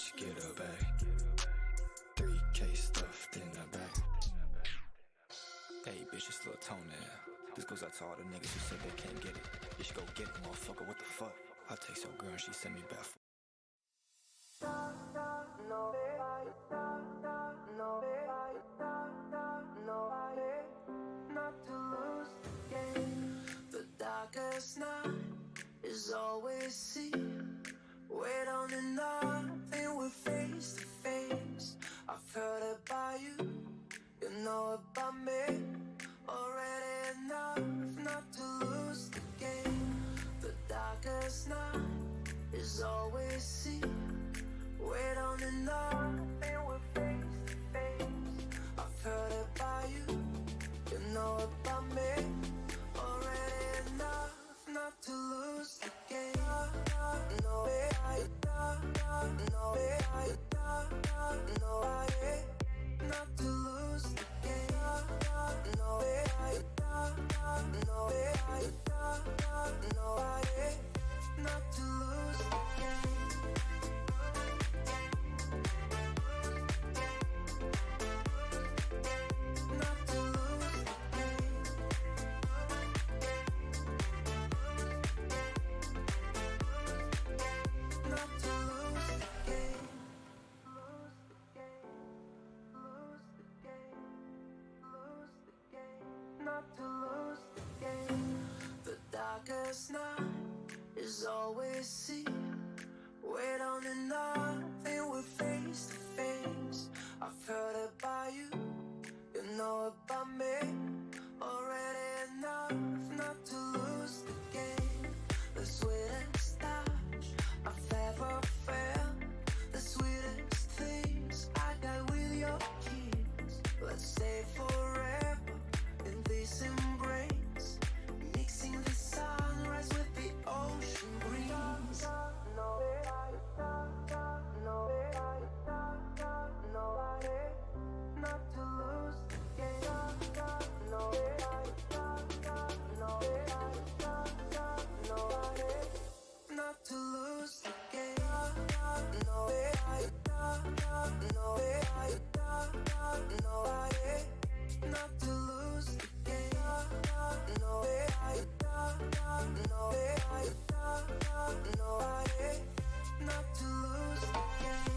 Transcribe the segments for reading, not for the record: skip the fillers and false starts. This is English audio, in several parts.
bitch, get her back. 3K stuffed in the back. Hey bitch, it's Lil Tony. This goes out to all the niggas who said they can't get it. You should go get it, motherfucker, what the fuck? I text your girl and she sent me back. Not to lose the game. The darkest night is always seen. We don't need nothing, we're face to face. I've heard about you, you know about me. Already enough not to lose the game. The darkest night is always seen. We don't need nothing, we're face to face. I've heard about you, you know about me. Already enough not to lose the game. No, not to lose the game. No, not to lose the game. Not to lose the game. Not to lose the game. Lose the game. Lose the game. Lose the game. Not to lose the game. The darkest night is always seen. We don't need nothing, we're face to face. I've heard about you, you know about me. Already enough not to lose the game. The sweetest touch I've ever felt. The sweetest things I got with your kiss. Let's stay forever in this embrace. Mixing the sunrise with the ocean breeze. Not to lose the game. Not to lose the game. Not to lose the game. Not to lose the game. Not to lose the game.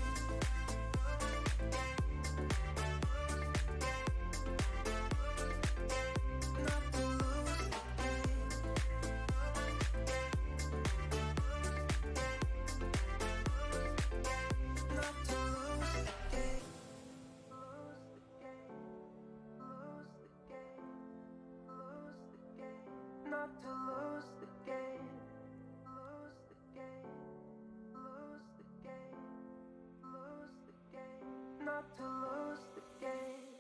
Not to lose the game. Lose the game. Lose the game. Lose the game. Not to lose the game. Lose the game. Lose the game. Lose the game. Not to lose the game.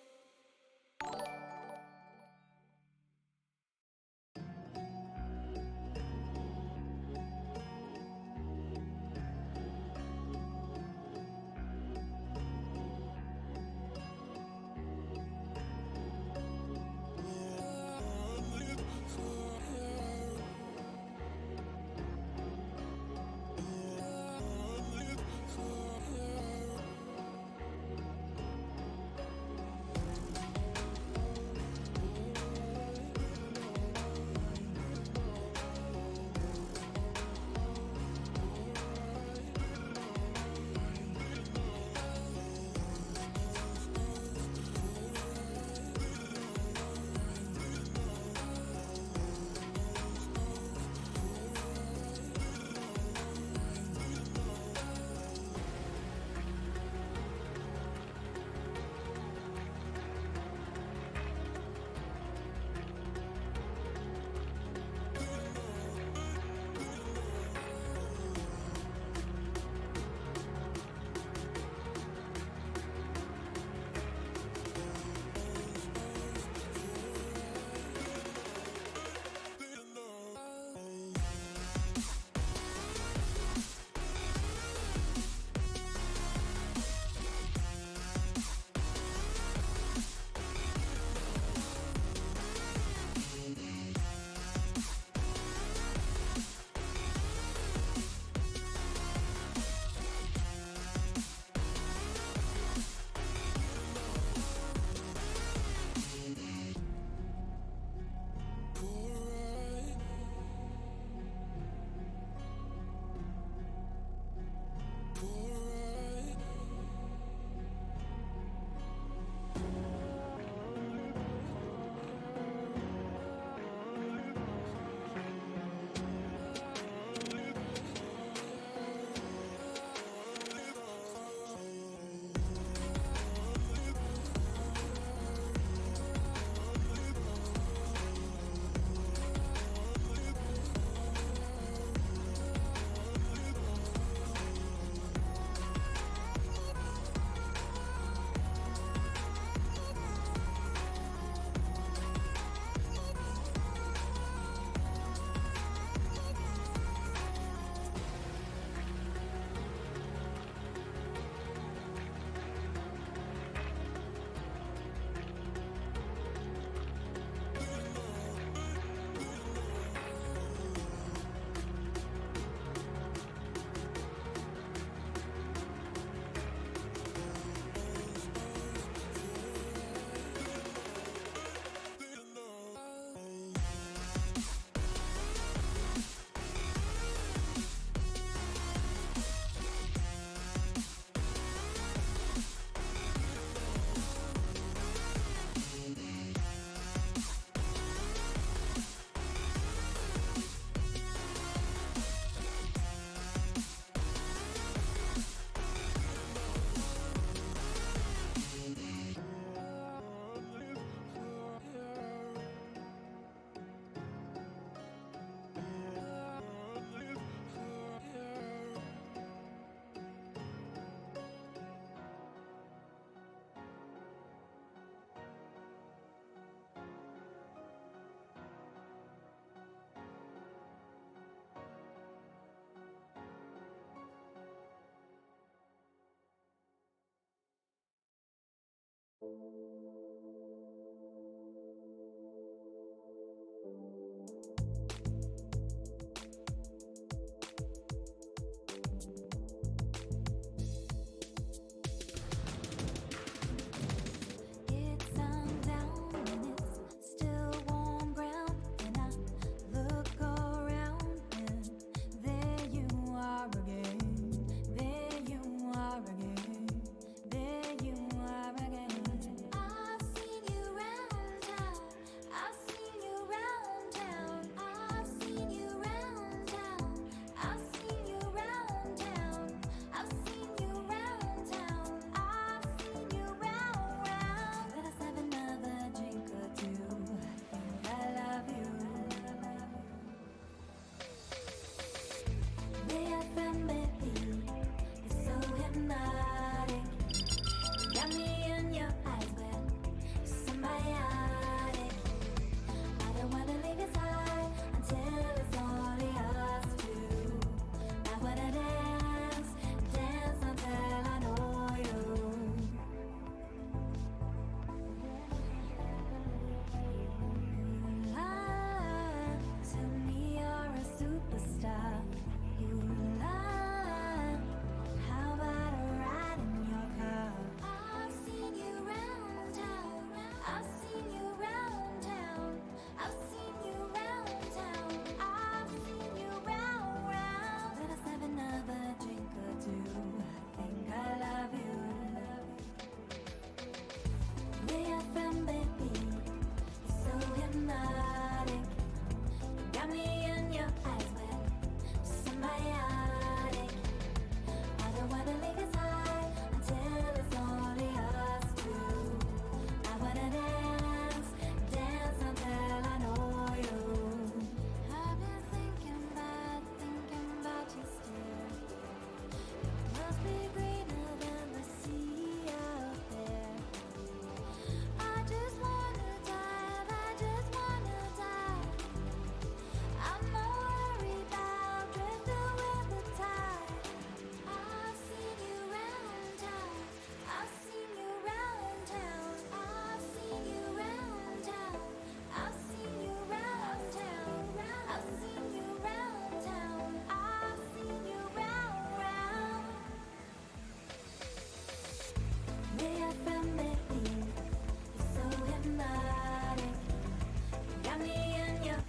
It's sundown and it's still warm ground, and I look around and there you are again. There you are again. There you are again. I've seen you round town. I've seen you round town. I've seen you round town. I've seen you round town. I've seen you round town. I've seen you round. Let us have another drink or two. I love you. BFM baby, you're so hypnotic. Got me in your eyes, but symbiotic. I don't wanna leave your side until it's only us two. I wanna dance, dance until I know you. To me you're a superstar. How about a ride in your car? I've seen you round town. I've seen you round town. I've seen you round town. I've seen you round. Let us have another drink or two. I think I love you. BFM baby, you're so hypnotic. Got me in your eyes with symbiotic. I don't wanna leave your side until it's only us two. I wanna dance, dance until I know you. I've been thinking about you still. It must be greener than the sea out there. I just wanna dive, I just wanna dive. I'm not worried about drifting with the tide. I've seen you round town. I've seen you round town. I've seen you round town. I've seen you round town. I've seen you round town. I've seen you round. BFM baby, you're so hypnotic. Got me in your.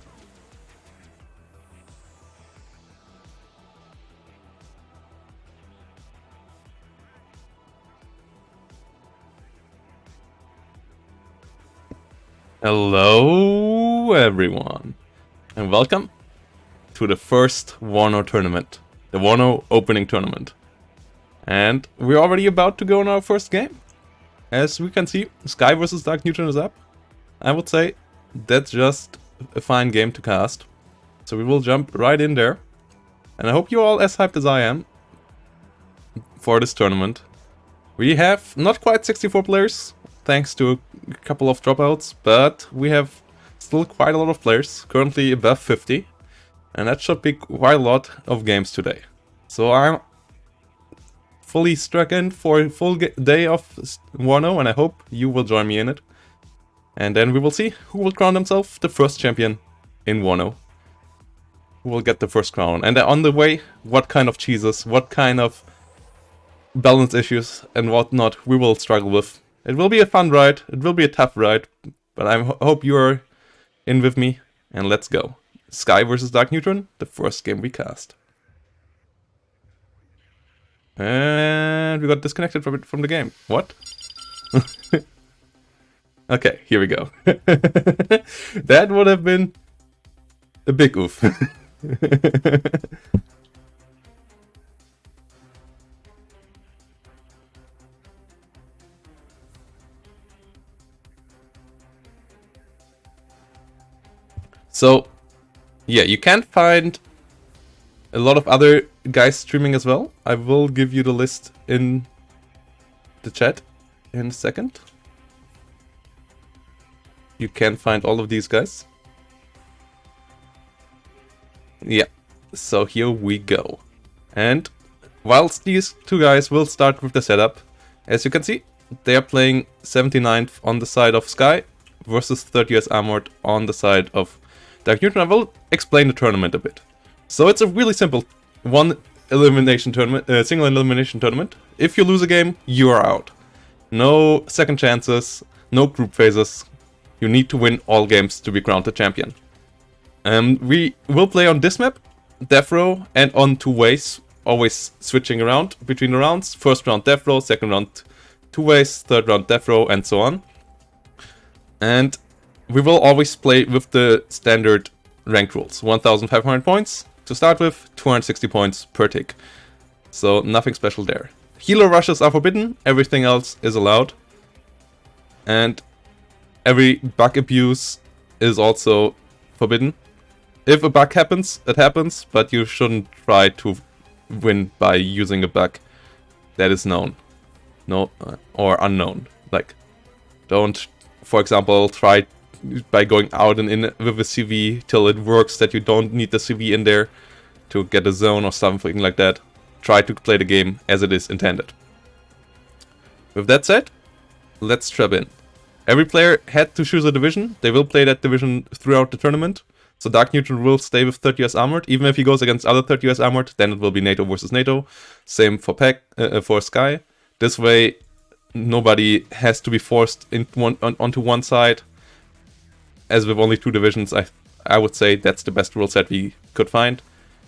Hello everyone, and welcome to the first Warno tournament, the Warno opening tournament. And we're already about to go in our first game. As we can see, Sky vs Dark Neutron is up. I would say that's just a fine game to cast. So we will jump right in there. And I hope you're all as hyped as I am for this tournament. We have not quite 64 players, thanks to a couple of dropouts, but we have still quite a lot of players, currently above 50, and that should be quite a lot of games today. So I'm fully struck in for a full day of Warno, and I hope you will join me in it. And then we will see who will crown themselves the first champion in Warno. Who will get the first crown. And on the way, what kind of cheeses, what kind of balance issues and whatnot we will struggle with. It will be a fun ride, it will be a tough ride, but I hope you're in with me, and let's go. Sky vs Dark Neutron, the first game we cast. And we got disconnected from the game. What? Okay, here we go. That would have been a big oof. So, yeah, you can find a lot of other guys streaming as well. I will give you the list in the chat in a second. You can find all of these guys. Yeah, so here we go. And whilst these two guys will start with the setup, as you can see, they are playing 79th on the side of Sky versus 30 US Armored on the side of Dark Neutron. I will explain the tournament a bit. So it's a really simple one elimination tournament, single elimination tournament. If you lose a game, you are out. No second chances, no group phases. You need to win all games to be crowned the champion. We will play on this map, Death Row, and on 2 ways, always switching around between the rounds. First round Death Row, second round 2 ways, third round Death Row, and so on. And we will always play with the standard rank rules. 1,500 points to start with, 260 points per tick. So nothing special there. Healer rushes are forbidden, everything else is allowed. And every bug abuse is also forbidden. If a bug happens, it happens, but you shouldn't try to win by using a bug that is known. Or unknown. Like, don't, for example, try by going out and in with a CV till it works that you don't need the CV in there to get a zone or something like that. Try to play the game as it is intended. With that said, let's strap in. Every player had to choose a division. They will play that division throughout the tournament. So Dark Neutron will stay with 30 US Armored. Even if he goes against other 30 US Armored, then it will be NATO versus NATO. Same for for Sky. This way, nobody has to be forced onto one side. As with only 2 divisions, I would say that's the best rule set we could find.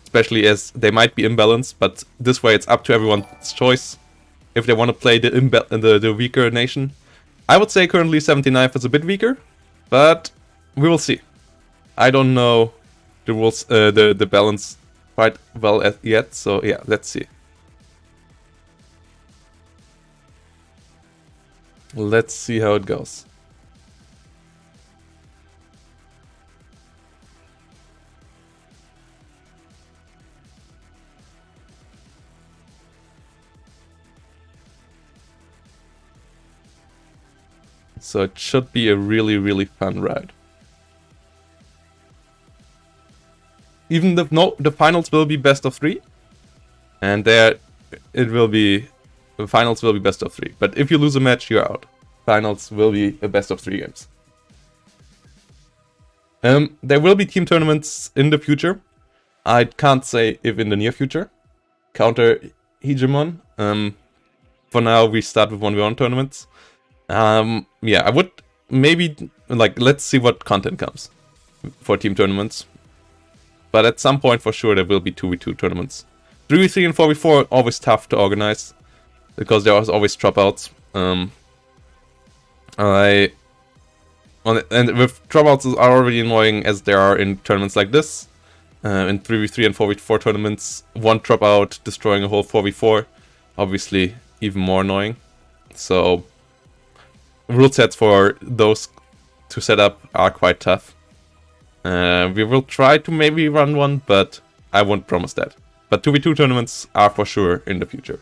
Especially as they might be imbalanced, but this way it's up to everyone's choice. If they want to play the weaker nation. I would say currently 79th is a bit weaker, but we will see. I don't know the rules, the balance quite well yet, so yeah, let's see. Let's see how it goes. So it should be a really, really fun ride. Even the finals will be best of 3. And there it will be, the finals will be best of 3. But if you lose a match, you're out. Finals will be a best of 3 games. There will be team tournaments in the future. I can't say if in the near future. Counter Hegemon. For now, we start with 1v1 tournaments. Yeah, I would maybe, like, let's see what content comes for team tournaments. But at some point, for sure, there will be 2v2 tournaments. 3v3 and 4v4 are always tough to organize, because there are always dropouts. And with dropouts are already annoying as there are in tournaments like this. In 3v3 and 4v4 tournaments, one dropout destroying a whole 4v4, obviously even more annoying. So rule sets for those to set up are quite tough. We will try to maybe run one, but I won't promise that. But 2v2 tournaments are for sure in the future.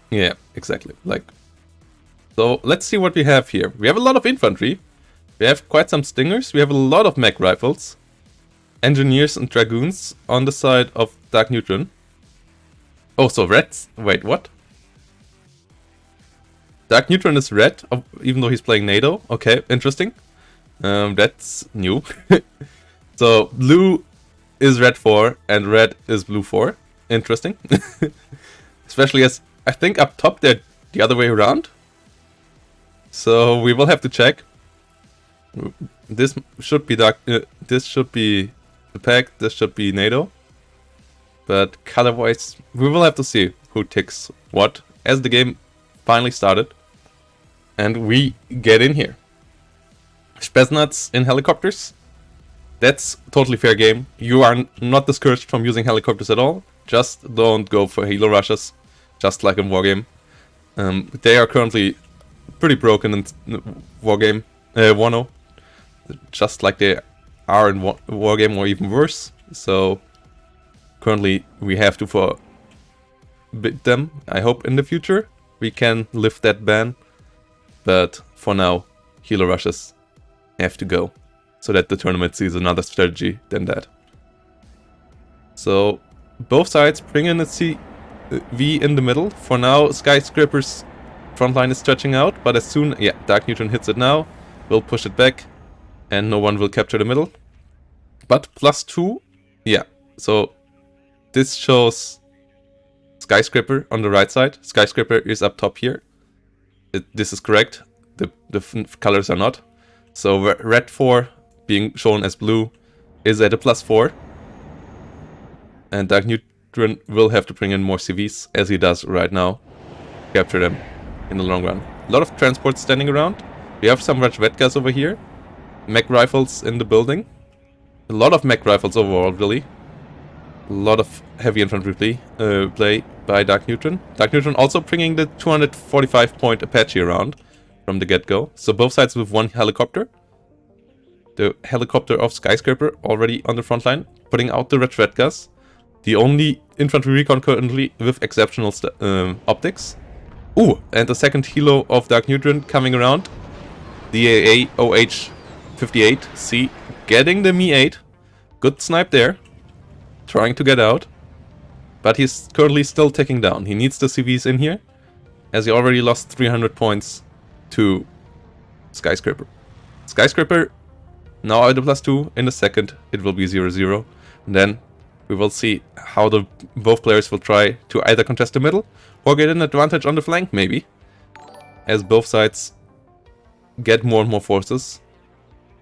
Yeah, exactly. Like, so let's see what we have here. We have a lot of infantry. We have quite some stingers. We have a lot of mech rifles, engineers and dragoons on the side of Dark Neutron. Oh, so reds? Wait, what? Dark Neutron is red, even though he's playing NATO. Okay, interesting. That's new. So blue is red 4 and red is blue 4. Interesting. Especially as I think up top they're the other way around. So we will have to check. This should be dark. This should be the pack. This should be NATO. But color-wise, we will have to see who ticks what as the game finally started. And we get in here. Spetsnaz in helicopters. That's totally fair game. You are not discouraged from using helicopters at all. Just don't go for helo rushes. Just like in Wargame. They are currently pretty broken in Wargame. Warno. Just like they are in Wargame or even worse. So currently we have to forbid them. I hope in the future we can lift that ban. But for now, healer rushes have to go. so that the tournament sees another strategy than that. So both sides bring in a CV in the middle. For now, Skyscraper's front line is stretching out, but as soon... yeah, Dark Neutron hits it now. We'll push it back, and no one will capture the middle. But +2, yeah, so this shows Skyscraper on the right side. Skyscraper is up top here. This is correct. The colors are not. So red 4 being shown as blue is at a +4. And Dark Neutron will have to bring in more CVs, as he does right now. Capture them in the long run. A lot of transports standing around. We have some Rajvetkas over here. Mech rifles in the building. A lot of mech rifles overall, really. A lot of heavy infantry play by Dark Neutron. Dark Neutron also bringing the 245-point Apache around from the get-go. So both sides with one helicopter. The helicopter of Skyscraper already on the front line, putting out the Rajvetkas. The only infantry recon currently with exceptional optics. Ooh, and the second helo of Dark Neutron coming around. The AAOH-58C getting the Mi-8. Good snipe there. Trying to get out. But he's currently still ticking down. He needs the CVs in here, as he already lost 300 points to Skyscraper. Skyscraper now at a +2. In a second, it will be 0-0. And then we will see how both players will try to either contest the middle or get an advantage on the flank, maybe. As both sides get more and more forces.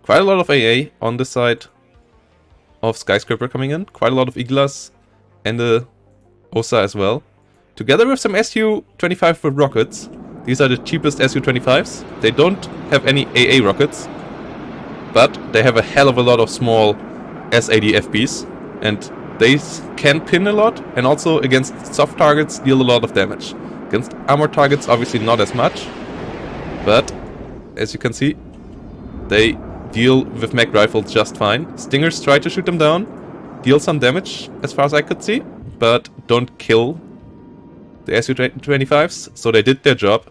Quite a lot of AA on the side of Skyscraper coming in. Quite a lot of Iglas and the OSA as well. Together with some Su-25 with rockets. These are the cheapest Su-25s. They don't have any AA rockets, but they have a hell of a lot of small S-80 FPs. And they can pin a lot, and also against soft targets deal a lot of damage. Against armored targets, obviously not as much. But, as you can see, they deal with mech rifles just fine. Stingers try to shoot them down, deal some damage, as far as I could see, but don't kill the Su-25s, so they did their job.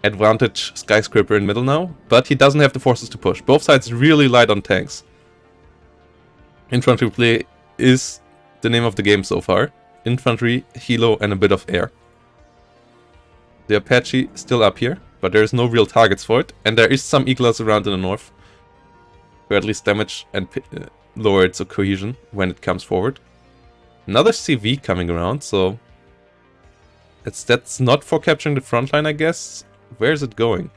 Advantage Skyscraper in middle now, but he doesn't have the forces to push. Both sides really light on tanks. Infantry play is the name of the game so far. Infantry, helo, and a bit of air. The Apache still up here, but there is no real targets for it, and there is some Iglas around in the north, who at least damage and lower its cohesion when it comes forward. Another CV coming around, so that's not for capturing the front line, I guess. Where is it going?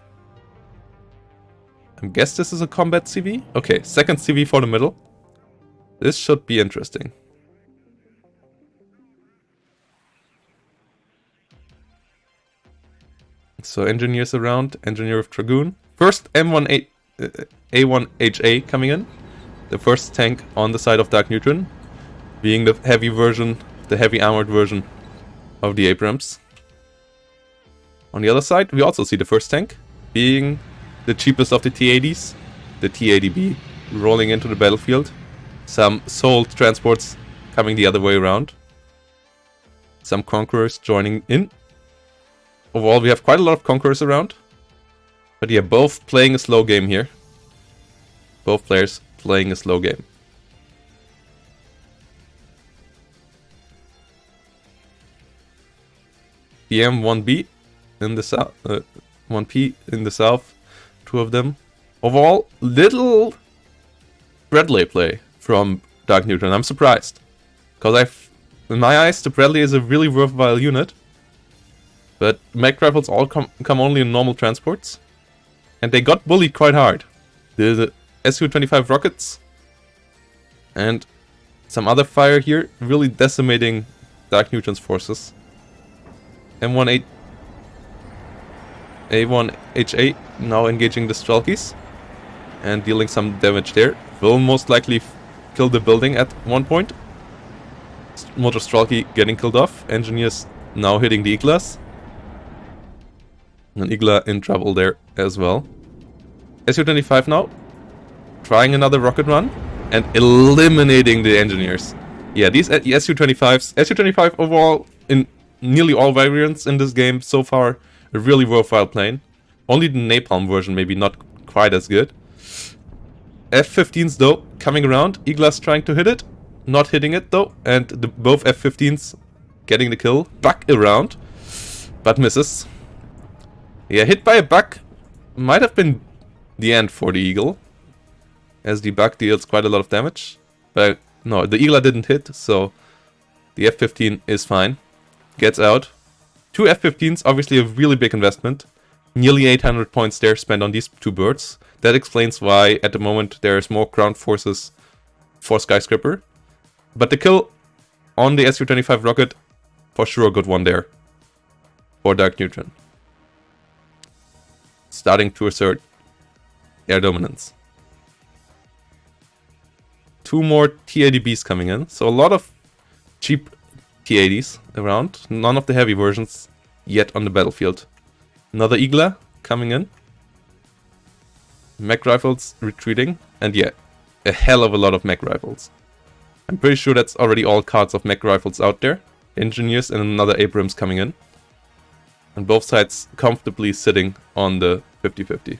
I guess this is a combat CV? Okay, second CV for the middle. This should be interesting. So engineers around, engineer with Dragoon. First A1HA coming in. The first tank on the side of Dark Neutron. Being the heavy version, the heavy armored version of the Abrams. On the other side, we also see the first tank. Being the cheapest of the T-80s. The T-80B rolling into the battlefield. Some sold transports coming the other way around. Some Conquerors joining in. Overall, we have quite a lot of Conquerors around. But yeah, both playing a slow game here. Both players playing a slow game. PM1B in the south, 1P in the south, two of them. Overall, little Bradley play from Dark Neutron. I'm surprised, because in my eyes, the Bradley is a really worthwhile unit. But mech rifles all come only in normal transports, and they got bullied quite hard. The Su-25 rockets and some other fire here really decimating Dark Neutron's forces. A1HA now engaging the Strelkies and dealing some damage there. Will most likely kill the building at one point. Motor Strelky getting killed off. Engineers now hitting the Iglas. And Igla in trouble there as well. Su-25 now. Trying another rocket run. And eliminating the engineers. Yeah, these Su-25s. Su-25 overall in nearly all variants in this game so far, a really worthwhile plane. Only the napalm version maybe not quite as good. F-15s though coming around. Eagle's trying to hit it. Not hitting it though. And both F-15s getting the kill. Buck around. But misses. Yeah, hit by a buck might have been the end for the Eagle. As the buck deals quite a lot of damage. But no, the Eagle didn't hit, so the F-15 is fine. Gets out. 2 F-15s, obviously a really big investment. Nearly 800 points there spent on these 2 birds. That explains why at the moment there's more ground forces for Skyscraper. But the kill on the Su-25 rocket, for sure a good one there. For Dark Neutron. Starting to assert air dominance. 2 more T-80Bs coming in, so a lot of cheap T-80s around. None of the heavy versions yet on the battlefield. Another Eagler coming in. Mech rifles retreating, and yeah, a hell of a lot of mech rifles. I'm pretty sure that's already all cards of mech rifles out there. Engineers and another Abrams coming in. And both sides comfortably sitting on the 50-50.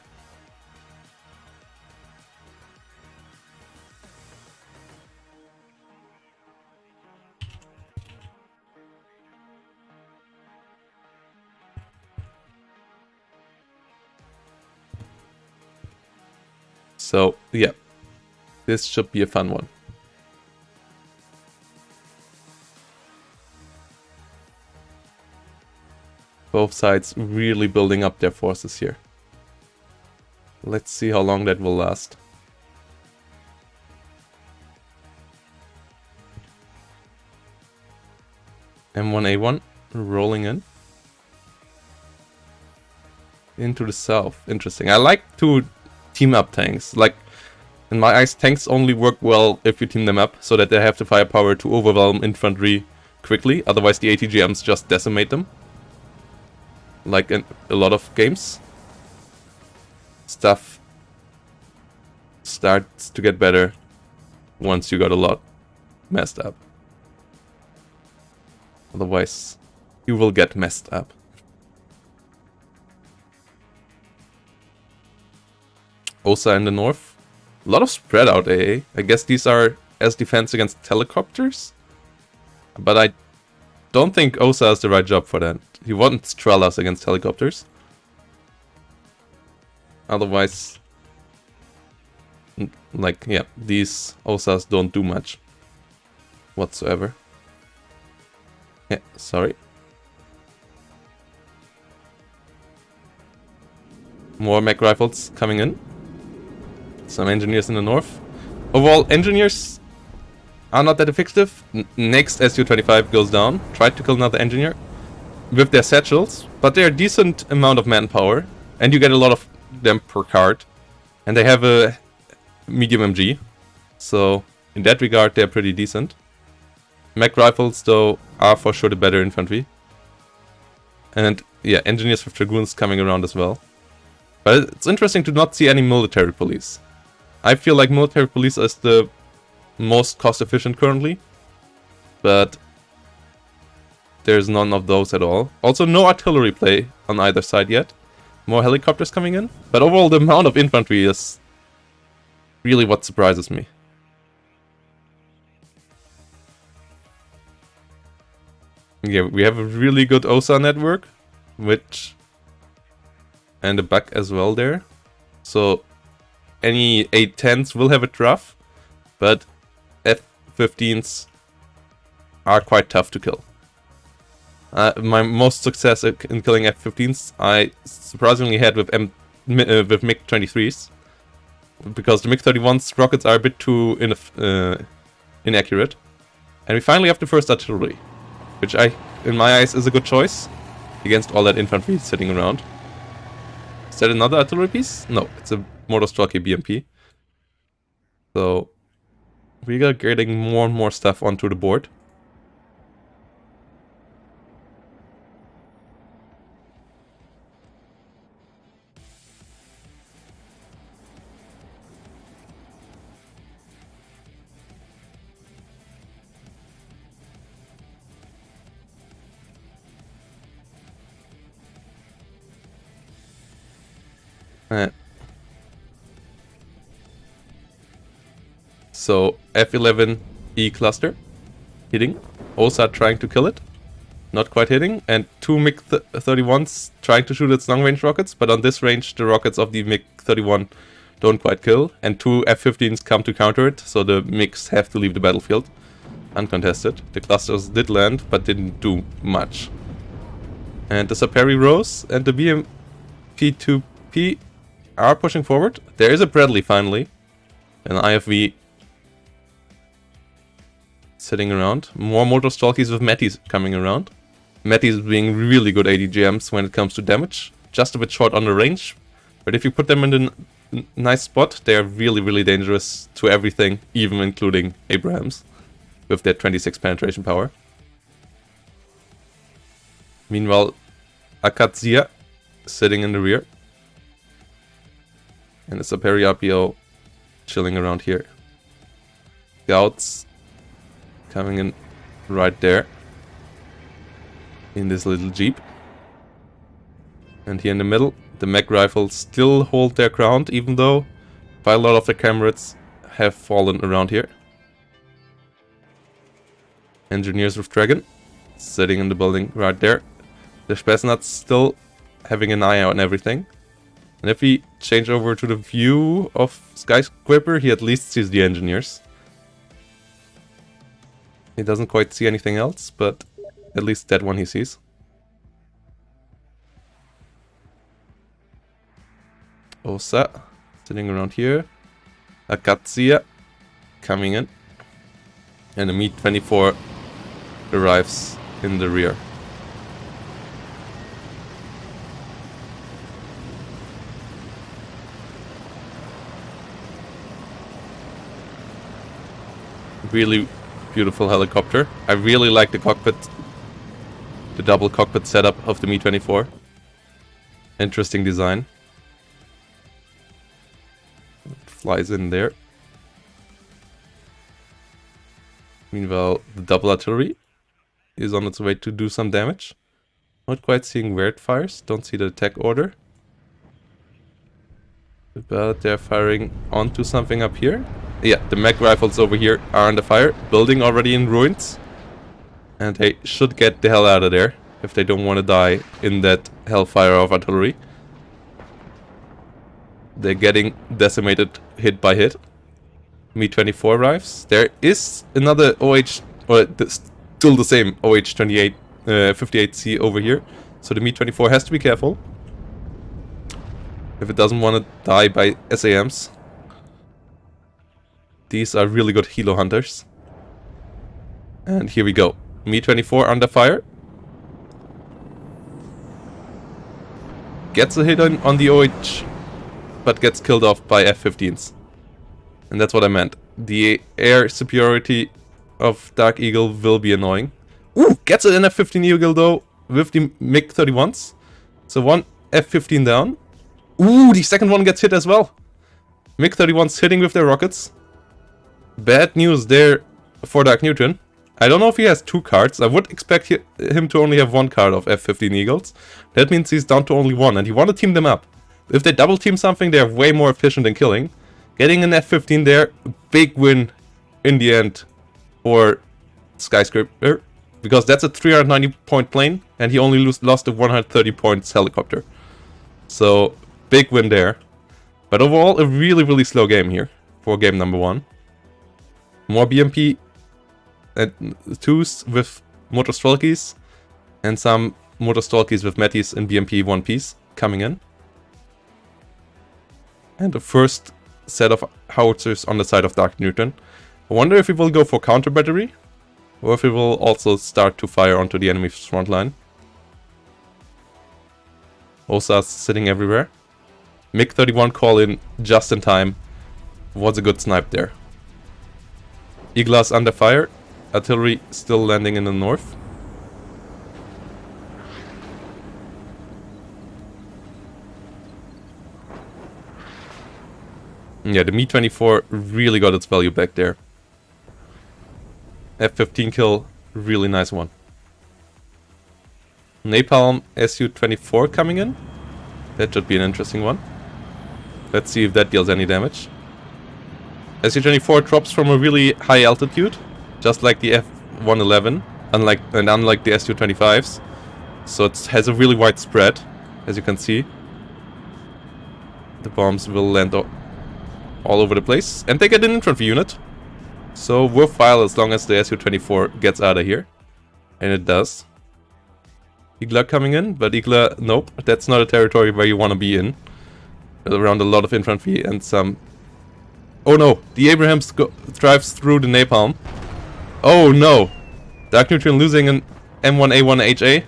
So, yeah, this should be a fun one. Both sides really building up their forces here. Let's see how long that will last. M1A1 rolling in. Into the south. Interesting. I like to team up tanks. Like, in my eyes, tanks only work well if you team them up, so that they have the firepower to overwhelm infantry quickly. Otherwise the ATGMs just decimate them. Like in a lot of games. Stuff starts to get better once you got a lot messed up. Otherwise, you will get messed up. OSA in the north. A lot of spread out AA. I guess these are as defense against helicopters. But I don't think OSA is the right job for that. He wants Trellas against helicopters. Otherwise, like, yeah, these OSAs don't do much whatsoever. Yeah, sorry. More mech rifles coming in. Some engineers in the north. Overall, engineers are not that effective. Next Su-25 goes down. Tried to kill another engineer with their satchels, but they're a decent amount of manpower, and you get a lot of them per card. And they have a medium MG, so in that regard they're pretty decent. Mech rifles, though, are for sure the better infantry. And yeah, engineers with dragoons coming around as well. But it's interesting to not see any military police. I feel like military police is the most cost efficient currently, but there's none of those at all. Also, no artillery play on either side yet. More helicopters coming in, but overall the amount of infantry is really what surprises me. Yeah, we have a really good OSA network, which, and a buck as well there. So any 810s will have it rough, but F-15s are quite tough to kill. My most success in killing F-15s I surprisingly had with MiG-23s, because the MiG-31's rockets are a bit too inaccurate. And we finally have the first artillery, which in my eyes is a good choice against all that infantry sitting around. Is that another artillery piece? No, it's a Mordostrelke BMP. So we are getting more and more stuff onto the board. So F11E cluster hitting. Osa trying to kill it. Not quite hitting. And two MiG-31s trying to shoot its long-range rockets. But on this range, the rockets of the MiG-31 don't quite kill. And two F-15s come to counter it. So the MiGs have to leave the battlefield. Uncontested. The clusters did land, but didn't do much. And the Saperi rose. And the BMP-2P are pushing forward. There is a Bradley finally. An IFV sitting around. More Motor Stalkies with Metis coming around. Metis being really good ADGMs when it comes to damage. Just a bit short on the range. But if you put them in a nice spot, they are really, really dangerous to everything, even including Abrahams, with their 26 penetration power. Meanwhile, Akatsia sitting in the rear. And the Saperi RPO chilling around here. Scouts coming in right there. In this little jeep. And here in the middle, the mech rifles still hold their ground, even though quite a lot of the comrades have fallen around here. Engineers with Dragon sitting in the building right there. The Spetsnaz still having an eye on everything. And if we change over to the view of Skyscraper, he at least sees the engineers. He doesn't quite see anything else, but at least that one he sees. Osa sitting around here. Akatsia coming in. And the Mi-24 arrives in the rear. Really beautiful helicopter. I really like the cockpit, the double cockpit setup of the Mi-24. Interesting design. Flies in there. Meanwhile, the double artillery is on its way to do some damage. Not quite seeing where it fires. Don't see the attack order. But they're firing onto something up here. Yeah, the mech rifles over here are under fire. Building already in ruins. And they should get the hell out of there if they don't want to die in that hellfire of artillery. They're getting decimated hit by hit. Mi-24 arrives. There is another OH, or still the same OH-28, 58C over here. So the Mi-24 has to be careful if it doesn't want to die by SAMs. These are really good helo hunters. And here we go. Mi-24 under fire. Gets a hit on the OH, but gets killed off by F-15s. And that's what I meant. The air superiority of Dark Eagle will be annoying. Ooh, gets an F-15 Eagle though with the MiG-31s. So one F-15 down. Ooh, the second one gets hit as well. MiG-31s hitting with their rockets. Bad news there for Dark Neutron. I don't know if he has two cards. I would expect him to only have one card of F-15 Eagles. That means he's down to only one, and you want to team them up. If they double team something, they're way more efficient in killing. Getting an F-15 there, big win in the end for Skyscraper. Because that's a 390 point plane, and he only lost a 130 points helicopter. So, big win there. But overall, a really, really slow game here for game number 1. More BMP and 2s with Motor Stalkies, and some Motor Stalkies with Metis and BMP 1Ps coming in. And the first set of howitzers on the side of Dark Neutron. I wonder if he will go for counter battery, or if he will also start to fire onto the enemy's front line. Osa's sitting everywhere. MiG-31 call in just in time. Was a good snipe there. Iglas under fire. Artillery still landing in the north. Yeah, the Mi-24 really got its value back there. F-15 kill, really nice one. Napalm Su-24 coming in. That should be an interesting one. Let's see if that deals any damage. Su-24 drops from a really high altitude, just like the F-111, unlike the Su-25s. So it has a really wide spread, as you can see. The bombs will land all over the place, and they get an infantry unit. So worthwhile as long as the Su-24 gets out of here. And it does. Igla coming in, but Igla, nope, that's not a territory where you want to be in. Around a lot of infantry and some... Oh no, the Abrams drives through the napalm. Oh no! Dark Neutron losing an M1A1HA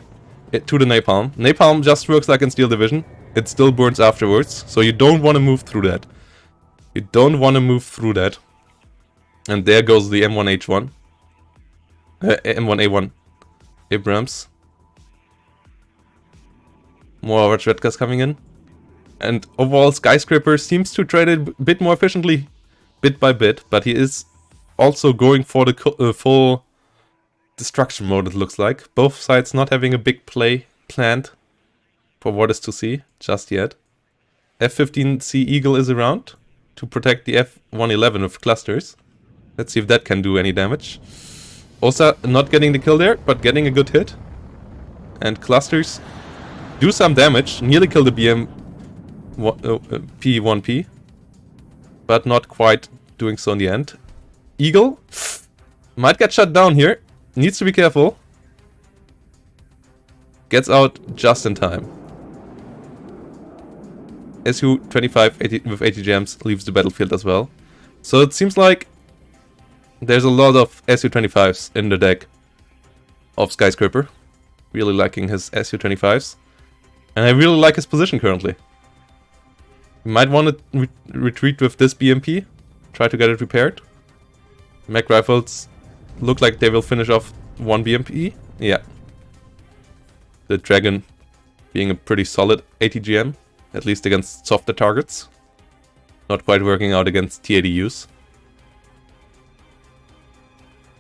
to the napalm. Napalm just works like in Steel Division. It still burns afterwards, so you don't want to move through that. You don't want to move through that. And there goes the M1H1. M1A1 Abrams. More Retkas coming in. And overall, Skyscraper seems to trade it a bit more efficiently, bit by bit, but he is also going for the full destruction mode, it looks like. Both sides not having a big play planned for what is to see just yet. F-15C Eagle is around to protect the F-111 with clusters. Let's see if that can do any damage. Osa not getting the kill there, but getting a good hit. And clusters do some damage, nearly kill the P1P, but not quite doing so in the end. Eagle might get shut down here, needs to be careful. Gets out just in time. Su-25 with 80 gems leaves the battlefield as well. So it seems like there's a lot of Su-25s in the deck of Skyscraper. Really liking his Su-25s. And I really like his position currently. You might want to retreat with this BMP. Try to get it repaired. Mech rifles look like they will finish off one BMP. Yeah. The Dragon being a pretty solid ATGM. At least against softer targets. Not quite working out against TADUs.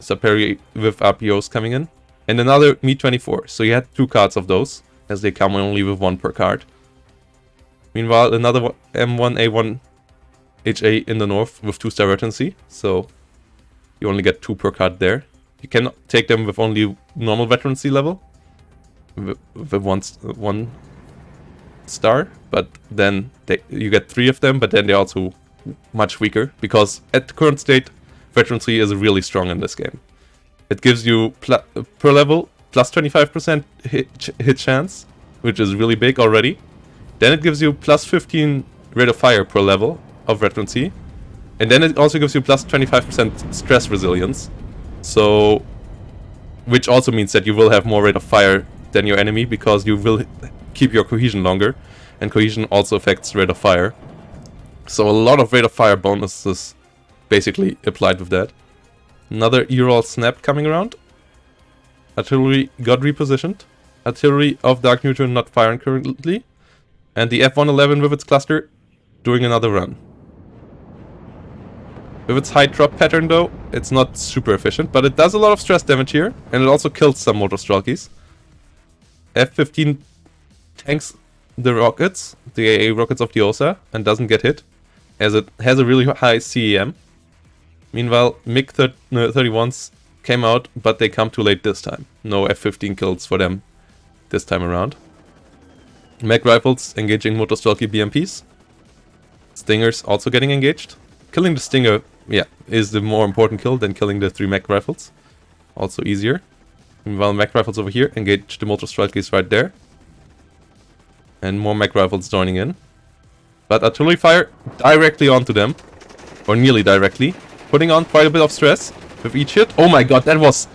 Saperi with RPOs coming in. And another Mi-24. So you had two cards of those, as they come only with one per card. Meanwhile, another M1A1HA in the north with 2-star veterancy. So you only get 2 per card there. You can take them with only normal veterancy level. With one star. But then you get 3 of them, but then they're also much weaker. Because at the current state, veterancy is really strong in this game. It gives you per level plus 25% hit chance, which is really big already. Then it gives you plus 15 rate of fire per level of veterancy. And then it also gives you plus 25% stress resilience. So, which also means that you will have more rate of fire than your enemy, because you will keep your cohesion longer. And cohesion also affects rate of fire. So a lot of rate of fire bonuses basically applied with that. Another Ural snap coming around. Artillery got repositioned. Artillery of Dark Neutron not firing currently. And the F-111 with its cluster doing another run. With its high drop pattern though, it's not super efficient, but it does a lot of stress damage here. And it also kills some motor Strelkies. F-15 tanks the rockets, the AA rockets of the OSA, and doesn't get hit, as it has a really high CEM. Meanwhile, MiG-31s came out, but they come too late this time. No F-15 kills for them this time around. Mech rifles engaging motor Strelky BMPs. Stingers also getting engaged. Killing the Stinger, yeah, is the more important kill than killing the 3 mech rifles. Also easier. Meanwhile, mech rifles over here engage the motor Strelkies right there. And more mech rifles joining in. But artillery fire directly onto them. Or nearly directly. Putting on quite a bit of stress with each hit. Oh my god, that was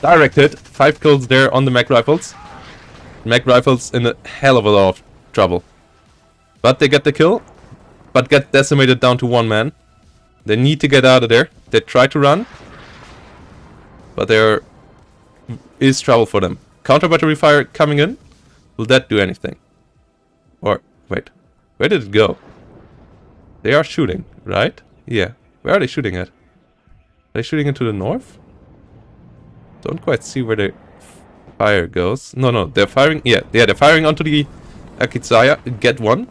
direct hit. 5 kills there on the mech rifles. Mech rifles in a hell of a lot of trouble. But they get the kill. But get decimated down to 1 man. They need to get out of there. They try to run. But there is trouble for them. Counter battery fire coming in. Will that do anything? Or, wait. Where did it go? They are shooting, right? Yeah. Where are they shooting at? Are they shooting into the north? Don't quite see where the fire goes. No, they're firing. Yeah, they're firing onto the Akitsaya. Get one.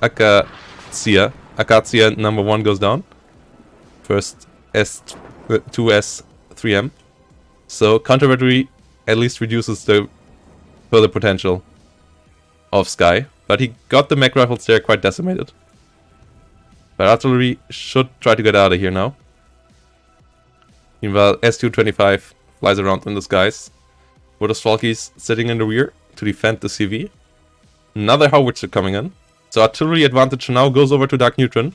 Akatsiya. Acacia number 1 goes down. First S2S 3M. So counter battery at least reduces the further potential of Sky. But he got the mech rifles there quite decimated. But artillery should try to get out of here now. Meanwhile, S225 flies around in the skies. With the Stalkies sitting in the rear to defend the CV. Another howitzer coming in. So artillery advantage now goes over to Dark Neutron.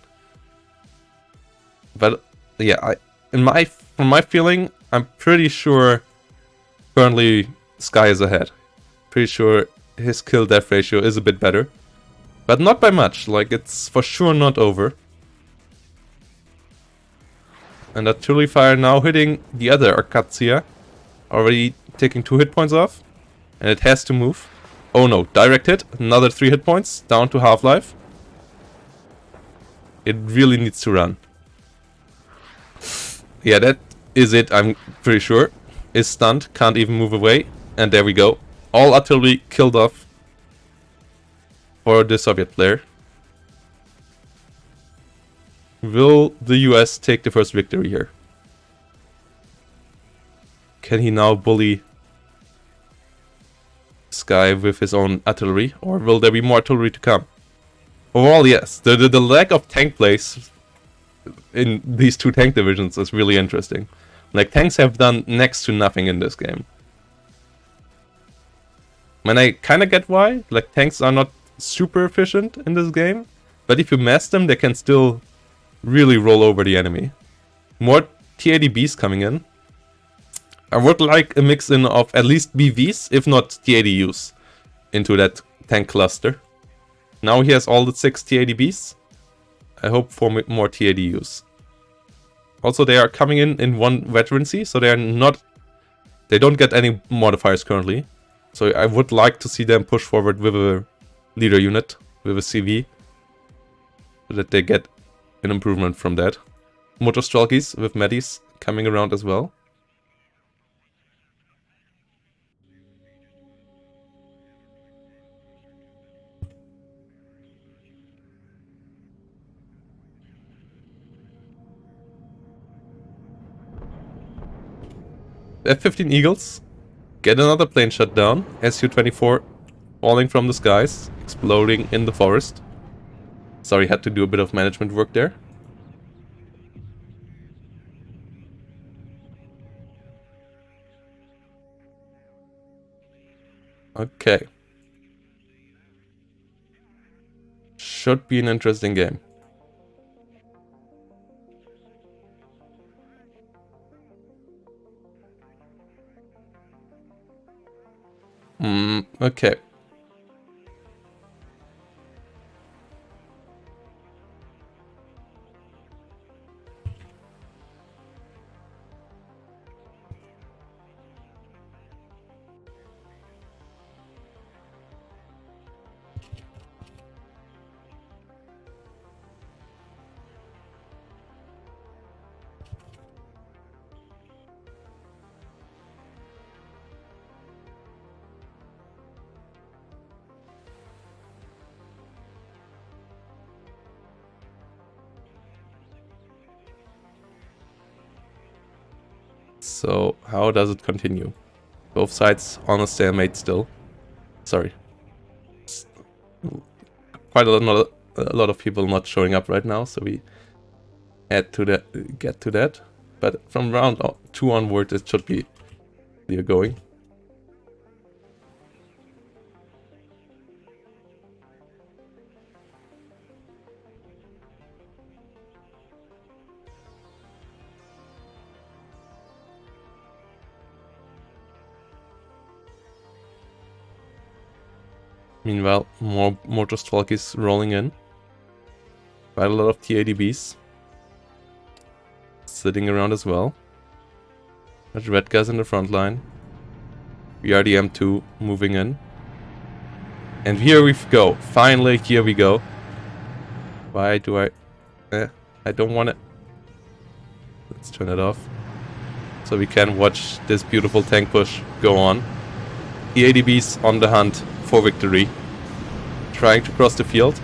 But yeah, from my feeling, I'm pretty sure currently Sky is ahead. Pretty sure his kill-death ratio is a bit better. But not by much, like it's for sure not over. And artillery fire now hitting the other Acacia. Already taking 2 hit points off. And it has to move. Oh no, direct hit, another 3 hit points, down to half-life. It really needs to run. Yeah, that is it, I'm pretty sure. Is stunned, can't even move away. And there we go. All artillery killed off for the Soviet player. Will the US take the first victory here? Can he now bully Sky with his own artillery? Or will there be more artillery to come? Overall, yes. The lack of tank plays in these two tank divisions is really interesting. Like, tanks have done next to nothing in this game. And I kinda get why. Like, tanks are not super efficient in this game. But if you mess them, they can still really roll over the enemy. More T-80Bs coming in. I would like a mix-in of at least BVs, if not T-80Us, into that tank cluster. Now he has all the 6 T-80Bs. I hope for more T-80Us. Also, they are coming in one veterancy, so they don't get any modifiers currently. So I would like to see them push forward with a leader unit, with a CV, so that they get an improvement from that. Motor Strelkies with Medis coming around as well. F-15 Eagles get another plane shut down. Su-24 falling from the skies, exploding in the forest. Sorry, had to do a bit of management work there. Okay. Should be an interesting game. Okay. So, how does it continue? Both sides on a stalemate still. Sorry. Quite a lot of people not showing up right now, so we get to that. But from round 2 onward, it should be clear going. Meanwhile, more Motor Stalkies rolling in. Quite a lot of T-80Bs sitting around as well. There's red guys in the front line. We are the M2 moving in. And here we go. Finally, here we go. Why do I don't want it. Let's turn it off. So we can watch this beautiful tank push go on. T-80Bs on the hunt for victory. Trying to cross the field.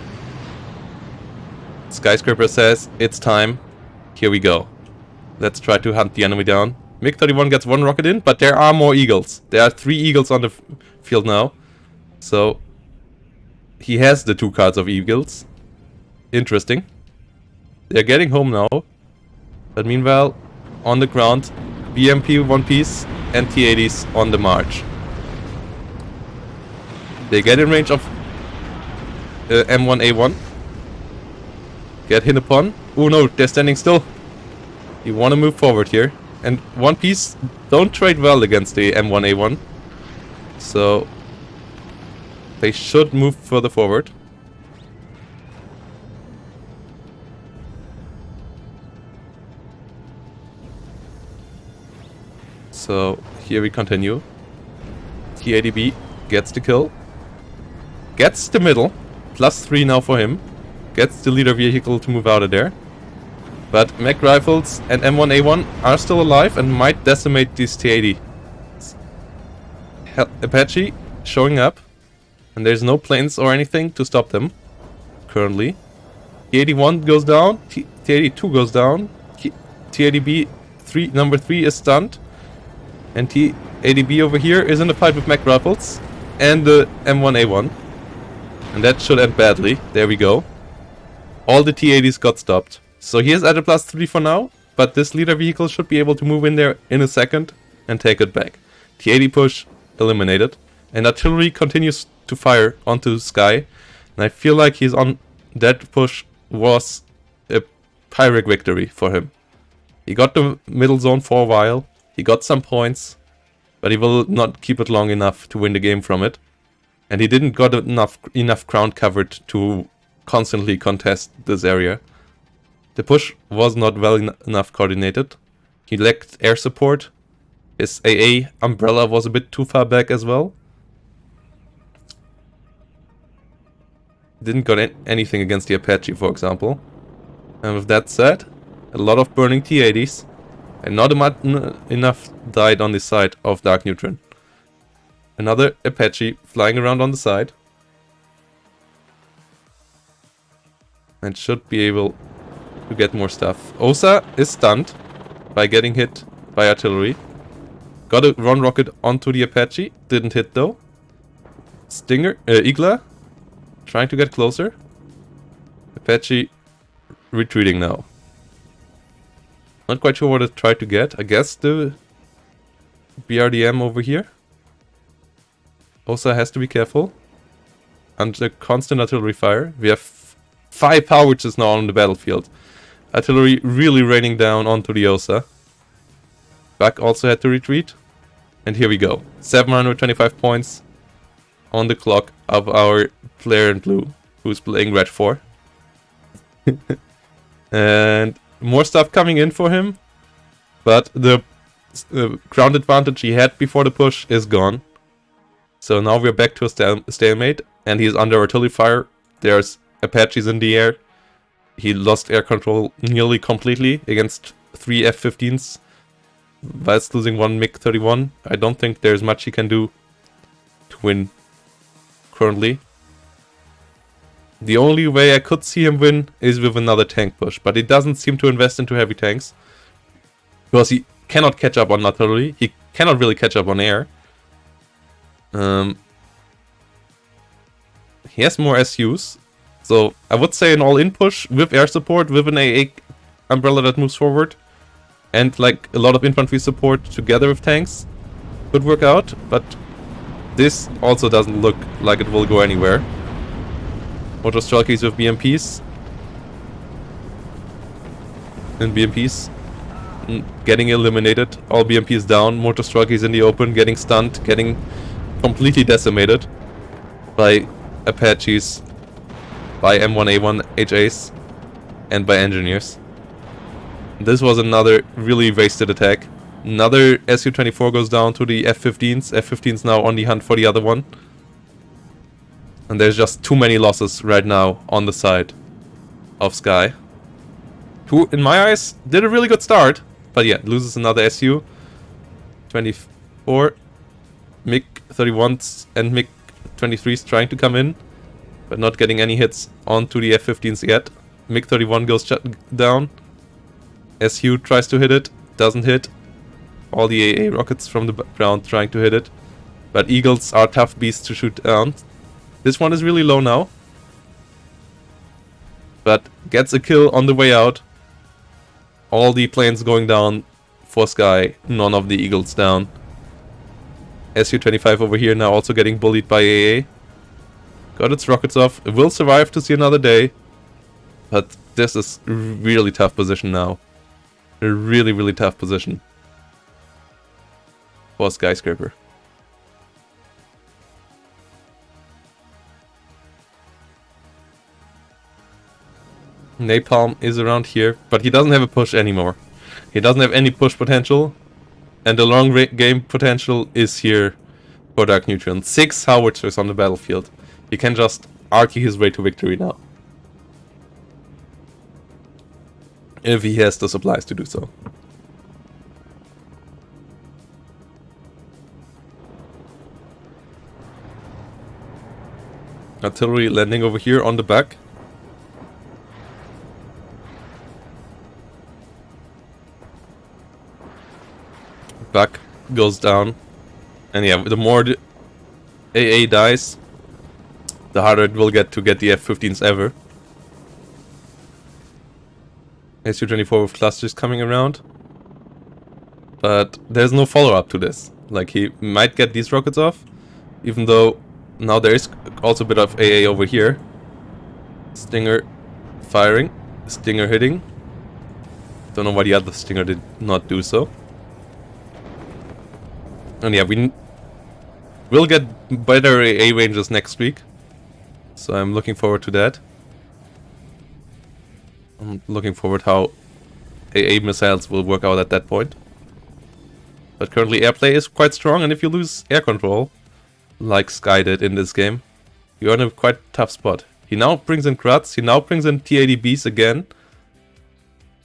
Skyscraper says, it's time. Here we go. Let's try to hunt the enemy down. MiG-31 gets one rocket in, but there are more Eagles. There are 3 Eagles on the field now. So, he has the 2 cards of Eagles. Interesting. They're getting home now. But meanwhile, on the ground, BMP one piece and T-80s on the march. They get in range of M1A1. Get hit upon. Oh no, they're standing still. You want to move forward here. And one piece don't trade well against the M1A1. So they should move further forward. So here we continue. T-80B gets the kill. Gets the middle. +3 now for him. Gets the leader vehicle to move out of there. But mech rifles and M1A1 are still alive and might decimate these T-80. Apache showing up. And there's no planes or anything to stop them. Currently. T-81 goes down. T-82 goes down. T-80B number 3 is stunned. And T-80B over here is in a fight with mech rifles. And the M1A1. And that should end badly. There we go. All the T-80s got stopped. So he is at a +3 for now, but this leader vehicle should be able to move in there in a second and take it back. T-80 push eliminated, and artillery continues to fire onto the sky, and I feel like he's on that push was a Pyrrhic victory for him. He got the middle zone for a while, he got some points, but he will not keep it long enough to win the game from it. And he didn't got enough ground covered to constantly contest this area. The push was not well enough coordinated. He lacked air support. His AA umbrella was a bit too far back as well. Didn't got anything against the Apache, for example. And with that said, a lot of burning T-80s. And not enough died on the side of Dark Neutron. Another Apache flying around on the side. And should be able to get more stuff. Osa is stunned by getting hit by artillery. Got a run rocket onto the Apache. Didn't hit though. Igla trying to get closer. Apache retreating now. Not quite sure what it tried to get. I guess the BRDM over here. Osa has to be careful. Under constant artillery fire. We have 5 howitzers now on the battlefield. Artillery really raining down onto the Osa. Buck also had to retreat. And here we go. 725 points on the clock of our player in blue, who's playing red 4. And more stuff coming in for him. But the ground advantage he had before the push is gone. So now we're back to a stalemate. And he's under artillery fire. There's Apaches in the air. He lost air control nearly completely against 3 F-15s. Whilst losing 1 MiG-31. I don't think there's much he can do to win currently. The only way I could see him win is with another tank push. But he doesn't seem to invest into heavy tanks. Because he cannot catch up on artillery. He cannot really catch up on air. He has more SUs. So I would say an all-in push with air support, with an AA umbrella that moves forward. And like a lot of infantry support together with tanks could work out. But this also doesn't look like it will go anywhere. Motor Strelkies with BMPs. And BMPs getting eliminated. All BMPs down. Motor Strelkies in the open, getting stunned, getting completely decimated by Apaches, by M1A1 HAs, and by engineers. This was another really wasted attack. Another Su-24 goes down to the F-15s. F-15s now on the hunt for the other one. And there's just too many losses right now on the side of Sky. Who, in my eyes, did a really good start. But yeah, loses another Su-24. MiG-31s and MiG-23s trying to come in. But not getting any hits onto the F-15s yet. MiG-31 goes down. SU tries to hit it, doesn't hit. All the AA rockets from the ground trying to hit it. But Eagles are tough beasts to shoot down. This one is really low now. But gets a kill on the way out. All the planes going down for Sky. None of the Eagles down. Su-25 over here now also getting bullied by AA. Got its rockets off. It will survive to see another day. But this is a really tough position now. A really, really tough position for Skyscraper. Napalm is around here, but he doesn't have a push anymore. He doesn't have any push potential. And the long game potential is here for Dark Neutron. 6 howitzers on the battlefield. He can just argue his way to victory now. If he has the supplies to do so. Artillery landing over here on the back. Back goes down. And yeah, the more the AA dies, the harder it will get to get the F-15s ever. Su-24 with clusters coming around. But there's no follow-up to this. Like, he might get these rockets off. Even though now there is also a bit of AA over here. Stinger firing. Stinger hitting. Don't know why the other Stinger did not do so. And yeah, we will get better AA ranges next week. So I'm looking forward to that. I'm looking forward how AA missiles will work out at that point. But currently airplay is quite strong, and if you lose air control, like Sky did in this game, you're in a quite tough spot. He now brings in Kratz, he now brings in T-80Bs again.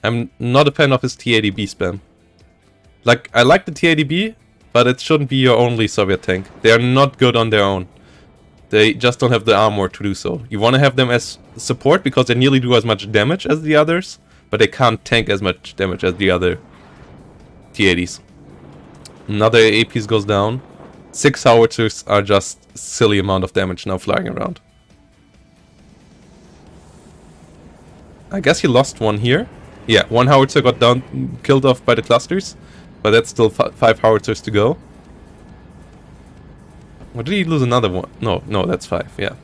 I'm not a fan of his T-80B spam. Like, I like the T-80B, but it shouldn't be your only Soviet tank. They are not good on their own. They just don't have the armor to do so. You want to have them as support because they nearly do as much damage as the others, but they can't tank as much damage as the other T-80s. Another AA piece goes down. 6 howitzers are just silly amount of damage now flying around. I guess he lost one here. Yeah, 1 howitzer got down, killed off by the clusters, but that's still 5 howitzers to go. Or did he lose another one? No, that's 5, yeah.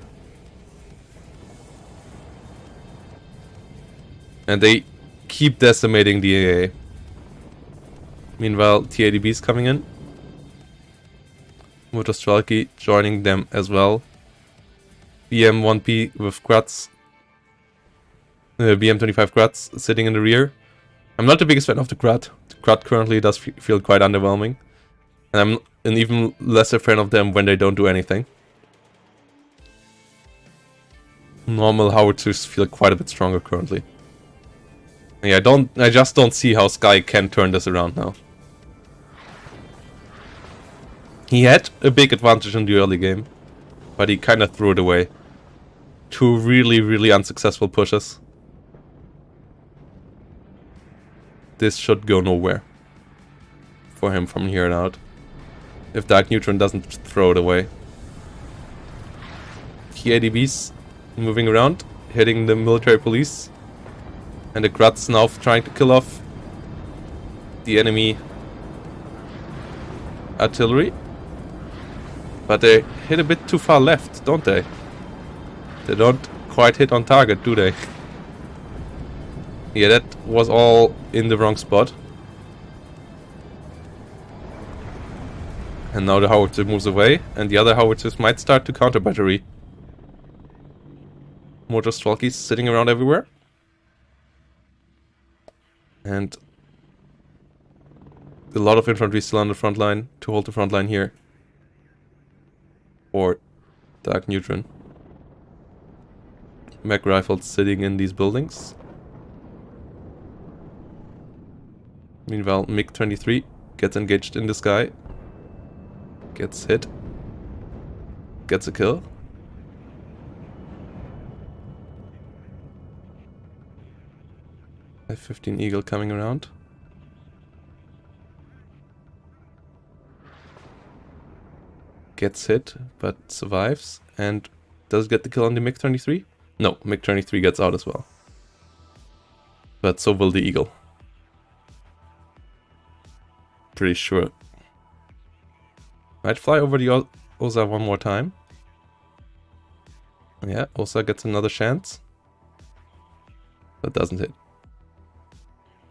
And they keep decimating the AA. Meanwhile, T-80B is coming in. Motostralki joining them as well. BM-1P with Kratz. BM-25 Kratz sitting in the rear. I'm not the biggest fan of the Krat. The Krat currently does feel quite underwhelming. And I'm an even lesser fan of them when they don't do anything. Normal howitzers feel quite a bit stronger currently. Yeah, I just don't see how Sky can turn this around now. He had a big advantage in the early game, but he kind of threw it away. 2 really, really unsuccessful pushes. This should go nowhere for him from here on out. If Dark Neutron doesn't throw it away. T-80Bs moving around, hitting the military police. And the Kratz now trying to kill off the enemy artillery. But they hit a bit too far left, don't they? They don't quite hit on target, do they? Yeah, that was all in the wrong spot. And now the howitzer moves away, and the other howitzers might start to counter battery. Mortar Stralkies sitting around everywhere. And a lot of infantry still on the front line to hold the front line here. Or Dark Neutron. Mech rifles sitting in these buildings. Meanwhile, MiG-23 gets engaged in the sky. Gets hit. Gets a kill. F-15 Eagle coming around. Gets hit, but survives. And does get the kill on the MiG-23? No, MiG-23 gets out as well. But so will the Eagle. Pretty sure. Might fly over the Osa one more time. Yeah, Osa gets another chance. But doesn't hit.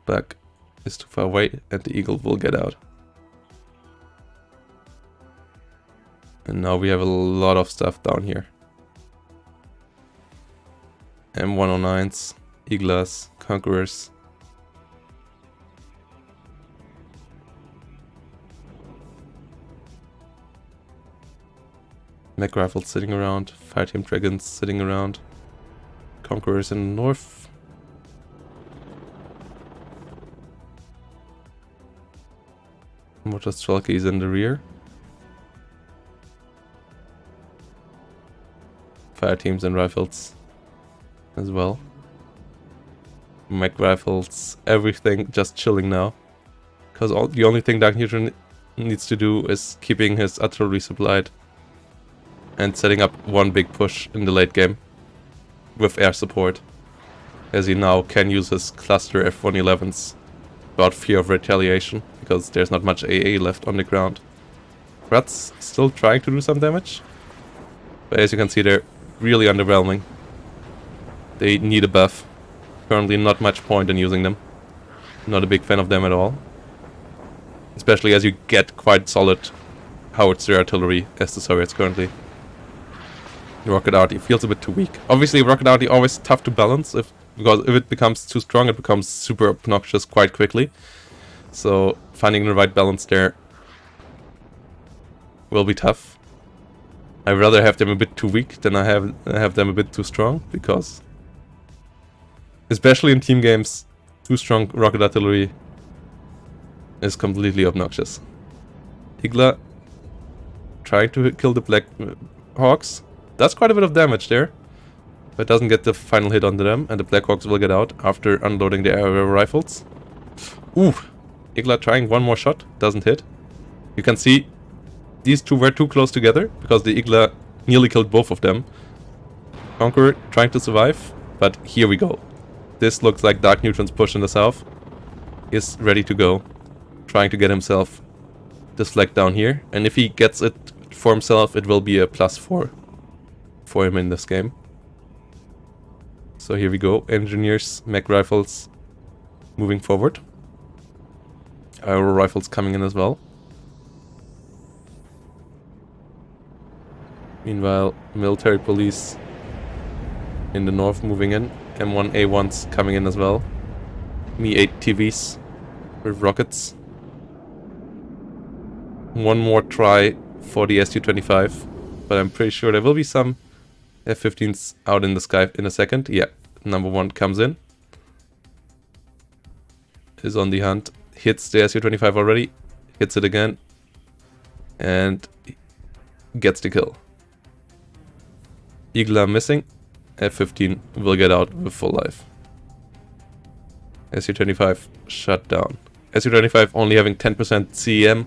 Back is too far away and the Eagle will get out. And now we have a lot of stuff down here. M109s, Eaglas, Conquerors. Mech rifles sitting around, Fireteam Dragons sitting around, Conquerors in the north. Motor Strelkies in the rear. Fireteams and rifles as well. Mech rifles, everything just chilling now. Because the only thing Dark Neutron needs to do is keeping his artillery supplied. And setting up one big push in the late game with air support, as he now can use his cluster F-111s without fear of retaliation, because there's not much AA left on the ground. Rats still trying to do some damage, but as you can see they're really underwhelming. They need a buff. Currently not much point in using them. Not a big fan of them at all. Especially as you get quite solid howitzer artillery as the Soviets currently. Rocket Arty feels a bit too weak. Obviously, Rocket Arty always tough to balance because if it becomes too strong, it becomes super obnoxious quite quickly. So finding the right balance there will be tough. I'd rather have them a bit too weak than I have them a bit too strong, because especially in team games, too strong rocket artillery is completely obnoxious. Igla trying to kill the Black Hawks. Does quite a bit of damage there, but doesn't get the final hit onto them, and the Blackhawks will get out after unloading the air rifles. Ooh! Igla trying one more shot, doesn't hit. You can see these two were too close together, because the Igla nearly killed both of them. Conqueror trying to survive, but here we go. This looks like Dark Neutron's push in the south is ready to go. Trying to get himself this flag down here, and if he gets it for himself, it will be a +4. For him in this game. So here we go, engineers, mech rifles moving forward. Aero rifles coming in as well. Meanwhile, military police in the north moving in. M1A1s coming in as well. Mi-8 TVs with rockets. One more try for the Su-25, but I'm pretty sure there will be some F-15s out in the sky in a second. Yeah, number one comes in. Is on the hunt. Hits the Su-25 already. Hits it again. And gets the kill. Igla missing. F-15 will get out with full life. Su-25 shut down. Su-25 only having 10% CEM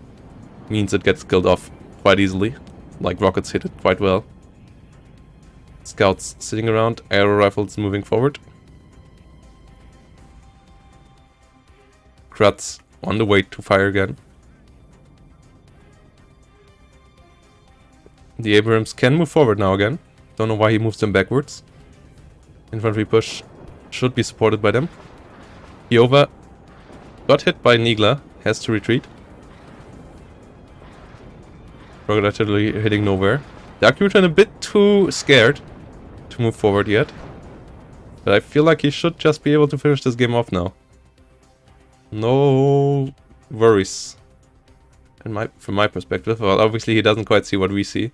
means it gets killed off quite easily. Like rockets hit it quite well. Scouts sitting around, aero rifles moving forward. Kratz on the way to fire again. The Abrams can move forward now again. Don't know why he moves them backwards. Infantry push should be supported by them. Iova got hit by Nigla, has to retreat. Rocket artillery hitting nowhere. Dark Neutron a bit too scared to move forward yet. But I feel like he should just be able to finish this game off now. No worries. From my perspective. Well, obviously he doesn't quite see what we see.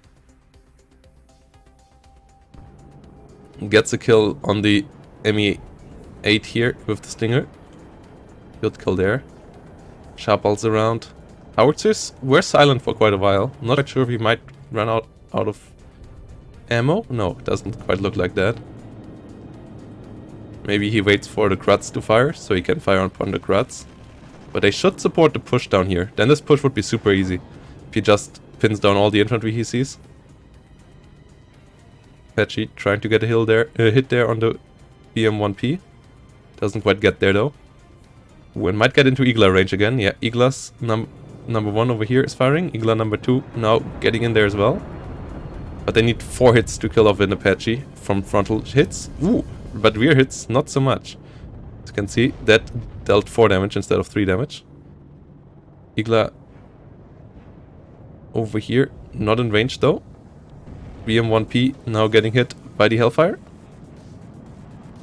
Gets a kill on the Mi-8 here with the Stinger. Good kill there. Sharp pulse around. Howitzers were silent for quite a while. Not quite sure if he might run out of ammo. No, it doesn't quite look like that. Maybe he waits for the Kruts to fire, so he can fire upon the Kruts. But they should support the push down here. Then this push would be super easy. If he just pins down all the infantry he sees. Apache trying to get a hit there on the BM1P. Doesn't quite get there though. Ooh, and might get into Igla range again. Yeah, Igla's number 1 over here is firing. Igla number 2 now getting in there as well. But they need 4 hits to kill off an Apache from frontal hits. Ooh, but rear hits, not so much. As you can see, that dealt 4 damage instead of 3 damage. Igla over here, not in range though. BM1P now getting hit by the Hellfire.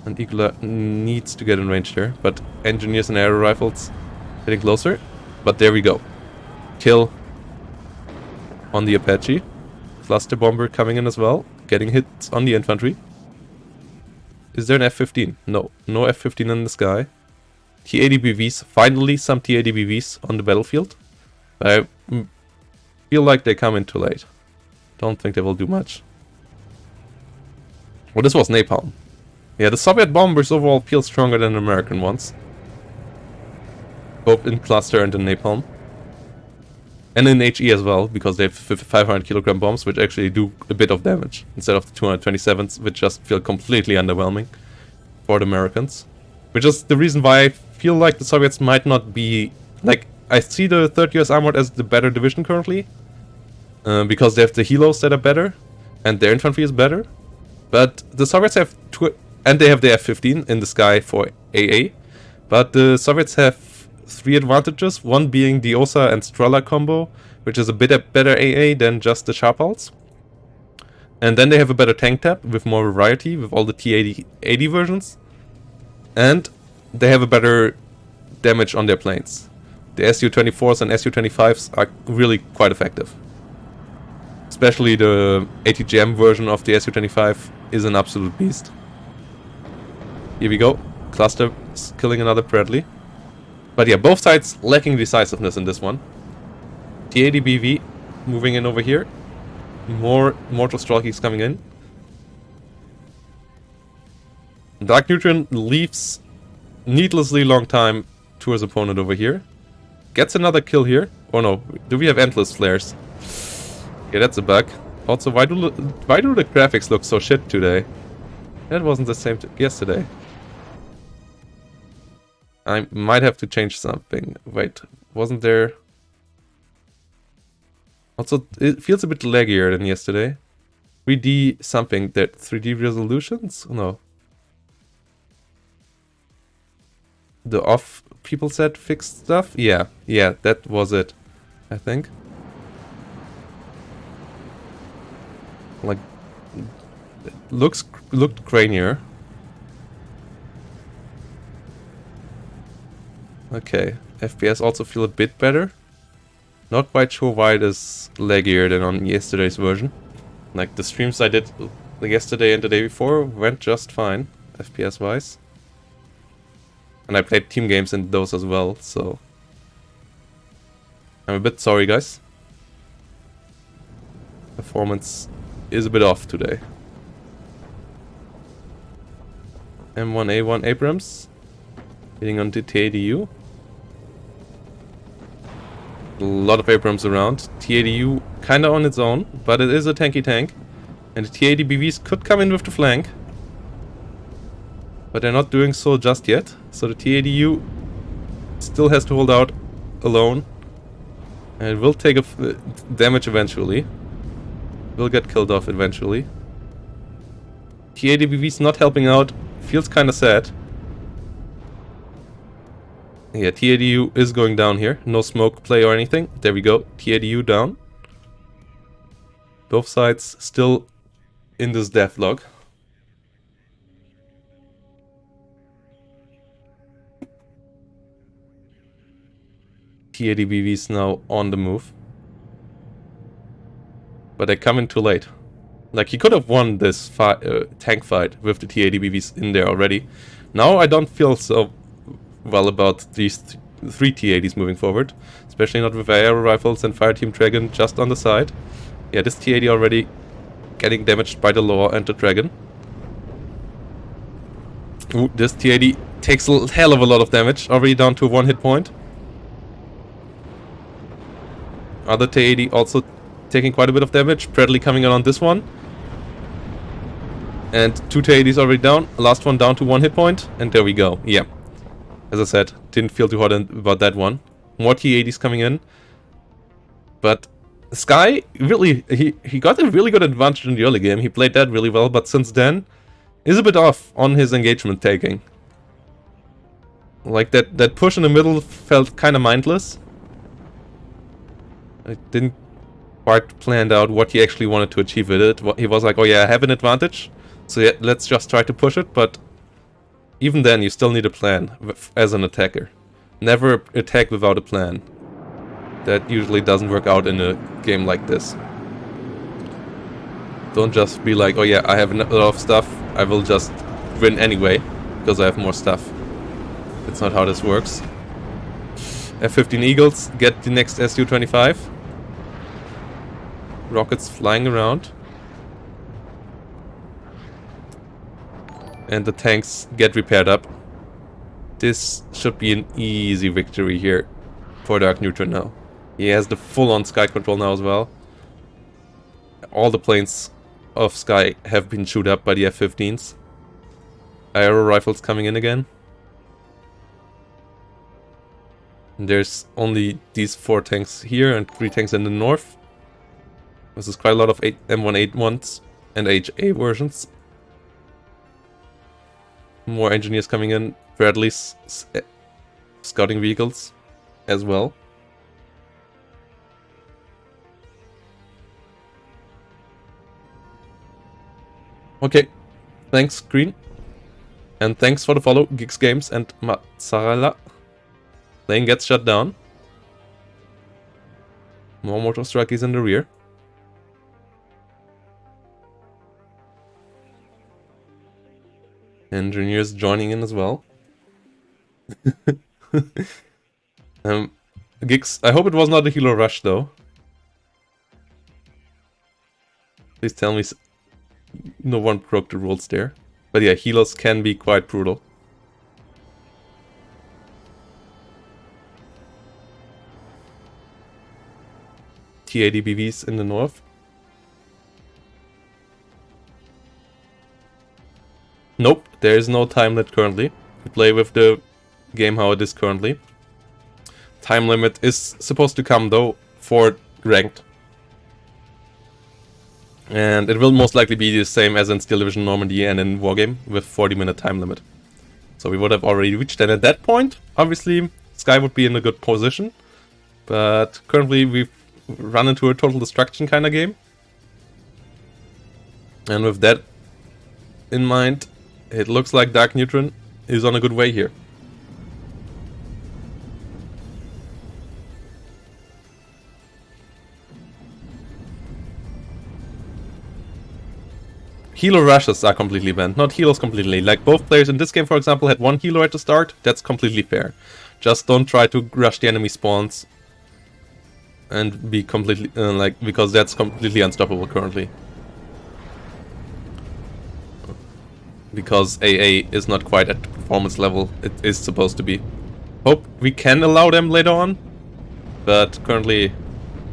And Igla needs to get in range there, but engineers and aero rifles getting closer. But there we go. Kill on the Apache. Cluster bomber coming in as well, getting hits on the infantry. Is there an F-15? No, no F-15 in the sky. T-80BVs, finally some T-80BVs on the battlefield. I feel like they come in too late. Don't think they will do much. Well, this was napalm. Yeah, the Soviet bombers overall feel stronger than the American ones. Both in cluster and in napalm. And in HE as well, because they have 500 kilogram bombs, which actually do a bit of damage. Instead of the 227s, which just feel completely underwhelming for the Americans. Which is the reason why I feel like the Soviets might not be... Like, I see the 3rd US Armored as the better division currently. Because they have the helos that are better. And their infantry is better. But the Soviets have... And they have the F-15 in the sky for AA. But the Soviets have 3 advantages. One being the Osa and Strela combo, which is a bit better AA than just the Sharpals. And then they have a better tank tap with more variety with all the T-80 versions. And they have a better damage on their planes. The Su-24s and Su-25s are really quite effective. Especially the ATGM version of the Su-25 is an absolute beast. Here we go. Cluster killing another Bradley. But yeah, both sides lacking decisiveness in this one. T-80BV moving in over here. More mortal Strelkys coming in. Dark Neutron leaves needlessly long time to his opponent over here. Gets another kill here. Oh no, do we have endless flares? Yeah, that's a bug. Also, why do the graphics look so shit today? That wasn't the same yesterday. I might have to change something. Wait, wasn't there... Also, it feels a bit laggier than yesterday. 3D something, that 3D resolutions? No. The off people said fixed stuff? Yeah, that was it, I think. Like, it looked grainier. Okay, FPS also feel a bit better. Not quite sure why it is laggier than on yesterday's version. Like, the streams I did yesterday and the day before went just fine, FPS wise. And I played team games in those as well, so... I'm a bit sorry, guys. Performance is a bit off today. M1A1 Abrams. Hitting onto T-80U. A lot of Abrams around. T-80U kinda on its own, but it is a tanky tank. And the T-80BVs could come in with the flank. But they're not doing so just yet. So the T-80U still has to hold out alone. And it will take damage eventually. Will get killed off eventually. T-80BV's not helping out. Feels kinda sad. Yeah, T-80U is going down here. No smoke play or anything. There we go. T-80U down. Both sides still in this death log. T-80BV is now on the move. But they come in too late. Like, he could have won this tank fight with the T-80BVs in there already. Now I don't feel so well about these 3 T-80s moving forward. Especially not with aero rifles and Fireteam Dragon just on the side. Yeah, this T-80 already getting damaged by the Law and the Dragon. Ooh, this T80 takes a hell of a lot of damage, already down to 1 hit point. Other T80 also taking quite a bit of damage. Bradley coming in on this one. And 2 T80s already down. Last one down to 1 hit point. And there we go. Yeah. As I said, didn't feel too hot about that one. More T80s coming in. But Sky, really, he got a really good advantage in the early game. He played that really well, but since then, is a bit off on his engagement taking. Like that push in the middle felt kind of mindless. I didn't quite planned out what he actually wanted to achieve with it. He was like, oh yeah, I have an advantage, so yeah, let's just try to push it. But even then, you still need a plan as an attacker. Never attack without a plan. That usually doesn't work out in a game like this. Don't just be like, oh yeah, I have a lot of stuff, I will just win anyway, because I have more stuff. That's not how this works. F-15 Eagles get the next Su-25. Rockets flying around. And the tanks get repaired up. This should be an easy victory here for Dark Neutron now. He has the full-on Sky control now as well. All the planes of Sky have been chewed up by the F-15s. Aero rifles coming in again. And there's only these 4 tanks here and 3 tanks in the north. This is quite a lot of M181s and HA versions. More engineers coming in. Bradley's scouting vehicles as well. Okay, thanks Green. And thanks for the follow, Geeks Games and Mazzarella. Plane gets shut down. More motor strikers in the rear. Engineers joining in as well. Gigs, I hope it was not a helo rush though. Please tell me no one broke the rules there. But yeah, helos can be quite brutal. T80 BVs in the north. Nope, there is no time limit currently. We play with the game how it is currently. Time limit is supposed to come though for ranked. And it will most likely be the same as in Steel Division Normandy and in Wargame with 40-minute time limit. So we would have already reached that at that point. Obviously, Sky would be in a good position. But currently we've run into a total destruction kind of game. And with that in mind, it looks like Dark Neutron is on a good way here. Helo rushes are completely banned, not helos completely. Like both players in this game, for example, had 1 helo at the start. That's completely fair. Just don't try to rush the enemy spawns and be completely because that's completely unstoppable currently. Because AA is not quite at the performance level it is supposed to be. Hope we can allow them later on, but currently,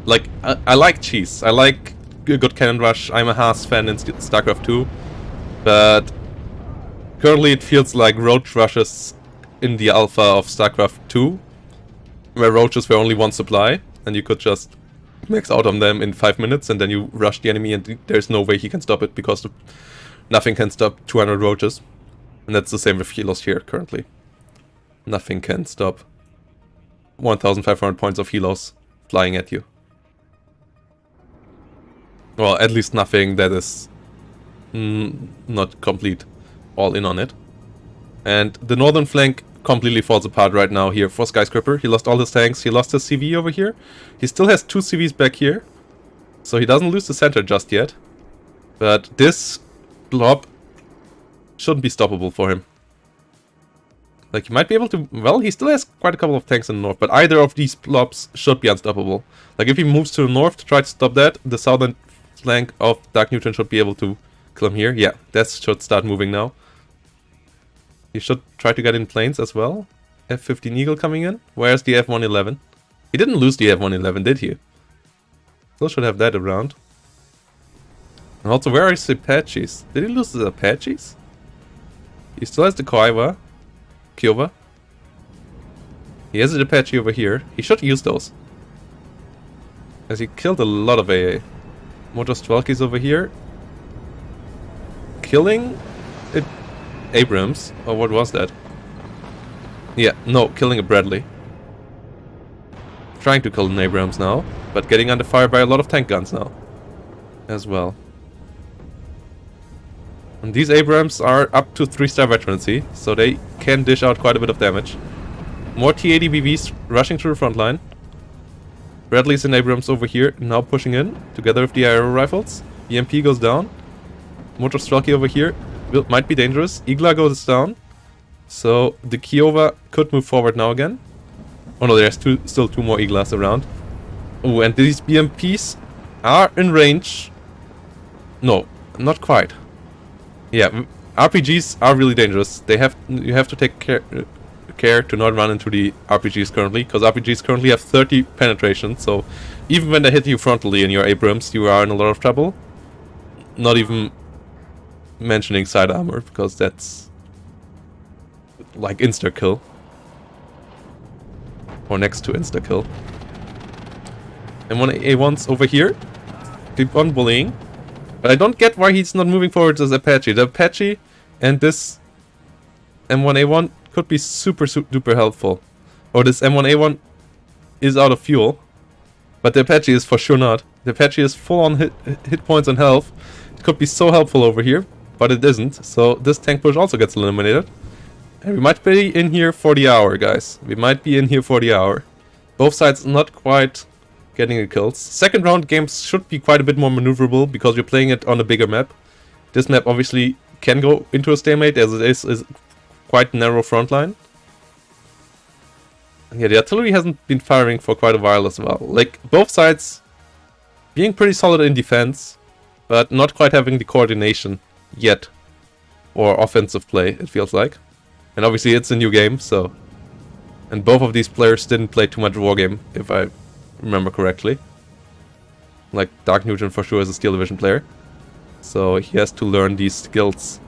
like I like cheese. I like a good cannon rush. I'm a Haas fan in StarCraft 2, but currently it feels like roach rushes in the alpha of StarCraft 2, where roaches were only 1 supply, and you could just max out on them in 5 minutes, and then you rush the enemy, and there's no way he can stop it because nothing can stop 200 roaches. And that's the same with helos here currently. Nothing can stop 1,500 points of helos flying at you. Well, at least nothing that is not complete all in on it. And the northern flank completely falls apart right now here for Skyscraper. He lost all his tanks, he lost his CV over here. He still has 2 CVs back here, so he doesn't lose the center just yet. But this blob shouldn't be stoppable for him. Like, he might be able to... Well, he still has quite a couple of tanks in the north, but either of these blobs should be unstoppable. Like, if he moves to the north to try to stop that, the southern flank of Dark Neutron should be able to kill him here. Yeah, that should start moving now. He should try to get in planes as well. F-15 Eagle coming in. Where's the F-111? He didn't lose the F-111, did he? Still should have that around. And also, where are his Apaches? Did he lose his Apaches? He still has the Kiowa. He has an Apache over here. He should use those. As he killed a lot of AA. Motor Strelkys over here. Killing Abrams. Or what was that? Yeah, no, killing a Bradley. Trying to kill an Abrams now. But getting under fire by a lot of tank guns now. As well. And these Abrams are up to 3-star veterancy. So they can dish out quite a bit of damage. More T-80 BVs rushing through the front line. Bradleys and Abrams over here, now pushing in, together with the aero rifles. EMP goes down. Motor Strelky over here, might be dangerous. Igla goes down. So the Kiowa could move forward now again. Oh no, there's still two more Iglas around. Oh, and these BMPs are in range. No, not quite. Yeah, RPGs are really dangerous. You have to take care to not run into the RPGs currently, because RPGs currently have 30 penetration, so even when they hit you frontally in your Abrams, you are in a lot of trouble. Not even mentioning side armor, because that's like insta-kill. Or next to insta-kill. And one A1's over here. Keep on bullying. But I don't get why he's not moving forward as Apache. The Apache and this M1A1 could be super duper helpful. Or this M1A1 is out of fuel. But the Apache is for sure not. The Apache is full on hit points and health. It could be so helpful over here, but it isn't. So this tank push also gets eliminated. And we might be in here for the hour, guys. We might be in here for the hour. Both sides not quite getting the kills. Second round games should be quite a bit more maneuverable because you're playing it on a bigger map. This map obviously can go into a stalemate as it is quite narrow front line. And yeah, the artillery hasn't been firing for quite a while as well. Like, both sides being pretty solid in defense, but not quite having the coordination yet. Or offensive play, it feels like. And obviously it's a new game, so... And both of these players didn't play too much Wargame, if I remember correctly. Like, Dark Neutron for sure is a Steel Division player. So he has to learn these skills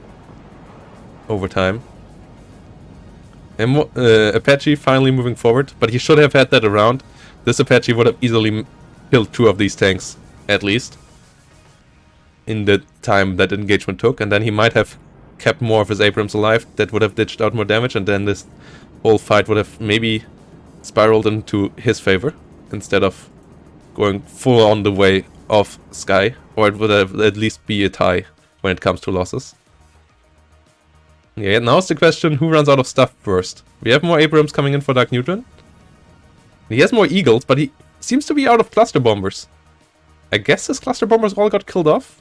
over time. And Apache finally moving forward, but he should have had that around. This Apache would have easily killed 2 of these tanks, at least. In the time that engagement took, and then he might have kept more of his Abrams alive. That would have ditched out more damage, and then this whole fight would have maybe spiraled into his favor instead of going full on the way of Sky, or it would have at least be a tie when it comes to losses. Yeah, now it's the question, who runs out of stuff first? We have more Abrams coming in for Dark Neutron. He has more Eagles, but he seems to be out of cluster bombers. I guess his cluster bombers all got killed off.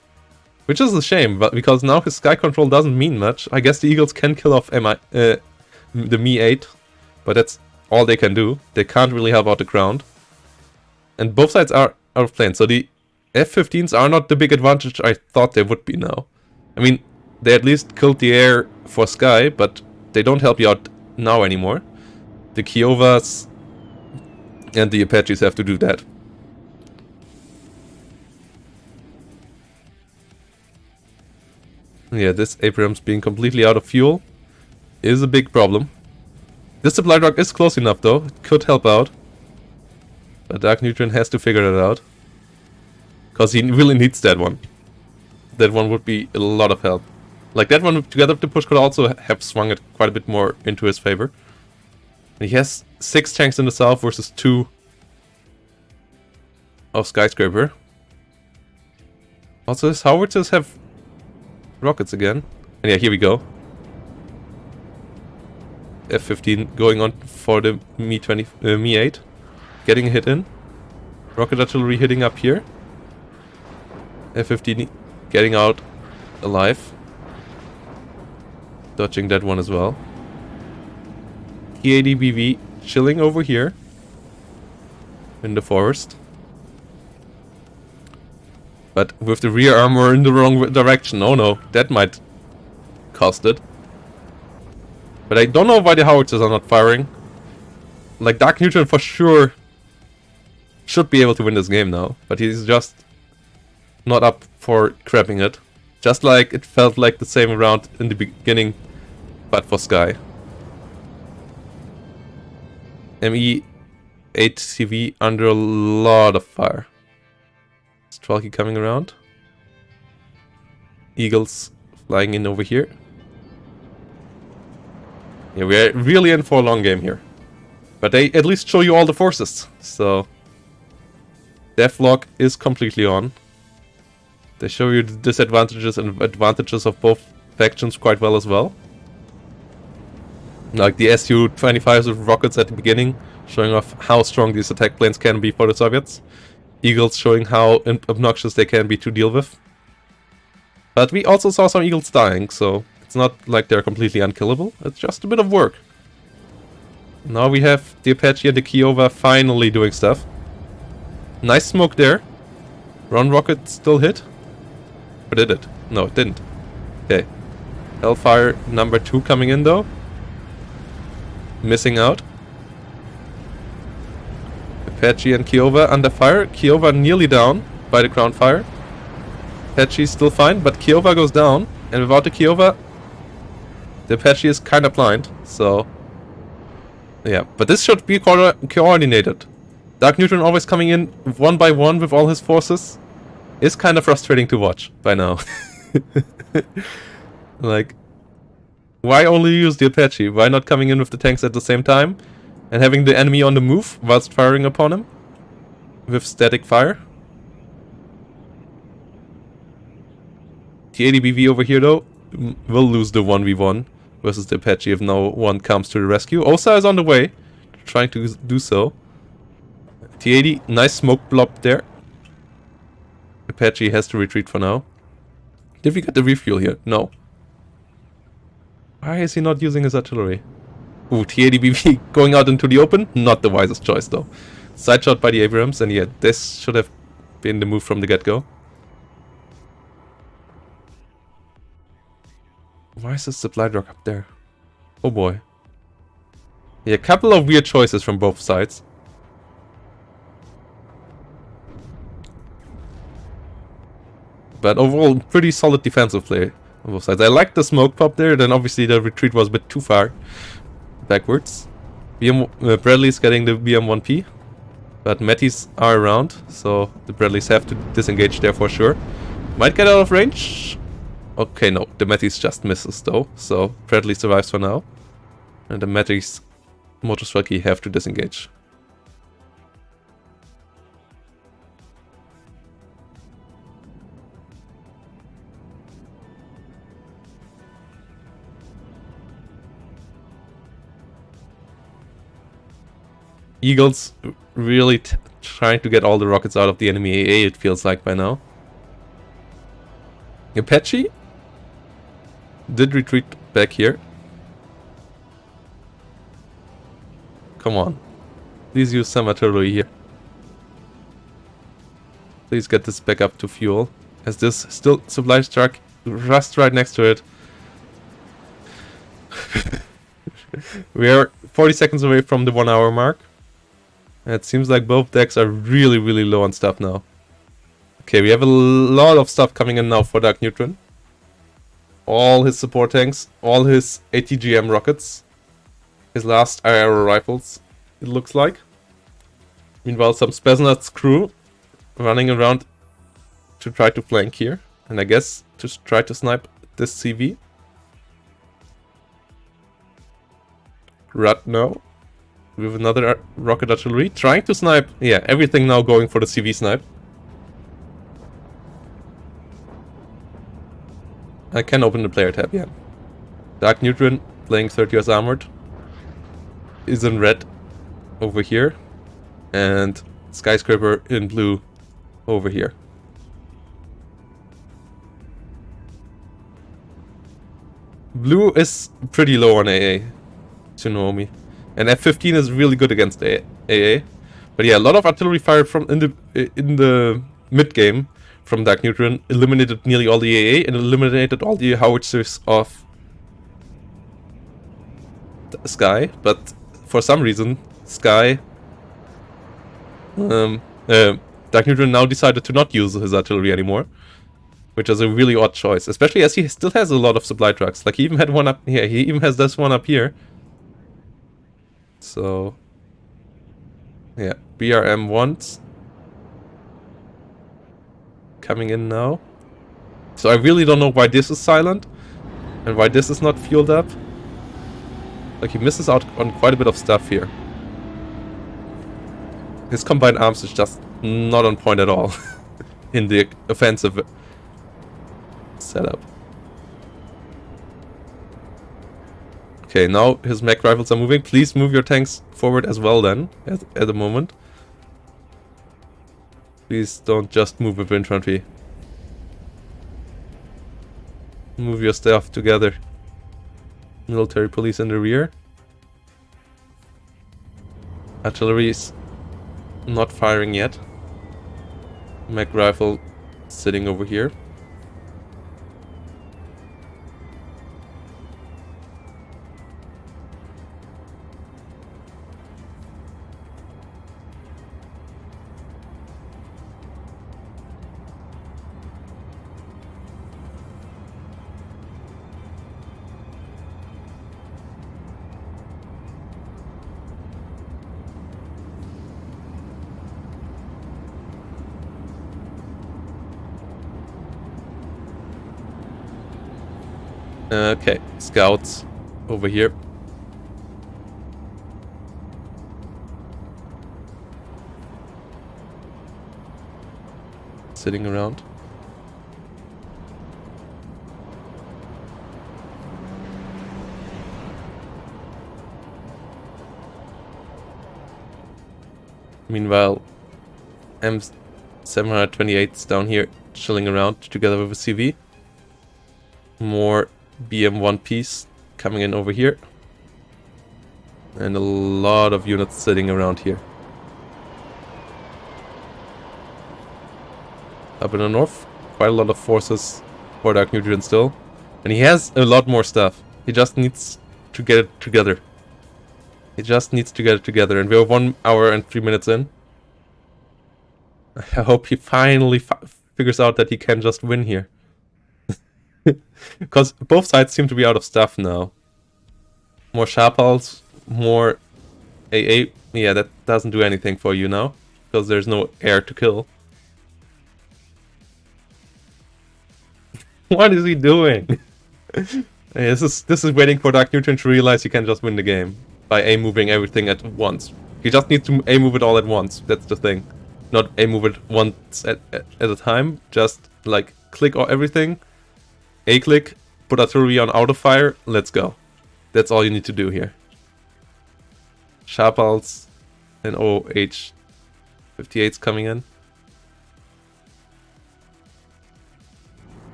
Which is a shame, but because now his sky control doesn't mean much. I guess the Eagles can kill off the Mi-8, but that's all they can do. They can't really help out the ground. And both sides are out of plane, so the F-15s are not the big advantage I thought they would be now. I mean, they at least killed the air for Sky, but they don't help you out now anymore. The Kiowas and the Apaches have to do that. Yeah, this Abrams being completely out of fuel is a big problem. This supply truck is close enough though, it could help out. But Dark Neutron has to figure that out. Because he really needs that one. That one would be a lot of help. Like, that one together with the push could also have swung it quite a bit more into his favor. And he has 6 tanks in the south versus 2 of Skyscraper. Also, his howitzers have rockets again. And yeah, here we go. F-15 going on for the Mi-8. Getting a hit in. Rocket artillery hitting up here. F-15 getting out alive. Dodging that one as well. T-80 BV chilling over here. In the forest. But with the rear armor in the wrong direction. Oh no, that might cost it. But I don't know why the howitzers are not firing. Like, Dark Neutron for sure should be able to win this game now. But he's just not up for crapping it. Just like it felt like the same round in the beginning, but for Sky. ME 8 CV under a lot of fire. Strelky coming around. Eagles flying in over here. Yeah, we're really in for a long game here. But they at least show you all the forces. So Devlog is completely on. They show you the disadvantages and advantages of both factions quite well as well. Like the Su-25s with rockets at the beginning, showing off how strong these attack planes can be for the Soviets. Eagles showing how obnoxious they can be to deal with. But we also saw some Eagles dying, so it's not like they're completely unkillable. It's just a bit of work. Now we have the Apache and the Kiowa finally doing stuff. Nice smoke there. Run rocket still hit. Or did it? No, it didn't. Okay. Hellfire number 2 coming in though. Missing out. Apache and Kiowa under fire. Kiowa nearly down by the ground fire. Apache still fine, but Kiowa goes down. And without the Kiowa, the Apache is kind of blind. So, yeah. But this should be coordinated. Dark Neutron always coming in one by one with all his forces. Is kind of frustrating to watch by now. Like, why only use the Apache? Why not coming in with the tanks at the same time? And having the enemy on the move whilst firing upon him? With static fire. The ADBV over here though will lose the 1v1 versus the Apache if no one comes to the rescue. Osa is on the way, trying to do so. T80, nice smoke blob there. Apache has to retreat for now. Did we get the refuel here? No. Why is he not using his artillery? Ooh, T80BV going out into the open? Not the wisest choice though. Side shot by the Abrams, and yeah, this should have been the move from the get-go. Why is the supply truck up there? Oh boy. Yeah, a couple of weird choices from both sides. But overall, pretty solid defensive play on both sides. I like the smoke pop there, then obviously the retreat was a bit too far backwards. Bradley's getting the BM-1P, but Metis are around, so the Bradleys have to disengage there for sure. Might get out of range. Okay, no, the Metis just misses though, so Bradley survives for now. And the Metis Motorstrike have to disengage. Eagles really trying to get all the rockets out of the enemy AA, it feels like by now. Apache did retreat back here. Come on. Please use some artillery here. Please get this back up to fuel. As this still supply truck just right next to it. We are 40 seconds away from the 1 hour mark. And it seems like both decks are really, really low on stuff now. Okay, we have a lot of stuff coming in now for Dark Neutron. All his support tanks, all his ATGM rockets, his last IR rifles, it looks like. Meanwhile, some Spetsnaz crew running around to try to flank here. And I guess to try to snipe this CV. Ratno with another rocket artillery, trying to snipe. Yeah, everything now going for the CV snipe. I can open the player tab, yeah. Dark Neutron playing 30 as armored is in red over here, and Skyscraper in blue over here. Blue is pretty low on AA, Tsunomi. And F-15 is really good against AA. But yeah, a lot of artillery fire from in the mid game from Dark Neutron eliminated nearly all the AA and eliminated all the howitzers of Sky, but for some reason, Sky... Dark Neutron now decided to not use his artillery anymore. Which is a really odd choice, especially as he still has a lot of supply trucks. Like, he even had one up here, he even has this one up here. So... yeah, BRM-1s. Coming in now. So I really don't know why this is silent. And why this is not fueled up. Like, he misses out on quite a bit of stuff here. His combined arms is just not on point at all. In the offensive setup. Okay, now his mech rifles are moving. Please move your tanks forward as well then, at the moment. Please don't just move with infantry. Move your stuff together. Military police in the rear. Artillery is not firing yet. Mech rifle sitting over here. Okay, scouts over here. Sitting around. Meanwhile, M728's down here chilling around together with a CV. More BM1Ps coming in over here. And a lot of units sitting around here. Up in the north, quite a lot of forces for Dark Neutron still. And he has a lot more stuff. He just needs to get it together. He just needs to get it together. And we're 1 hour and 3 minutes in. I hope he finally figures out that he can just win here. Because both sides seem to be out of stuff now. More Sharpals, more AA. Yeah, that doesn't do anything for you now. Because there's no air to kill. What is he doing? This is waiting for Dark Neutron to realize he can just win the game. By A-moving everything at once. He just needs to A-move it all at once. That's the thing. Not A-move it once at a time. Just like click or everything. A-click, put artillery on auto fire, let's go. That's all you need to do here. Sharpals and OH-58's coming in.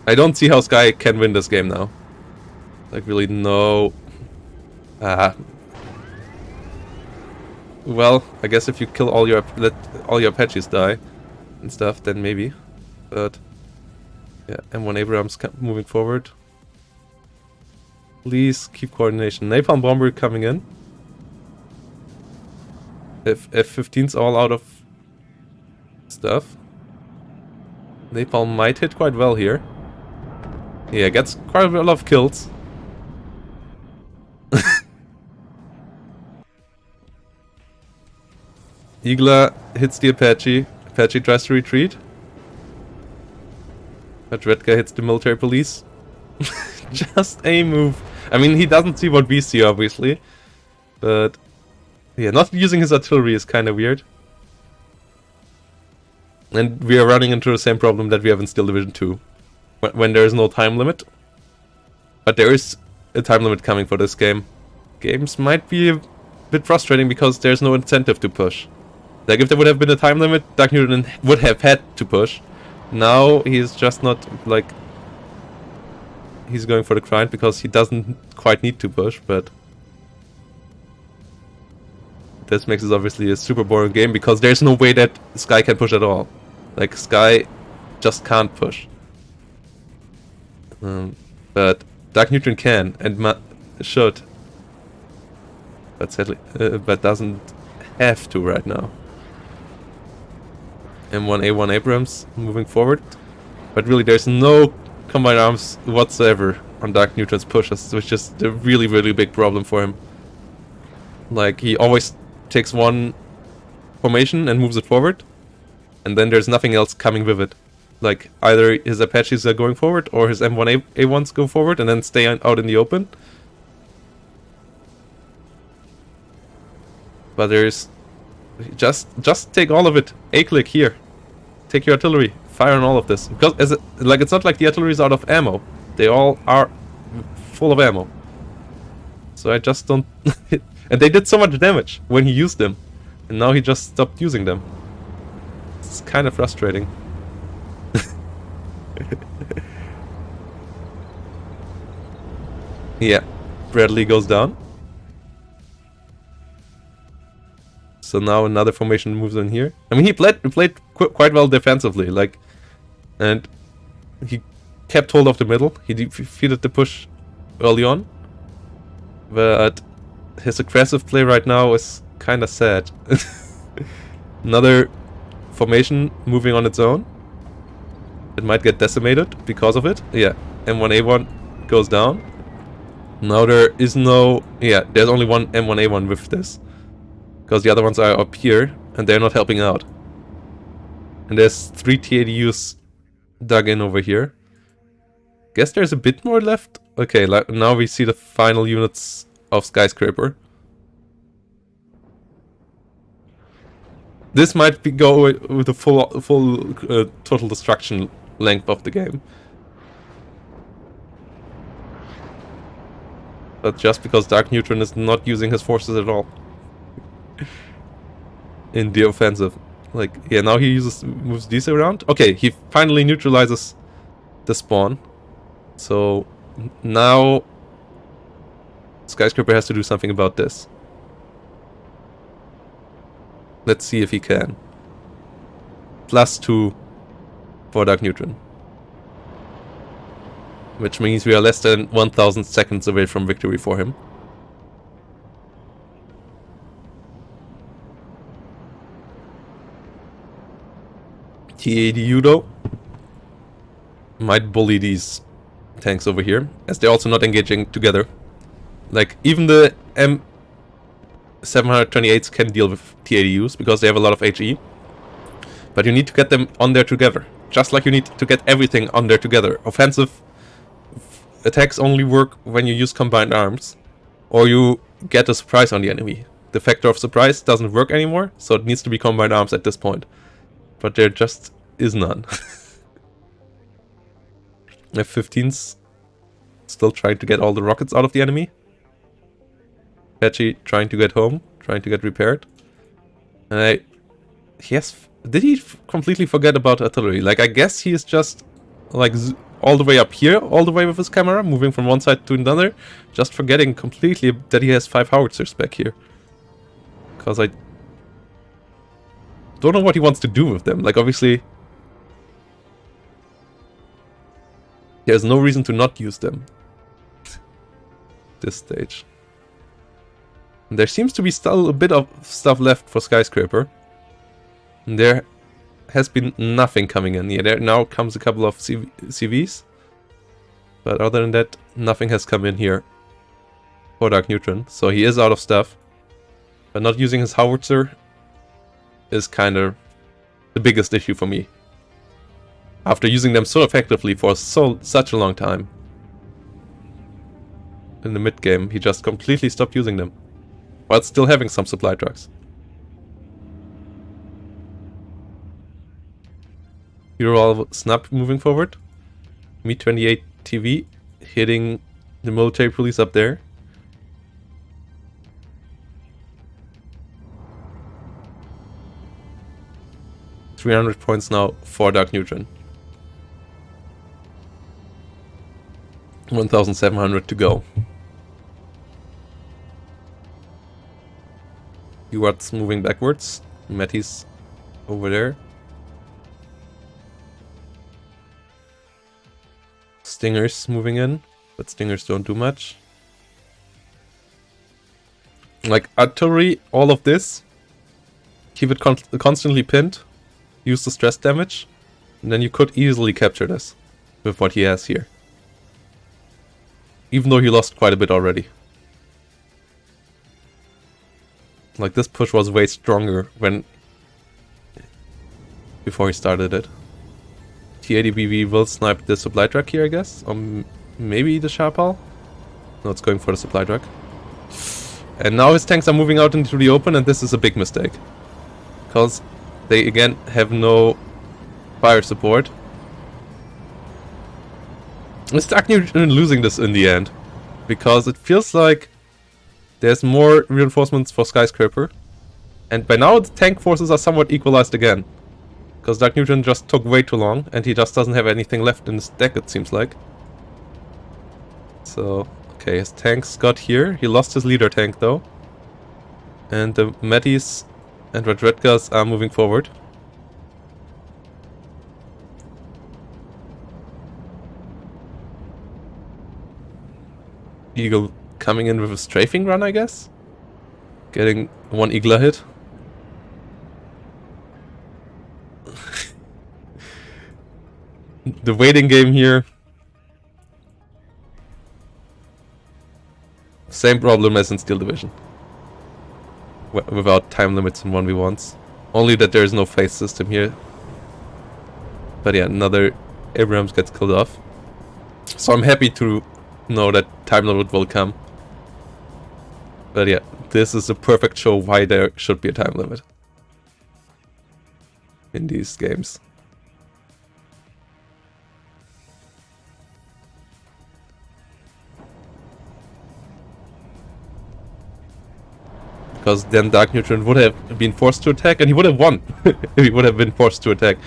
I don't see how Sky can win this game now. Like, really, no. Well, I guess if you kill let all your Apaches die and stuff, then maybe. But yeah, M1 Abrams moving forward. Please keep coordination. Napalm bomber coming in. F-15's all out of stuff. Napalm might hit quite well here. Yeah, gets quite a lot of kills. Igla hits the Apache. Apache tries to retreat. But Redka hits the military police. Just a move. I mean, he doesn't see what we see, obviously. But yeah, not using his artillery is kind of weird. And we are running into the same problem that we have in Steel Division 2. When there is no time limit. But there is a time limit coming for this game. Games might be a bit frustrating because there's no incentive to push. Like, if there would have been a time limit, Dark Neutron would have had to push. Now he's just not, like... He's going for the grind because he doesn't quite need to push, but... This makes it obviously a super boring game because there's no way that Sky can push at all. Like, Sky just can't push. But Dark Neutron can, and should. But sadly, but doesn't have to right now. M1A1 Abrams moving forward. But really there's no combined arms whatsoever on Dark Neutron's pushes, which is a really, really big problem for him. Like, he always takes one formation and moves it forward, and then there's nothing else coming with it. Like, either his Apaches are going forward, or his M1A1s go forward and then stay out in the open. But there's... Just take all of it. A-click here. Take your artillery. Fire on all of this. Because it's not like the artillery is out of ammo. They all are full of ammo. So I just don't... And they did so much damage when he used them. And now he just stopped using them. It's kind of frustrating. Yeah. Bradley goes down. So now another formation moves in here. I mean, he played quite well defensively, like, and he kept hold of the middle. He defeated the push early on, but his aggressive play right now is kind of sad. Another formation moving on its own. It might get decimated because of it. Yeah, M1A1 goes down. Now there is no... Yeah, there's only one M1A1 with this. Because the other ones are up here, and they're not helping out. And there's 3 TADUs dug in over here. Guess there's a bit more left. Okay, now we see the final units of Skyscraper. This might go with the full total destruction length of the game. But just because Dark Neutron is not using his forces at all. In the offensive. Like, yeah, now he moves these around. Okay, he finally neutralizes the spawn. So now Skyscraper has to do something about this. Let's see if he can. +2 for Dark Neutron. Which means we are less than 1000 seconds away from victory for him. TADU though might bully these tanks over here, as they're also not engaging together. Like, even the M728s can deal with TADUs because they have a lot of HE. But you need to get them on there together. Just like you need to get everything on there together. Offensive attacks only work when you use combined arms, or you get a surprise on the enemy. The factor of surprise doesn't work anymore, so it needs to be combined arms at this point. But there just is none. F-15's still trying to get all the rockets out of the enemy. Apache trying to get home, trying to get repaired. And did he completely forget about artillery? Like, I guess he is just like all the way up here, all the way with his camera, moving from one side to another, just forgetting completely that he has 5 howitzers back here. Because I don't know what he wants to do with them. Like, obviously there's no reason to not use them. This stage. And there seems to be still a bit of stuff left for Skyscraper. And there has been nothing coming in. Yeah, there now comes a couple of CVs. But other than that, nothing has come in here for Dark Neutron. So he is out of stuff. But not using his howitzer is kind of the biggest issue for me. After using them so effectively for such a long time. In the mid game, he just completely stopped using them. While still having some supply trucks. Ural Snap moving forward. Mi-28 TV hitting the military police up there. $300 points now for Dark Neutron. 1,700 to go. Urat's moving backwards. Matty's over there. Stingers moving in, but Stingers don't do much. Like, artillery, all of this. Keep it constantly pinned. Use the stress damage. And then you could easily capture this. With what he has here. Even though he lost quite a bit already. Like, this push was way stronger when... before he started it. T80BV will snipe the supply truck here, I guess. Or maybe the Sharpal? No, it's going for the supply truck. And now his tanks are moving out into the open, and this is a big mistake. Because they, again, have no fire support. Is Dark Neutron losing this in the end? Because it feels like there's more reinforcements for Skyscraper. And by now the tank forces are somewhat equalized again. Because Dark Neutron just took way too long, and he just doesn't have anything left in his deck, it seems like. So, okay, his tanks got here. He lost his leader tank though. And the Metis and Redredkas are moving forward. Eagle coming in with a strafing run, I guess. Getting one Eagler hit. The waiting game here. Same problem as in Steel Division. Without time limits in 1v1s. Only that there is no phase system here. But yeah, another Abrams gets killed off. So I'm happy to know that time limit will come. But yeah, this is a perfect show why there should be a time limit in these games. Because then Dark Neutron would have been forced to attack, and he would have won if he would have been forced to attack.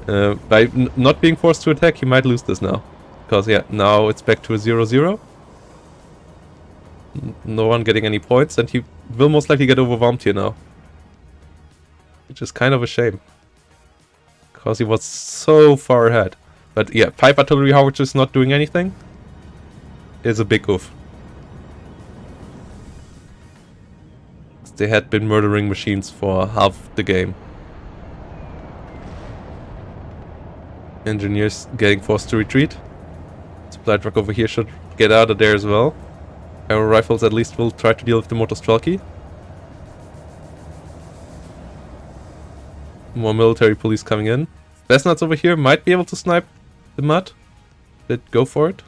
By not being forced to attack, he might lose this now. Because yeah, now it's back to a 0-0. No one getting any points, and he will most likely get overwhelmed here now. Which is kind of a shame. Because he was so far ahead. But yeah, 5 artillery howitzers not doing anything is a big oof. They had been murdering machines for half the game. Engineers getting forced to retreat. Supply truck over here should get out of there as well. Aero rifles at least will try to deal with the Motostrelki. More military police coming in. Vesnuts over here might be able to snipe the mud. But go for it.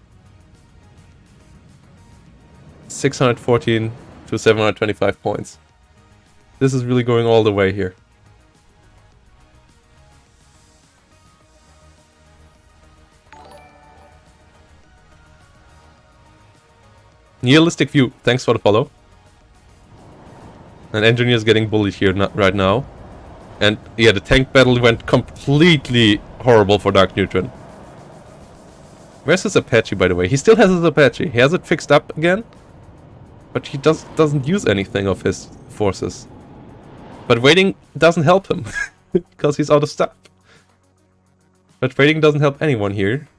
614 to 725 points. This is really going all the way here. Nihilistic View, thanks for the follow. And Engineer's getting bullied here right now. And yeah, the tank battle went completely horrible for Dark Neutron. Where's his Apache, by the way? He still has his Apache. He has it fixed up again. But he doesn't use anything of his forces. But waiting doesn't help him. Because he's out of stuff. But waiting doesn't help anyone here.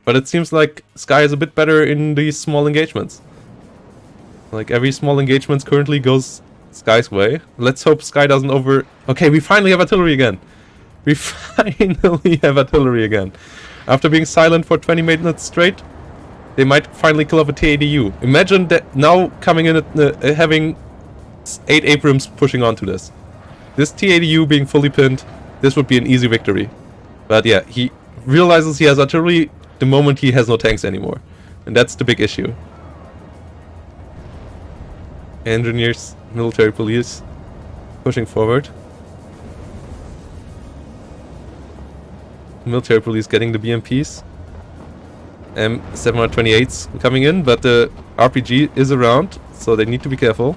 But it seems like Sky is a bit better in these small engagements. Like every small engagement currently goes Sky's way. Let's hope Sky doesn't over... Okay, we finally have artillery again. We finally have artillery again. After being silent for 20 minutes straight, they might finally kill off a T80U. Imagine that now coming in at having 8 Abrams pushing onto this. This T80U being fully pinned, this would be an easy victory. But yeah, he realizes he has artillery the moment he has no tanks anymore. And that's the big issue. Engineers, military police, pushing forward. Military police getting the BMPs. M728s coming in, but the RPG is around, so they need to be careful.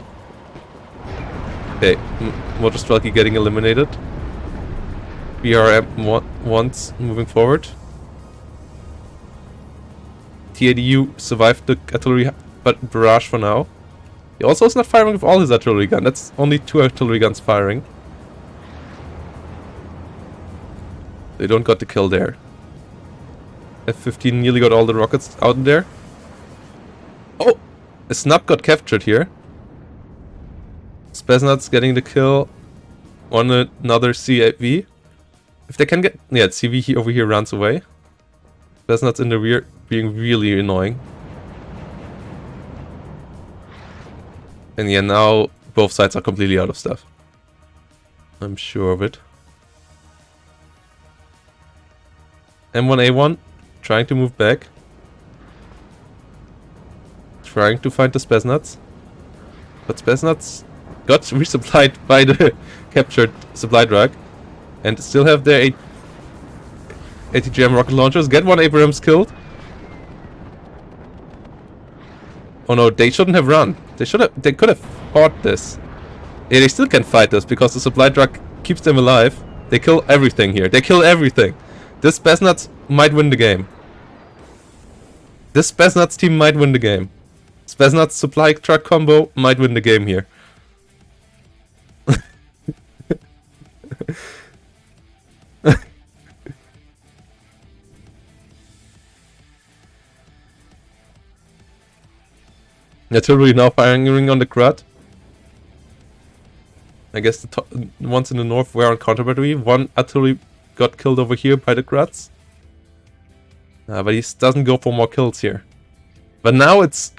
Okay, Motostrelki getting eliminated. BRM once moving forward. T80U survived the artillery but barrage for now. He also is not firing with all his artillery gun. That's only 2 artillery guns firing. They don't got the kill there. F-15 nearly got all the rockets out there. Oh! A snub got captured here. Spetsnaz getting the kill on another CAV. If they can get... Yeah, CV over here runs away. Spetsnaz in the rear being really annoying. And yeah, now both sides are completely out of stuff. I'm sure of it. M1A1 trying to move back. Trying to find the Spetsnaz. But Spetsnaz got resupplied by the captured supply truck. And still have their ATGM rocket launchers. Get one Abrams killed. Oh no, they shouldn't have run. They could have fought this. Yeah, they still can fight this because the supply truck keeps them alive. They kill everything here. They kill everything. This Spetsnaz might win the game. This Spetsnaz team might win the game. Spetsnaz supply truck combo might win the game here. Artillery now firing on the Crud. I guess the ones in the north were on counter battery. One artillery got killed over here by the Cruds. But he doesn't go for more kills here. But now it's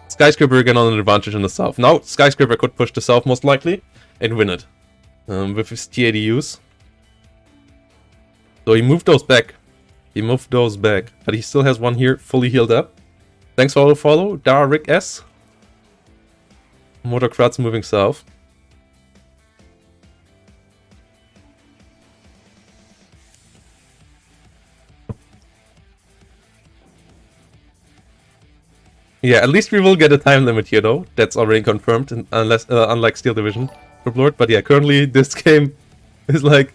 Skyscraper again on an advantage in the south. Now Skyscraper could push the south most likely and win it. With his TADUs. So he moved those back. But he still has one here fully healed up. Thanks for all the follow, Darik S. Motor Cruds moving south. Yeah, at least we will get a time limit here though. That's already confirmed, unless unlike Steel Division, Lord. But yeah, currently this game is like,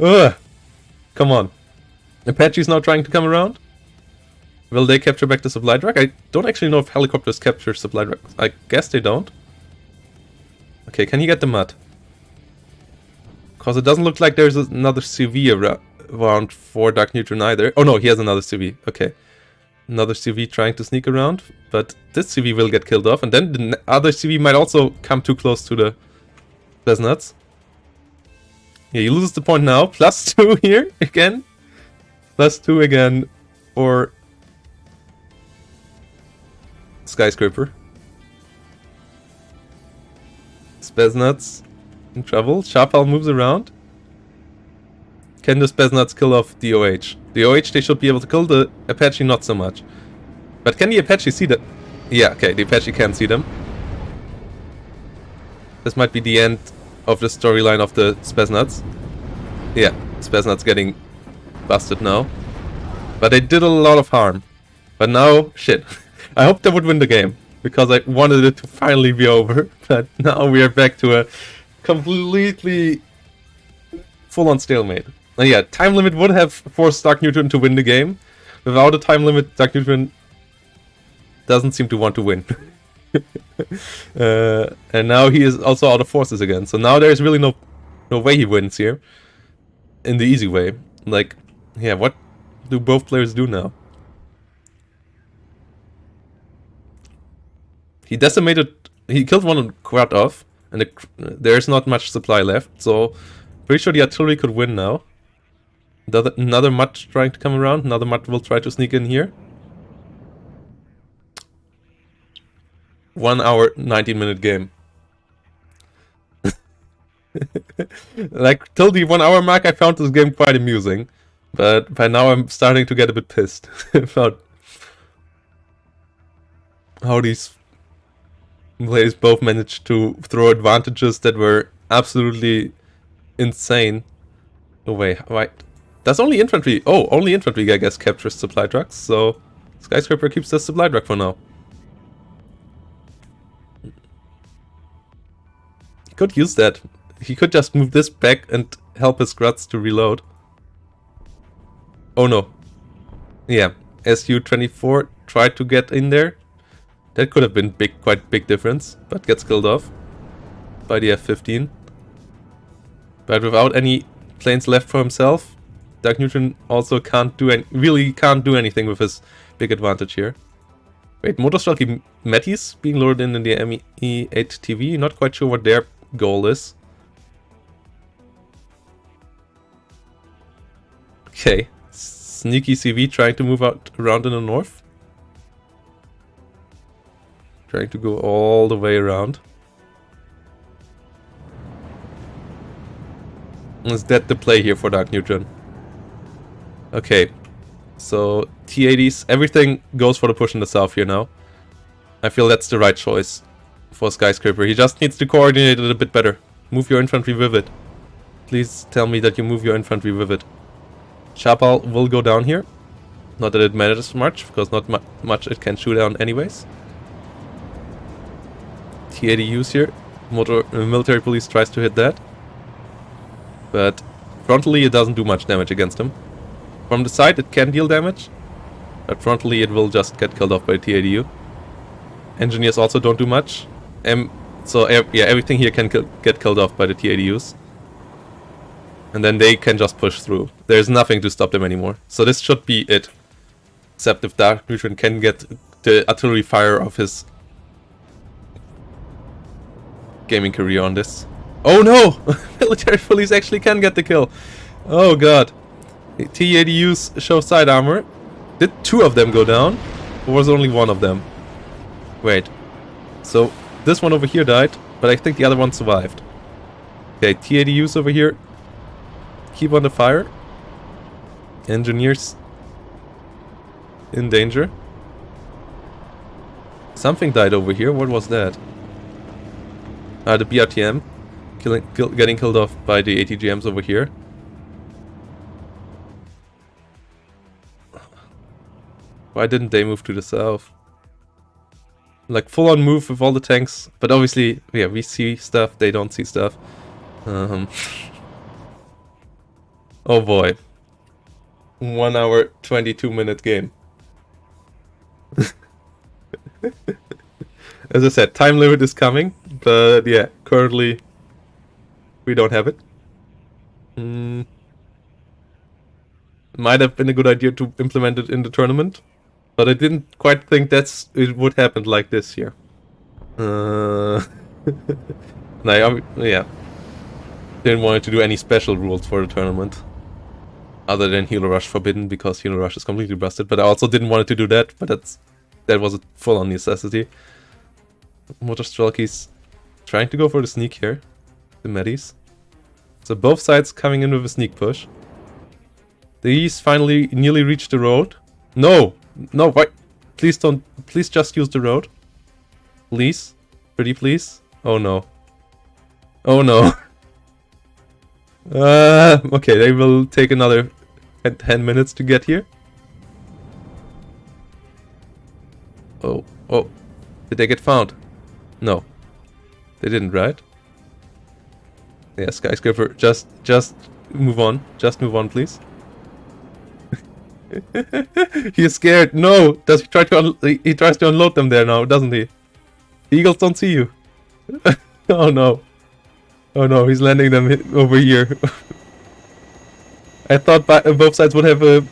ugh, come on. Apache's now trying to come around. Will they capture back the supply truck? I don't actually know if helicopters capture supply trucks. I guess they don't. Okay, can he get the mud? Because it doesn't look like there's another CV around for Dark Neutron either. Oh no, he has another CV. Okay. Another CV trying to sneak around. But this CV will get killed off. And then the other CV might also come too close to the Spetsnaz. Yeah, he loses the point now. +2 here again. +2 again for Skyscraper. Spetsnaz in trouble. Sharpal moves around. Can the Spetsnaz kill off the OH? The OH they should be able to kill, the Apache not so much. But can the Apache see that? Yeah, okay, the Apache can see them. This might be the end of the storyline of the Spetsnaz. Yeah, Spetsnaz getting busted now. But they did a lot of harm. But now, shit. I hope they would win the game, because I wanted it to finally be over. But now we are back to a completely full-on stalemate. And yeah, time limit would have forced Dark Neutron to win the game. Without a time limit, Dark Neutron doesn't seem to want to win. And now he is also out of forces again. So now there is really no way he wins here. In the easy way. Like, yeah, what do both players do now? He killed one quad off, and there's not much supply left, so pretty sure the artillery could win now. Another Mutt trying to come around, another Mutt will try to sneak in here. 1 hour, 19-minute game. Like, till the 1 hour mark I found this game quite amusing, but by now I'm starting to get a bit pissed about how these players both managed to throw advantages that were absolutely insane away. Right. Does only infantry... Oh, only infantry, I guess, captures supply trucks, so Skyscraper keeps the supply truck for now. He could use that. He could just move this back and help his Gruts to reload. Oh no. Yeah, SU-24 tried to get in there. That could have been quite big difference, but gets killed off by the F-15. But without any planes left for himself, Dark Neutron also really can't do anything with his big advantage here. Wait, Motorstrelky Metis being loaded in the ME8 TV. Not quite sure what their goal is. Okay. Sneaky CV trying to move out around in the north. Trying to go all the way around. Is that the play here for Dark Neutron? Okay. So T-80s, everything goes for the push in the south here now. I feel that's the right choice for Skyscraper. He just needs to coordinate it a bit better. Move your infantry with it. Please tell me that you move your infantry with it. Chapal will go down here. Not that it matters much, because not much it can shoot down anyways. T-80Us here. Military police tries to hit that. But frontally it doesn't do much damage against him. From the side it can deal damage. But frontally it will just get killed off by T-80U. Engineers also don't do much. So yeah, everything here can get killed off by the T-80Us. And then they can just push through. There's nothing to stop them anymore. So this should be it. Except if Dark Neutron can get the artillery fire of his gaming career on this. Oh no! Military police actually can get the kill. Oh god. T-80Us show side armor. Did 2 of them go down? Or was only 1 of them? Wait. So this one over here died, but I think the other one survived. Okay, T-80Us over here. Keep on the fire. Engineers in danger. Something died over here. What was that? The BRTM. Getting killed off by the ATGMs over here. Why didn't they move to the south? Like full on move with all the tanks. But obviously, yeah, we see stuff. They don't see stuff. Oh boy. 1 hour, 22-minute game. As I said, time limit is coming. But yeah, currently we don't have it. Might have been a good idea to implement it in the tournament. But I didn't quite think it would happen like this here. Yeah. Didn't want to do any special rules for the tournament. Other than Healer Rush forbidden, because Healer Rush is completely busted. But I also didn't want to do that, but that was a full-on necessity. Motor Strelkies trying to go for the sneak here. The Medis. So both sides coming in with a sneak push. These finally nearly reached the road. No! No, why? Please don't. Please just use the road. Please. Pretty please. Oh no. Oh no. Okay, they will take another 10 minutes to get here. Oh, oh. Did they get found? No. They didn't, right? Yeah, Skyscraper, just move on. Just move on, please. He is scared. No! Does he try to he tries to unload them there now, doesn't he? The eagles don't see you. Oh no. Oh no, he's landing them over here. I thought both sides would have a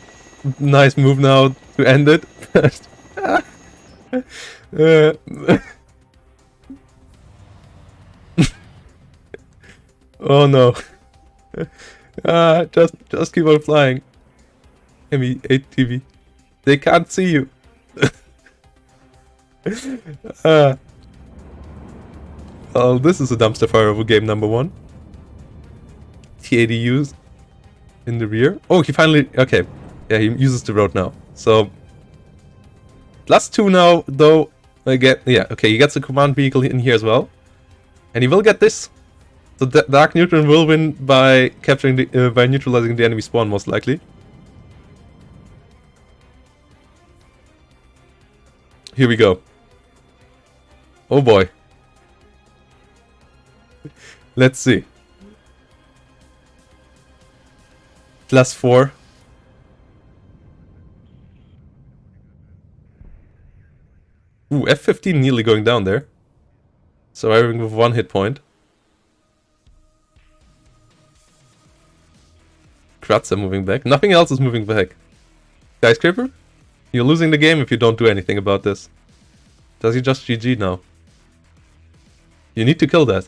nice move now to end it. Oh no. Just keep on flying. ME8 TV. They can't see you. Oh, this is a dumpster fire of game number 1. T-80Us in the rear. Oh, he finally... Okay. Yeah, he uses the road now. So... +2 now, though. Again, yeah, okay, he gets a command vehicle in here as well. And he will get this. So Dark Neutron will win by capturing the... by neutralizing the enemy spawn, most likely. Here we go. Oh boy. Let's see. +4. Ooh, F-15 nearly going down there. Surviving with 1 hit point. Kratzer moving back. Nothing else is moving back. Skyscraper? You're losing the game if you don't do anything about this. Does he just GG now? You need to kill that.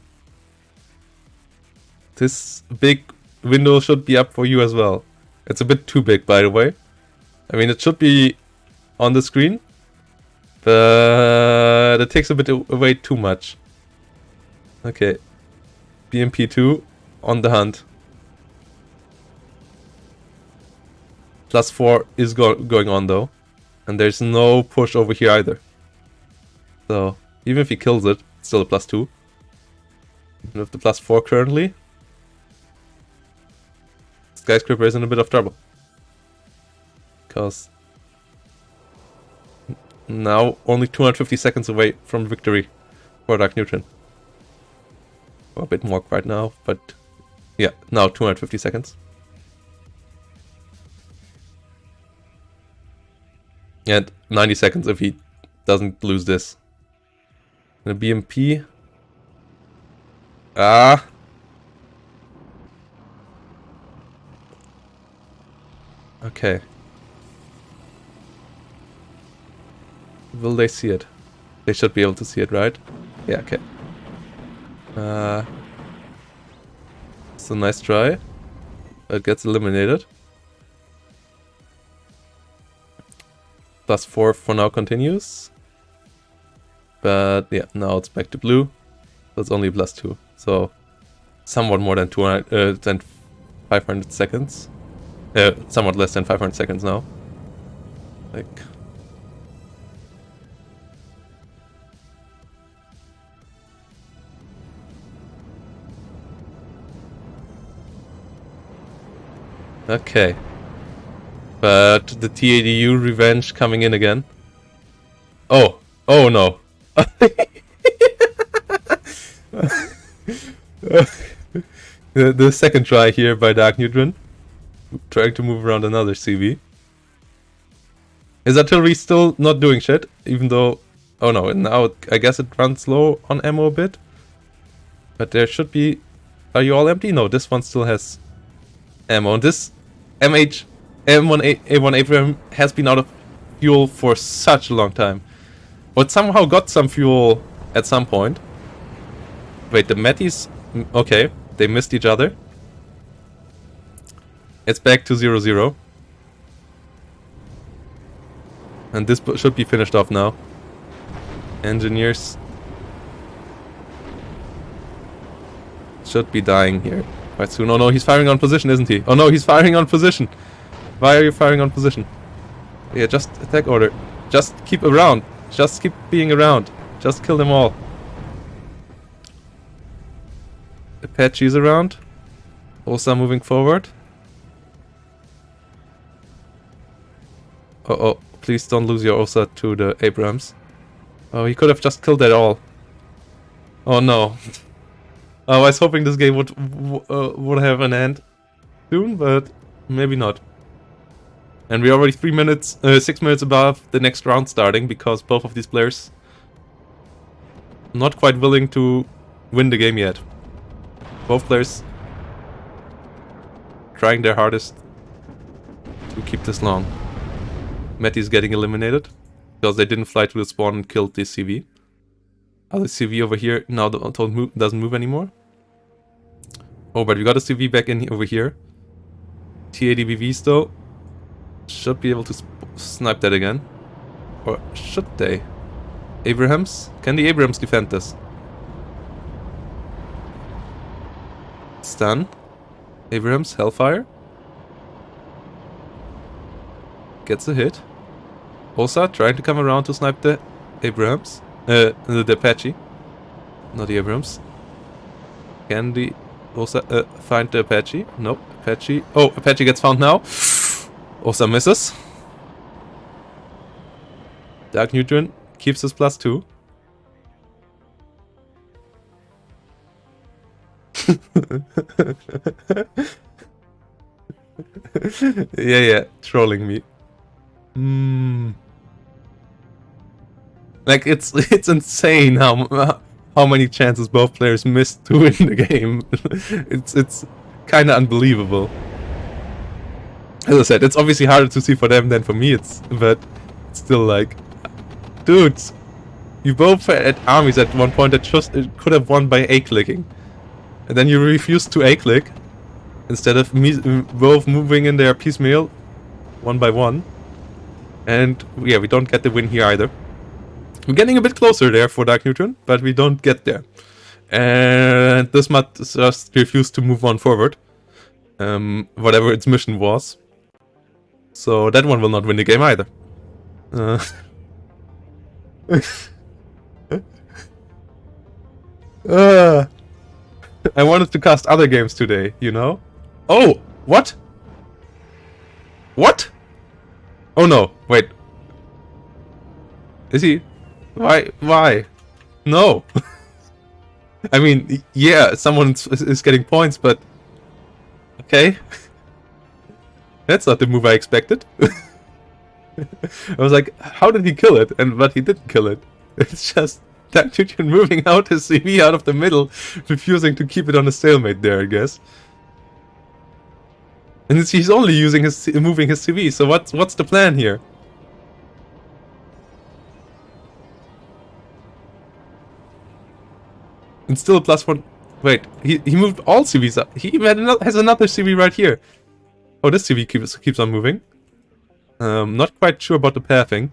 this big window should be up for you as well. It's a bit too big, by the way. I mean, it should be on the screen, but it takes a bit away too much. Okay. BMP2 on the hunt. +4 is going on though. And there's no push over here either. So, even if he kills it, it's still a +2. Even with the +4 currently, Skyscraper is in a bit of trouble. Because now only 250 seconds away from victory for Dark Neutron. Or a bit more right now, but yeah, now 250 seconds. And 90 seconds if he doesn't lose this. And a BMP. Ah. Okay. Will they see it? They should be able to see it, right? Yeah, okay. It's a nice try. It gets eliminated. +4 for now continues. But yeah, now it's back to blue. So it's only a +2. So somewhat more than 200 than 500 seconds. Somewhat less than 500 seconds now. Like. Okay. But the TADU revenge coming in again. Oh. Oh no. The second try here by Dark Neutron. Trying to move around another CV. Is artillery still not doing shit? Even though... Oh no, now I guess it runs low on ammo a bit. But there should be... Are you all empty? No, this one still has ammo. And this M1A1 Abraham has been out of fuel for such a long time. But somehow got some fuel at some point. Wait, the Matties... Okay, they missed each other. It's back to 0-0. And this should be finished off now. Engineers should be dying here quite soon. Oh no, he's firing on position, isn't he? Oh no, he's firing on position. Why are you firing on position? Yeah, just attack order. Just keep around. Just keep being around. Just kill them all. Apache's around. Also moving forward. Oh, please don't lose your OSA to the Abrams. Oh, he could have just killed that all. Oh no. I was hoping this game would have an end soon, but maybe not. And we're already 6 minutes above the next round starting, because both of these players not quite willing to win the game yet. Both players trying their hardest to keep this long. Matty's getting eliminated because they didn't fly to the spawn and killed this CV. Other CV over here now doesn't move anymore. Oh, but we got a CV back in over here. TADBVs though should be able to snipe that again. Or should they? Abrahams? Can the Abrahams defend this? Stun. Abrahams, Hellfire. Gets a hit. Osa trying to come around to snipe the Abrahams. The Apache. Not the Abrahams. Can the Osa find the Apache? Nope. Apache. Oh, Apache gets found now. Osa misses. Dark Neutron keeps his +2. yeah, trolling me. Like it's insane how many chances both players missed to win the game. it's kind of unbelievable. As I said, it's obviously harder to see for them than for me. But it's still like, dudes, you both had armies at one point that just could have won by A-clicking. And then you refuse to A-click. Instead of both moving in there piecemeal, one by one. And yeah, we don't get the win here either. We're getting a bit closer there for Dark Neutron, but we don't get there. And this mat just refused to move on forward. Whatever its mission was. So that one will not win the game either. I wanted to cast other games today, you know? Oh! What? What? Oh no, wait. Is he? Why? No! I mean, yeah, someone is getting points, but... Okay. That's not the move I expected. I was like, how did he kill it? But he didn't kill it. It's just that Neutron moving out his CV out of the middle, refusing to keep it on a stalemate there, I guess. And he's only using moving his CV, so what's the plan here? And still a +1. Wait, he moved all CVs up. He even has another CV right here. Oh, this CV keeps on moving. Not quite sure about the pathing.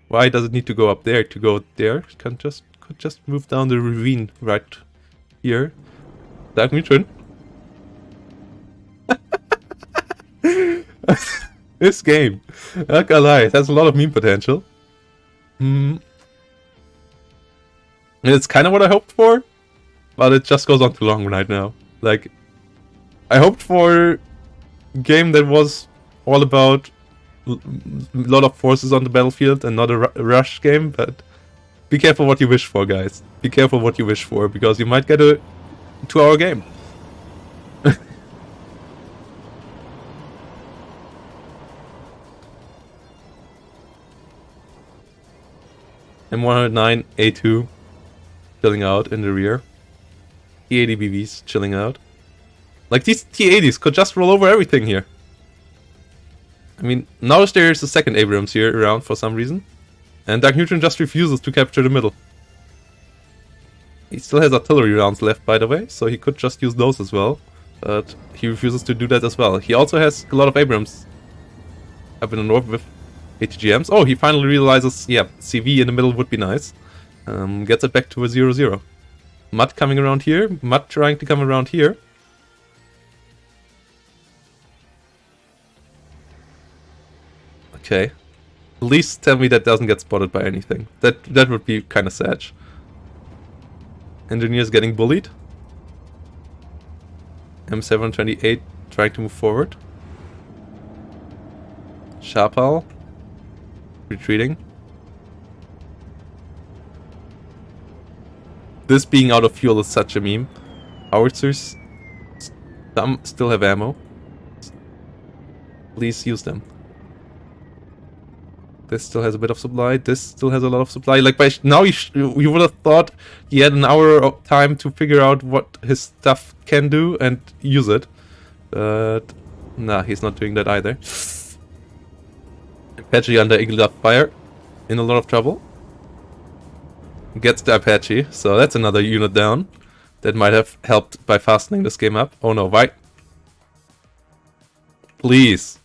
Why does it need to go up there to go there? It could just move down the ravine right here. Dark Neutron. This game, not gonna lie, it has a lot of meme potential. And it's kind of what I hoped for, but it just goes on too long right now. Like, I hoped for a game that was all about a lot of forces on the battlefield and not a rush game, but be careful what you wish for, guys. Be careful what you wish for, because you might get a 2-hour game. M109 A2 chilling out in the rear. T80 BVs chilling out. Like, these T80s could just roll over everything here. I mean, now there's a second Abrams here around for some reason. And Dark Neutron just refuses to capture the middle. He still has artillery rounds left, by the way, so he could just use those as well. But he refuses to do that as well. He also has a lot of Abrams up in the north with ATGMs. Oh, he finally realizes, yeah, CV in the middle would be nice. Gets it back to a 0-0. Mud coming around here. Mud trying to come around here. Okay. At least tell me that doesn't get spotted by anything. That would be kind of sad. Engineers getting bullied. M728 trying to move forward. Sharpal retreating. This being out of fuel is such a meme. Howitzers, some still have ammo. Please use them. This still has a bit of supply. This still has a lot of supply. Like, by now you would have thought he had an hour of time to figure out what his stuff can do and use it. But nah, he's not doing that either. Apache under Eagle fire. In a lot of trouble. Gets the Apache, so that's another unit down. That might have helped by fastening this game up. Oh no, why? Please.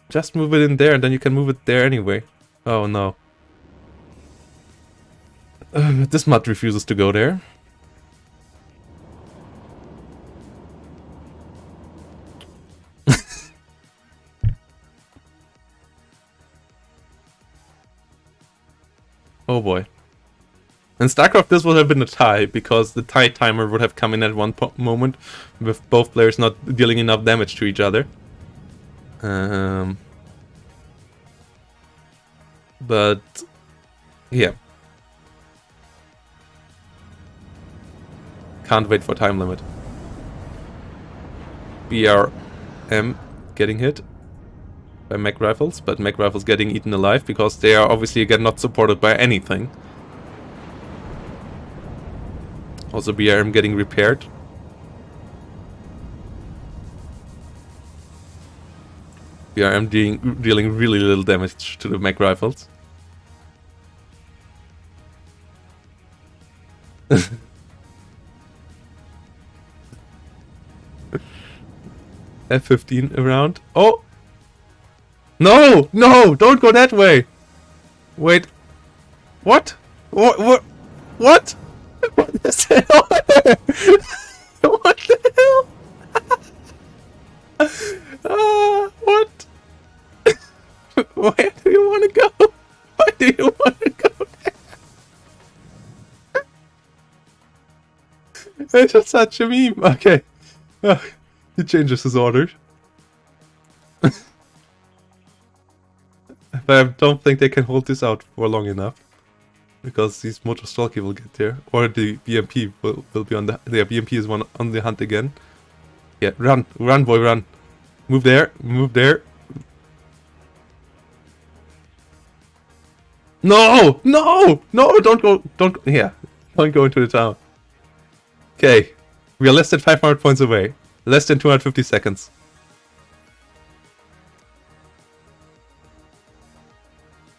Just move it in there and then you can move it there anyway. Oh no. This mud refuses to go there. Oh boy. In StarCraft this would have been a tie, because the tie timer would have come in at one moment with both players not dealing enough damage to each other. But yeah. Can't wait for time limit. BRM getting hit by mech rifles, but mech rifles getting eaten alive because they are obviously again not supported by anything. Also BRM getting repaired. BRM dealing really little damage to the mech rifles. F15 around. Oh! No! No! Don't go that way! Wait. What? What? What? What is that? What the hell? What? Where do you want to go? Why do you want to go there? It's just such a meme. Okay. He changes his orders. But I don't think they can hold this out for long enough. Because these motor stalky will get there. Or the BMP will be on the... The BMP is on the hunt again. Yeah, run. Run, boy, run. Move there. Move there. No! No! No! Don't go... Don't... Yeah. Don't go into the town. Okay. We are less than 500 points away. Less than 250 seconds.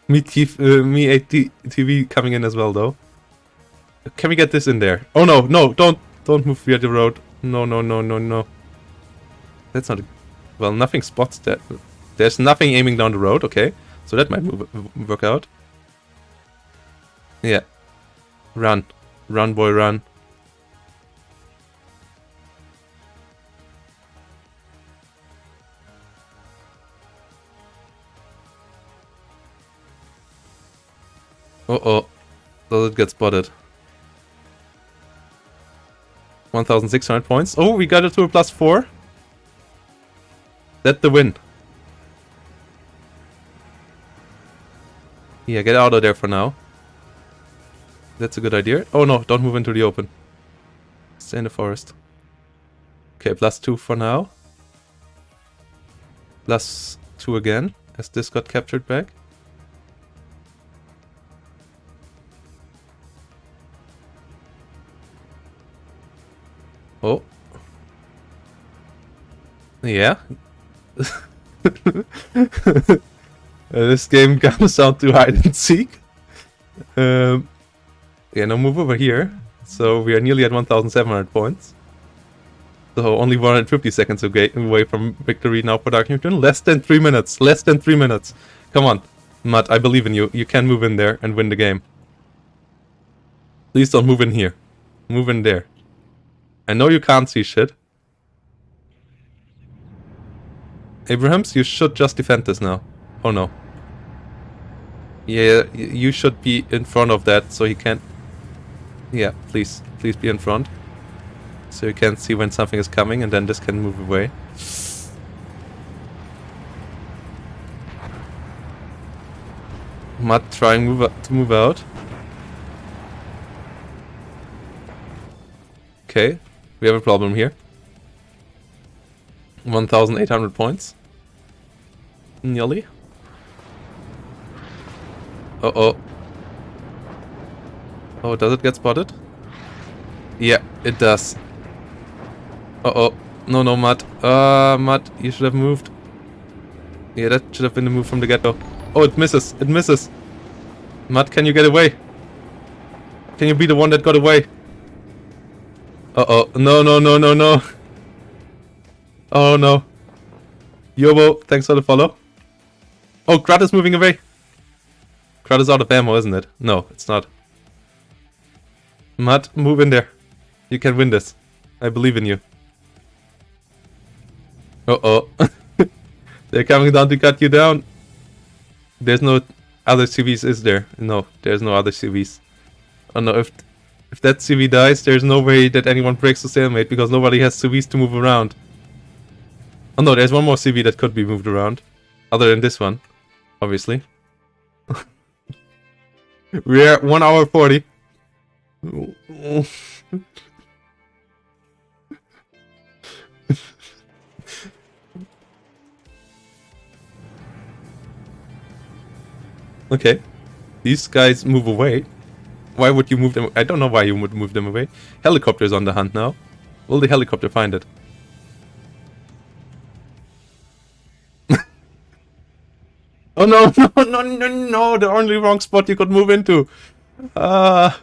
Me TV coming in as well, though. Can we get this in there? Oh no, no, don't move via the road. No, no, no, no, no. That's not... Well, nothing spots that. There's nothing aiming down the road, okay. So that might work out. Yeah. Run. Run, boy, run. Uh-oh. Does it get spotted? 1,600 points. Oh, we got it to a +4. That's the win. Yeah, get out of there for now. That's a good idea. Oh no, don't move into the open. Stay in the forest. Okay, +2 for now. +2 again, as this got captured back. Oh. Yeah. This game comes down to hide and seek. Yeah, now move over here. So we are nearly at 1,700 points. So only 150 seconds away from victory now for Dark Neutron. Less than 3 minutes. Less than 3 minutes. Come on, Matt, I believe in you. You can move in there and win the game. Please don't move in here. Move in there. I know you can't see shit. Abrahams, you should just defend this now. Oh no. Yeah, you should be in front of that so he can't... Yeah, please. Please be in front. So you can see when something is coming and then this can move away. Matt trying to move out. Okay, we have a problem here. 1,800 points. Nearly. Uh-oh. Oh, does it get spotted? Yeah, it does. Uh-oh. No, no, Matt. Matt, you should have moved. Yeah, that should have been the move from the get-go. Oh, it misses. It misses. Matt, can you get away? Can you be the one that got away? Uh-oh. No, no, no, no, no. Oh, no. Yobo, thanks for the follow. Oh, Grut is moving away. Grut is out of ammo, isn't it? No, it's not. Matt, move in there. You can win this. I believe in you. Uh-oh. They're coming down to cut you down. There's no other CVs, is there? No, there's no other CVs. Oh no, if that CV dies, there's no way that anyone breaks the stalemate because nobody has CVs to move around. Oh no, there's one more CV that could be moved around. Other than this one, obviously. We're at 1 hour 40. Okay. These guys move away. Why would you move them? I don't know why you would move them away. Helicopter's on the hunt now. Will the helicopter find it? Oh no, no, no, no, no, the only wrong spot you could move into. No,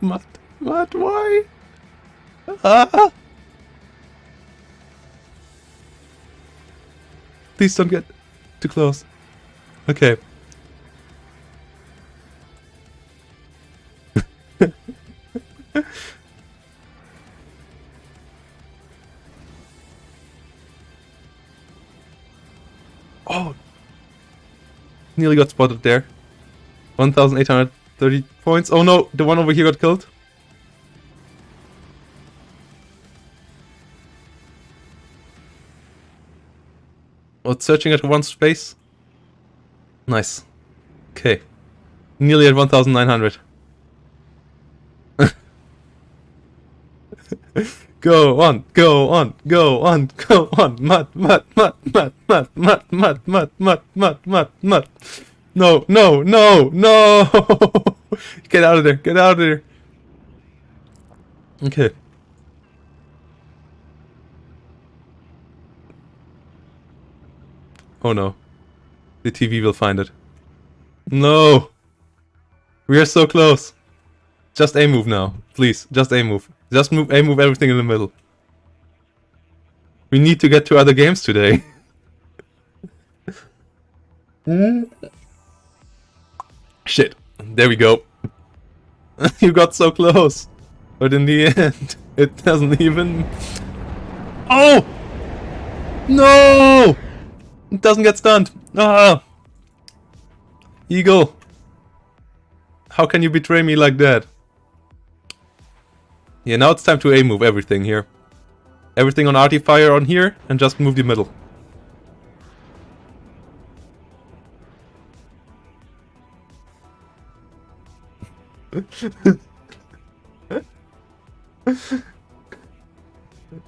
Matt. What? Why? Ah! Please don't get too close. Okay. Oh! Nearly got spotted there. 1,830 points. Oh no, the one over here got killed. Oh, it's searching at one space. Nice. Okay. Nearly at 1,900. Go on, go on, go on, go on. Mud. No. Get out of there, get out of there. Okay. Oh no. The TV will find it. No! We are so close. Just A move now. Please, just A move. Just move A move everything in the middle. We need to get to other games today. Shit. There we go. You got so close. But in the end, it doesn't even... Oh! No! It doesn't get stunned. Ah! Eagle. How can you betray me like that? Yeah, now it's time to A move everything here. Everything on arty fire on here and just move the middle.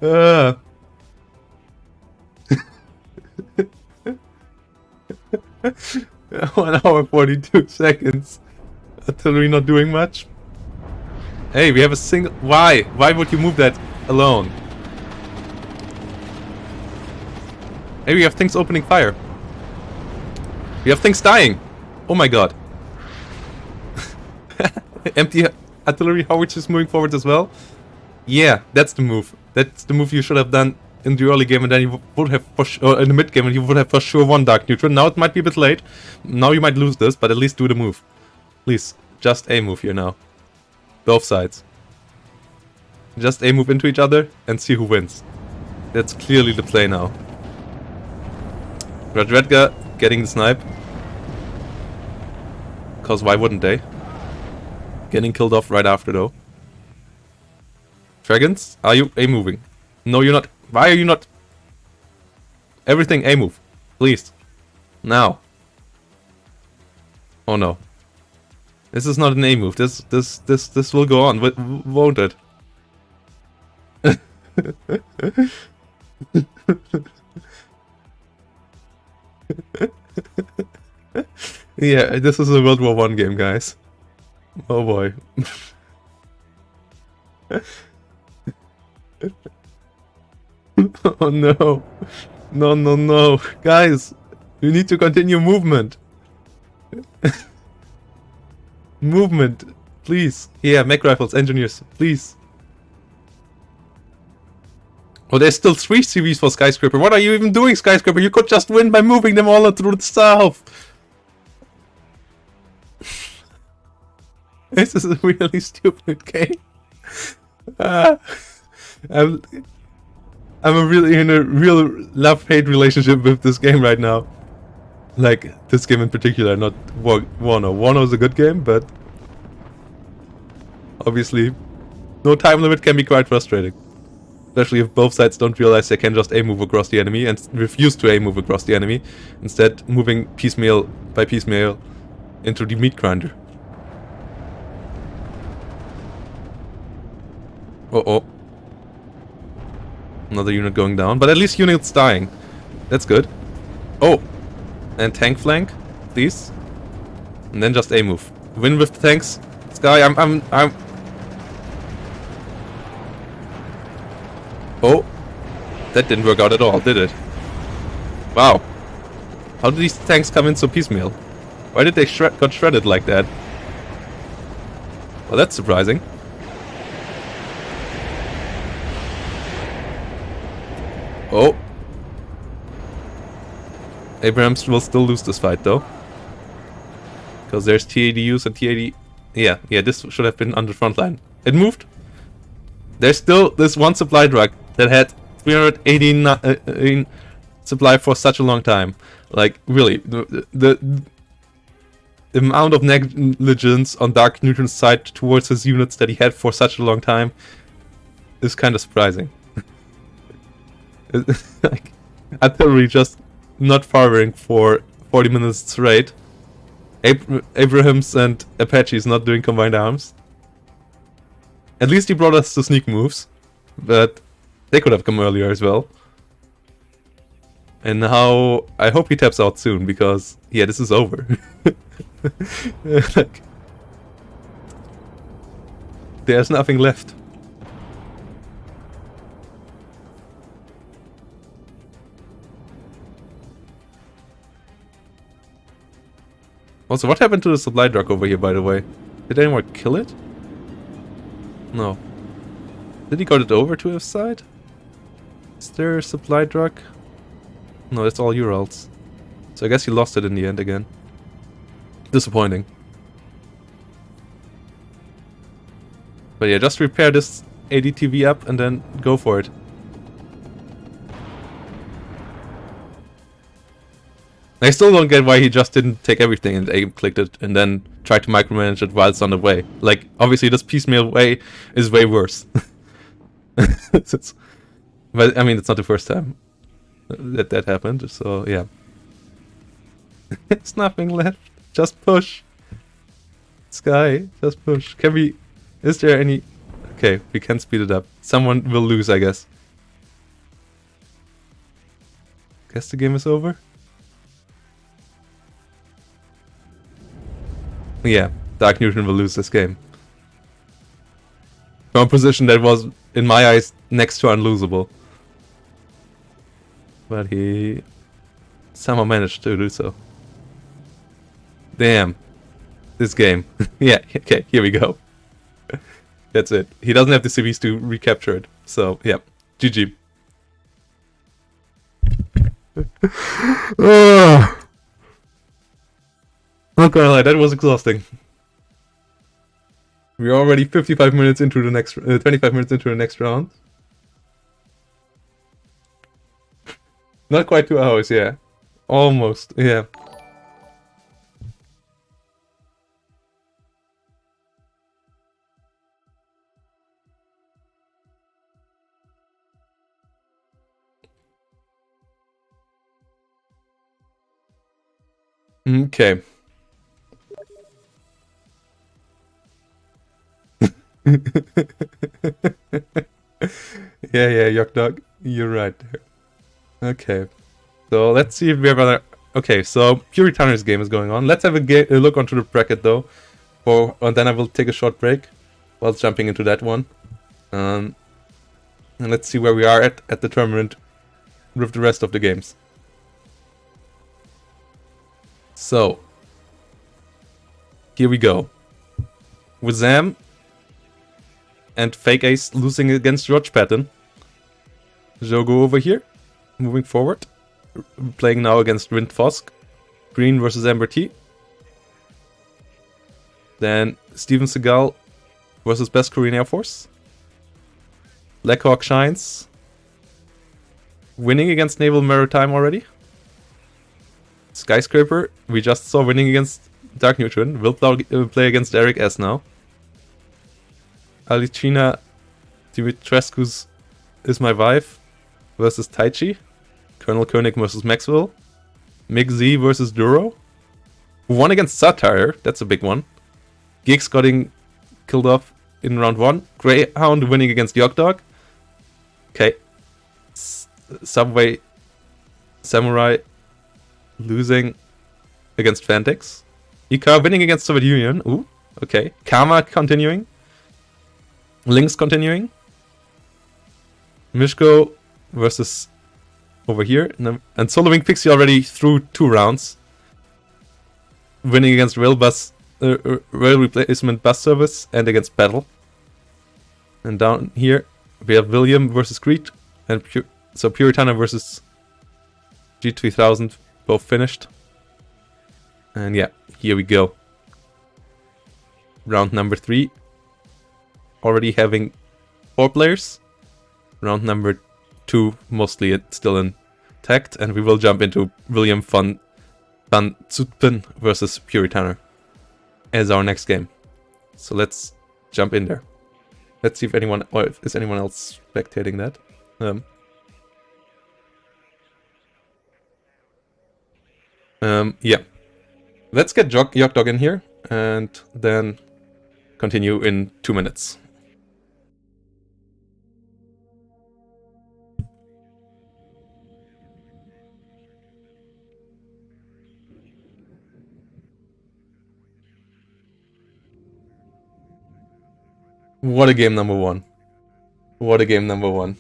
uh. 1 hour 42 seconds. Artillery not doing much. Hey, we have a single... Why? Why would you move that alone? Hey, we have things opening fire. We have things dying. Oh my god. Empty artillery howitzers moving forward as well. Yeah, that's the move. That's the move you should have done in the early game, and then you would have for sure, in the mid game, and you would have for sure won Dark Neutron. Now it might be a bit late. Now you might lose this, but at least do the move. Please, just A move here now. Both sides. Just A move into each other and see who wins. That's clearly the play now. Radredga getting the snipe. Cause why wouldn't they? Getting killed off right after though. Dragons, are you A moving? No, you're not. Why are you not? Everything A move. Please. Now. Oh no. This is not an A move. This will go on, won't it? Yeah, this is a World War I game, guys. Oh boy. Oh no. No. Guys, you need to continue movement. Movement, please. Yeah, mech rifles, engineers, please. Oh, there's still 3 CVs for Skyscraper. What are you even doing, Skyscraper? You could just win by moving them all through the south. This is a really stupid game. I'm really in a real love-hate relationship with this game right now. Like, this game in particular, not Warno. Warno is a good game, but... obviously, no time limit can be quite frustrating. Especially if both sides don't realize they can just A-move across the enemy and refuse to A-move across the enemy. Instead, moving piecemeal by piecemeal into the meat grinder. Uh-oh. Another unit going down, but at least units dying. That's good. Oh! And tank flank, please. And then just A-move. Win with the tanks. Sky, I'm... Oh! That didn't work out at all, did it? Wow. How did these tanks come in so piecemeal? Why did they got shredded like that? Well, that's surprising. Oh. Abrams will still lose this fight though. Because there's TADUs and TAD... Yeah, this should have been on the front line. It moved. There's still this one supply truck that had 389 supply for such a long time. Like, really, the amount of negligence on Dark Neutron's side towards his units that he had for such a long time is kind of surprising. Like, artillery just not firing for 40 minutes straight. Abrahams and Apaches not doing combined arms. At least he brought us the sneak moves, but they could have come earlier as well. And now I hope he taps out soon, because yeah, this is over. Like, there's nothing left. Also, what happened to the supply truck over here, by the way? Did anyone kill it? No. Did he got it over to his side? Is there a supply truck? No, it's all Urals. So I guess he lost it in the end again. Disappointing. But yeah, just repair this ADTV up and then go for it. I still don't get why he just didn't take everything and aim-clicked it and then try to micromanage it while it's on the way. Like, obviously this piecemeal way is way worse. But, I mean, it's not the first time that happened, so yeah. It's nothing left. Just push. Sky, just push. Can we... Is there any... Okay, we can speed it up. Someone will lose, I guess. Guess the game is over? Yeah, Dark Neutron will lose this game. From a position that was, in my eyes, next to unlosable. But he somehow managed to do so. Damn. This game. Yeah, okay, here we go. That's it. He doesn't have the CVs to recapture it. So, yeah. GG. Not gonna lie, that was exhausting. We're already 55 minutes into the next, 25 minutes into the next round. Not quite 2 hours, yeah. Almost, yeah. Okay. Yeah, Yuck Dog, you're right there. Okay, so let's see if we have other... Okay, so P.Uri.Tanner's game is going on. Let's have a look onto the bracket though, and then I will take a short break whilst jumping into that one. And let's see where we are at the tournament with the rest of the games. So, here we go. With Zam and Fake Ace losing against George Patton. Jogo over here, moving forward. Playing now against Wind Fosk. Green versus Amber T. Then Steven Seagal versus Best Korean Air Force. Blackhawk Shines. Winning against Naval Maritime already. Skyscraper, we just saw winning against Dark Neutron. Will play against Eric S now. Alcina Dimitrescu's Is My Wife versus Taichi. col.Koenig versus Maxwell. Mick Z versus Duro. Who won against Satire, that's a big one. Gigs getting killed off in round 1. Greyhound winning against Yogdog. Okay. Subway Samurai losing against Fantix. Ika winning against Soviet Union. Ooh, okay. Karma continuing. Lynx continuing. Mishko versus over here. And Soloing Pixie already through 2 rounds. Winning against Rail Replacement Bus Service and against Battle. And down here we have William versus Creed and So P.Uri.Tanner versus G3000, both finished. And yeah, here we go. Round number 3. Already having 4 players. Round number 2, mostly it's still intact. And we will jump into William van Zutphen versus P.Uri.Tanner as our next game. So let's jump in there. Let's see if anyone, or if is anyone else spectating that. Yeah. Let's get Yogdog in here and then continue in 2 minutes. What a game number 1. What a game number 1.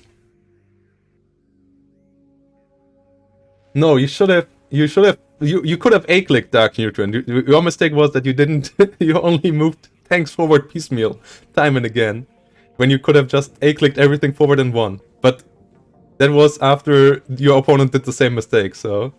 No, you could have A-clicked Dark Neutron. Your mistake was that you didn't, you only moved tanks forward piecemeal, time and again, when you could have just A-clicked everything forward and won. But that was after your opponent did the same mistake, so...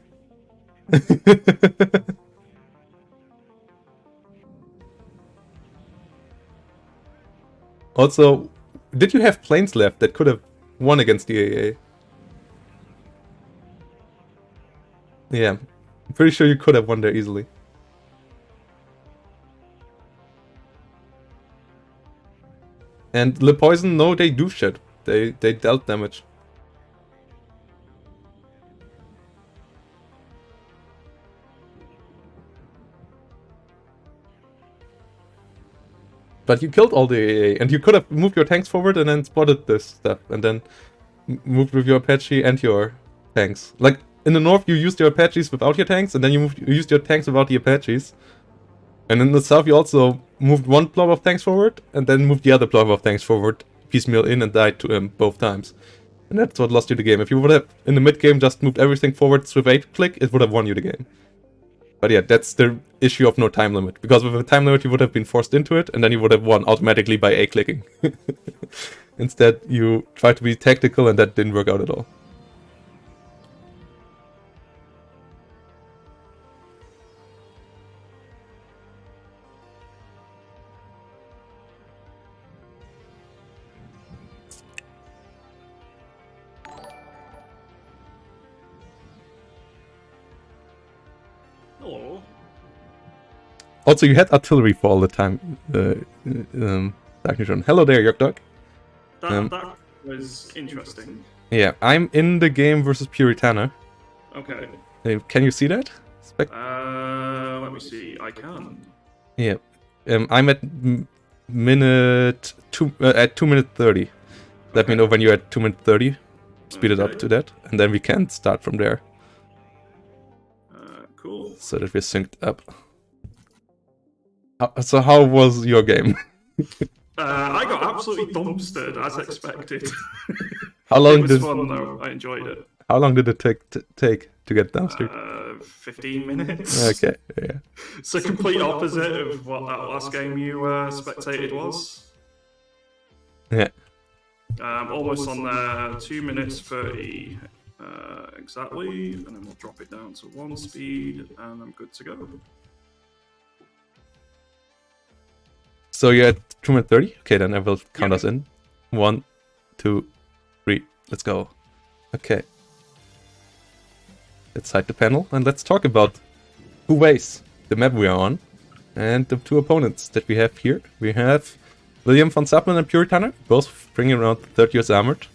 Also, did you have planes left that could have won against the AA? Yeah, I'm pretty sure you could have won there easily. And Le Poison, no, they do shit. They dealt damage. But you killed all the AA, and you could have moved your tanks forward and then spotted this stuff, and then moved with your Apache and your tanks. Like, in the north you used your Apaches without your tanks, and then you used your tanks without the Apaches. And in the south you also moved one blob of tanks forward, and then moved the other blob of tanks forward, piecemeal in, and died to both times. And that's what lost you the game. If you would have, in the mid-game, just moved everything forward with 8-click, it would have won you the game. But yeah, that's the issue of no time limit. Because with a time limit, you would have been forced into it, and then you would have won automatically by A-clicking. Instead, you tried to be tactical, and that didn't work out at all. Hello. Also, you had artillery for all the time, Dark Neutron. Hello there, Yogdog. That was interesting. Yeah, I'm in the game versus P.Uri.Tanner. Okay. Can you see that? Let me see. I can. Yeah. I'm at minute 2 at 2 minute 30. Let me know when you're at 2 minute 30. Speed it up to that, and then we can start from there. Cool. So that we're synced up. So how was your game? I got absolutely dumpstered as expected. How long it was fun though. I enjoyed it. How long did it take to get dumpstered? 15 minutes. Okay, yeah. It's a complete opposite of what that last game you spectated was. Yeah. Almost on there, 2 minutes 30 exactly, and then we'll drop it down to 1 speed, and I'm good to go. So you're at 2 minutes 30? Okay, then I will count us in. 1, 2, 3, let's go. Okay. Let's hide the panel, and let's talk about Two Ways, the map we are on, and the 2 opponents that we have here. We have William van Zutphen and P.Uri.Tanner, both bringing around 30 years armored.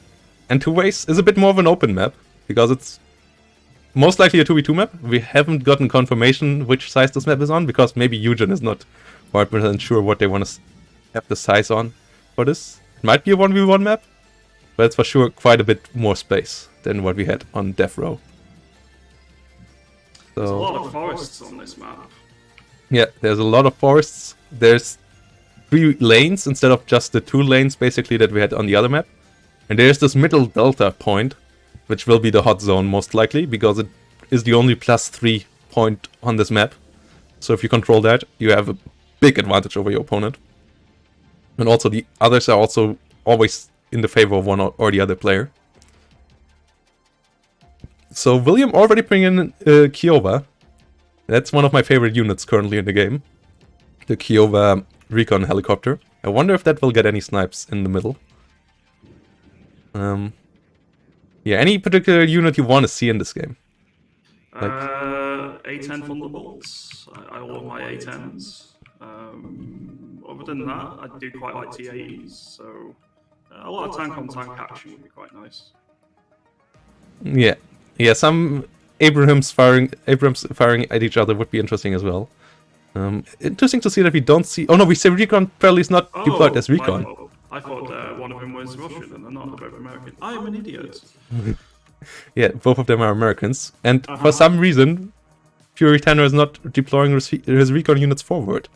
And Two Ways is a bit more of an open map, because it's most likely a 2v2 map. We haven't gotten confirmation which size this map is on, because maybe Eugen is not 100% sure what they want to have the size on for this. It might be a 1v1 map, but it's for sure quite a bit more space than what we had on Death Row. So, there's a lot of forests on this map. Yeah, there's a lot of forests. There's 3 lanes instead of just the 2 lanes basically that we had on the other map. And there's this middle delta point, which will be the hot zone most likely, because it is the only +3 point on this map. So if you control that, you have a big advantage over your opponent. And also the others are also always in the favor of one or the other player. So William already bringing in Kiowa. That's one of my favorite units currently in the game. The Kiowa recon helicopter. I wonder if that will get any snipes in the middle. Yeah, any particular unit you want to see in this game? Like... A10 Thunderbolts. I love my A10s. Other than that, I do quite like T80s, so a lot of tank-on-tank action would be quite nice. Yeah, some Abrams firing at each other would be interesting as well. Interesting to see that we don't see... Oh no, we say recon probably is not deployed as recon. I thought one of them was Russian and they're not, they're both American. I am an idiot. Yeah, both of them are Americans. And for some reason, P.Uri.Tanner is not deploying his recon units forward.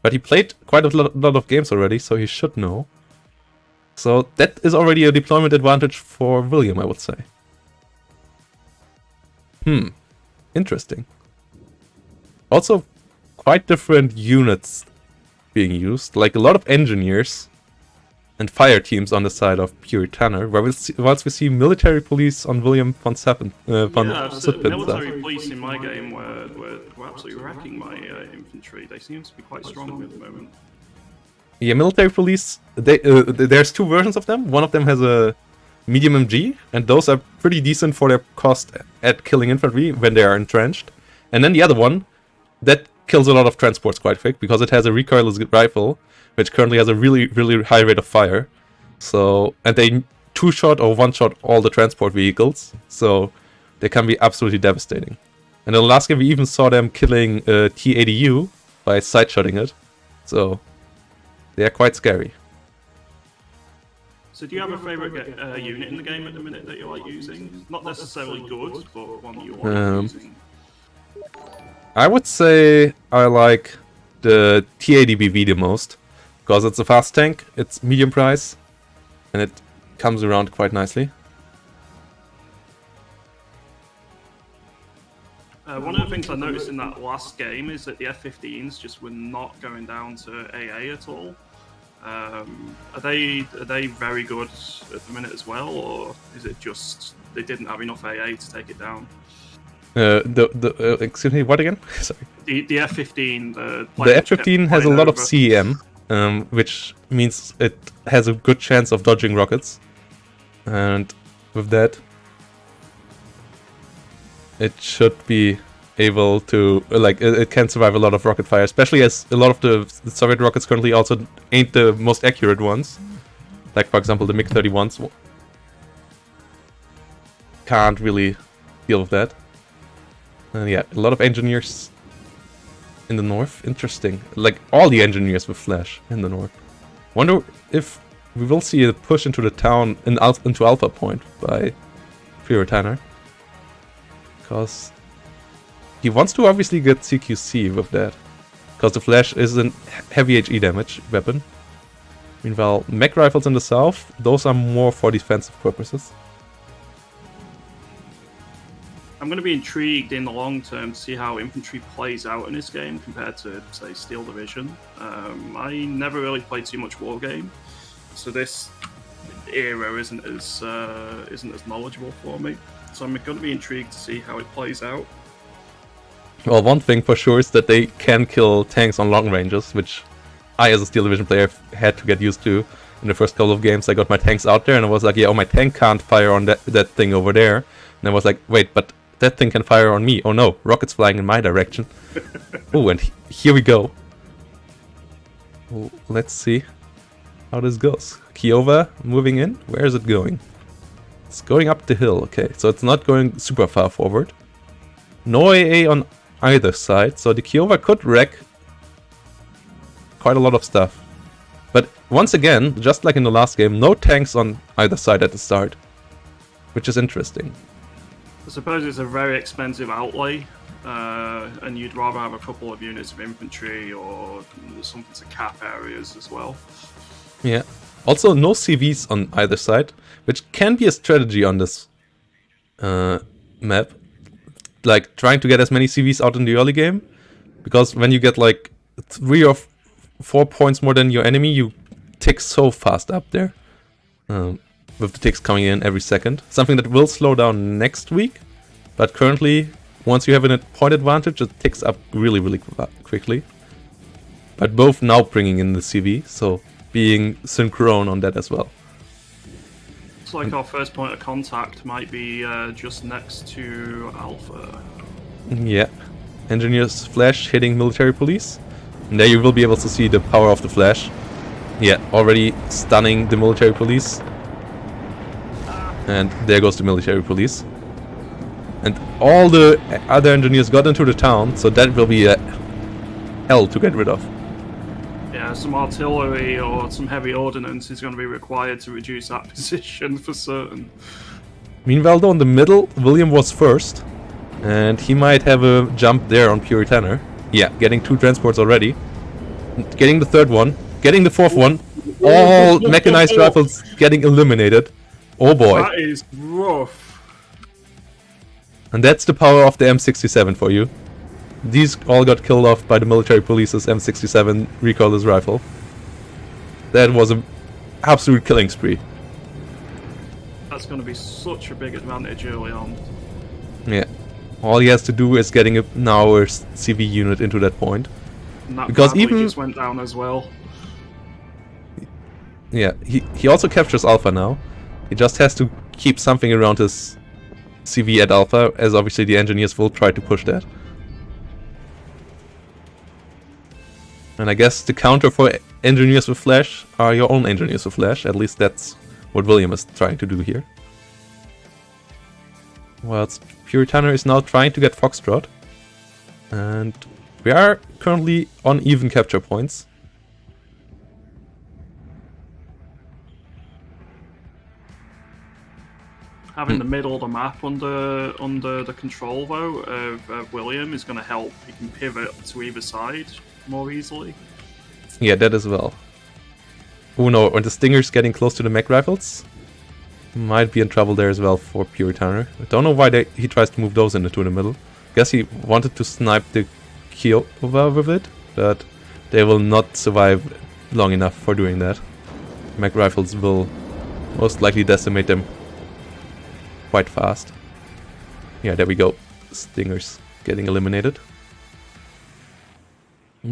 But he played quite a lot of games already, so he should know. So that is already a deployment advantage for William, I would say. Interesting. Also, quite different units being used. Like a lot of engineers and fire teams on the side of P.Uri.Tanner, whilst we see military police on William von Sutpin. Military police in my game were absolutely wrecking my infantry. They seem to be quite strong at the moment. Yeah, military police, there's two versions of them. One of them has a medium MG, and those are pretty decent for their cost at killing infantry when they are entrenched. And then the other one, that kills a lot of transports quite quick, because it has a recoilless rifle, which currently has a really, really high rate of fire. So, and they two-shot or one-shot all the transport vehicles, so they can be absolutely devastating. And in the last game we even saw them killing T-80U by side-shotting it, so they are quite scary. So do you have a favourite unit in the game at the minute that you like using? Not necessarily good, but one you like using. I would say I like the T-80BV the most, because it's a fast tank, it's medium price, and it comes around quite nicely. One of the things I noticed in that last game is that the F-15s just were not going down to AA at all. Are they very good at the minute as well, or is it just they didn't have enough AA to take it down? Excuse me, what again? Sorry. The F-15. The F-15 has a lot of CEM, which means it has a good chance of dodging rockets, and with that, it should be able to, like, it can survive a lot of rocket fire, especially as a lot of the Soviet rockets currently also ain't the most accurate ones. Like, for example, the MiG-31s can't really deal with that. Yeah, a lot of engineers in the north. Interesting. Like, all the engineers with Flash in the north. Wonder if we will see a push into the town, into Alpha Point by P.Uri.Tanner. Because he wants to obviously get CQC with that. Because the Flash is a heavy HE damage weapon. Meanwhile, mech rifles in the south, those are more for defensive purposes. I'm going to be intrigued in the long term to see how infantry plays out in this game compared to, say, Steel Division. I never really played too much war game, so this era isn't as knowledgeable for me. So I'm going to be intrigued to see how it plays out. Well, one thing for sure is that they can kill tanks on long ranges, which I, as a Steel Division player, had to get used to. In the first couple of games, I got my tanks out there, and I was like, yeah, oh, my tank can't fire on that thing over there. And I was like, wait, but that thing can fire on me. Oh no, rockets flying in my direction. Oh, and here we go. Well, let's see how this goes. Kiowa moving in. Where is it going? It's going up the hill. Okay, so it's not going super far forward. No AA on either side, so the Kiowa could wreck quite a lot of stuff. But once again, just like in the last game, no tanks on either side at the start, which is interesting. I suppose it's a very expensive outlay, and you'd rather have a couple of units of infantry or something to cap areas as well. Yeah. Also, no CVs on either side, which can be a strategy on this map. Like, trying to get as many CVs out in the early game, because when you get like 3 or 4 points more than your enemy, you tick so fast up there. with the ticks coming in every second. Something that will slow down next week, but currently, once you have a point advantage, it ticks up really, really quickly. But both now bringing in the CV, so being synchrone on that as well. It's like our first point of contact might be just next to Alpha. Yeah. Engineer's Flash hitting Military Police. And there you will be able to see the power of the Flash. Yeah, already stunning the Military Police. And there goes the Military Police. And all the other engineers got into the town, so that will be a hell to get rid of. Yeah, some artillery or some heavy ordnance is going to be required to reduce that position for certain. Meanwhile, though, in the middle, William was first. And he might have a jump there on P.Uri.Tanner. Yeah, getting 2 transports already. Getting the 3rd one. Getting the 4th one. All mechanized rifles getting eliminated. Oh boy. That is rough. And that's the power of the M67 for you. These all got killed off by the military police's M67 recoilless rifle. That was an absolute killing spree. That's going to be such a big advantage early on. Yeah. All he has to do is getting now a CV unit into that point. And that because Bradley even just went down as well. Yeah, he also captures Alpha now. He just has to keep something around his CV at Alpha, as obviously the engineers will try to push that. And I guess the counter for engineers with Flash are your own engineers with Flash. At least that's what William is trying to do here. Whilst P.Uri.Tanner is now trying to get Foxtrot. And we are currently on even capture points. Having the middle of the map under the control though of William is going to help. He can pivot to either side more easily. Yeah, that as well. Oh no, and the Stinger's getting close to the mech rifles. Might be in trouble there as well for P.Uri.Tanner. I don't know why he tries to move those into the middle. Guess he wanted to snipe the Kiowa with it, but they will not survive long enough for doing that. Mech rifles will most likely decimate them quite fast. Yeah, there we go. Stingers getting eliminated.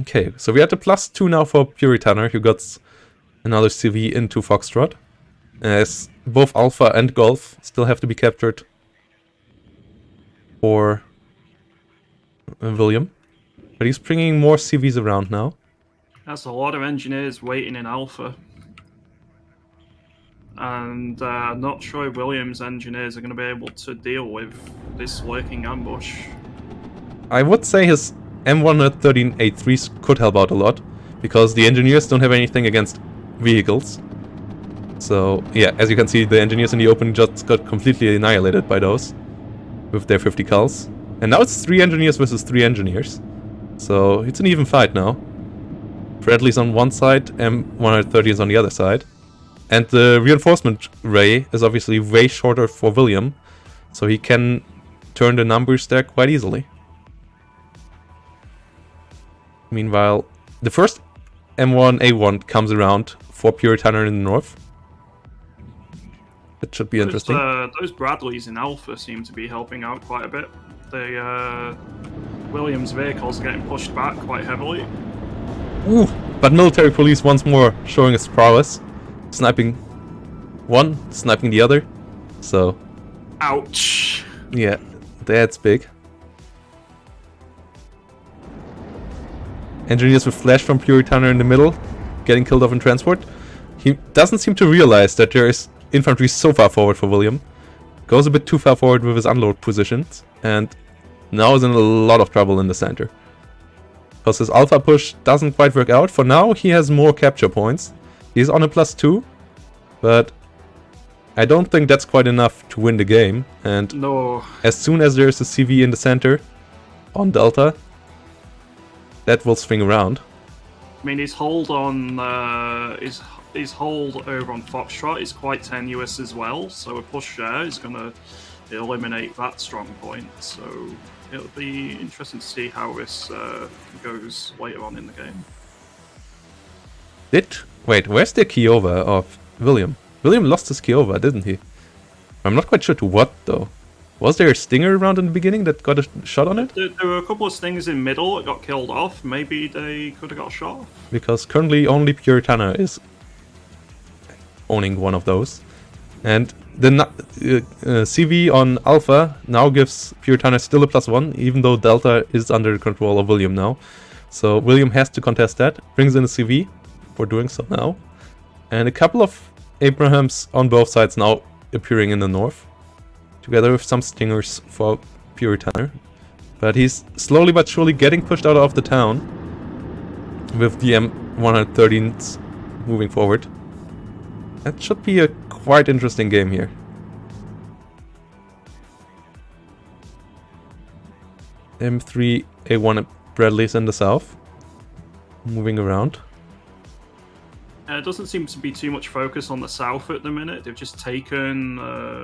Okay, so we had the +2 now for P.Uri.Tanner, who got another CV into Foxtrot. As both Alpha and Golf still have to be captured for William. But he's bringing more CVs around now. That's a lot of engineers waiting in Alpha. And I'm not sure Williams' engineers are going to be able to deal with this lurking ambush. I would say his M113A3s could help out a lot, because the engineers don't have anything against vehicles. So, yeah, as you can see, the engineers in the open just got completely annihilated by those, with their 50 cals. And now it's 3 engineers versus 3 engineers. So, it's an even fight now. Bradley's on one side, M130 is on the other side. And the reinforcement ray is obviously way shorter for William, so he can turn the numbers there quite easily. Meanwhile, the first M1A1 comes around for P.Uri.Tanner in the north. That should be interesting. Those Bradleys in Alpha seem to be helping out quite a bit. The Williams vehicles are getting pushed back quite heavily. Ooh, but military police once more showing its prowess. Sniping one, sniping the other. So, ouch. Yeah, that's big. Engineers with Flash from P.Uri.Tanner in the middle, getting killed off in transport. He doesn't seem to realize that there is infantry so far forward for William. Goes a bit too far forward with his unload positions, and now is in a lot of trouble in the center. Because his alpha push doesn't quite work out. For now, he has more capture points. He's on a +2, but I don't think that's quite enough to win the game. And no. As soon as there's a CV in the center on Delta, that will swing around. I mean, his hold on his hold over on Foxtrot is quite tenuous as well. So a push there is going to eliminate that strong point. So it'll be interesting to see how this goes later on in the game. Wait, where's the Kiowa of William? William lost his Kiowa, didn't he? I'm not quite sure to what, though. Was there a stinger around in the beginning that got a shot on it? There were a couple of stingers in middle that got killed off. Maybe they could have got shot off. Because currently only P.Uri.Tanner is owning one of those. And the CV on Alpha now gives P.Uri.Tanner still a +1, even though Delta is under control of William now. So William has to contest that. Brings in a CV for doing so now. And a couple of Abrahams on both sides now appearing in the north, together with some stingers for P.Uri.Tanner. But he's slowly but surely getting pushed out of the town, with the M113s moving forward. That should be a quite interesting game here. M3, A1 Bradley's in the south, moving around. It doesn't seem to be too much focus on the south at the minute. They've just taken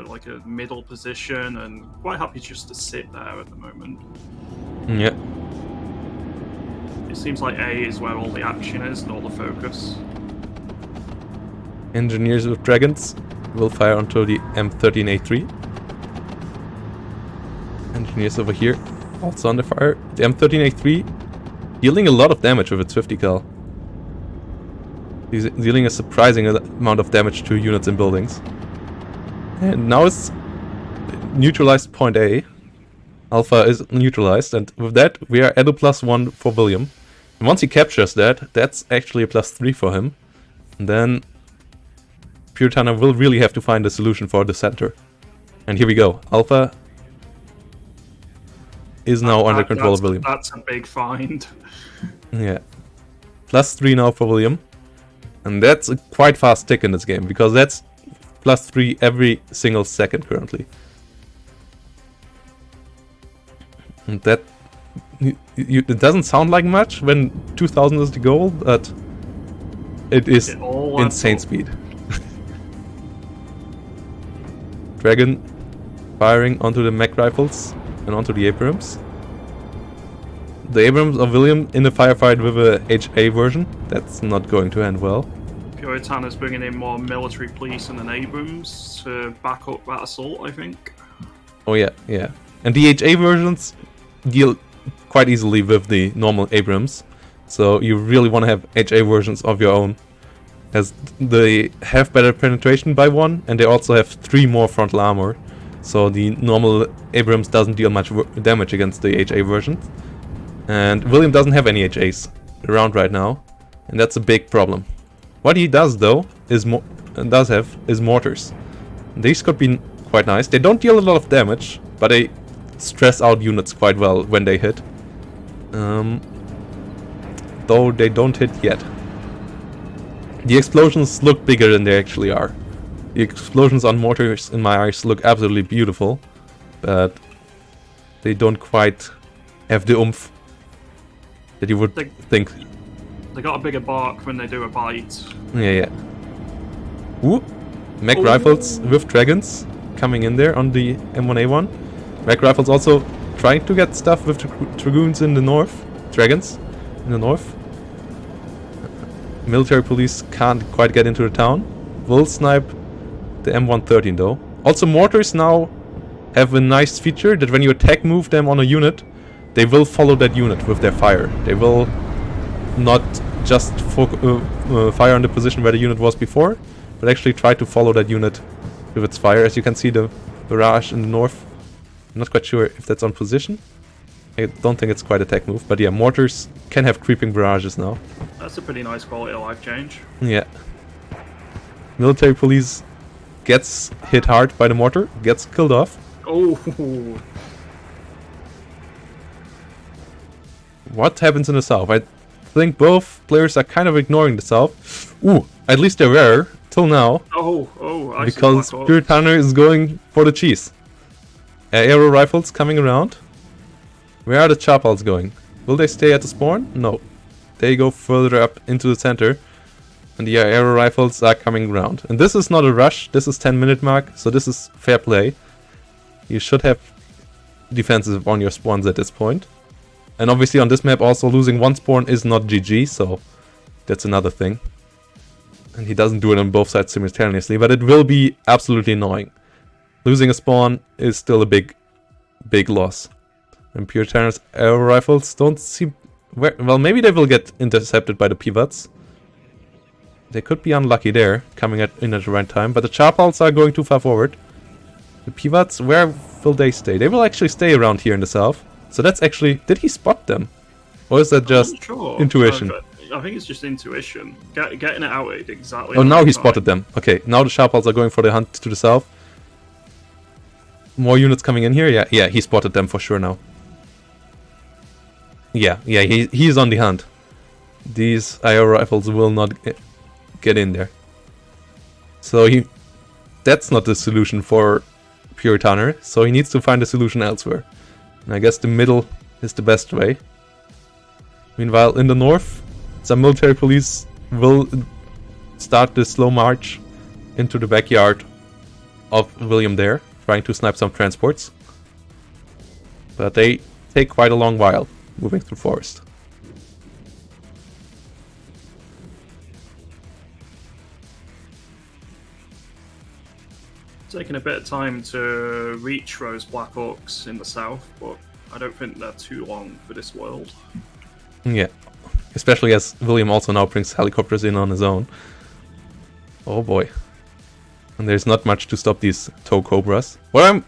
like a middle position and quite happy just to sit there at the moment. Yeah. It seems like A is where all the action is and all the focus. Engineers with dragons will fire onto the M13A3. Engineers over here also under fire. The M13A3 dealing a lot of damage with its 50 cal. He's dealing a surprising amount of damage to units and buildings. And now it's neutralized point A. Alpha is neutralized, and with that we are at a +1 for William. And once he captures that, that's actually a +3 for him. And then P.Uri.Tanner will really have to find a solution for the center. And here we go. Alpha is now under control of William. That's a big find. Yeah. +3 now for William. And that's a quite fast tick in this game, because that's +3 every single second currently. And that... it doesn't sound like much when 2000 is the goal, but it is insane speed. Dragon firing onto the mech rifles and onto the Abrams. The Abrams of William in a firefight with a HA version. That's not going to end well. P.Uri.Tanner's bringing in more military police and an Abrams to back up that assault, I think. Oh yeah, yeah. And the HA versions deal quite easily with the normal Abrams. So you really want to have HA versions of your own, as they have better penetration by 1, and they also have 3 more frontal armor. So the normal Abrams doesn't deal much damage against the HA versions. And William doesn't have any HAs around right now, and that's a big problem. What he does though is mortars. These could be quite nice. They don't deal a lot of damage, but they stress out units quite well when they hit. Though they don't hit yet. The explosions look bigger than they actually are. The explosions on mortars in my eyes look absolutely beautiful, but they don't quite have the oomph that you would think. They got a bigger bark when they do a bite. Yeah, yeah. Ooh, mech rifles with dragons coming in there on the M1A1. Mech rifles also trying to get stuff with dragoons in the north. Dragons in the north. Military police can't quite get into the town. Will snipe the M113 though. Also mortars now have a nice feature that when you attack move them on a unit, they will follow that unit with their fire. They will not just fire on the position where the unit was before, but actually try to follow that unit with its fire. As you can see, the barrage in the north, I'm not quite sure if that's on position. I don't think it's quite a tech move, but yeah, mortars can have creeping barrages now. That's a pretty nice quality of life change. Yeah. Military police gets hit hard by the mortar, gets killed off. Oh. What happens in the south? I think both players are kind of ignoring the south. Ooh, at least they were, till now. I because P.Uri.Tanner is going for the cheese. Aero rifles coming around. Where are the Chapals going? Will they stay at the spawn? No. They go further up into the center. And the aero rifles are coming around. And this is not a rush. This is 10-minute mark. So this is fair play. You should have defenses on your spawns at this point. And obviously on this map also losing one spawn is not GG. So that's another thing. And he doesn't do it on both sides simultaneously, but it will be absolutely annoying. Losing a spawn is still a big loss. And P.Uri.Tanner's arrow rifles don't seem... Well, maybe they will get intercepted by the pivots. They could be unlucky there, coming in at the right time, but the Charpals are going too far forward. The pivots, where will they stay? They will actually stay around here in the south. So that's actually... Did he spot them? Or is that just intuition? I think it's just intuition. Getting it out at exactly... Oh, now he spotted them. Okay, now the Charpals are going for the hunt to the south. More units coming in here? Yeah, he spotted them for sure now. Yeah, he's on the hunt. These IO rifles will not get in there. So that's not the solution for P.Uri.Tanner, so he needs to find a solution elsewhere. And I guess the middle is the best way. Meanwhile, in the north, some military police will start the slow march into the backyard of William there, trying to snipe some transports. But they take quite a long while moving through forest. Taking a bit of time to reach those Black Hawks in the south, but I don't think they're too long for this world. Yeah, especially as William also now brings helicopters in on his own. Oh boy. And there's not much to stop these tow cobras. What I'm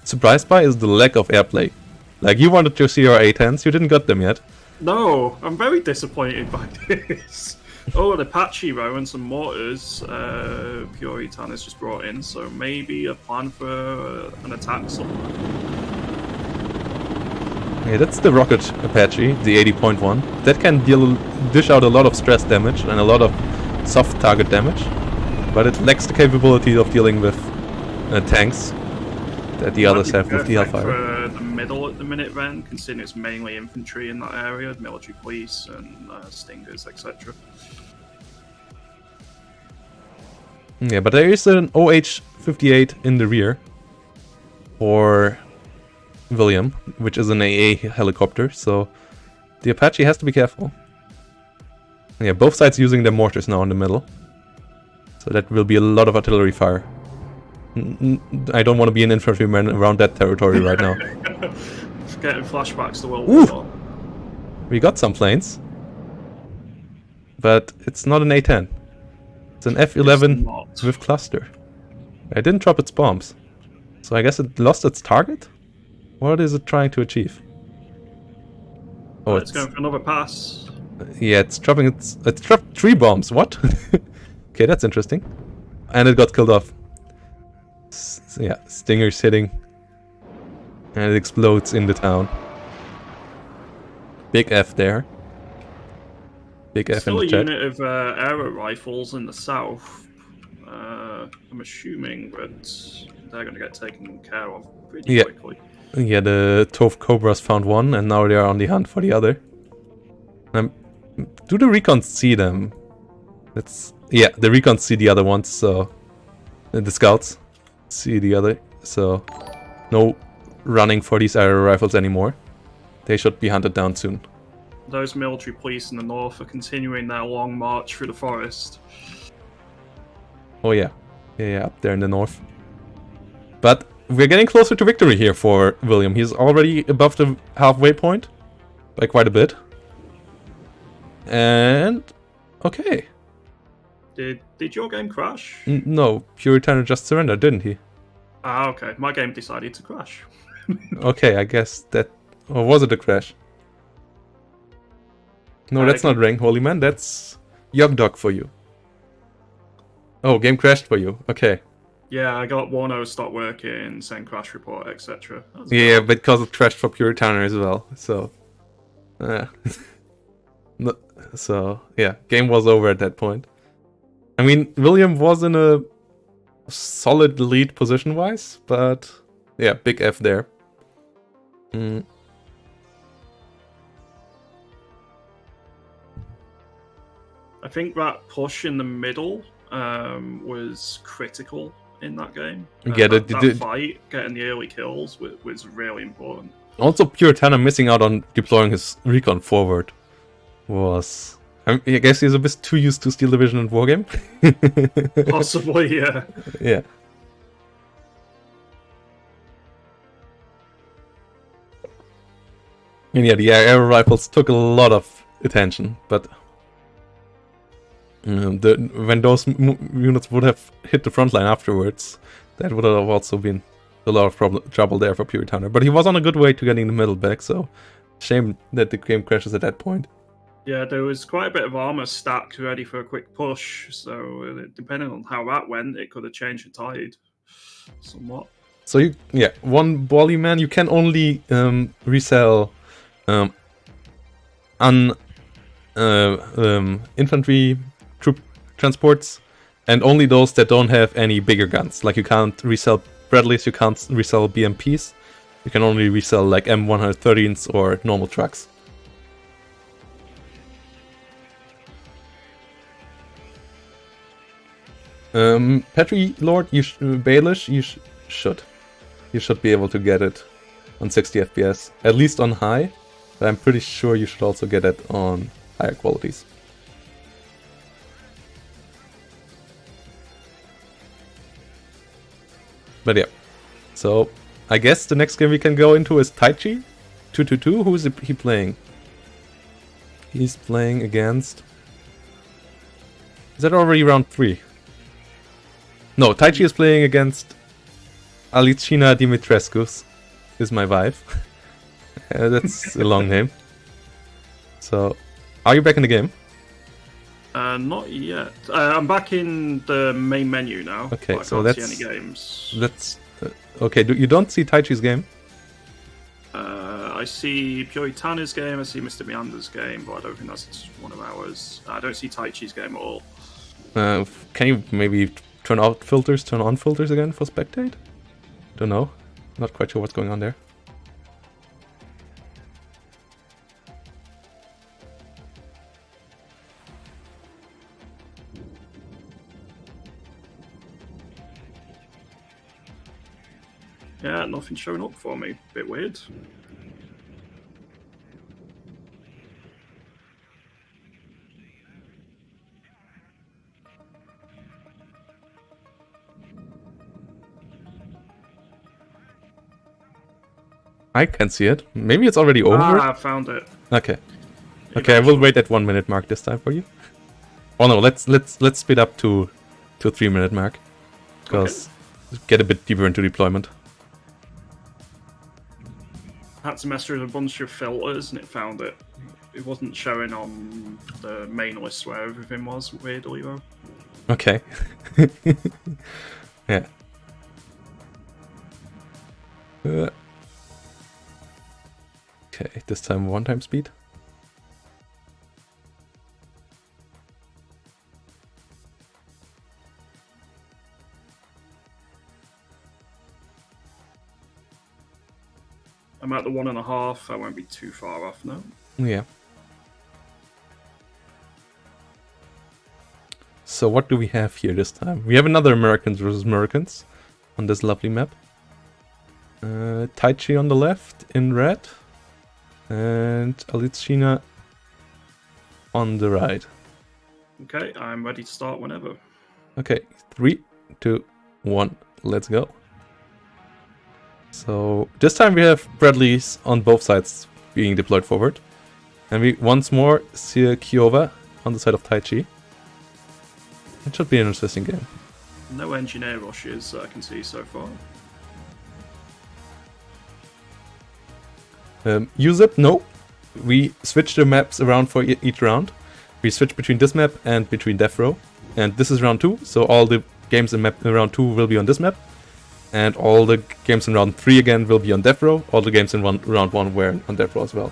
surprised by is the lack of airplay. Like, you wanted to see your A-10s, you didn't get them yet. No, I'm very disappointed by this. Oh, an Apache row and some mortars P.Uri.Tanner's just brought in, so maybe a plan for an attack somewhere. Yeah, that's the rocket Apache, the 80.1. That can dish out a lot of stress damage and a lot of soft target damage, but it lacks the capability of dealing with tanks that the others have with the Hellfire. For the middle at the minute then, considering it's mainly infantry in that area, military police and stingers, etc. Yeah, but there is an OH-58 in the rear for William, which is an AA helicopter, so the Apache has to be careful. Yeah, both sides using their mortars now in the middle, so that will be a lot of artillery fire. I don't want to be an infantryman around that territory right now. Just getting flashbacks to World War. We got some planes, but it's not an A-10. It's an F-11 with cluster. It didn't drop its bombs, so I guess it lost its target? What is it trying to achieve? Oh, it's going for another pass. Yeah, it's dropping its... It's dropped 3 bombs, what? Okay, that's interesting. And it got killed off. So yeah, Stinger's hitting. And it explodes in the town. Big F there. Big F in the chat. Still a unit of arrow rifles in the south. I'm assuming that they're going to get taken care of pretty quickly. Yeah, the Tove Cobras found one, and now they are on the hunt for the other. Do the recons see them? Yeah, the recons see the other ones, so... the scouts see the other, so... no running for these arrow rifles anymore. They should be hunted down soon. Those military police in the north are continuing their long march through the forest. Oh yeah. Yeah, up there in the north. But we're getting closer to victory here for William. He's already above the halfway point. By quite a bit. And... okay. Did your game crash? No, P.Uri.Tanner just surrendered, didn't he? Ah, okay. My game decided to crash. Okay, I guess that... or was it a crash? No, that's not Rank Holy Man, that's Yog Dog for you. Oh, game crashed for you. Okay. Yeah, I got Warno stopped working, send crash report, etc. Yeah, because it crashed for P.Uri.Tanner as well. So, no, so yeah, game was over at that point. I mean, William was in a solid lead position-wise, but yeah, big F there. I think that push in the middle was critical in that game. Yeah, that fight, getting the early kills was really important. Also, P.Uri.Tanner missing out on deploying his recon forward was I guess he's a bit too used to Steel Division and Wargame. Possibly, yeah. Yeah. And yeah, the air rifles took a lot of attention, but when those units would have hit the front line afterwards, that would have also been a lot of trouble there for P.Uri.Tanner. But he was on a good way to getting the middle back, so shame that the game crashes at that point. Yeah, there was quite a bit of armor stacked ready for a quick push, so depending on how that went, it could have changed the tide somewhat. So one Bally man, you can only resell infantry troop transports, and only those that don't have any bigger guns. Like you can't resell Bradleys, you can't resell BMPs. You can only resell like M113s or normal trucks. Petri Lord, Baelish, you should be able to get it on 60 FPS, at least on high. But I'm pretty sure you should also get it on higher qualities. But yeah, so I guess the next game we can go into is Taichi 222. Who is he playing? He's playing against... Is that already round 3? No, Taichi is playing against Alcina Dimitrescu, is my wife. That's a long name. So, are you back in the game? Not yet. I'm back in the main menu now. Okay, but I so can't that's see any games. That's okay. You don't see Taichi's game? I see P.Uri.Tanner's game. I see Mr. Meander's game, but I don't think that's one of ours. I don't see Taichi's game at all. Can you maybe turn on filters again for spectate? Don't know. Not quite sure what's going on there. Yeah, nothing showing up for me. Bit weird. I can see it. Maybe it's already over. Ah, I found it. Okay. Okay, I will wait at 1 minute mark this time for you. Oh no, let's speed up to 3 minute mark, because get a bit deeper into deployment. I had to mess with a bunch of filters and it found it. It wasn't showing on the main list where everything was, weirdly though. Okay. Yeah. Okay, this time 1 time speed. I'm at the 1.5. I won't be too far off now. Yeah. So what do we have here this time? We have another Americans versus Americans on this lovely map. Taichi on the left in red, and Alcina on the right. Okay, I'm ready to start whenever. Okay, 3, 2, 1, let's go. So this time we have Bradleys on both sides being deployed forward. And we once more see Kiowa on the side of Taichi. It should be an interesting game. No engineer rushes that I can see so far. Use it? No. We switch the maps around for each round. We switch between this map and between Death Row. And this is round 2, so all the games in round 2 will be on this map. And all the games in round 3 again will be on Death Row. All the games in round 1 were on Death Row as well.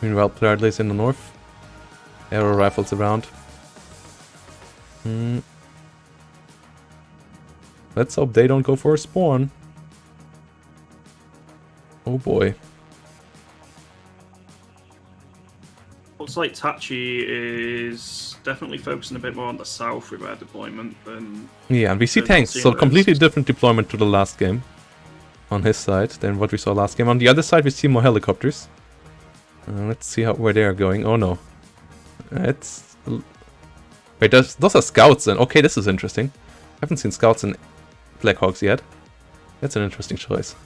Meanwhile, Bradley's in the north. Arrow rifles around. Let's hope they don't go for a spawn. Oh boy. Looks like Taichi is definitely focusing a bit more on the south with our deployment than... Yeah, and we see tanks, so completely different deployment to the last game on his side than what we saw last game. On the other side, we see more helicopters. Let's see where they are going. Oh no. It's... Wait, those are scouts then. Okay, this is interesting. I haven't seen scouts in Blackhawks yet. That's an interesting choice.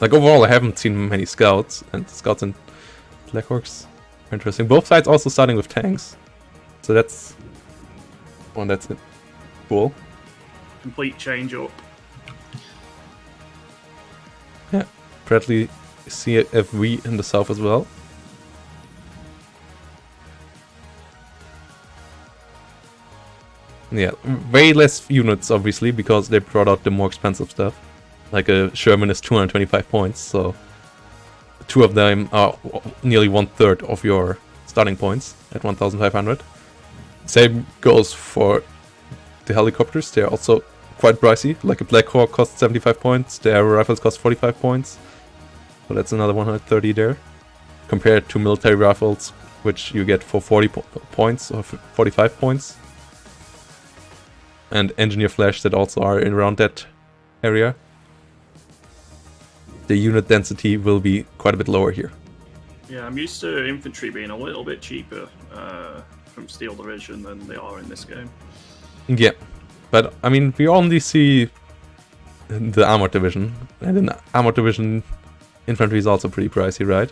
Like, overall, I haven't seen many scouts, and scouts in Blackhawks are interesting. Both sides also starting with tanks. So that's... Well, that's it. Cool. Complete change up. Yeah. Bradley CFV in the south as well. Yeah, way less units, obviously, because they brought out the more expensive stuff. Like a Sherman is 225 points, so 2 of them are nearly 1/3 of your starting points at 1,500. Same goes for the helicopters. They're also quite pricey. Like a Black Hawk costs 75 points, the aero rifles cost 45 points. So that's another 130 there. Compared to military rifles, which you get for 40 points or 45 points. And engineer flash that also are around that area. The unit density will be quite a bit lower here. Yeah, I'm used to infantry being a little bit cheaper from Steel Division than they are in this game. Yeah, but I mean, we only see the Armored Division, and in Armored Division, infantry is also pretty pricey, right?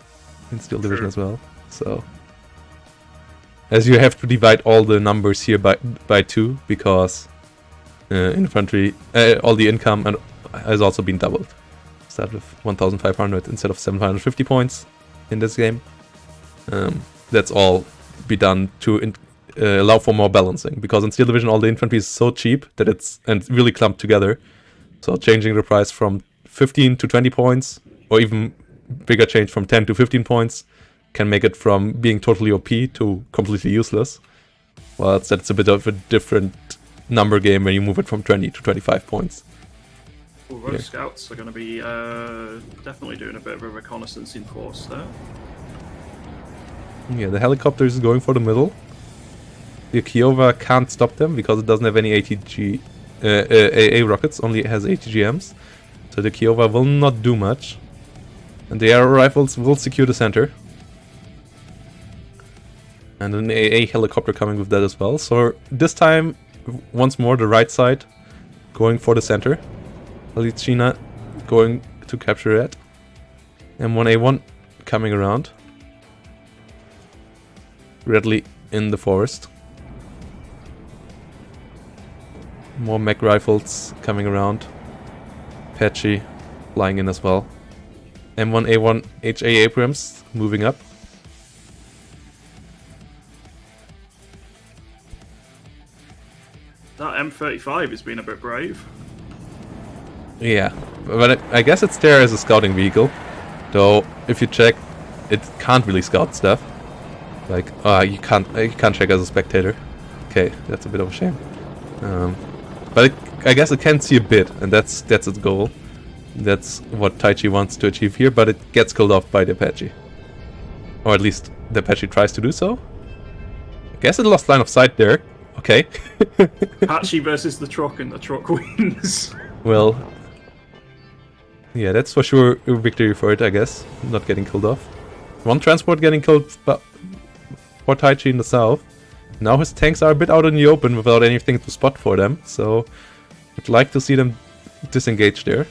In Steel Division as well. So, as you have to divide all the numbers here by 2, because infantry, all the income has also been doubled. Start with 1,500 instead of 750 points in this game. That's all be done to allow for more balancing, because in Steel Division all the infantry is so cheap that it's really clumped together. So changing the price from 15 to 20 points, or even bigger change from 10 to 15 points, can make it from being totally OP to completely useless. Well, that's a bit of a different number game when you move it from 20 to 25 points. Well, those scouts are going to be definitely doing a bit of a reconnaissance in force there. Yeah, the helicopter is going for the middle. The Kiowa can't stop them because it doesn't have any AA rockets, only it has ATGMs. So the Kiowa will not do much. And the aero rifles will secure the center. And an AA helicopter coming with that as well. So this time, once more, the right side going for the center. Alcina going to capture it. M1A1 coming around. Redley in the forest. More mech rifles coming around. Apache flying in as well. M1A1 HA Abrams moving up. That M35 has been a bit brave. Yeah, but I guess it's there as a scouting vehicle. Though, if you check, it can't really scout stuff. Like, you can't check as a spectator. Okay, that's a bit of a shame. But I guess it can see a bit, and that's its goal. That's what Taichi wants to achieve here, but it gets killed off by the Apache. Or at least the Apache tries to do so. I guess it lost line of sight there. Okay. Apache versus the truck, and the truck wins. Well, yeah, that's for sure a victory for it, I guess. Not getting killed off. One transport getting killed for Taichi in the south. Now his tanks are a bit out in the open without anything to spot for them, so I'd like to see them disengage there.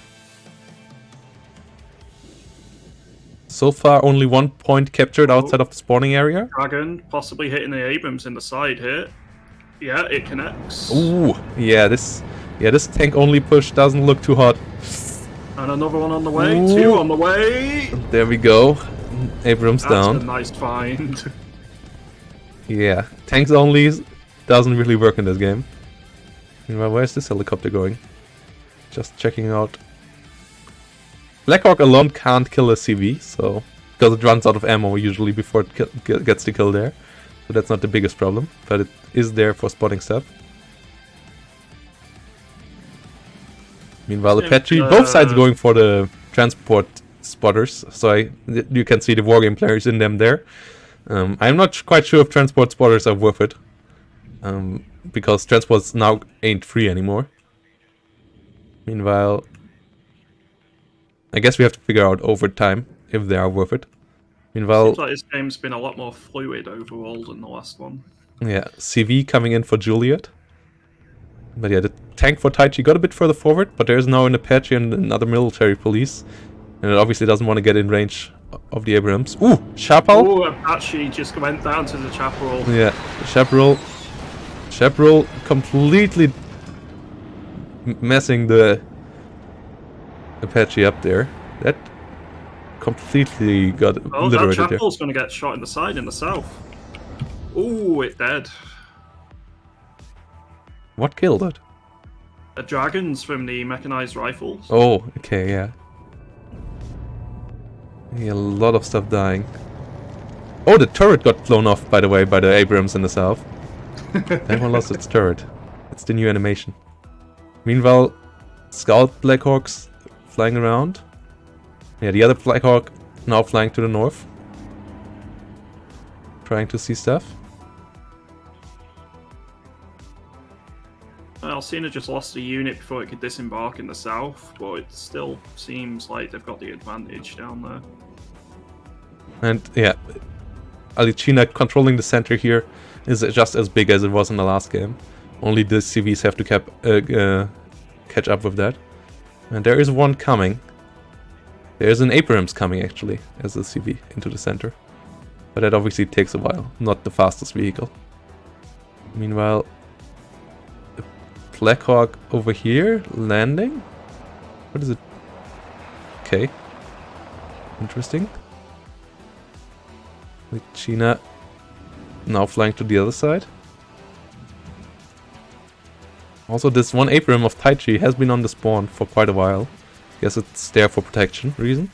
So far, only 1 point captured outside of the spawning area. Dragon possibly hitting the Abrams in the side here. Yeah, it connects. Ooh, yeah, this tank only push doesn't look too hot. And another one on the way. Ooh. 2 on the way. There we go. Abrams down. That's a nice find. Yeah, tanks only doesn't really work in this game. Meanwhile, where's this helicopter going? Just checking out. Blackhawk alone can't kill a CV, so because it runs out of ammo usually before it gets the kill there. So that's not the biggest problem, but it is there for spotting stuff. Meanwhile, Apache, both sides going for the transport spotters, so you can see the wargame players in them there. I'm not quite sure if transport spotters are worth it. Because transports now ain't free anymore. Meanwhile, I guess we have to figure out over time if they are worth it. Meanwhile, Seems like this game's been a lot more fluid overall than the last one. yeah, CV coming in for Juliet. But yeah, the tank for Taichi got a bit further forward, but there's now an Apache and another military police. And it obviously doesn't want to get in range of the Abrams. Ooh, Chaparral! Oh, Apache just went down to the Chaparral. Yeah, Chaparral completely messing the Apache up there. That completely got Oh, that obliterated there. Chaparral's going to get shot in the side in the south. Ooh, it dead. What killed it? The dragons from the mechanized rifles. Oh, okay, yeah. Yeah, a lot of stuff dying. Oh, the turret got blown off, by the way, by the Abrams in the south. That one lost its turret. It's the new animation. Meanwhile, Scout Blackhawks flying around. Yeah, the other Blackhawk now flying to the north. Trying to see stuff. Alcina just lost a unit before it could disembark in the south, but it still seems like they've got the advantage down there. And yeah, Alcina controlling the center here is just as big as it was in the last game. Only the CVs have to catch up with that. And there is one coming. There's an Abrams coming actually as a CV into the center. But that obviously takes a while. Not the fastest vehicle. Meanwhile, the Blackhawk over here landing. What is it? Okay. Interesting. China now flying to the other side. Also, this one Abram of Taichi has been on the spawn for quite a while. Guess it's there for protection reason.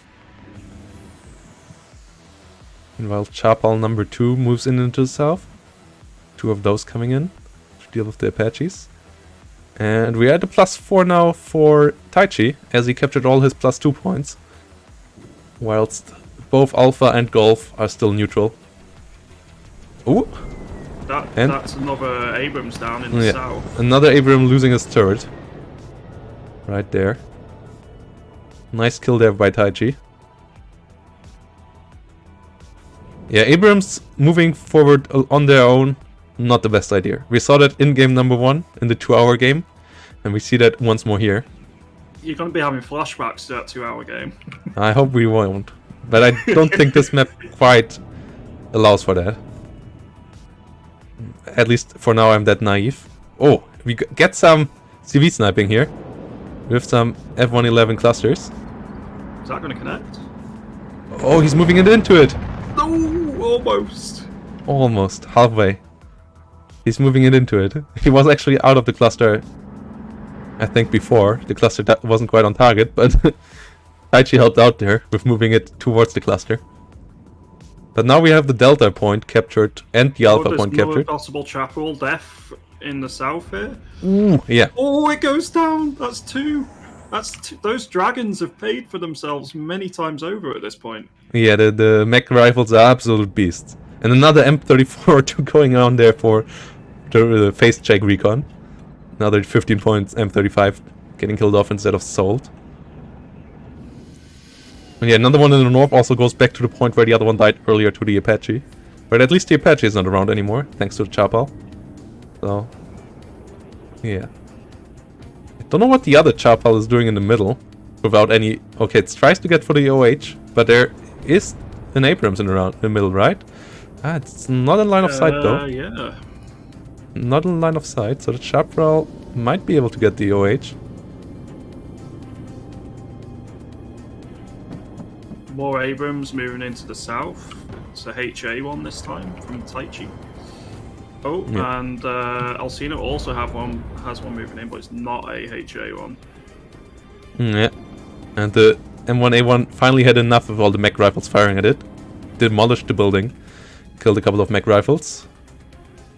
Meanwhile, Chapal number 2 moves in into the south. 2 of those coming in to deal with the Apaches. And we are at a +4 now for Taichi, as he captured all his +2 points. Whilst both Alpha and Golf are still neutral. Ooh! That's another Abrams down in the south. Another Abram losing his turret. Right there. Nice kill there by Taichi. Yeah, Abrams moving forward on their own, not the best idea. We saw that in game number 1, in the 2-hour game. And we see that once more here. You're going to be having flashbacks to that 2-hour game. I hope we won't. But I don't think this map quite allows for that. At least for now I'm that naive. Oh, we get some CV sniping here. With some F-111 clusters. Is that going to connect? Oh, he's moving it into it! No, almost. Almost, halfway. He's moving it into it. He was actually out of the cluster, I think, before. The cluster that wasn't quite on target, but Taichi helped out there with moving it towards the cluster. But now we have the Delta point captured and the Alpha point captured. Possible Chaparral death in the south here. Ooh, yeah. Oh, it goes down. That's 2. Those dragons have paid for themselves many times over at this point. Yeah, the mech rifles are absolute beasts. And another M34 going on there for the face check recon. Another 15 points M35 getting killed off instead of sold. And yeah, another one in the north also goes back to the point where the other one died earlier to the Apache. But at least the Apache is not around anymore, thanks to the Chapal. So, yeah. I don't know what the other Chapal is doing in the middle. Without any... Okay, it tries to get for the OH, but there is an Abrams in the middle, right? Ah, it's not in line of sight though. Yeah. Not in line of sight, so the Chapal might be able to get the OH. More Abrams moving into the south. It's a HA one this time from Taichi. Oh, yeah. And Alcina also has one moving in, but it's not a HA one. Yeah. And the M1A1 finally had enough of all the mech rifles firing at it. Demolished the building. Killed a couple of mech rifles.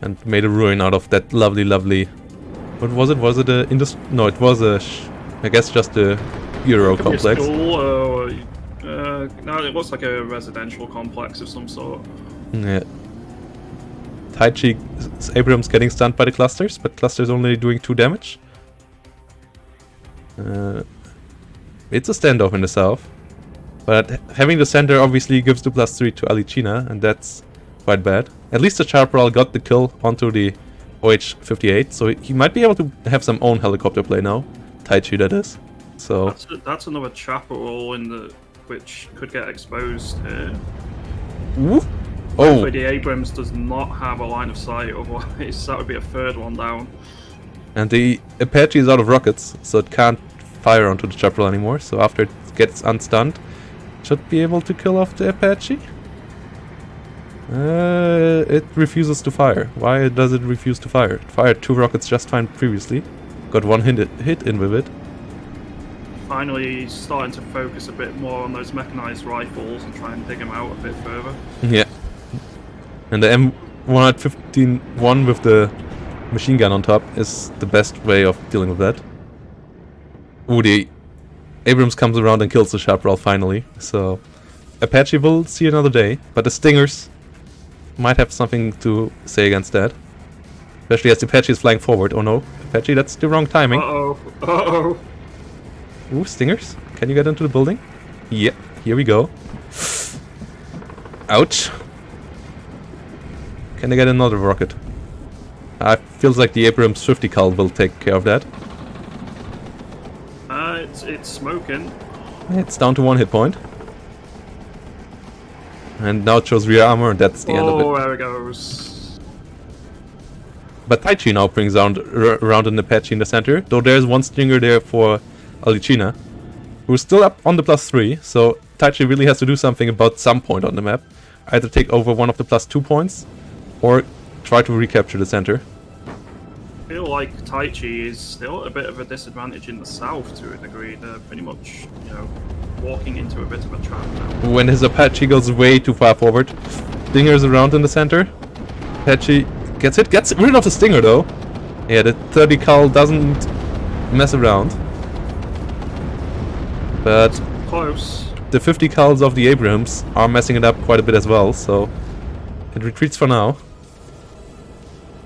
And made a ruin out of that lovely, lovely... What was it? Was it a... No, it was a... I guess just a Euro complex. School, no, it looks like a residential complex of some sort. Yeah. Taichi Abrams getting stunned by the clusters, but clusters only doing 2 damage. It's a standoff in the south, but having the center obviously gives the +3 to Alcina, and that's quite bad. At least the Chaparral got the kill onto the OH-58, so he might be able to have some own helicopter play now. Taichi, that is. So that's another Chaparral in the which could get exposed here. Woo. Oh, But the Abrams does not have a line of sight, otherwise that would be a third one down. and the Apache is out of rockets, so it can't fire onto the Chaparral anymore. So after it gets unstunned, it should be able to kill off the Apache. It refuses to fire. Why does it refuse to fire? It fired 2 rockets just fine previously. Got 1 hit in with it. Finally starting to focus a bit more on those mechanized rifles and try and dig them out a bit further. Yeah. And the M115-1 with the machine gun on top is the best way of dealing with that. Ooh, the Abrams comes around and kills the Chaparral finally. So Apache will see another day, but the Stingers might have something to say against that. Especially as the Apache is flying forward. Oh no, Apache, that's the wrong timing. Uh-oh. Uh-oh. Ooh, Stingers. Can you get into the building? Yep, here we go. Ouch. Can I get another rocket? Feels like the Abrams 50 cal will take care of that. It's smoking. It's down to 1 hit point. And now it shows rear armor, and that's the end of Oh, it. there it goes. But Taichi now brings around an Apache in the center, though there's 1 Stinger there for Alcina, who's still up on the +3, so Taichi really has to do something about some point on the map. Either take over one of the +2 points, or try to recapture the center. I feel like Taichi is still at a bit of a disadvantage in the south to a degree. They're pretty much, walking into a bit of a trap now. When his Apache goes way too far forward, Stinger's around in the center. Apache gets rid of the Stinger though. Yeah, the 30 cal doesn't mess around. But Close. the 50 cals of the Abrams are messing it up quite a bit as well, so it retreats for now.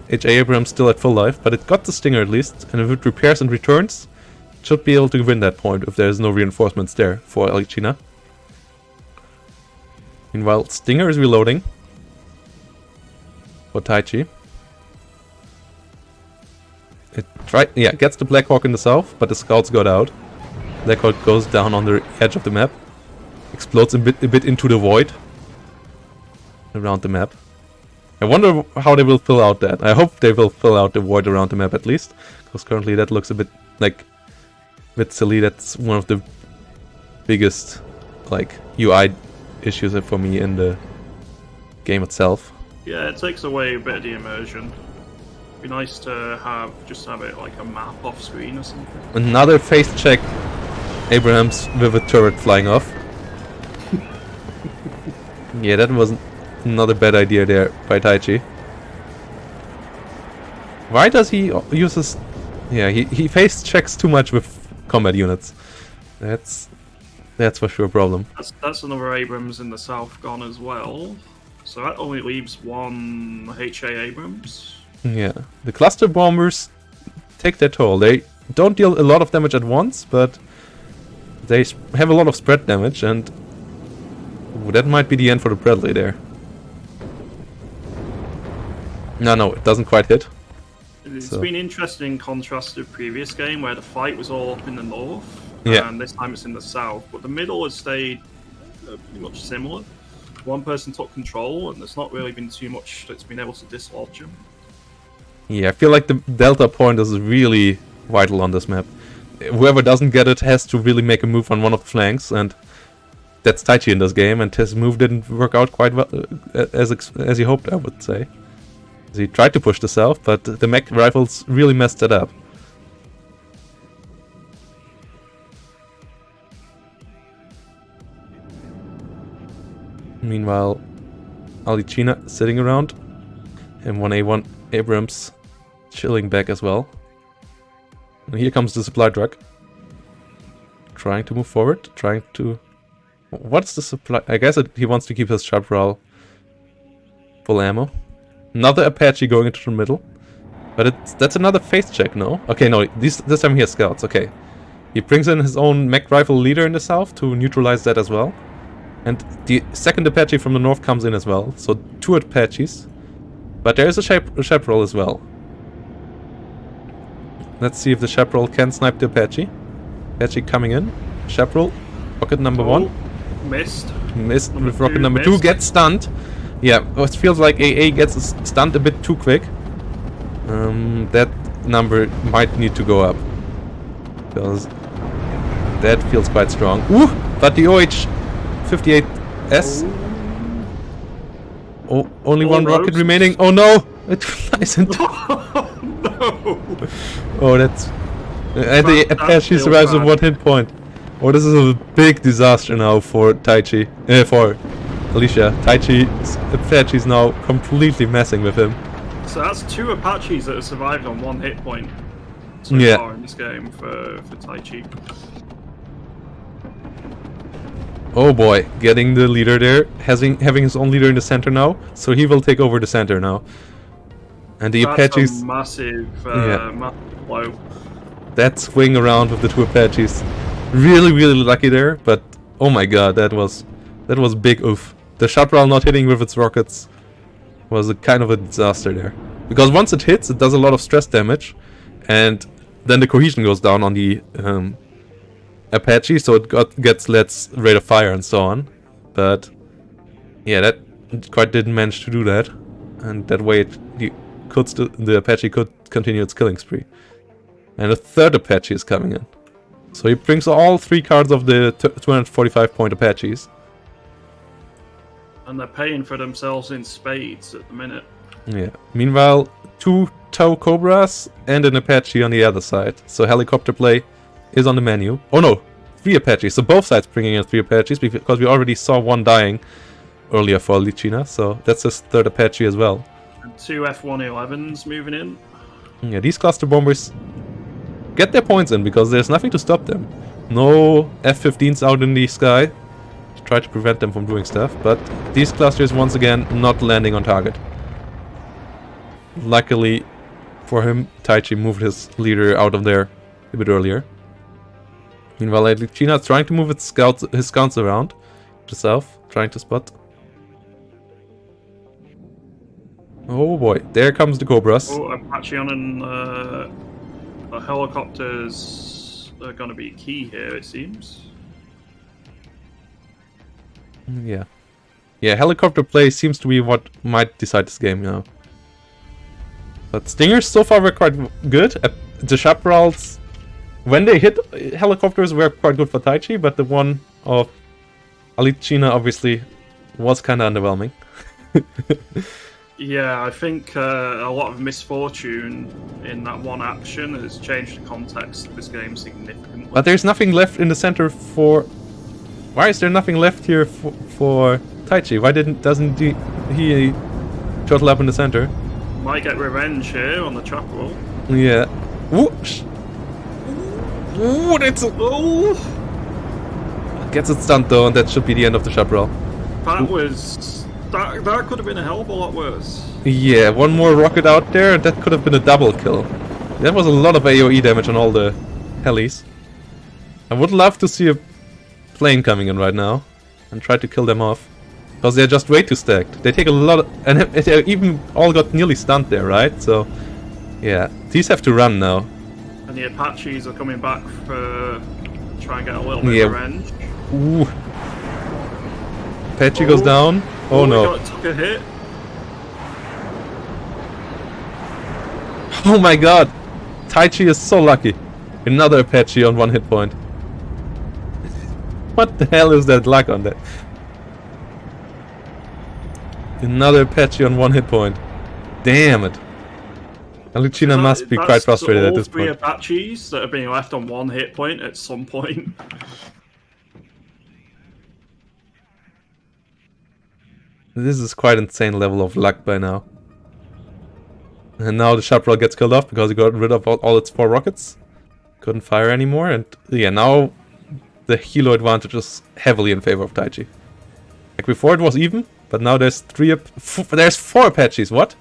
H.A. Abrams still at full life, but it got the Stinger at least, and if it repairs and returns, it should be able to win that point if there's no reinforcements there for Alcina. Meanwhile, Stinger is reloading for Taichi. It gets the Blackhawk in the south, but the scouts got out. Blackhawk goes down on the edge of the map, explodes a bit into the void around the map. I wonder how they will fill out that. I hope they will fill out the void around the map at least, because currently that looks a bit silly. That's one of the biggest UI issues for me in the game itself. Yeah, it takes away a bit of the immersion. It'd be nice to have it like a map off screen or something. Another face check. Abrams with a turret flying off. Yeah, that was not a bad idea there by Taichi. Why does he use his... Yeah, he face checks too much with combat units. That's for sure a problem. That's another Abrams in the south gone as well. So that only leaves 1 HA Abrams. Yeah, the cluster bombers take their toll. They don't deal a lot of damage at once, but they have a lot of spread damage, and that might be the end for the Bradley there. No, it doesn't quite hit. It's been interesting in contrast to the previous game where the fight was all up in the north, Yeah. and this time it's in the south. But the middle has stayed pretty much similar. One person took control, and there's not really been too much that's been able to dislodge him. Yeah, I feel like the delta point is really vital on this map. Whoever doesn't get it has to really make a move on one of the flanks, and that's Taichi in this game, and his move didn't work out quite well as he hoped, I would say. He tried to push the south, but the mech rifles really messed it up. Meanwhile, Alcina sitting around, and 1A1 Abrams chilling back as well. And here comes the supply truck. Trying to move forward, trying to... What's the supply? I guess he wants to keep his Chaparral Full ammo. Another Apache going into the middle. But that's another face check, no? Okay, no, this time he has scouts, okay. He brings in his own mech rifle leader in the south to neutralize that as well. And the second Apache from the north comes in as well. So 2 Apaches. But there is a chaparral as well. Let's see if the chaparral can snipe the Apache. Apache coming in. Chaparral. Rocket number 1. Missed. Missed Number with rocket two, number missed. 2. Gets stunned. Yeah, it feels like AA gets stunned a bit too quick. That number might need to go up. Because that feels quite strong. Ooh! But the OH-58S... Oh, only one rocket Almost. remaining. Oh no! It flies into... No! Oh, that's... And the That Apache feels survives with bad. 1 hit point. Oh, this is a big disaster now for Taichi. For Alicia. Taichi's Apache is now completely messing with him. So that's 2 Apaches that have survived on 1 hit point so Yeah. far in this game for Taichi. Oh boy, getting the leader there, having his own leader in the center now, so he will take over the center now. And the That's Apaches, a massive, Yeah. massive blow. that swing around with the 2 Apaches, really lucky there, but oh my god, that was big oof. The chaparral not hitting with its rockets was a kind of a disaster there. Because once it hits, it does a lot of stress damage, and then the cohesion goes down on the Apache, so it gets less rate of fire and so on. But yeah, that quite didn't manage to do that, and that way the Apache could continue its killing spree. And a third Apache is coming in, so he brings all 3 cards of the 245 point Apaches. And they're paying for themselves in spades at the minute. Yeah. Meanwhile, 2 Tau Cobras and an Apache on the other side. So helicopter play is on the menu. Oh no, 3 Apaches. So both sides bringing in 3 Apaches because we already saw 1 dying earlier for Alcina. So that's his 3rd Apache as well. And 2 F-111s moving in. Yeah, these cluster bombers get their points in because there's nothing to stop them. No F-15s out in the sky to try to prevent them from doing stuff. But these clusters once again not landing on target. Luckily for him, Taichi moved his leader out of there a bit earlier. Meanwhile, Alcina is trying to move his scouts around to south, trying to spot. Oh boy, there comes the Cobras. Oh, Apache on and the helicopters are going to be key here, it seems. Yeah. Yeah, helicopter play seems to be what might decide this game now. But Stingers so far were quite good. The Chaparrals, when they hit helicopters, were quite good for Taichi, but the one of Alcina obviously was kind of underwhelming. Yeah, I think a lot of misfortune in that one action has changed the context of this game significantly. But there's nothing left in the center for... Why is there nothing left here for Taichi? Why doesn't he turtle up in the center? Might get revenge here on the chaparral. Yeah. Whoosh! Ooh, that's a... Oh, Gets it stunned though, and that should be the end of the chaparral. that was... That could have been a hell of a lot worse. Yeah, 1 more rocket out there, and that could have been a double kill. That was a lot of AoE damage on all the helis. I would love to see a plane coming in right now and try to kill them off. Because they're just way too stacked. They take a lot of... And they even all got nearly stunned there, right? So, yeah. These have to run now. And the Apaches are coming back for... try and get a little bit of revenge. Ooh. Apache goes down. Oh no. Took a hit. Oh my god. Taichi is so lucky. Another Apache on 1 hit point. What the hell is that luck on that? Another Apache on 1 hit point. Damn it. Alcina must be quite frustrated at this point. All 3 Apaches that are being left on 1 hit point at some point. This is quite insane level of luck by now. And now the Chaparral gets killed off because he got rid of all its 4 rockets. Couldn't fire anymore, and yeah, now the helo advantage is heavily in favor of Taichi. Like before it was even, But now there's there's 4 Apaches. What?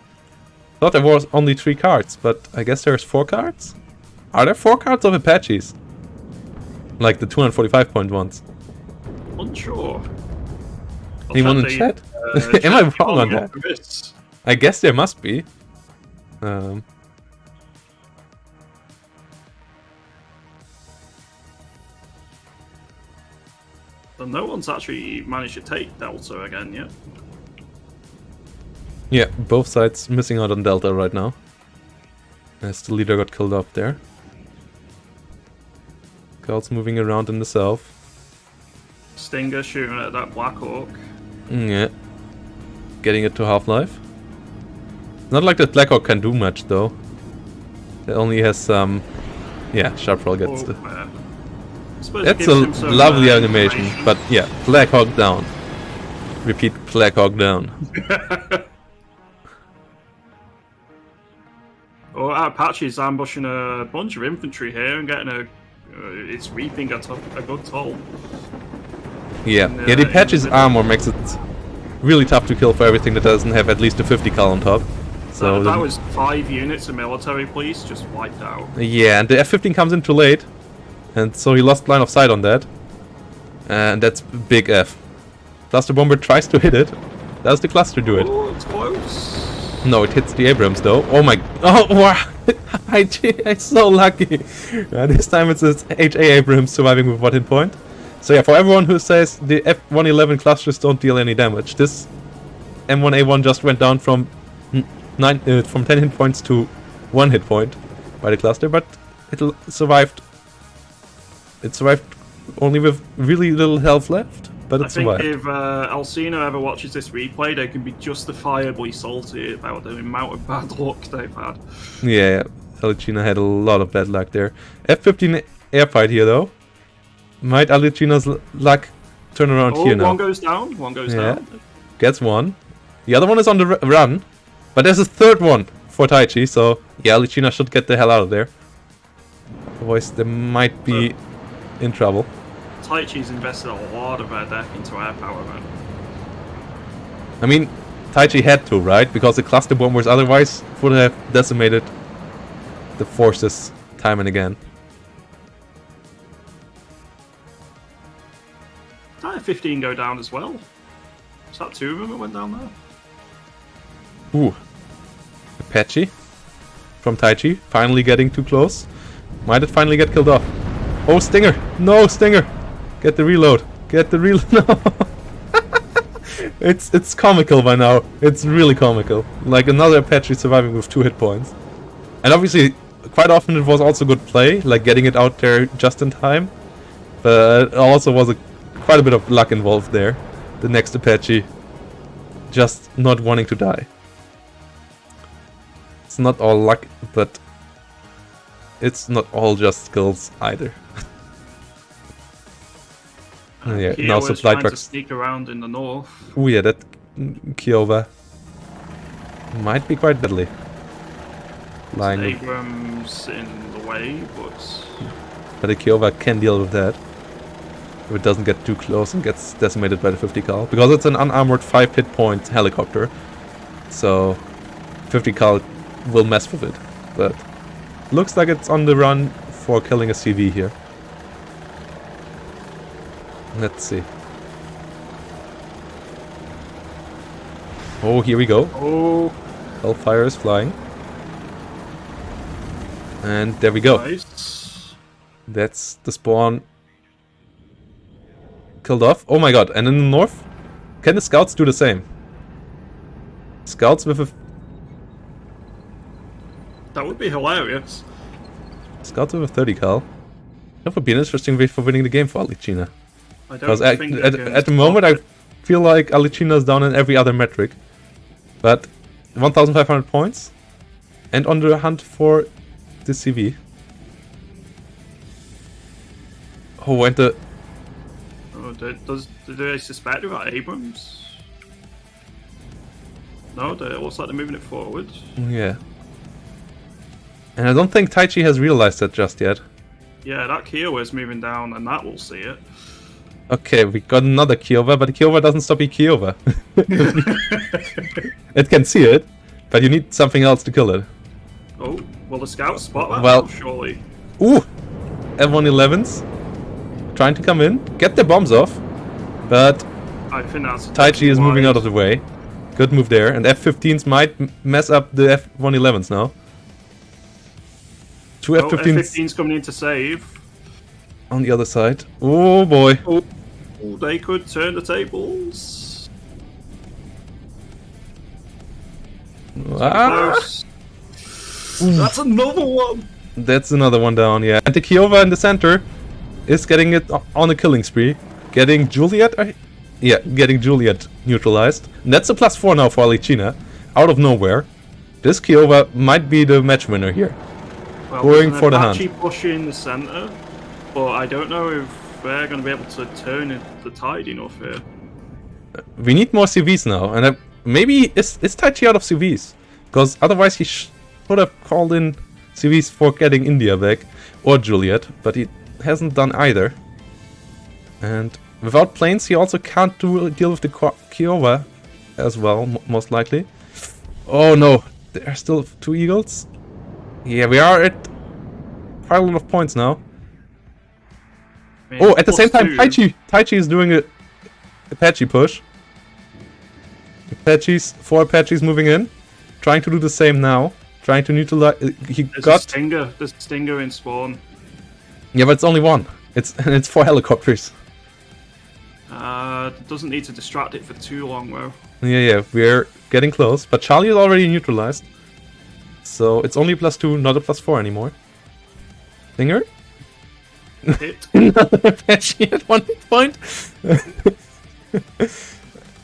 Thought there was only 3 cards, but I guess there's 4 cards. Are there 4 cards of Apaches? Like the 245-point ones. Unsure. Anyone in chat? Am I wrong on that? I guess there must be. But no one's actually managed to take Delta again yet. Yeah, both sides missing out on Delta right now. As the leader got killed off there. Scouts moving around in the south. Stinger shooting at that Black Hawk. Yeah. Getting it to half-life. Not like that Black Hawk can do much though. It only has some... yeah, Sharp Roll gets the... That's a lovely animation, but yeah, Black Hawk down. Repeat, Black Hawk down. Oh, Apache's ambushing a bunch of infantry here and getting a... it's reaping a good toll. Yeah, yeah, the Apache's armor makes it really tough to kill for everything that doesn't have at least a 50 cal on top. So that was 5 units of military police just wiped out. Yeah, and the F-15 comes in too late. And so he lost line of sight on that. And that's big F. Cluster Bomber tries to hit it. Does the cluster do it? Oh, it's close. No, it hits the Abrams though. Oh my... oh, wow! I'm so lucky! This time it's HA Abrams surviving with 1 hit point. So yeah, for everyone who says the F-111 clusters don't deal any damage, this M1A1 just went down from 10 hit points to 1 hit point by the cluster, but it survived. It survived only with really little health left, but it survived. I think if Alcina ever watches this replay, they can be justifiably salty about the amount of bad luck they've had. Yeah, Alcina had a lot of bad luck there. F-15 airfight here though. Might Alcina's luck turn around here now? One goes down, one goes down. Gets one. The other one is on the run, but there's a third one for Taichi, so yeah, Alcina should get the hell out of there. Otherwise, they might be in trouble. Taichi's invested a lot of their deck into air power, man. I mean, Taichi had to, right? Because the cluster bombers otherwise would have decimated the forces time and again. Did F-15 go down as well? Is that 2 of them that went down there? Ooh. Apache from Taichi, finally getting too close. Might it finally get killed off? Oh, Stinger! No, Stinger! Get the reload! Get the reload! No! It's comical by now. It's really comical. Like another Apache surviving with 2 hit points. And obviously, quite often it was also good play, like getting it out there just in time. But also was quite a bit of luck involved there. The next Apache just not wanting to die. It's not all luck, but it's not all just skills either. Yeah, now supply trucks sneak around in the north. Oh yeah, that Kiowa might be quite deadly. Lying Abrams in the way, but the Kiowa can deal with that if it doesn't get too close and gets decimated by the 50 cal, because it's an unarmored 5 hit point helicopter. So 50 cal will mess with it, but looks like it's on the run for killing a CV here. Let's see. Oh, here we go. Oh, Hellfire is flying. And there we go. nice. That's the spawn killed off. Oh my god, and in the north? Can the scouts do the same? Scouts with a... That would be hilarious. Scouts with a 30 cal. That would be an interesting way for winning the game for Alcina. I Because don't think at the moment I feel like Alcina is down in every other metric. But 1,500 points. And on the hunt for the CV. Oh, and the... Oh, do they suspect about Abrams? No, it looks like they're moving it forward. Yeah. And I don't think Taichi has realized that just yet. Yeah, that Kiowa is moving down, and that will see it. Okay, we got another Kiowa, but the Kiowa doesn't stop being Kiowa. It can see it, but you need something else to kill it. Oh, will the scouts spot that? Well- Oh, surely. Ooh! F-111s trying to come in, get their bombs off, but I think that's... Taichi is moving wise. out of the way. Good move there, and F-15s might mess up the F-111s now. Two Oh, F-15s F-15's coming in to save. on the other side. Oh boy. Oh, they could turn the tables. Ah, Close. That's another one. that's another one down, yeah. And the Kiowa in the center is getting it on a killing spree. Getting Juliet, yeah, getting Juliet neutralized. And that's a +4 now for Alcina, out of nowhere. This Kiowa might be the match winner here. Well, Going there's for an the Apache hand. pushing the center, but I don't know if they're going to be able to turn the tide enough here. We need more CVs now, and maybe is Taichi out of CVs? Because otherwise he should have called in CVs for getting India back, or Juliet, but he hasn't done either. And without planes, he also can't deal with the Kiowa as well, most likely. Oh no, there are still 2 eagles. Yeah, we are at quite a lot of points now. I mean, Oh, at the same time, +2. Taichi is doing a Apache push. Four Apaches moving in, trying to do the same now, trying to neutralize. He There's got, a stinger in spawn. yeah, but it's only one. It's 4 helicopters. Doesn't need to distract it for too long though. Yeah, we're getting close, but Charlie is already neutralized, so it's only +2, not a +4 anymore. Stinger, Hit. another Apache at 1 hit point.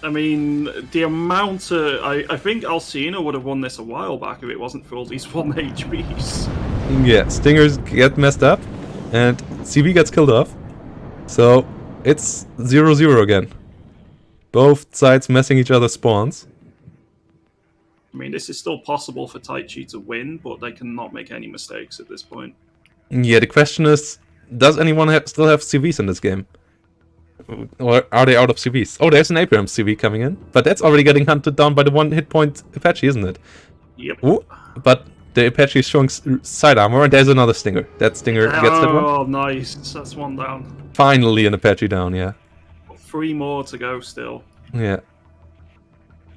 I mean, the amount of... I think Alcina would have won this a while back if it wasn't for all these 1 HPs. Yeah, Stingers get messed up, and CV gets killed off. So it's 0-0 again. Both sides messing each other's spawns. I mean, this is still possible for Taichi to win, but they cannot make any mistakes at this point. Yeah, the question is, does anyone still have CVs in this game? Or are they out of CVs? Oh, there's an Abrams CV coming in, but that's already getting hunted down by the 1 hit point Apache, isn't it? Yep. Ooh, but the Apache is showing side armor, and there's another Stinger. That Stinger gets that one. Oh, nice. That's 1 down. Finally an Apache down, yeah. 3 more to go still. Yeah.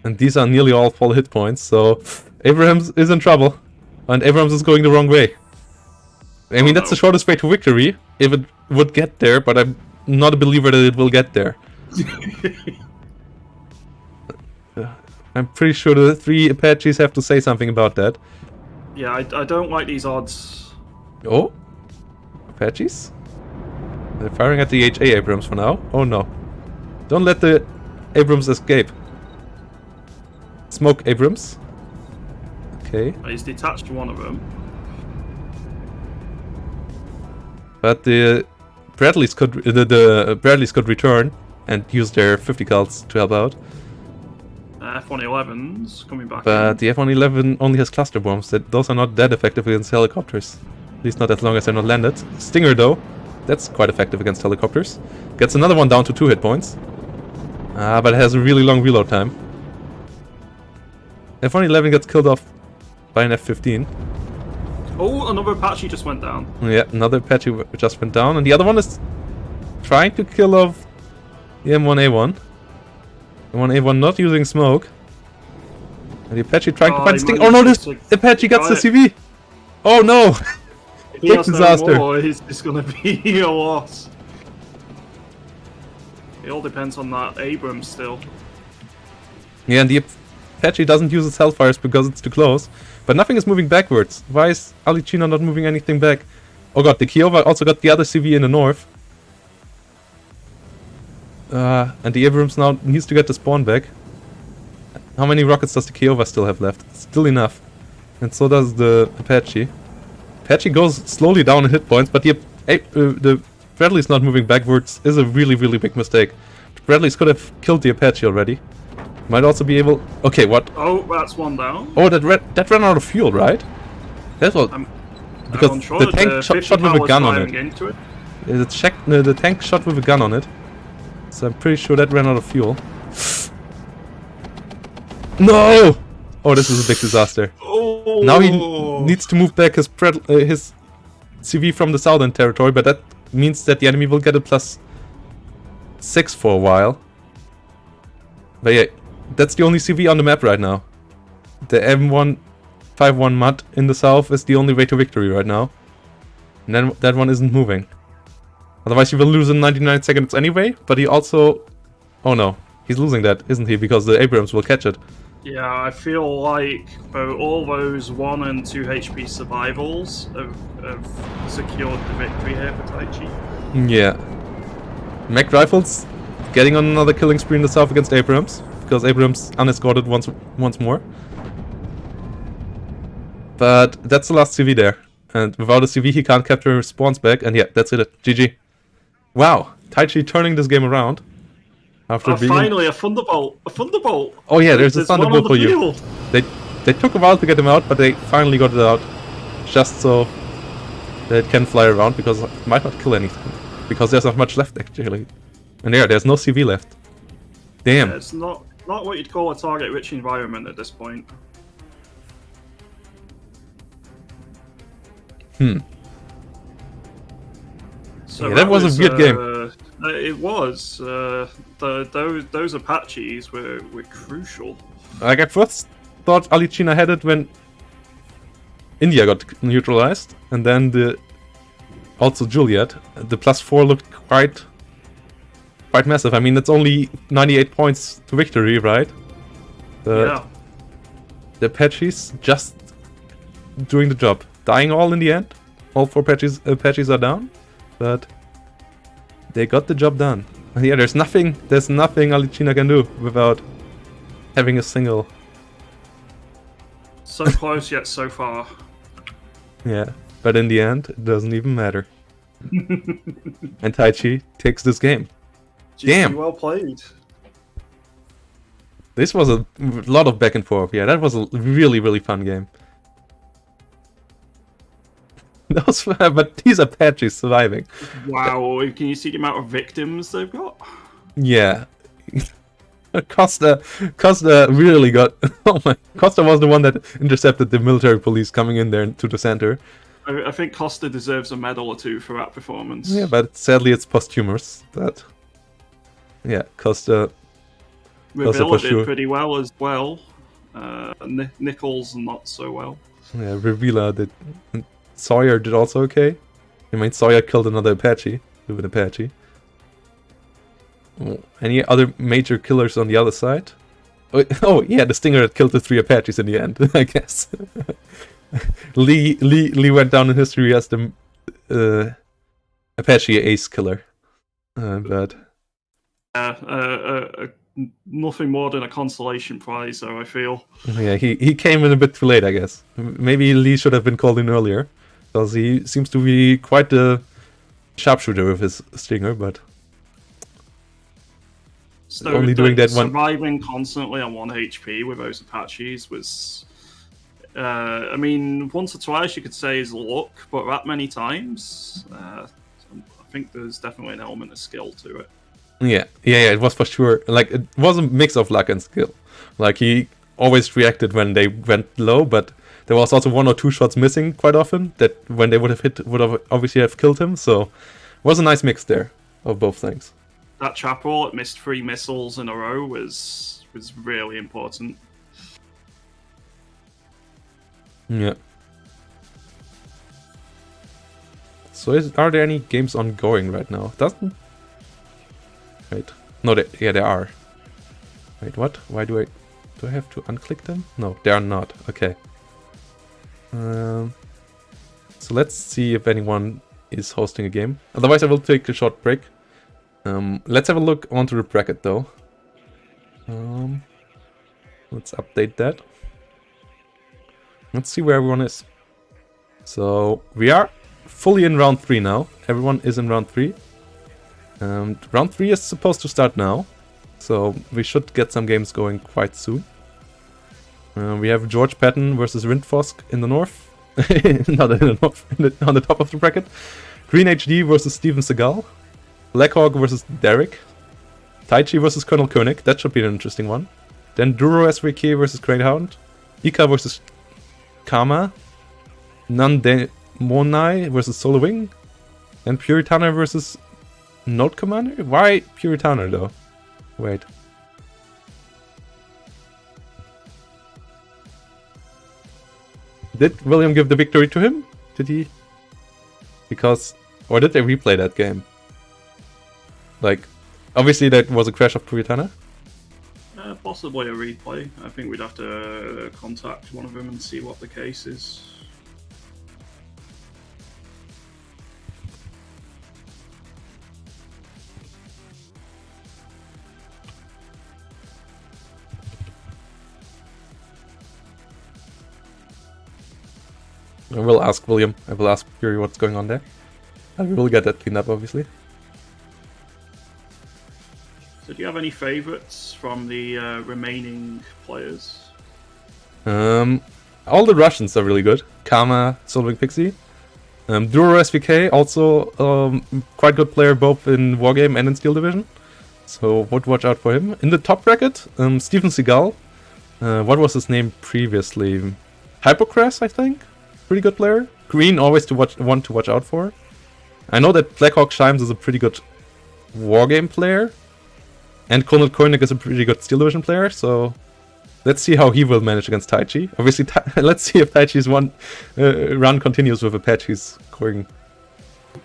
And these are nearly all full hit points, so Abrams is in trouble. And Abrams is going the wrong way. I mean, that's the shortest way to victory, if it would get there, but I'm not a believer that it will get there. I'm pretty sure the 3 Apaches have to say something about that. Yeah, I don't like these odds. Oh? Apaches? They're firing at the HA Abrams for now. Oh no. Don't let the Abrams escape. Smoke Abrams. Okay. He's detached one of them. But the Bradleys could return and use their 50 cals to help out. F-111's coming back But in. the F-111 only has cluster bombs. Those are not that effective against helicopters. At least not as long as they're not landed. Stinger though, that's quite effective against helicopters. Gets another one down to 2 hit points. But it has a really long reload time. F-111 gets killed off by an F-15. Oh, another Apache just went down. Yeah, another Apache just went down, and the other one is trying to kill off the M1A1. M1A1 not using smoke. And the Apache trying to find Sting. Oh no, this Apache gets the CV! Oh no! If he Big has disaster. no more, it's going to be a loss. It all depends on that Abrams still. Yeah, and the Apache doesn't use its hellfires because it's too close. But nothing is moving backwards. Why is Alcina not moving anything back? Oh god, the Kiowa also got the other CV in the north. And the Abrams now needs to get the spawn back. How many rockets does the Kiowa still have left? Still enough. And so does the Apache. Apache goes slowly down in hit points, but the Bradley's not moving backwards is a really, really big mistake. The Bradleys could have killed the Apache already. Might also be able... Okay, what? Oh, that's 1 down. Oh, that ran out of fuel, right? That's what... Because unsure. the tank shot with a gun on it. Into it. The tank shot with a gun on it. So I'm pretty sure that ran out of fuel. No! Oh, this is a big disaster. Oh. Now he needs to move back his CV from the southern territory, but that means that the enemy will get a +6 for a while. But yeah, that's the only CV on the map right now. The M151 mud in the south is the only way to victory right now. And then that one isn't moving. Otherwise he will lose in 99 seconds anyway, but he also... Oh no, he's losing that, isn't he? Because the Abrams will catch it. Yeah, I feel like all those 1 and 2 HP survivals have secured the victory here for Taichi. Yeah. Mech Rifles getting on another killing spree in the south against Abrams, because Abrams unescorted once more. But that's the last CV there. And without a CV he can't capture his spawns back, and yeah, that's it. GG. Wow, Taichi turning this game around. After being... Finally, a Thunderbolt! A Thunderbolt! Oh yeah, there's a Thunderbolt for you. They took a while to get him out, but they finally got it out. Just so that it can fly around, because it might not kill anything. Because there's not much left, actually. And there's no CV left. Damn. Yeah, it's not what you'd call a target-rich environment at this point. So yeah, that was a weird game. It was. Those Apaches were crucial. Like, I first thought Alcina had it when India got neutralized, and then also Juliet. The +4 looked quite massive. I mean, it's only 98 points to victory, right? But yeah. The Apaches just doing the job. Dying all in the end. All 4 Apaches are down, but they got the job done. And yeah, there's nothing Alcina can do without having a single. So close yet so far. Yeah, but in the end, it doesn't even matter. And Taichi takes this game. Damn! Well played. This was a lot of back and forth. Yeah, that was a really, really fun game. But these Apaches surviving. Wow, can you see the amount of victims they've got? Yeah. Costa really got... Oh my... Costa was the one that intercepted the military police coming in there to the center. I think Costa deserves a medal or two for that performance. Yeah, but sadly it's posthumous. But yeah, Costa Revilla for sure. did pretty well as well. Nichols not so well. Yeah, Revilla did... Sawyer did also okay. I mean, Sawyer killed another Apache with an Apache. Oh, any other major killers on the other side? Oh yeah, the Stinger that killed the 3 Apaches in the end, I guess. Lee went down in history as the Apache ace killer. But nothing more than a consolation prize, though, I feel. Yeah, he came in a bit too late, I guess. Maybe Lee should have been called in earlier, because he seems to be quite the sharpshooter with his Stinger, but so only doing that one. Surviving constantly on 1 HP with those Apaches was... I mean, once or twice you could say is luck, but that many times, I think there's definitely an element of skill to it. Yeah, it was for sure. Like, it was a mix of luck and skill. Like, he always reacted when they went low, but there was also 1 or 2 shots missing quite often that when they would have hit, would have obviously have killed him. So, it was a nice mix there of both things. That chapel that missed 3 missiles in a row was really important. Yeah. So, are there any games ongoing right now? Doesn't... Wait. No, there are. Wait, what? Why do I have to unclick them? No, they are not. Okay. So let's see if anyone is hosting a game. Otherwise, I will take a short break. Let's have a look onto the bracket, though. Let's update that. Let's see where everyone is. So, we are fully in round 3 now. Everyone is in round 3. Round 3 is supposed to start now, so we should get some games going quite soon. We have George Patton versus Rindfosk in the north. Not in the north, on the top of the bracket. Green HD versus Steven Seagal. Blackhawk versus Derek. Taichi versus col.Koenig. That should be an interesting one. Then Duro SVK versus Greyhound. Ika versus Kama. Nandemonai versus Solo Wing. And P.Uri.Tanner versus Note Commander? Why P.Uri.Tanner though? Wait. Did William give the victory to him? Did he? Because... Or did they replay that game? Like, obviously that was a crash of P.Uri.Tanner. Possibly a replay. I think we'd have to contact one of them and see what the case is. I will ask William. I will ask P.Uri what's going on there. And we will get that cleaned up, obviously. So do you have any favourites from the remaining players? All the Russians are really good. Kama, Solving Pixie. Duro SVK, also quite good player both in Wargame and in Steel Division. So would watch out for him. In the top bracket, Steven Seagal. What was his name previously? Hypocras, I think? Pretty good player. Green, always one to watch out for. I know that Blackhawk Shimes is a pretty good Wargame player. And col.Koenig is a pretty good Steel Division player, so let's see how he will manage against Taichi. Obviously, let's see if Taichi's run continues with a patch. He's going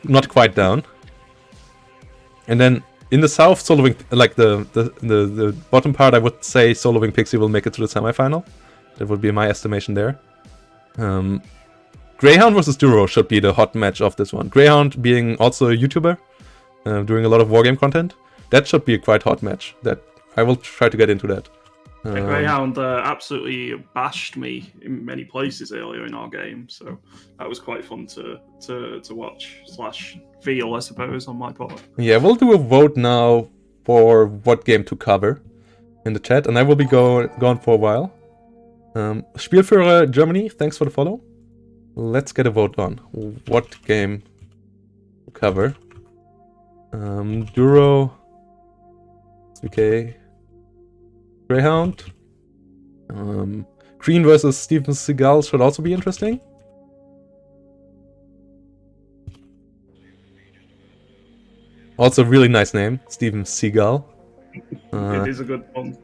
not quite down. And then in the south, Soloing, like the bottom part, I would say Soloing Pixie will make it to the semifinal. That would be my estimation there. Greyhound versus Duro should be the hot match of this one. Greyhound being also a YouTuber, doing a lot of Wargame content. That should be a quite hot match. That I will try to get into that. Greyhound absolutely bashed me in many places earlier in our game, so that was quite fun to watch / feel, I suppose, on my part. Yeah, we'll do a vote now for what game to cover in the chat, and I will be gone for a while. Spielführer Germany, thanks for the follow. Let's get a vote on what game to cover. Duro. Okay. Greyhound. Green versus Steven Seagal should also be interesting. Also, really nice name, Steven Seagal. It is a good one.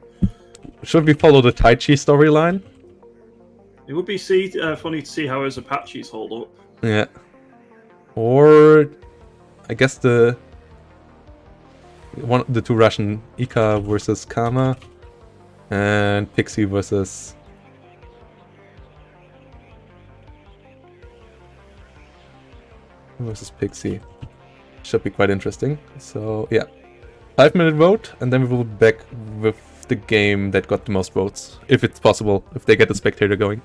Should we follow the Taichi storyline? It would be funny to see how his Apaches hold up. Yeah. Or I guess the two Russian, Ika versus Kama, and Pixie versus Pixie. Should be quite interesting. So yeah, 5-minute vote, and then we will be back with the game that got the most votes, if it's possible, if they get the spectator going.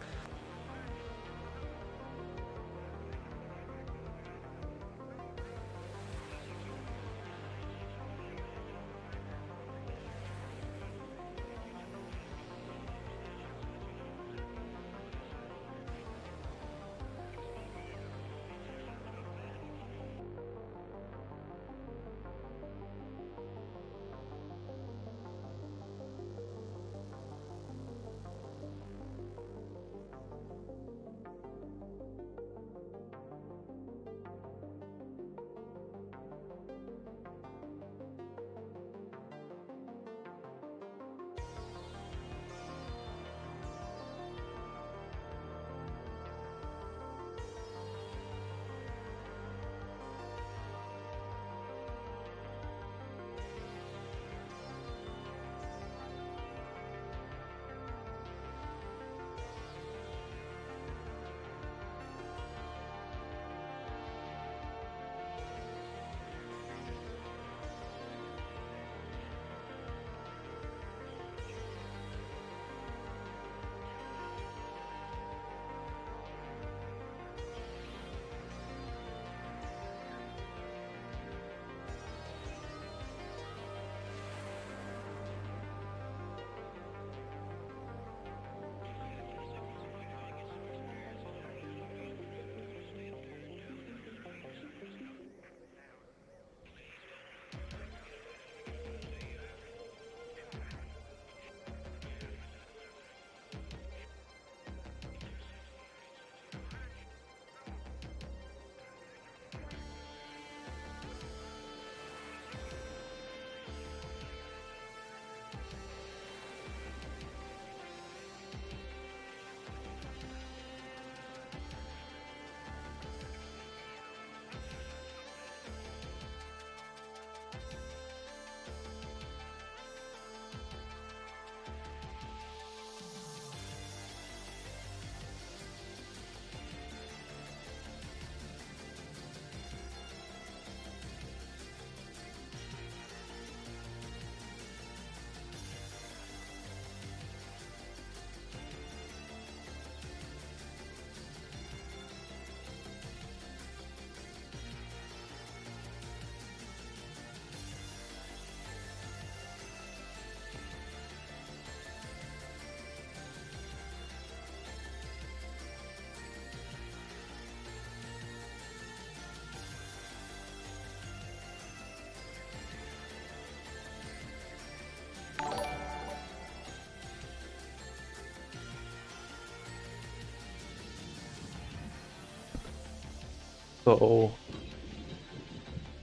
So,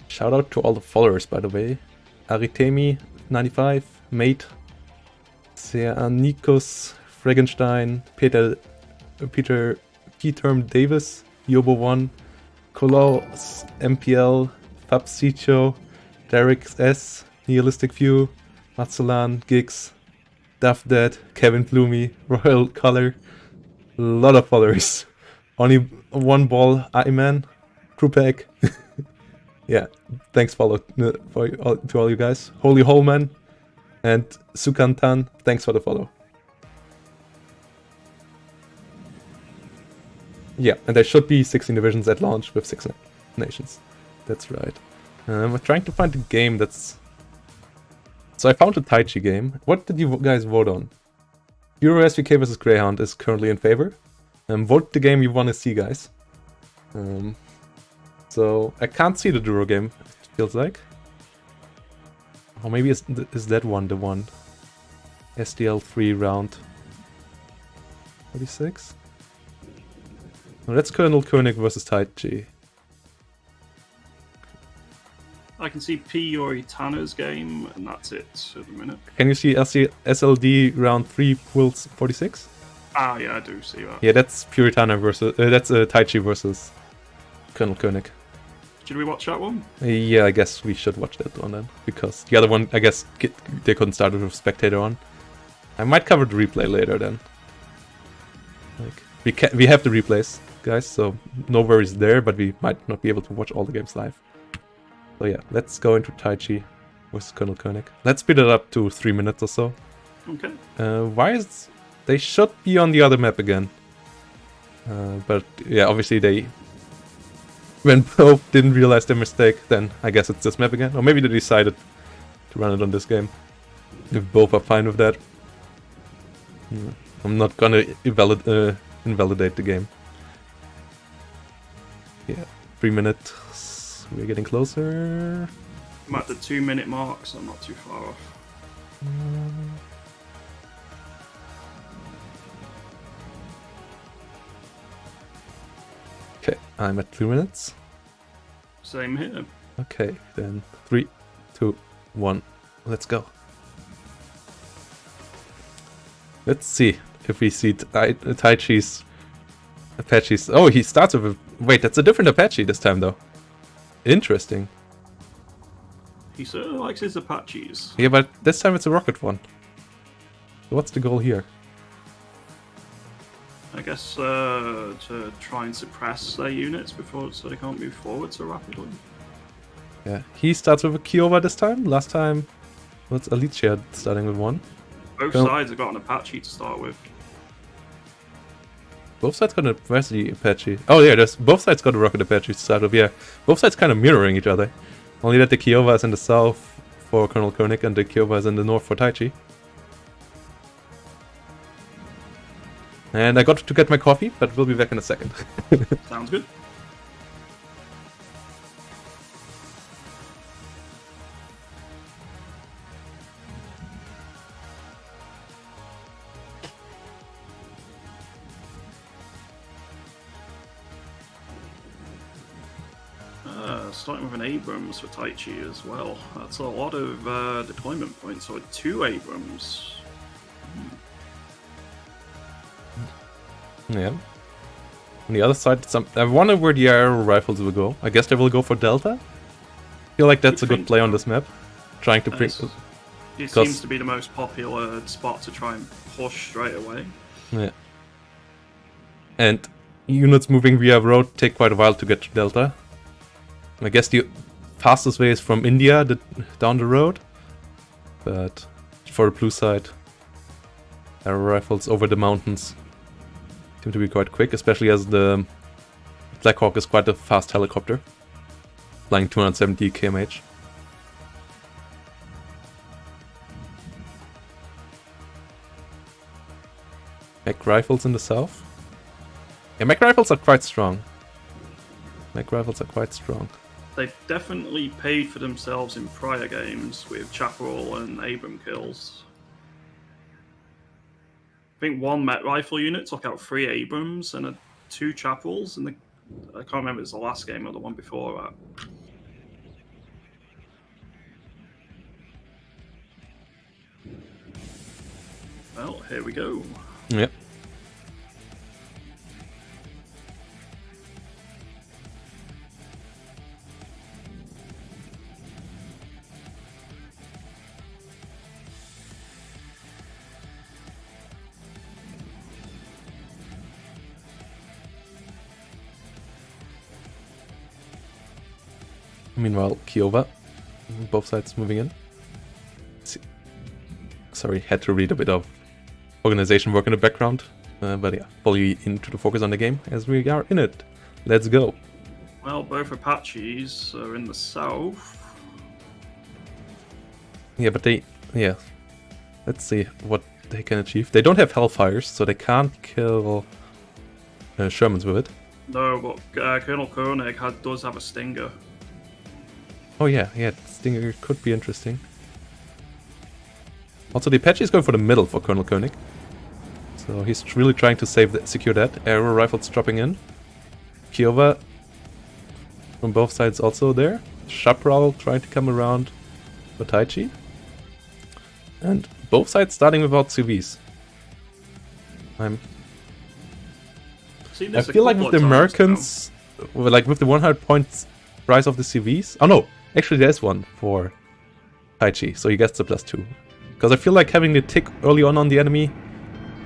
shout out to all the followers, by the way. Aritemi95, Mate, Seanikos, Fragenstein, Peter P-Term Davis, Yobo1, Kolos, MPL, Fabsicho, Derek S, Nihilistic View, Matsulan, Gigs, Duff Dead, Kevin Bloomy, Royal Color. A lot of followers. Only one ball, Iman, Krupek. Yeah, thanks to all you guys. Holy Holman and Sukantan, thanks for the follow. Yeah, and there should be 16 divisions at launch with 6 nations. That's right. I'm trying to find a game that's... So I found a taichi game. What did you guys vote on? Euro SVK vs Greyhound is currently in favor. Vote the game you want to see, guys. So I can't see the Duro game, it feels like. Or maybe is that one the one? SDL 3 round 46? No, that's col.Koenig versus taichi. I can see P.Uri.Tanner's game, and that's it at the minute. Can you see SLD round 3 pools 46? Ah, yeah, I do see that. Yeah, that's P.Uri.Tanner versus... that's taichi versus col.Koenig. Should we watch that one? Yeah, I guess we should watch that one then. Because the other one, I guess, they couldn't start with spectator on. I might cover the replay later then. Like, we have the replays, guys, so no worries there, but we might not be able to watch all the games live. So yeah, let's go into taichi with col.Koenig. Let's speed it up to 3 minutes or so. Okay. Why is... They should be on the other map again. But yeah, obviously they... When both didn't realize their mistake, then I guess it's this map again. Or maybe they decided to run it on this game. If both are fine with that. I'm not gonna invalidate the game. Yeah, 3 minutes. We're getting closer. I'm at the 2-minute mark, so I'm not too far off. Okay, I'm at 2 minutes. Same here. Okay, then 3, 2, 1, let's go. Let's see if we see Taichi's Apaches. Oh, he starts with a... Wait, that's a different Apache this time, though. Interesting. He certainly likes his Apaches. Yeah, but this time it's a rocket one. So what's the goal here? I guess to try and suppress their units before, so they can't move forward so rapidly. Yeah, he starts with a Kiowa this time. Last time, what's Alcina starting with one? Both sides have got an Apache to start with. Both sides got a... Where's the Apache? Oh yeah, both sides got a rocket Apache to start with, yeah. Both sides kind of mirroring each other. Only that the Kiowa is in the south for col.Koenig and the Kiowa is in the north for taichi. And I got to get my coffee, but we'll be back in a second. Sounds good. Starting with an Abrams for taichi as well. That's a lot of deployment points, so 2 Abrams. Yeah. On the other side, I wonder where the aero rifles will go. I guess they will go for Delta. I feel like that's a good play on this map. Trying to bring... It seems to be the most popular spot to try and push straight away. Yeah. And units moving via road take quite a while to get to Delta. I guess the fastest way is from India down the road. But for the blue side, aero rifles over the mountains seem to be quite quick, especially as the Black Hawk is quite a fast helicopter, flying 270 kmh. Mech rifles in the south. Yeah, mech rifles are quite strong. Mech rifles are quite strong. They've definitely paid for themselves in prior games with Chaparral and Abram kills. I think one Met rifle unit took out 3 Abrams and 2 Chaparrals in the I can't remember if it's the last game or the one before that. Well, here we go. Yep. Meanwhile, Kiowa, both sides moving in. Sorry, had to read a bit of organization work in the background. But yeah, fully into the focus on the game as we are in it. Let's go. Well, both Apaches are in the south. Yeah, but let's see what they can achieve. They don't have Hellfires, so they can't kill Shermans with it. No, but col.Koenig does have a Stinger. Oh yeah, Stinger could be interesting. Also, the Apache is going for the middle for col.Koenig. So he's really trying to secure that. Arrow rifles dropping in. Kiowa from both sides also there. Chaparral trying to come around for Taichi. And both sides starting without CVs. I feel like with the Americans, like with the 100 points price of the CVs. Oh no, actually there's one for Taichi, so he gets the +2. Because I feel like having the tick early on the enemy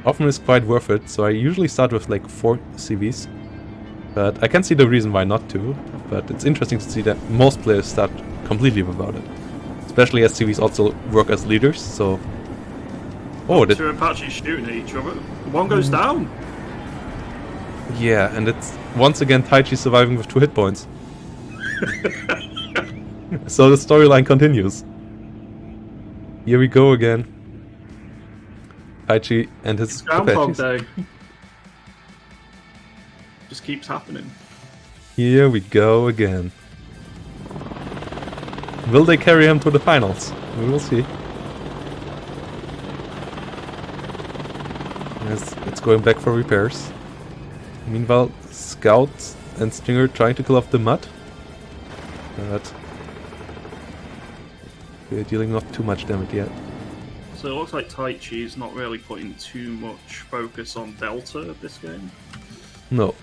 often is quite worth it, so I usually start with like 4 CVs. But I can see the reason why not to, but it's interesting to see that most players start completely without it. Especially as CVs also work as leaders, so... Oh, two Apaches shooting at each other. One goes down! Yeah, and it's once again Taichi surviving with 2 hit points. So the storyline continues. Here we go again. Taichi and his Groundhog Apaches. Day. Just keeps happening. Here we go again. Will they carry him to the finals? We will see. Yes, it's going back for repairs. Meanwhile, Scouts and Stinger trying to kill off the mud. But we're dealing not too much damage yet. So it looks like Taichi is not really putting too much focus on Delta this game. No.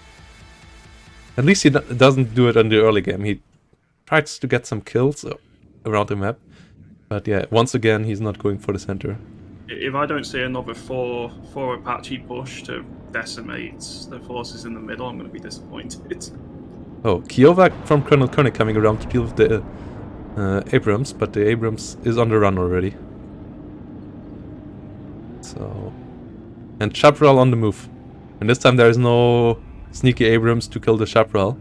At least he doesn't do it in the early game. He tries to get some kills around the map. But yeah, once again, he's not going for the center. If I don't see another 4 Apache push to decimate the forces in the middle, I'm going to be disappointed. Oh, Kiowa from col.Koenig coming around to deal with the Abrams, but the Abrams is on the run already. So... And Chaparral on the move. And this time there is no sneaky Abrams to kill the Chaparral.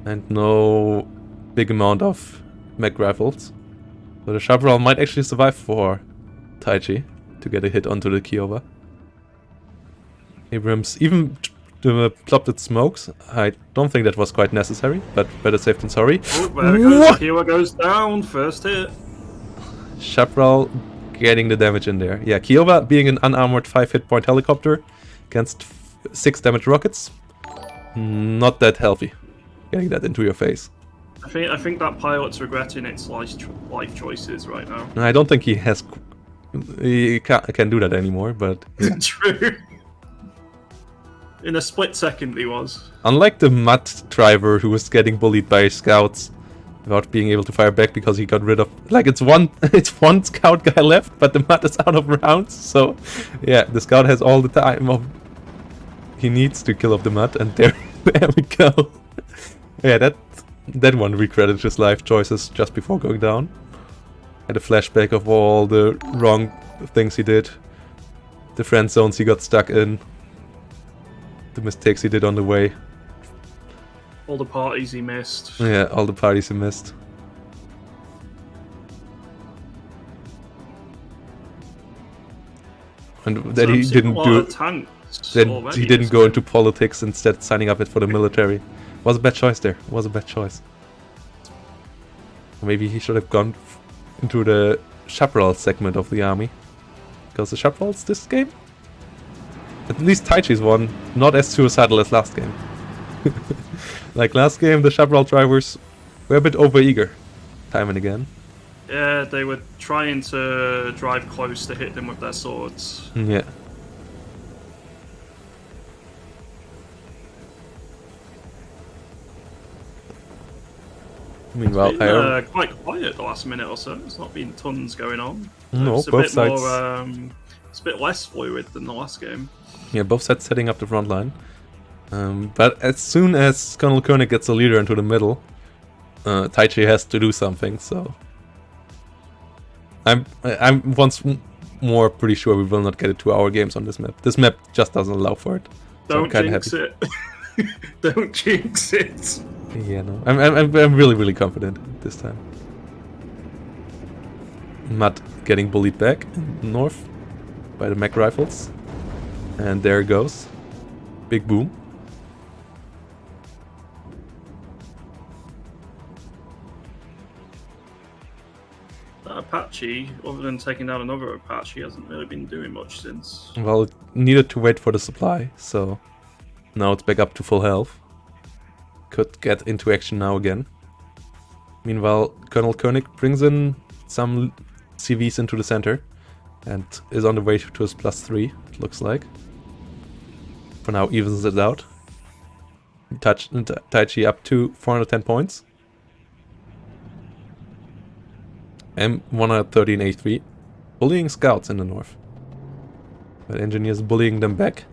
And no big amount of mech rifles. So the Chaparral might actually survive for Taichi to get a hit onto the Kiowa. Abrams even plopped its smokes. I don't think that was quite necessary, but better safe than sorry. Oh, there goes, Kiowa goes down, first hit. Chaparral getting the damage in there. Yeah, Kiowa being an unarmored 5 hit point helicopter against 6 damage rockets. Not that healthy. Getting that into your face. I think that pilot's regretting its life choices right now. I don't think he can do that anymore, but... Yeah. True. In a split second he was. Unlike the mud driver who was getting bullied by scouts without being able to fire back because he got rid of... Like, it's one scout guy left, but the mud is out of rounds, so... Yeah, the scout has all the time he needs to kill off the mud, and there we go. Yeah, that one regretted his life choices just before going down. Had a flashback of all the wrong things he did. The friend zones he got stuck in. The mistakes he did on the way. All the parties he missed. Yeah, all the parties he missed. And that he didn't do... That he didn't go into politics, instead signing up for the military. Was a bad choice there. Was a bad choice. Maybe he should have gone into the Chaparral segment of the army. Because the Chaparrals this game? At least Taichi's one, not as suicidal as last game. Like last game, the Chaparral drivers were a bit overeager, time and again. Yeah, they were trying to drive close to hit them with their swords. Yeah. Meanwhile, It's been quite quiet the last minute or so. There's not been tons going on. No, It's a both bit sides. more. It's a bit less fluid than the last game. Yeah, both sides setting up the front line. But as soon as col.Koenig gets a leader into the middle, Taichi has to do something. So I'm once more pretty sure we will not get a 2-hour games on this map. This map just doesn't allow for it. So Don't jinx it. Don't jinx it. Yeah, no, I'm really confident this time. Mud getting bullied back in north by the mech rifles, and there it goes, big boom. That Apache, other than taking down another Apache, hasn't really been doing much since. Well, it needed to wait for the supply, so now it's back up to full health. Could get into action now again. Meanwhile, col.Koenig brings in some CVs into the center and is on the way to his +3, it looks like. For now, evens it out. Taichi up to 410 points. M130 in A3. Bullying scouts in the north. But engineers bullying them back.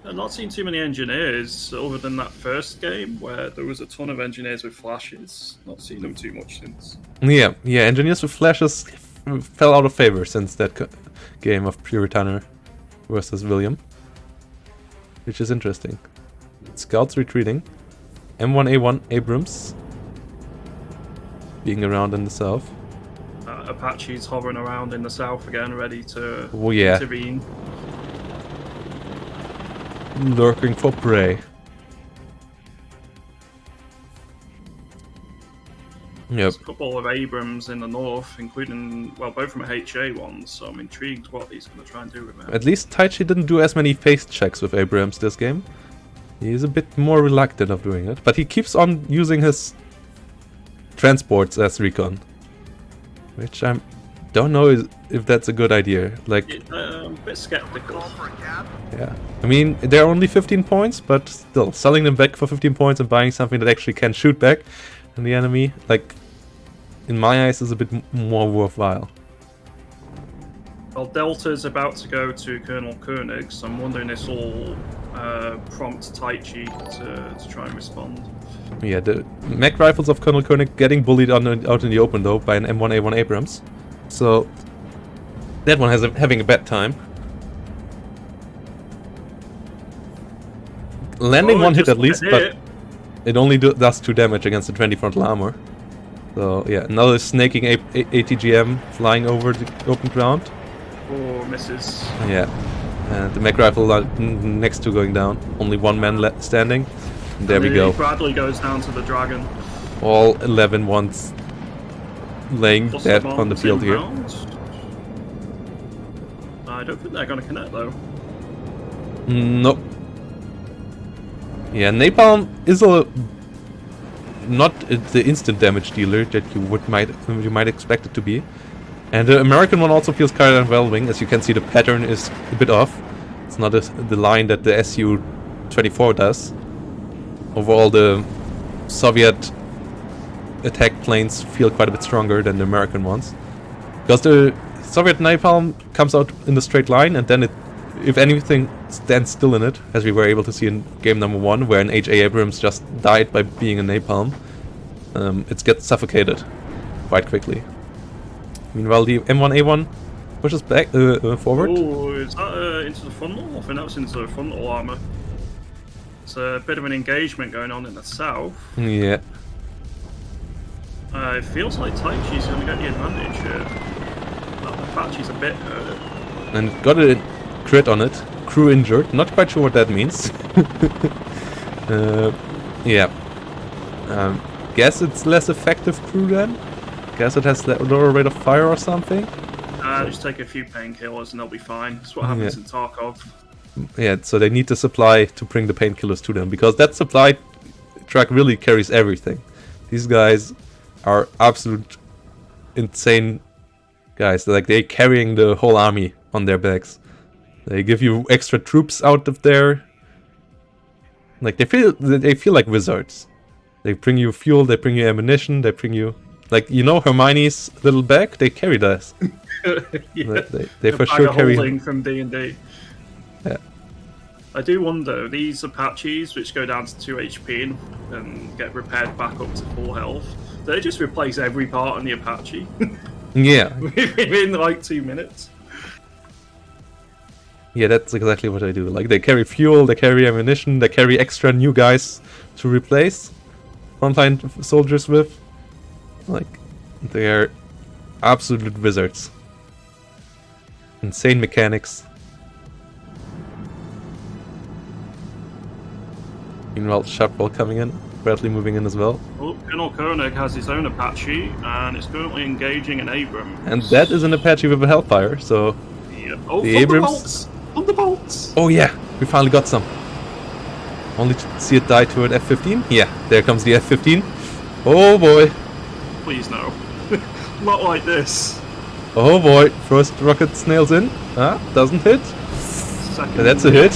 I've not seen too many engineers other than that first game where there was a ton of engineers with flashes. Not seen them too much since. Yeah, engineers with flashes fell out of favor since that game of P.Uri.Tanner versus William. Which is interesting. Scouts retreating. M1A1 Abrams being around in the south. Apache's hovering around in the south again, ready to intervene. Lurking for prey. Yep. There's a couple of Abrams in the north, including, well, both from HA ones, so I'm intrigued what he's going to try and do with it. At least Taichi didn't do as many face checks with Abrams this game. He's a bit more reluctant of doing it, but he keeps on using his transports as recon. Which I don't know if that's a good idea. Like, I'm a bit skeptical. yeah. I mean, they're only 15 points, but still, selling them back for 15 points and buying something that actually can shoot back in the enemy, like, in my eyes, is a bit more worthwhile. Well, Delta's about to go to col.Koenig, so I'm wondering if this will prompt Taichi to try and respond. Yeah, the mech rifles of col.Koenig getting bullied out in the open, though, by an M1A1 Abrams. So, that one having a bad time. Landing one hit at least, but it only does 2 damage against the 20 frontal armor. So, yeah, another snaking ATGM flying over the open ground. Oh, misses. Yeah, and the mech rifle next to going down. Only one man standing. And there we go. Bradley goes down to the dragon. All 11 ones laying dead on the field here. I don't think they're going to connect though. Nope. Yeah, napalm is not the instant damage dealer that you might expect it to be. And the American one also feels kind of overwhelming. As you can see, the pattern is a bit off. It's not the line that the Su-24 does. Overall, the Soviet attack planes feel quite a bit stronger than the American ones. Because the Soviet napalm comes out in the straight line, and then it, if anything, stands still in it, as we were able to see in game number 1, where an H.A. Abrams just died by being a napalm. It gets suffocated quite quickly. Meanwhile, the M1A1 pushes back forward. Oh, is that into the frontal? I think that was into the frontal armor. It's a bit of an engagement going on in the south. Yeah. It feels like Taichi's going to get the advantage here. That Apache's a bit hurt. And got a crit on it. Crew injured. Not quite sure what that means. Yeah. Guess it's less effective crew then? Guess it has lower rate of fire or something? Just take a few painkillers and they'll be fine. That's what happens in Tarkov. Yeah, so they need the supply to bring the painkillers to them, because that supply truck really carries everything. These guys are absolute insane guys. Like, they're carrying the whole army on their backs. They give you extra troops out of there. Like, they feel like wizards. They bring you fuel, they bring you ammunition, they bring you... Like, you know Hermione's little bag? They carry that. Yeah. They for sure carry... from D&D. Yeah. I do wonder, these Apaches, which go down to 2 HP and get repaired back up to full health, do they just replace every part on the Apache? Yeah. Within like 2 minutes? Yeah, that's exactly what I do. Like, they carry fuel, they carry ammunition, they carry extra new guys to replace frontline soldiers with. Like, they're absolute wizards. Insane mechanics. Meanwhile, Sharpwell coming in, Bradley moving in as well. Well, col.Koenig has his own Apache, and is currently engaging an Abrams. And that is an Apache with a Hellfire, so... Yeah. Oh, the Abrams! Thunderbolts! Oh yeah, we finally got some. Only to see it die to an F-15. Yeah, there comes the F-15. Oh boy. Please no. Not like this. Oh boy, first rocket snails in. Ah, doesn't hit. Second, That's a hit.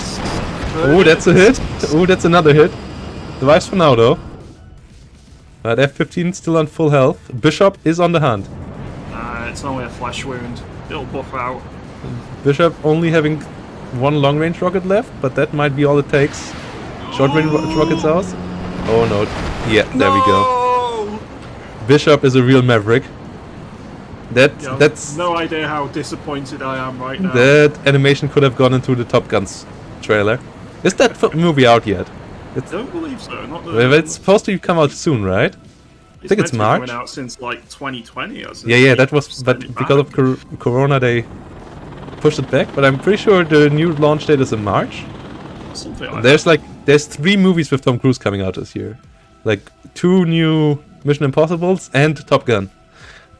Oh, that's a hit. Oh, that's another hit. Device for now though. But F-15 still on full health. Bishop is on the hunt. It's only a flesh wound. It'll buff out. Bishop only having one long-range rocket left, but that might be all it takes. Short-range rockets out. Oh no. Yeah, there we go. Bishop is a real maverick. That's no idea how disappointed I am right now. That animation could have gone into the Top Gun's trailer. Is that movie out yet? I don't believe so. Not the, well, it's supposed to come out soon, right? I think it's March. It's been out since like 2020 or something. Yeah, that was, but because of Corona they pushed it back. But I'm pretty sure the new launch date is in March. Something like there's 3 movies with Tom Cruise coming out this year, like 2 new Mission Impossibles and Top Gun.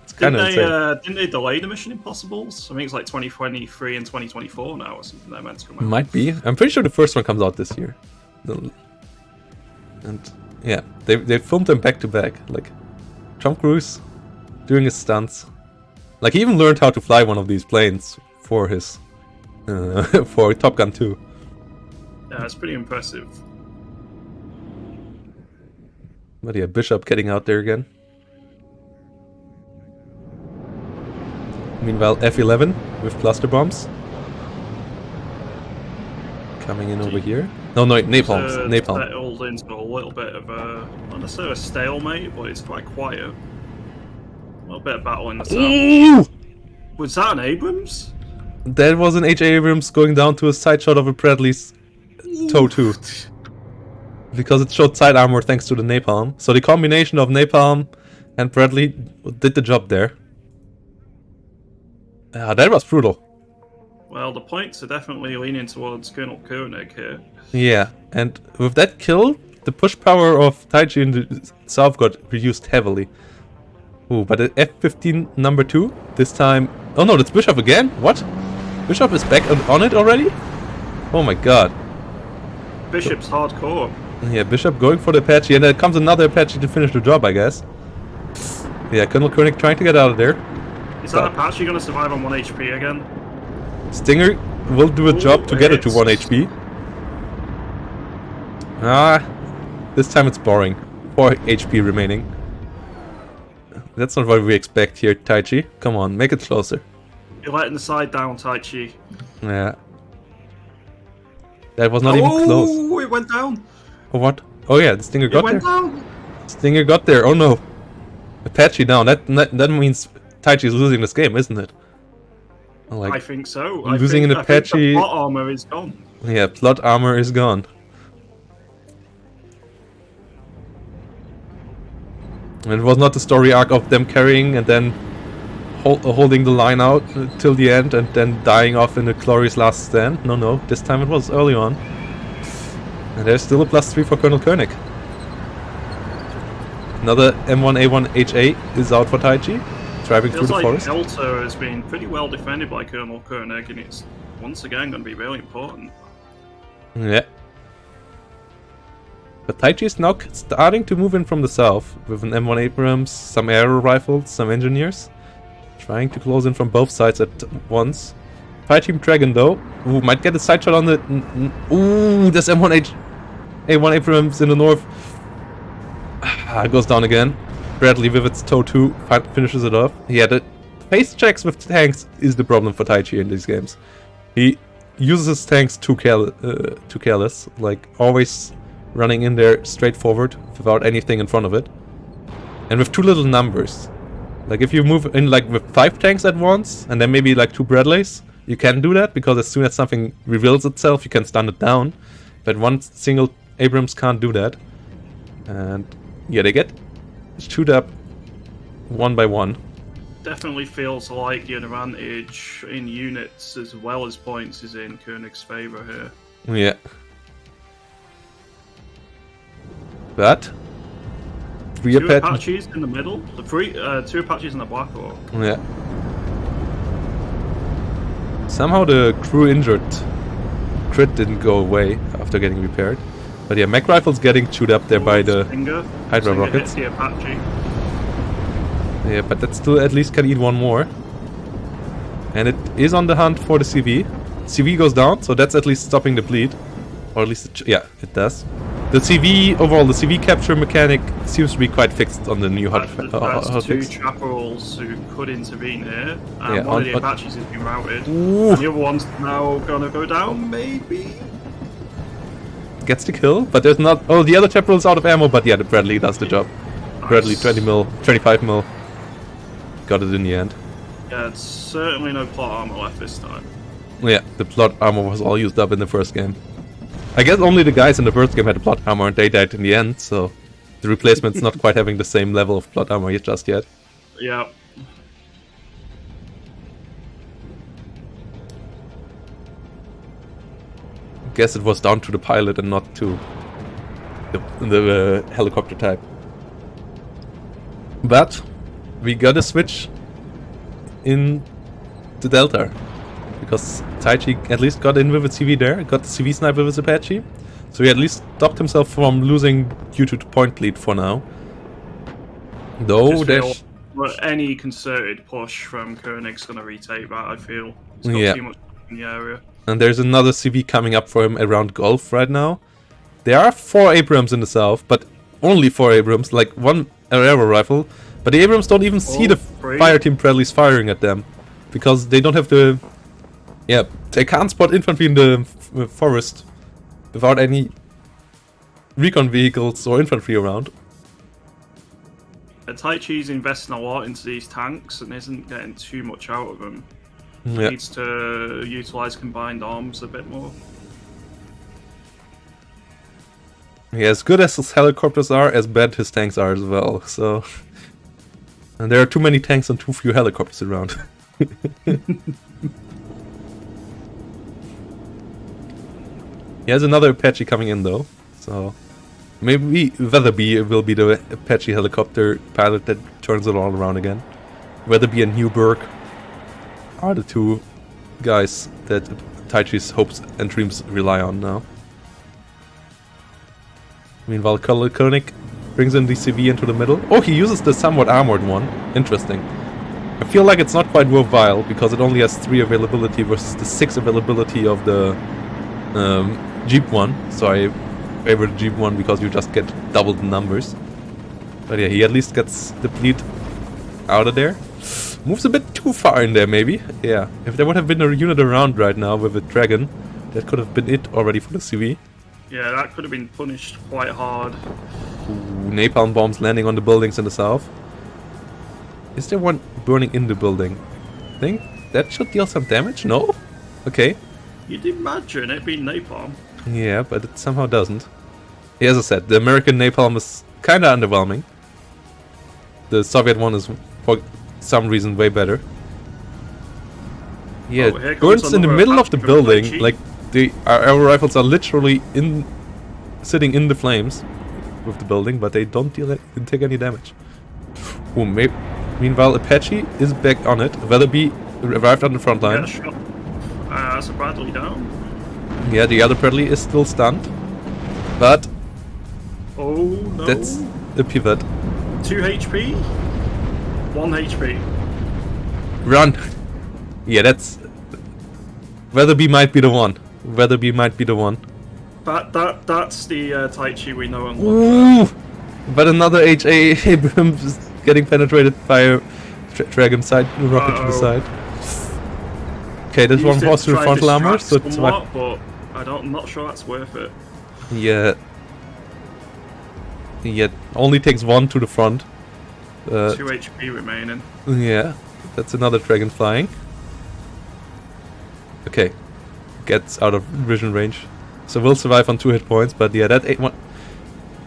It's kind of insane. Didn't they delay the Mission Impossibles? I think it's like 2023 and 2024 now or something. They're meant to come out. Might be. I'm pretty sure the first one comes out this year. And yeah, they filmed them back to back. Like Tom Cruise doing his stunts. Like, he even learned how to fly one of these planes for his for Top Gun 2. Yeah, it's pretty impressive. But yeah, Bishop getting out there again. Meanwhile, F-11 with cluster bombs coming in over here. No, napalms. Napalm. Settled into a little bit of a, not necessarily a stalemate, but it's quite quiet. A little bit of battle in the south. Was that an Abrams? That was an H. Abrams going down to a side shot of a Bradley's TOW 2. Because it showed side armor thanks to the napalm. So the combination of napalm and Bradley did the job there. That was brutal. Well, the points are definitely leaning towards col.Koenig here. Yeah, and with that kill, the push power of Taichi in the south got reduced heavily. Ooh, but the F-15 number 2, this time... Oh no, that's Bishop again? What? Bishop is back on it already? Oh my god. Bishop's hardcore. Yeah, Bishop going for the Apache, and there comes another Apache to finish the job, I guess. Yeah, col.Koenig trying to get out of there. Is that Apache going to survive on 1 HP again? Stinger will do a job to get it to 1 HP. Ah, this time it's boring. 4 HP remaining. That's not what we expect here, Taichi. Come on, make it closer. You're letting the side down, Taichi. Yeah. That was not even close. Oh, it went down. Oh, what? Oh yeah, the Stinger got there. It went down. Stinger got there. Oh no. Apache down. That means Taichi is losing this game, isn't it? Like, I think so. Losing an Apache. I think the plot armor is gone. Yeah, plot armor is gone. And it was not the story arc of them carrying and then holding the line out till the end and then dying off in a glorious last stand. No, this time it was early on. And there's still a +3 for col.Koenig. Another M1A1 HA is out for Taichi, driving through the forest. Delta has been pretty well defended by col.Koenig, and it's once again going to be really important. Yeah. But Taichi is now starting to move in from the south with an M1 Abrams, some aero rifles, some engineers. Trying to close in from both sides at once. Fire Team Dragon though, ooh, might get a side shot on the... Ooh, this M1 A1 Abrams in the north. Goes down again. Bradley with its TOW 2 finishes it off. Yeah, the face checks with tanks is the problem for Taichi in these games. He uses his tanks too careless, like always running in there straight forward without anything in front of it. And with too little numbers. Like if you move in like with 5 tanks at once and then maybe like 2 Bradleys, you can do that because as soon as something reveals itself, you can stun it down. But one single Abrams can't do that. And yeah, they get chewed up one by one. Definitely feels like the advantage in units as well as points is in Koenig's favour here. Yeah. But 3 2 Apaches in the middle, the 2 Apaches in the Black Hawk. Yeah. Somehow the crew injured crit didn't go away after getting repaired. But yeah, mech rifle's getting chewed up there by the Hydra rockets. The Apache. Yeah, but that still at least can eat one more. And it is on the hunt for the CV. CV goes down, so that's at least stopping the bleed. Or at least, yeah, it does. The CV, overall, the CV capture mechanic seems to be quite fixed on the new That's 2 chaparrals who could intervene here. Yeah, one of the Apaches has been routed. Ooh. And the other one's now gonna go down, maybe? Gets the kill, but there's not... Oh, the other chaparral's out of ammo, but yeah, the Bradley does the job. Nice. Bradley, 20 mil, 25 mil. Got it in the end. Yeah, it's certainly no plot armor left this time. Yeah, the plot armor was all used up in the first game. I guess only the guys in the first game had the plot armor and they died in the end, so the replacement's not quite having the same level of plot armor just yet. Yeah. Guess it was down to the pilot and not to the helicopter type. But we got a switch in the Delta. Because Taichi at least got in with a CV there, got the CV snipe with his Apache. So he at least stopped himself from losing due to the point lead for now. Though there's... any concerted push from Koenig's gonna retake that, I feel. He's got too much in the area. And there's another CV coming up for him around Gulf right now. There are 4 Abrams in the south, but only 4 Abrams, like 1 aero rifle. But the Abrams don't even see the fire team Bradleys firing at them. Because they don't have the... Yeah, they can't spot infantry in the forest without any recon vehicles or infantry around. Taichi's investing a lot into these tanks and isn't getting too much out of them. Yeah. Needs to utilize combined arms a bit more. Yeah, as good as his helicopters are, as bad his tanks are as well. So, and there are too many tanks and too few helicopters around. He has another Apache coming in though, so maybe Weatherby will be the Apache helicopter pilot that turns it all around again. Weatherby and Newberg are the 2 guys that Taichi's hopes and dreams rely on now. Meanwhile, col.Koenig brings in the CV into the middle. Oh, he uses the somewhat armored one. Interesting. I feel like it's not quite worthwhile because it only has 3 availability versus the 6 availability of the Jeep one, so I favor the Jeep one because you just get double the numbers. But yeah, he at least gets the bleed out of there. Moves a bit too far in there, maybe. Yeah, if there would have been a unit around right now with a Dragon, that could have been it already for the CV. Yeah, that could have been punished quite hard. Ooh, napalm bombs landing on the buildings in the south. Is there one burning in the building? I think that should deal some damage? No? Okay. You'd imagine it being napalm. Yeah, but it somehow doesn't. Yeah, as I said, the American napalm is kinda underwhelming. The Soviet one is, for some reason, way better. Yeah, it burns in the middle of the building, like the aero rifles are literally sitting in the flames with the building, but they don't take any damage. Ooh, meanwhile, Apache is back on it. Weatherby arrived on the front line. That's a Bradley down. Yeah, the other Bradley is still stunned. But Oh no. that's a pivot. 2 HP? 1 HP. Run! Yeah, that's... Weatherby might be the one. Weatherby might be the one. That's the taichi we know and love. Ooh! But another HA Abrams is getting penetrated by a dragon side rocket to the side. Okay, this one was through frontal armor, so it's somewhat, but I'm not sure that's worth it. Yeah. Yeah, only takes 1 to the front. 2 HP remaining. Yeah, that's another dragon flying. Okay, gets out of vision range. So will survive on 2 hit points, but yeah, that one.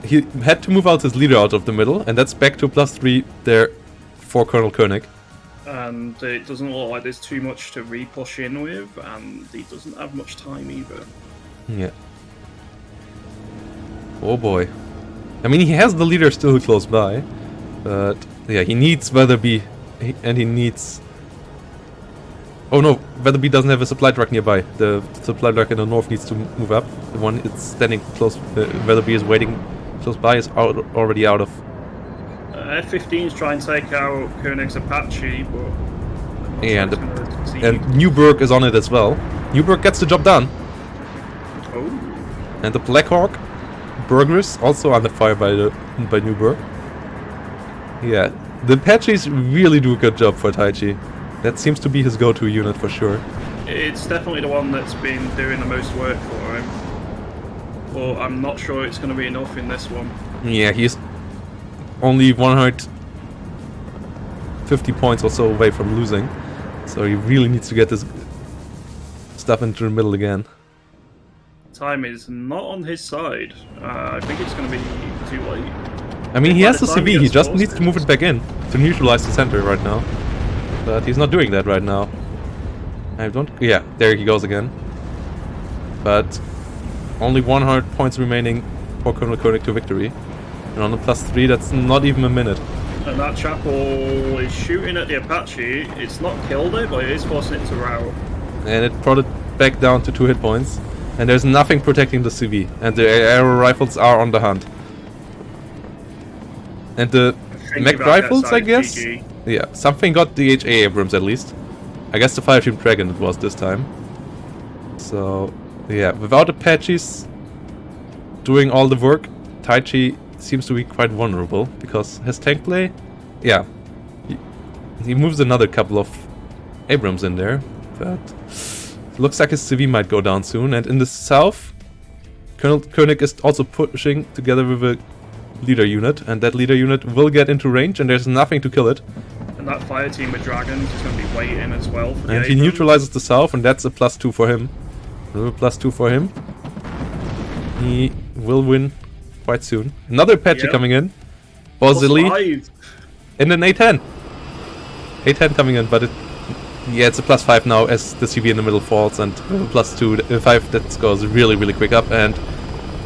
He had to move out his leader out of the middle, and that's back to +3 there for col.Koenig. And it doesn't look like there's too much to re-push in with, and he doesn't have much time either. Yeah. Oh boy. I mean, he has the leader still close by, but yeah, he needs Weatherby, and he needs... Oh no, Weatherby doesn't have a supply truck nearby. The supply truck in the north needs to move up. The one it's standing close, Weatherby is waiting close by, is already out of... F-15's trying to take out Koenig's Apache, but... Yeah, and Newberg is on it as well. Newberg gets the job done. Oh. And the Blackhawk Burgers also under fire by Newberg. Yeah, the Apaches really do a good job for Taichi. That seems to be his go-to unit for sure. It's definitely the one that's been doing the most work for him. But I'm not sure it's going to be enough in this one. Yeah, he's only 150 points or so away from losing. So he really needs to get this stuff into the middle again. Time is not on his side. I think it's going to be too late. I mean, he has the CV, he just needs to move it back in to neutralize the center right now. But he's not doing that right now. Yeah, there he goes again. But only 100 points remaining for col.Koenig to victory. And on the +3, that's not even a minute. And that chapel is shooting at the Apache. It's not killed it, but it is forcing it to rout. And it brought it back down to 2 hit points. And there's nothing protecting the CV. And the arrow rifles are on the hunt. And the mech rifles, I guess? GG. Yeah, something got the HA Abrams at least. I guess the Fire Team Dragon it was this time. So, yeah, without Apaches doing all the work, Taichi seems to be quite vulnerable because his tank play, yeah, he moves another couple of Abrams in there, but looks like his CV might go down soon. And in the south, col.Koenig is also pushing together with a leader unit, and that leader unit will get into range, and there's nothing to kill it. And that fire team with dragons is going to be waiting as well. For And he neutralizes the south, and that's a +2 for him. Another +2 for him. He will win quite soon. Another Apache coming in. Bosley. And an A10. A10 coming in, but it's a +5 now as the CV in the middle falls, and +2, 5 that goes really, really quick up, and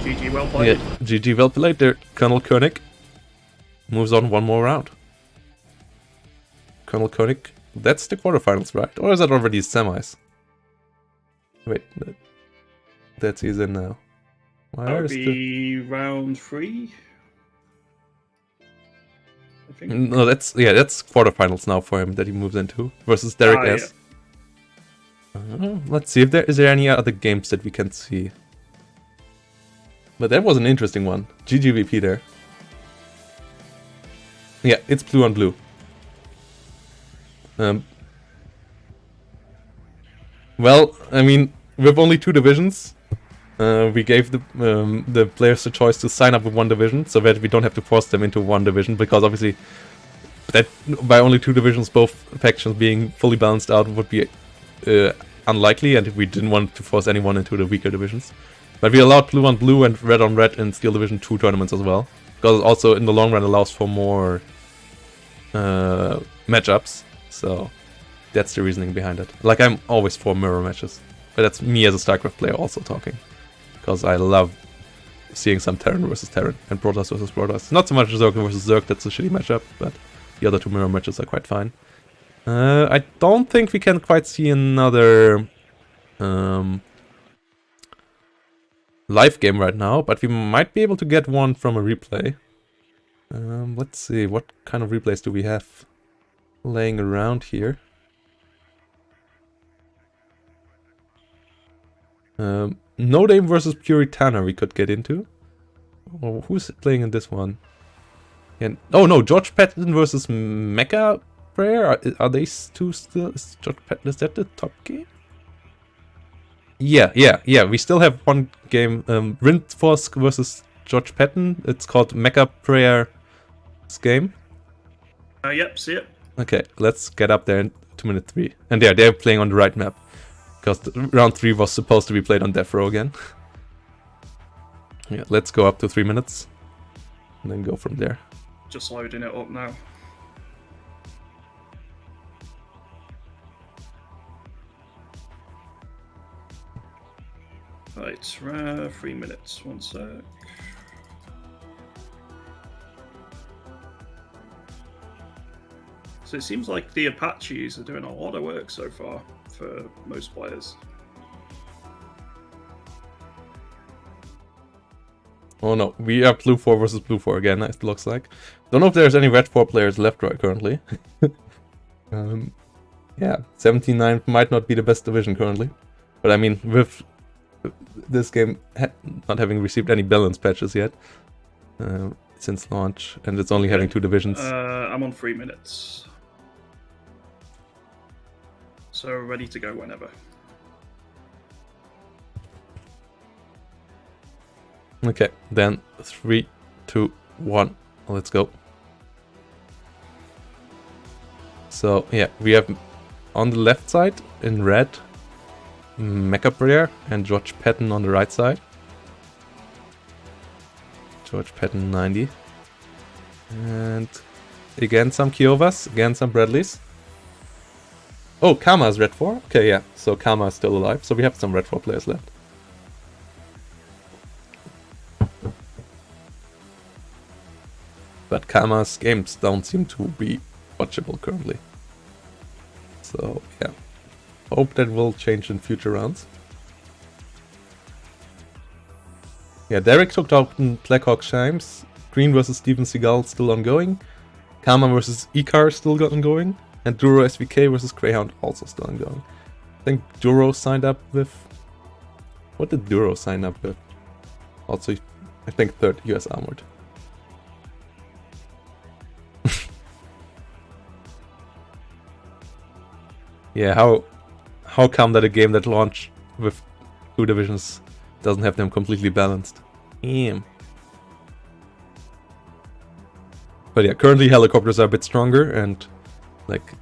GG well played. Yeah, GG well played there. col.Koenig moves on one more round. col.Koenig, that's the quarterfinals, right? Or is that already semis? Wait, that's he's in now. That would be round 3. I think. No, that's quarterfinals now for him that he moves into versus Derek S. Yeah. Let's see if is there any other games that we can see. But that was an interesting one. GGVP there. Yeah, it's blue on blue. Well, I mean, with only 2 divisions, we gave the players the choice to sign up with 1 division, so that we don't have to force them into 1 division, because obviously, that by only 2 divisions, both factions being fully balanced out would be unlikely, and we didn't want to force anyone into the weaker divisions. But we allowed blue on blue and red on red in Steel Division 2 tournaments as well, because it also in the long run allows for more matchups. So that's the reasoning behind it. Like, I'm always for mirror matches, but that's me as a StarCraft player also talking, because I love seeing some Terran versus Terran and Protoss versus Protoss. Not so much Zerg versus Zerg, that's a shitty matchup, but the other 2 mirror matches are quite fine. I don't think we can quite see another live game right now, but we might be able to get one from a replay. Let's see, what kind of replays do we have laying around here? No Dame versus P.Uri.Tanner we could get into. Oh, who's playing in this one? And, oh no, George Patton versus Mecca Prayer? Are they two still? Is that the top game? Yeah. We still have one game. Rindforsk versus George Patton. It's called Mecca Prayer game. Yep, see it. Okay, let's get up there in 2 minute 3. And yeah, they're playing on the right map. Because round 3 was supposed to be played on Death Row again. Yeah, let's go up to 3 minutes. And then go from there. Just loading it up now. Right, 3 minutes, 1 sec. So it seems like the Apaches are doing a lot of work so far for most players. Oh no, we are blue 4 versus blue 4 again, it looks like. Don't know if there's any red 4 players left right currently. Yeah, 79 might not be the best division currently. But I mean, with this game not having received any balance patches yet since launch, and it's only having 2 divisions. I'm on 3 minutes. So ready to go whenever. Okay, then 3, 2, 1, let's go. So yeah, we have on the left side in red Mecca Prayer and George Patton on the right side. George Patton 90. And again some Kiovas, again some Bradleys. Oh, Karma is red 4? Okay, yeah, so Karma is still alive, so we have some red 4 players left. But Karma's games don't seem to be watchable currently. So, yeah. Hope that will change in future rounds. Yeah, Derek took out Blackhawk Chimes. Green versus Steven Seagal still ongoing. Karma versus Icar still ongoing. And Duro SVK versus Greyhound also still ongoing. I think Duro signed up with... What did Duro sign up with? Also, I think 3rd US Armored. Yeah, how come that a game that launched with 2 divisions doesn't have them completely balanced? Damn. But yeah, currently helicopters are a bit stronger, and like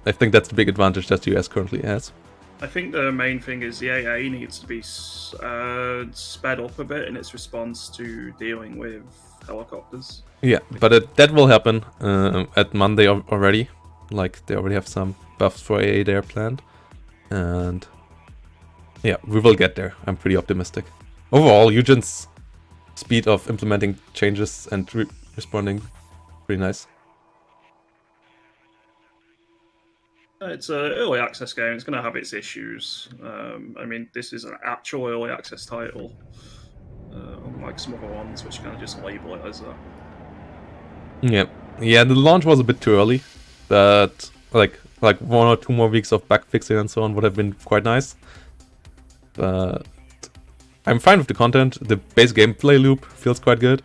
I think that's the big advantage that the US currently has. I think the main thing is the AA needs to be sped up a bit in its response to dealing with helicopters. Yeah, but that will happen at Monday already. Like, they already have some buffs for AA there planned. And yeah, we will get there. I'm pretty optimistic. Overall, Eugen's speed of implementing changes and responding, pretty nice. It's an early access game. It's going to have its issues. I mean, this is an actual early access title, unlike some other ones, which kind of just label it as that. Yeah. The launch was a bit too early, but like 1 or 2 more weeks of bug fixing and so on would have been quite nice. But I'm fine with the content. The base gameplay loop feels quite good,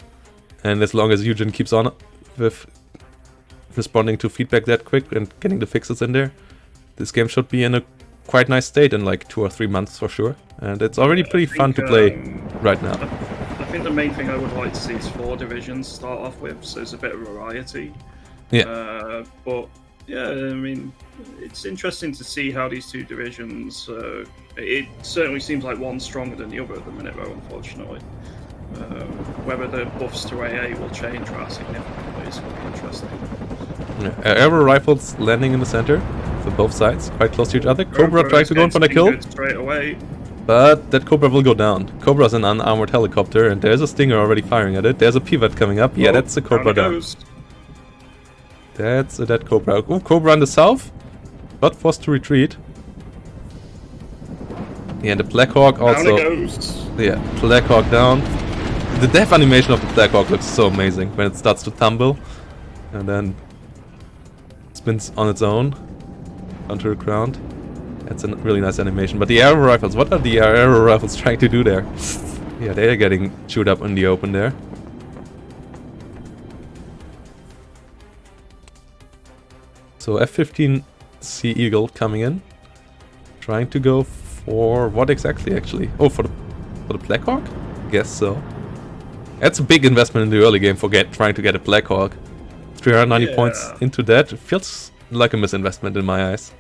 and as long as Eugen keeps on with responding to feedback that quick and getting the fixes in there, this game should be in a quite nice state in like 2 or 3 months for sure. And it's already pretty fun to play right now. I think the main thing I would like to see is 4 divisions to start off with, so there's a bit of variety. Yeah. But yeah, I mean, it's interesting to see how these 2 divisions. It certainly seems like one's stronger than the other at the minute, though, unfortunately. Whether the buffs to AA will change rather significantly is going to be interesting. Yeah. Arrow rifles landing in the center for both sides, quite close to each other. Cobra tries to go in for the kill, straight away. but that Cobra will go down. Cobra's an unarmored helicopter, and there's a Stinger already firing at it. There's a pivot coming up. Yeah, that's a Cobra down. That's a dead Cobra. Oh, Cobra in the south, but forced to retreat. Yeah, and the Blackhawk also. Down it goes. Yeah, Blackhawk down. The death animation of the Blackhawk looks so amazing when it starts to tumble and then spins on its own onto the ground. That's a really nice animation. But the arrow rifles, what are the arrow rifles trying to do there? Yeah, they are getting chewed up in the open there. So F-15 Sea Eagle coming in, trying to go for what exactly actually? Oh, for the Blackhawk? Guess so. That's a big investment in the early game for trying to get a Blackhawk. 390 points into that. It feels like a misinvestment in my eyes.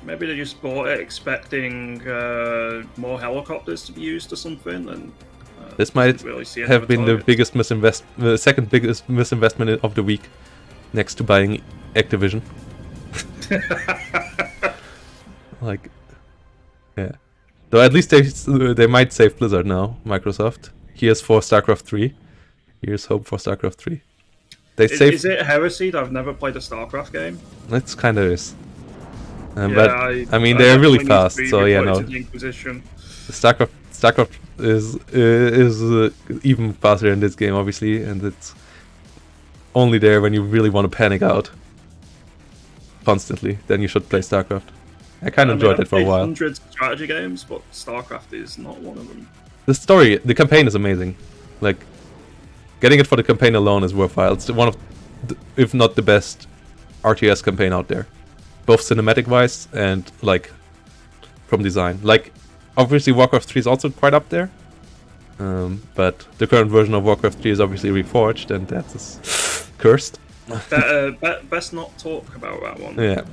Maybe they just bought it expecting more helicopters to be used or something, and this might really have been the biggest the second biggest misinvestment of the week, next to buying Activision. Like, yeah. Though at least they might save Blizzard now, Microsoft. Here's for StarCraft 3. Here's hope for StarCraft 3. Is it heresy that I've never played a StarCraft game? It kind of is. Yeah, but I mean, they're really fast, so yeah, no. StarCraft is even faster in this game, obviously, and it's only there when you really want to panic out constantly. Then you should play StarCraft. I kind of enjoyed it for a while. Hundreds of strategy games, but StarCraft is not one of them. The campaign is amazing. Like, getting it for the campaign alone is worthwhile. It's one of, if not the best, RTS campaign out there. Both cinematic-wise and, like, from design. Like, obviously Warcraft 3 is also quite up there. But the current version of Warcraft 3 is obviously reforged, and that is cursed. Best not talk about that one. Yeah.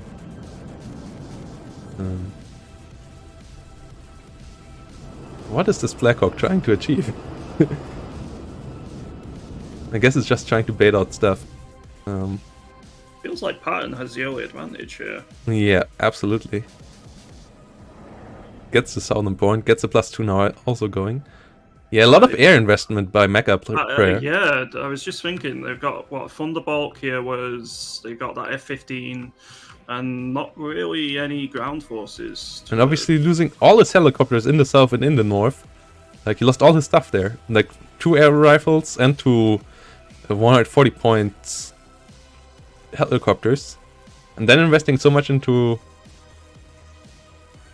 What is this Blackhawk trying to achieve? I guess it's just trying to bait out stuff. Feels like Patton has the early advantage here. Yeah, absolutely. Gets the southern point, gets a +2 now also going. Yeah, a lot of air investment by Mecca player. Yeah, I was just thinking, they've got, what, Thunderbolt here they've got that F-15, and not really any ground forces. And obviously losing all his helicopters in the south and in the north. Like, he lost all his stuff there. Like, 2 air rifles and 2 140 points helicopters. And then investing so much into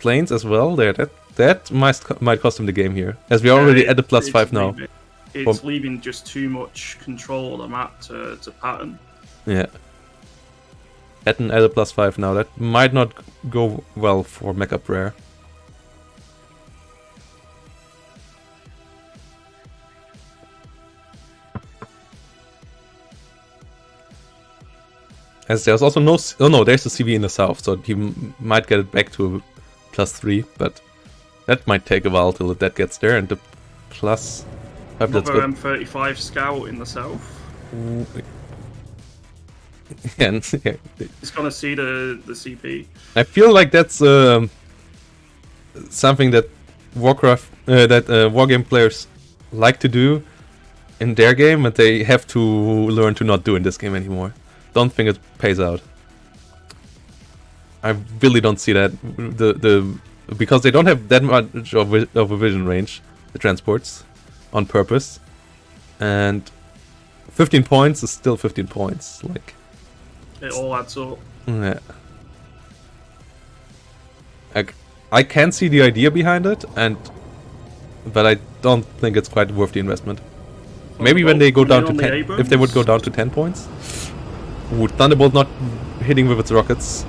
planes as well there. That might cost him the game here. As we're already at the +5 now. It's leaving just too much control of the map to Patton. Yeah. Patton at a +5 now. That might not go well for Mecca Prayer. As there's also no... Oh no, there's a CV in the south, so he might get it back to a +3, but that might take a while till that gets there, and the +5... Another M35 Scout in the south. And, yeah. It's gonna see the CP. I feel like that's something that Wargame players like to do in their game, but they have to learn to not do in this game anymore. Don't think it pays out. I really don't see that because they don't have that much of a vision range, the transports, on purpose, and 15 points is still 15 points. Like, it all adds up. Yeah. I can see the idea behind it, but I don't think it's quite worth the investment. Maybe when they go down to 10, if they would go down to 10 points. Ooh, Thunderbolt not hitting with its rockets.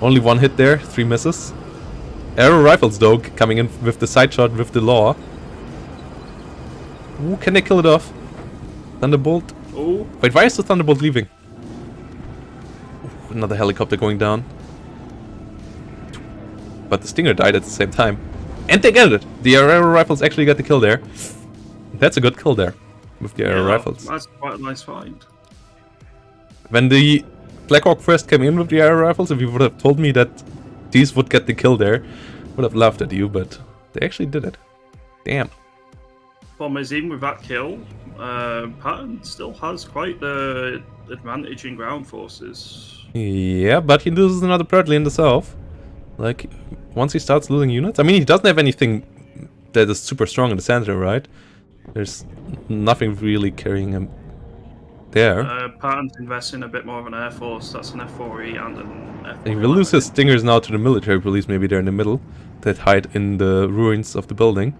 Only 1 hit there, 3 misses. Arrow rifles though, coming in with the side shot with the law. Ooh, can they kill it off? Thunderbolt. Oh. Wait, why is the Thunderbolt leaving? Ooh, another helicopter going down. But the Stinger died at the same time. And they get it! The arrow rifles actually got the kill there. That's a good kill there. With the arrow rifles. That's quite a nice find. When the Blackhawk first came in with the arrow rifles, if you would have told me that these would get the kill there, I would have laughed at you, but they actually did it. Damn. Problem is, even with that kill, Patton still has quite the advantage in ground forces. Yeah, but he loses another Bradley in the south. Like, once he starts losing units, I mean, he doesn't have anything that is super strong in the center, right? There's nothing really carrying him there. Patton's investing a bit more of an Air Force. That's an F4E and an F4E. He will lose his stingers now to the military police, maybe they're in the middle, that hide in the ruins of the building.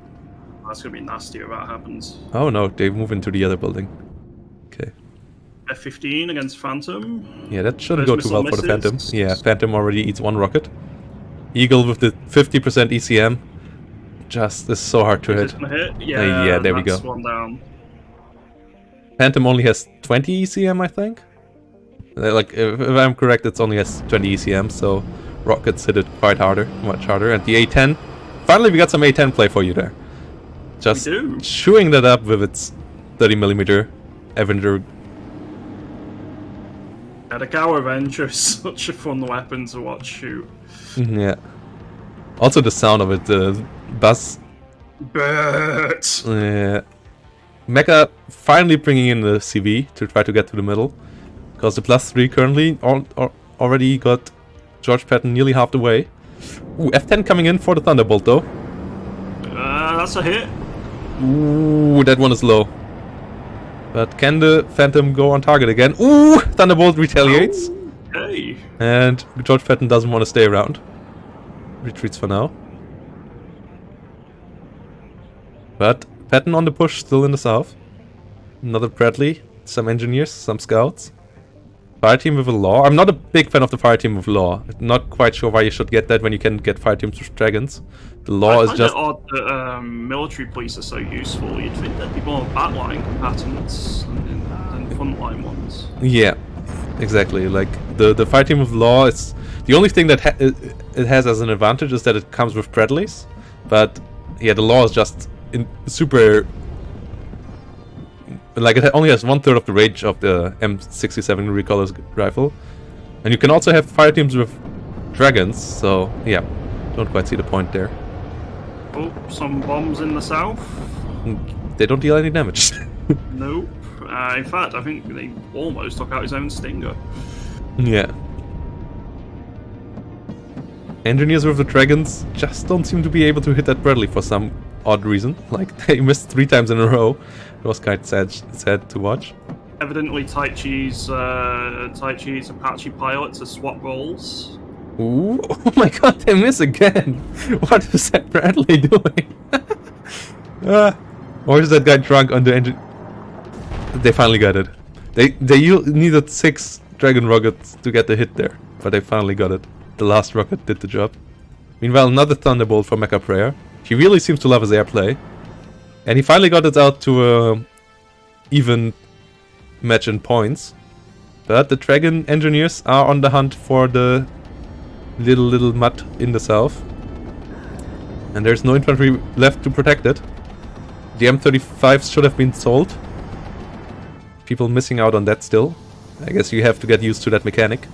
That's going to be nasty if that happens. Oh no, they move into the other building. Okay. F-15 against Phantom. Yeah, that shouldn't First go too well missile for the Phantom. misses. Yeah, Phantom already eats one rocket. Eagle with the 50% ECM. Just is so hard to Is hit. this gonna hit? Yeah, Yeah, there we that's go. one down. Phantom only has 20 ECM, I think. Like, if I'm correct, it only has 20 ECM, so rockets hit it quite harder, much harder. And the A10, finally we got some A10 play for you there. Just We do. chewing that up with its 30mm Avenger. Yeah, the Cow Avenger is such a fun weapon to watch shoot. Yeah. Also the sound of it, the buzz. But Yeah. Mecca finally bringing in the CV to try to get to the middle. Because the +3 currently already got George Patton nearly half the way. Ooh, F10 coming in for the Thunderbolt though. that's a hit. Ooh, that one is low. But can the Phantom go on target again? Ooh, Thunderbolt retaliates. Okay. And George Patton doesn't want to stay around. Retreats for now. But Patton on the push, still in the south. Another Bradley, some engineers, some scouts. Fire team with a law. I'm not a big fan of the fire team with law. Not quite sure why you should get that when you can get fire teams with dragons. The law is just... I find it odd that military police are so useful. You'd think there'd be more backline combatants than frontline ones. Yeah, exactly. Like the fire team with law is the only thing that it has as an advantage is that it comes with Bradleys. But yeah, the law is just super. Like, it only has 1/3 of the range of the M67 Recolor's rifle. And you can also have fire teams with dragons, so yeah, don't quite see the point there. Oh, some bombs in the south. They don't deal any damage. Nope. In fact, I think they almost took out his own Stinger. Yeah. Engineers with the dragons just don't seem to be able to hit that Bradley for some odd reason. Like, they missed 3 times in a row. It was kind of sad to watch. Evidently, Taichi's Apache pilots are swap roles. Ooh, oh my god, they miss again! What is that Bradley doing? Or is that guy drunk on the engine? They finally got it. They needed 6 dragon rockets to get the hit there, but they finally got it. The last rocket did the job. Meanwhile, another Thunderbolt for Mecca Prayer. He really seems to love his airplay. And he finally got it out to a even match in points. But the Dragon engineers are on the hunt for the little mutt in the south. And there's no infantry left to protect it. The M35s should have been sold. People missing out on that still. I guess you have to get used to that mechanic.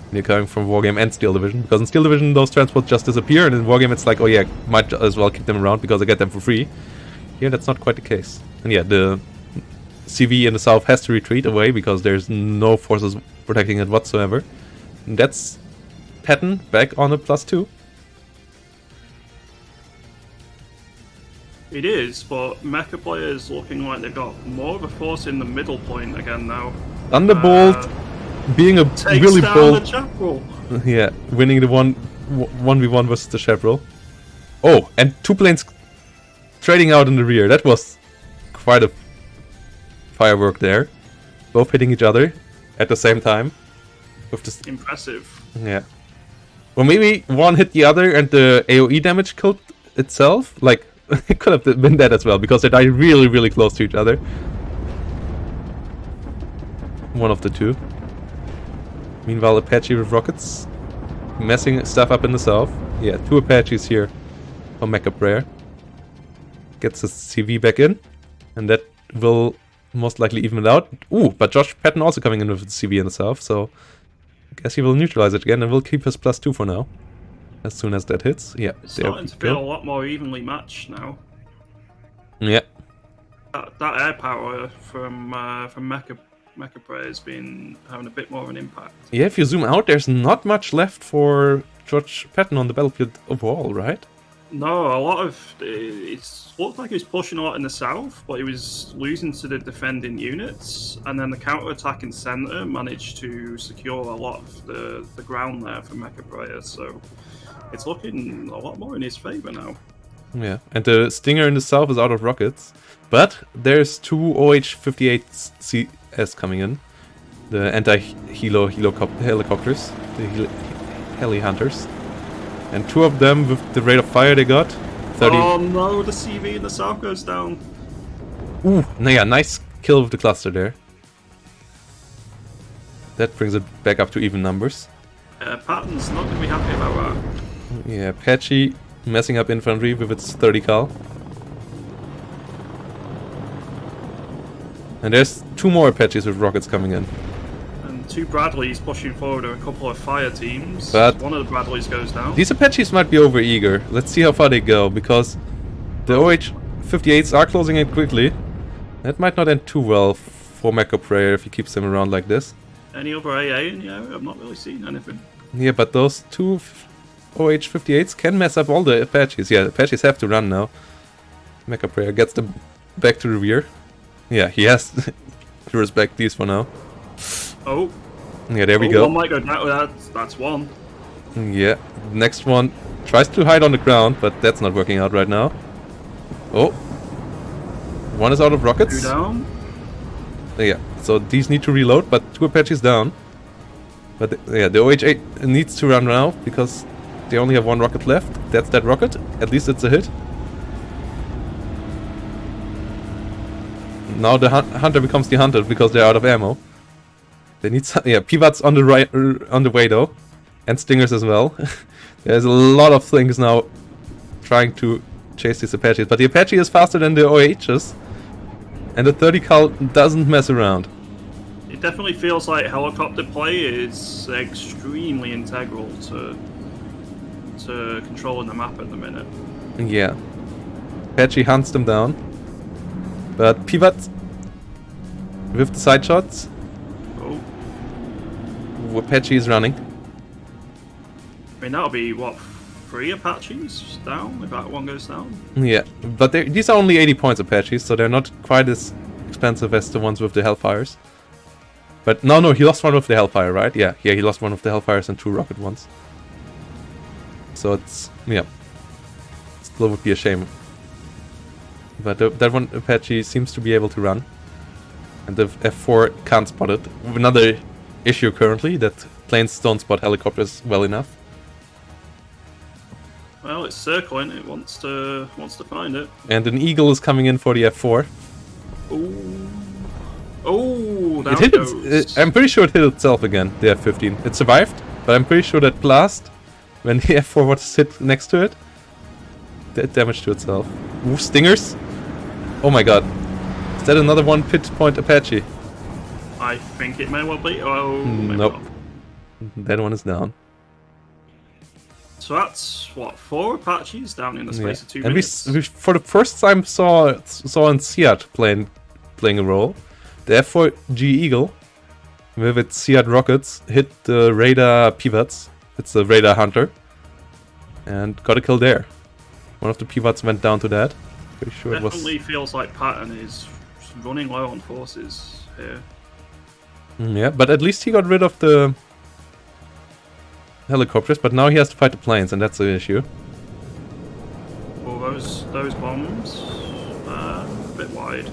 When you're coming from Wargame and Steel Division. Because in Steel Division those transports just disappear, and in Wargame it's like, oh yeah, might as well keep them around because I get them for free. Here that's not quite the case. And yeah, the CV in the south has to retreat away because there's no forces protecting it whatsoever. And that's Patton back on a +2. It is, but Mecha players looking like they've got more of a force in the middle point again now. Thunderbolt being a Takes really down bold... the Chaparral. Yeah, winning the 1v1 versus the Chaparral. Oh, and 2 planes trading out in the rear. That was quite a firework there. Both hitting each other at the same time. With this, Impressive. yeah. Well, maybe one hit the other and the AoE damage killed itself. Like, it could have been that as well, because they died really, really close to each other. One of the two. Meanwhile, Apache with rockets. Messing stuff up in the south. Yeah, 2 Apaches here on Mecca Prayer. Gets his CV back in. And that will most likely even it out. Ooh, but Josh Patton also coming in with the CV in the south, so I guess he will neutralize it again and will keep his +2 for now. As soon as that hits. Yeah, It's there starting we to feel a go. lot more evenly matched now. Yeah. That air power from Mecha Prayer has been having a bit more of an impact. Yeah, if you zoom out, there's not much left for George Patton on the battlefield overall, right? No, a lot of it looked like he was pushing a lot in the south, but he was losing to the defending units, and then the counter-attack in center managed to secure a lot of the ground there for Mecca players. So it's looking a lot more in his favor now. Yeah, and the Stinger in the south is out of rockets, but there's two OH-58 CS coming in, the anti-helo helicopters, the heli hunters. And two of them, with the rate of fire they got, 30... Oh no, the CV in the south goes down. Ooh, yeah, nice kill with the cluster there. That brings it back up to even numbers. Patton's not going to be happy about that. Yeah, Apache messing up infantry with its 30 cal. And there's two more Apaches with rockets coming in. Two Bradleys pushing forward are a couple of fire teams. But one of the Bradleys goes down. These Apaches might be over eager. Let's see how far they go, because the OH-58s are closing in quickly. That might not end too well for Mecca Prayer if he keeps them around like this. Any other AA in the area? I've not really seen anything. Yeah, but those two OH-58s can mess up all the Apaches. Yeah, Apaches have to run now. Mecca Prayer gets them back to the rear. Yeah, he has to respect these for now. Oh. Yeah, there we go. One might go down. That's one. Yeah, next one tries to hide on the ground, but that's not working out right now. Oh. One is out of rockets. Two down. Yeah, so these need to reload, but two Apaches down. But yeah, the OH-8 needs to run now, because they only have one rocket left. That's that rocket. At least it's a hit. Now the hunter becomes the hunted because they're out of ammo. They need some, yeah, pivots on the way though, and stingers as well. There's a lot of things now trying to chase these Apaches, but the Apache is faster than the OHs, and the 30 cal doesn't mess around. It definitely feels like helicopter play is extremely integral to controlling the map at the minute. Yeah, Apache hunts them down, but pivot with the side shots. Apache is running. I mean, that'll be, what, 3 Apaches down if that one goes down? Yeah, but these are only 80 points Apaches, so they're not quite as expensive as the ones with the Hellfires. But no, he lost one with the Hellfire, right? Yeah, he lost one of the Hellfires and 2 rocket ones. So it's, yeah. Still would be a shame. But that one Apache seems to be able to run. And the F4 can't spot it. Another issue currently, that planes don't spot helicopters well enough. Well, it's circling. It wants to find it. And an Eagle is coming in for the F4. Oh, it hit it. I'm pretty sure it hit itself again. The F-15. It survived, but I'm pretty sure that blast, when the F4 was hit next to it, did damage to itself. Ooh, stingers! Oh my god! Is that another one pit point Apache? I think it may well be. Oh, nope. That one is down. So that's what, 4 Apaches down in the space of 2 minutes. And we for the first time saw an Seat playing a role. The F4G Eagle with its Seat rockets hit the radar pivots. It's a radar hunter, and got a kill there. One of the pivots went down to that. Pretty sure it was. Definitely feels like Patton is running low on forces here. Yeah, but at least he got rid of the helicopters, but now he has to fight the planes, and that's the issue. Well, those bombs a bit wide.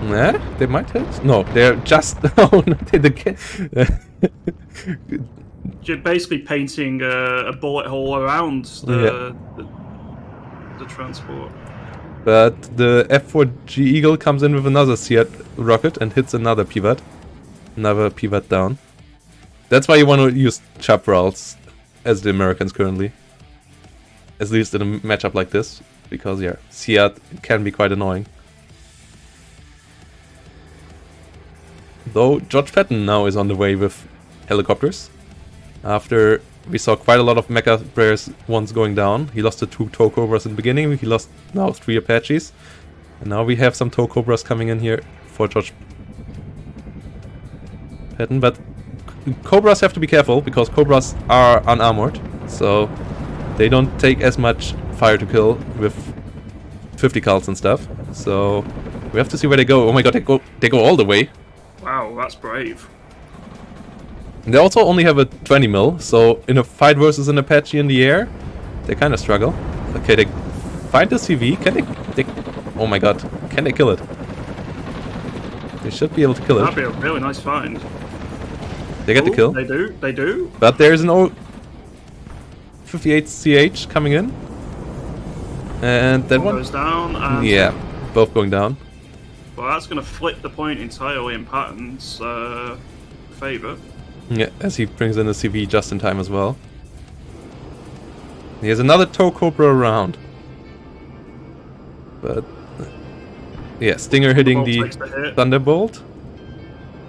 Yeah, they might hit. No, they're just. Oh no, You're basically painting a bullet hole around the transport. But the F4G Eagle comes in with another Seat rocket and hits another pivot. Another pivot down. That's why you want to use chaparrals as the Americans currently. At least in a matchup like this. Because, yeah, Seat can be quite annoying. Though George Patton now is on the way with helicopters. After we saw quite a lot of Mecca prayers once going down. He lost the 2 TOW Cobras in the beginning. He lost now 3 Apaches. And now we have some TOW Cobras coming in here for George Patton. But Cobras have to be careful, because Cobras are unarmored. So They don't take as much fire to kill with 50 cults and stuff. So we have to see where they go. Oh my god, they go all the way. Wow, that's brave. They also only have a 20 mil, so in a fight versus an Apache in the air, they kind of struggle. Okay, they find the CV. Can they... Oh my god, can they kill it? They should be able to kill it. That'd be a really nice find. They get the kill. They do, they do. But there's an 58 CH coming in. And that one goes down. And yeah, both going down. Well, that's going to flip the point entirely in Patton's favour. Yeah, as he brings in the CV just in time as well. He has another tow Cobra around. But yeah, Stinger hitting the Thunderbolt.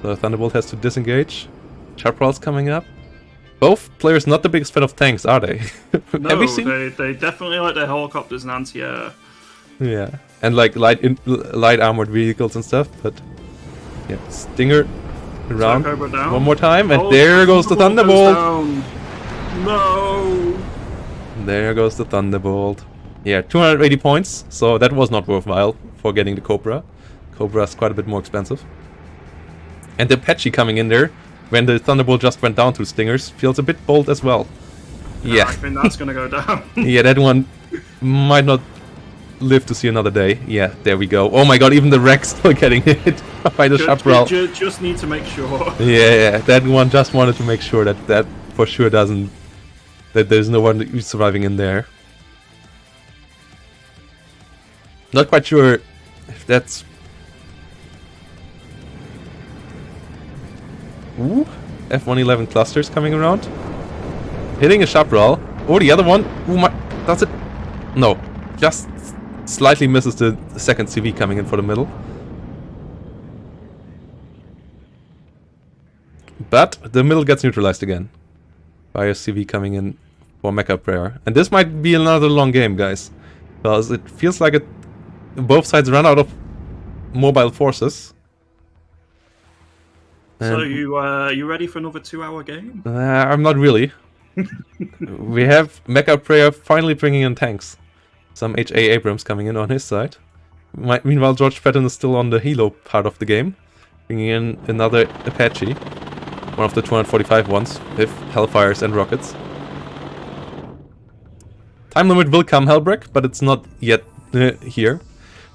So Thunderbolt has to disengage. Chaparral's coming up. Both players not the biggest fan of tanks, are they? No, Have we seen? they definitely like their helicopters and anti-air. Yeah, and like light armored vehicles and stuff. But yeah, Stinger around one more time, and there goes the Thunderbolt. No. There goes the Thunderbolt. Yeah, 280 points, so that was not worthwhile for getting the Cobra. Cobra's quite a bit more expensive. And the Apache coming in there, when the Thunderbolt just went down to Stingers, feels a bit bold as well. Yeah. I think that's gonna go down. Yeah, that one might not live to see another day. Yeah, there we go. Oh my god, even the wreck's still getting hit by the Chaparral. Just need to make sure. Yeah, that one just wanted to make sure that for sure doesn't... that there's no one who's surviving in there. Not quite sure if that's... Ooh, F-111 clusters coming around. Hitting a Chaparral. Oh, the other one. Ooh, does it? No, just slightly misses the second CV coming in for the middle. But the middle gets neutralized again by a CV coming in for Mecca prayer. And this might be another long game, guys. Because it feels like both sides run out of mobile forces. So you ready for another 2-hour game? I'm not really. We have Mecca prayer finally bringing in tanks. Some H.A. Abrams coming in on his side. Meanwhile, George Patton is still on the helo part of the game, bringing in another Apache, one of the 245 ones, with Hellfires and rockets. Time limit will come, Hellbreak, but it's not yet here.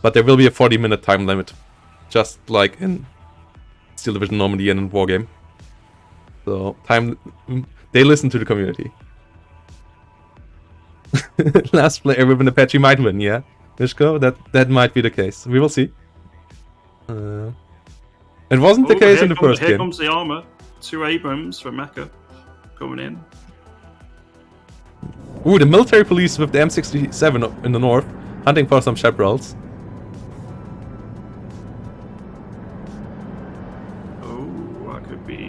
But there will be a 40-minute time limit, just like in Steel Division Normandy and in Wargame. So, they listen to the community. Last player with an Apache might win, yeah. Mishko, that might be the case. We will see. It wasn't the case in the first game. Here comes the armor. 2 Abrams from Mecca coming in. Ooh, the military police with the M67 in the north, hunting for some Chaparrals.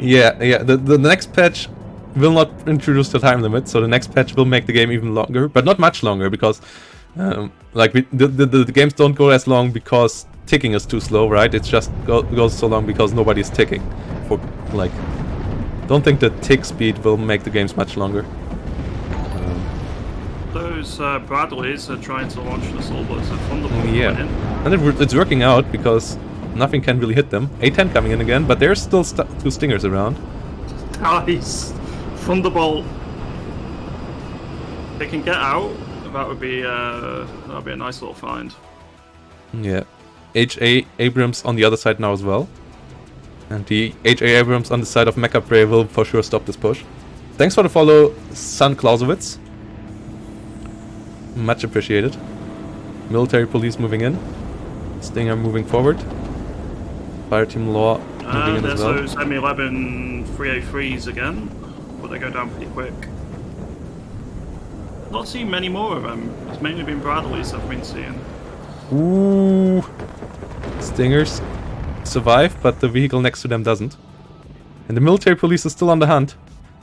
Yeah, the next patch will not introduce the time limit, so the next patch will make the game even longer, but not much longer, because the games don't go as long because ticking is too slow, right? It just goes so long because nobody's ticking. Don't think the tick speed will make the games much longer. Those Bradleys are trying to launch the Soulbuds of Thunderbolt. Yeah, and it's working out because nothing can really hit them. A-10 coming in again, but there's still 2 Stingers around. Nice! Thunderbolt. They can get out. That would be a nice little find. Yeah. H.A. Abrams on the other side now as well. And the H.A. Abrams on the side of Mecca Prey will for sure stop this push. Thanks for the follow, Son Clausewitz. Much appreciated. Military police moving in. Stinger moving forward. Fireteam Law moving in as well. There's those M11 3A3s again, but they go down pretty quick. Not seen many more of them. It's mainly been Bradleys I've been seeing. Ooh. Stingers survive, but the vehicle next to them doesn't. And the military police is still on the hunt.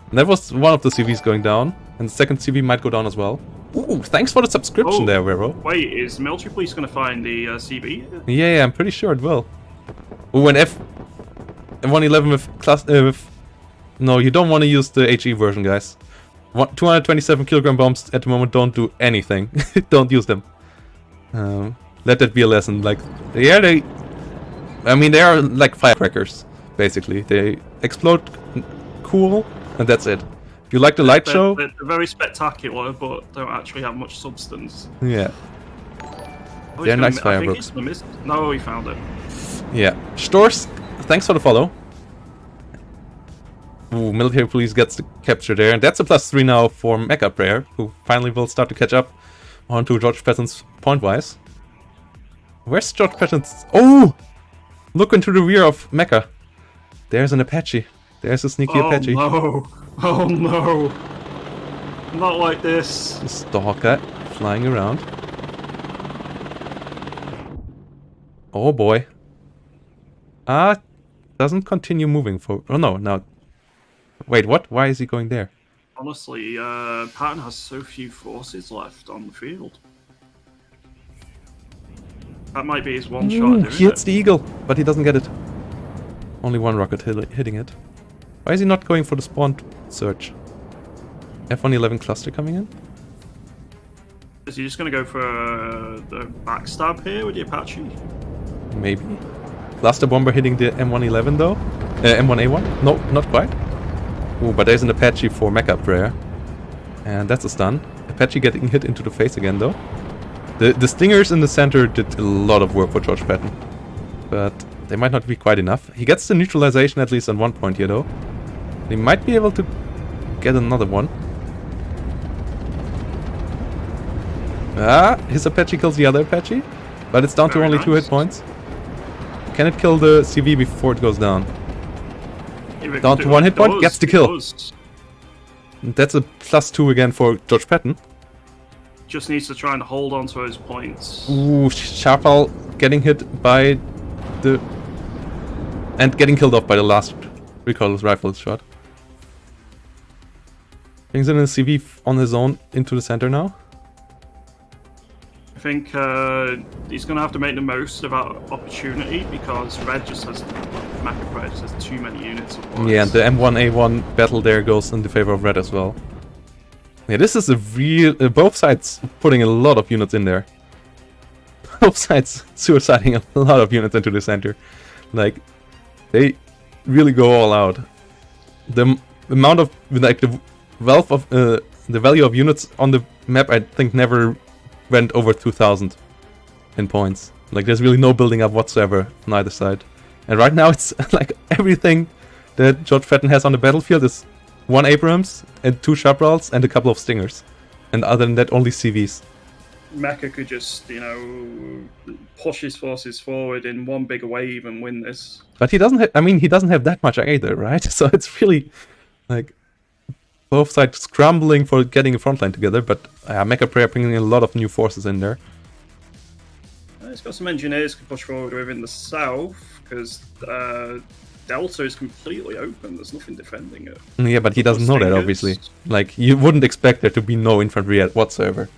And that was one of the CVs going down. And the second CV might go down as well. Ooh, thanks for the subscription there, Vero. Wait, is the military police going to find the CV? Yeah, I'm pretty sure it will. Ooh, and F111 with... No, you don't want to use the HE version, guys. 227 kilogram bombs at the moment don't do anything. Don't use them. Let that be a lesson. Like, yeah, I mean, they are like firecrackers, basically. They explode cool, and that's it. If you like the light show... They're very spectacular, but don't actually have much substance. Yeah. Oh, They're nice I think fireworks. he's no, he found it. Yeah. Stors, thanks for the follow. Ooh, military police gets the capture there, and that's a +3 now for Mecca Prayer, who finally will start to catch up onto George Patton's point-wise. Where's George Patton's... Oh! Look into the rear of Mecca. There's an Apache. There's a sneaky Apache. No! Oh no! Not like this. A stalker flying around. Oh boy. Doesn't continue moving for... Oh no, now... Wait, what? Why is he going there? Honestly, Patton has so few forces left on the field. That might be his one shot. He hits the eagle, but he doesn't get it. Only one rocket hitting it. Why is he not going for the spawn search? F-111 cluster coming in? Is he just going to go for the backstab here with the Apache? Maybe. Cluster bomber hitting the M111 though? M1A1? No, not quite. Ooh, but there's an Apache for Mecca Prayer. And that's a stun. Apache getting hit into the face again though. The stingers in the center did a lot of work for George Patton. But they might not be quite enough. He gets the neutralization at least on one point here though. He might be able to get another one. His Apache kills the other Apache. But it's down to only 2 hit points. Can it kill the CV before it goes down? Down to 1 hit point, gets the kill. And that's a +2 again for George Patton. Just needs to try and hold on to his points. Ooh, Sharpal getting hit by the... And getting killed off by the last recoilless rifle shot. Brings in a CV on his own into the center now. I think he's going to have to make the most of that opportunity because Red just has... Mecca Prayer just has too many units at once. Yeah, and the M1A1 battle there goes in the favor of Red as well. Yeah, this is a real... both sides putting a lot of units in there. Both sides suiciding a lot of units into the center. Like, they really go all out. The amount of... like, the wealth of... the value of units on the map, I think, never went over 2,000 in points. Like, there's really no building up whatsoever on either side. And right now, it's like everything that George Patton has on the battlefield is 1 Abrams and 2 Chaparrals and a couple of Stingers. And other than that, only CVs. Mecca could just, you know, push his forces forward in one big wave and win this. But he doesn't I mean, he doesn't have that much either, right? So it's really, like, both sides scrambling for getting a front line together, but Mecca Prayer bringing a lot of new forces in there. He's got some engineers to push forward with in the south, because Delta is completely open. There's nothing defending it. Yeah, but he doesn't know that, obviously. Like, you wouldn't expect there to be no infantry whatsoever.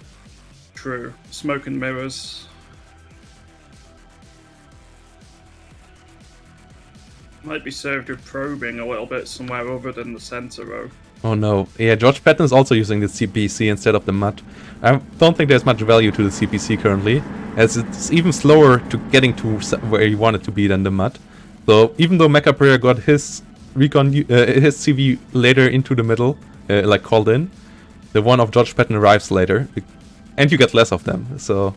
True. Smoke and mirrors. Might be served with probing a little bit somewhere other than the center row. Oh no. Yeah, George Patton is also using the CPC instead of the MUD. I don't think there's much value to the CPC currently, as it's even slower to getting to where you want it to be than the MUD. So even though Mecca Prayer got his recon, his CV later into the middle, like called in, the one of George Patton arrives later, and you get less of them. So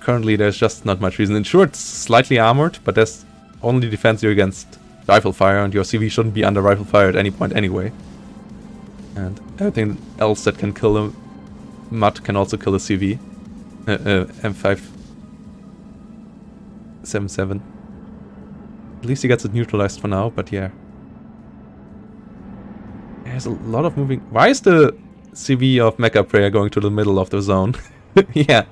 currently there's just not much reason. And sure, it's slightly armored, but that's only defends you against rifle fire, and your CV shouldn't be under rifle fire at any point anyway. And everything else that can kill a MUD can also kill a CV. M577. At least he gets it neutralized for now, but yeah. There's a lot of moving... Why is the CV of Mecca Prayer going to the middle of the zone? Yeah,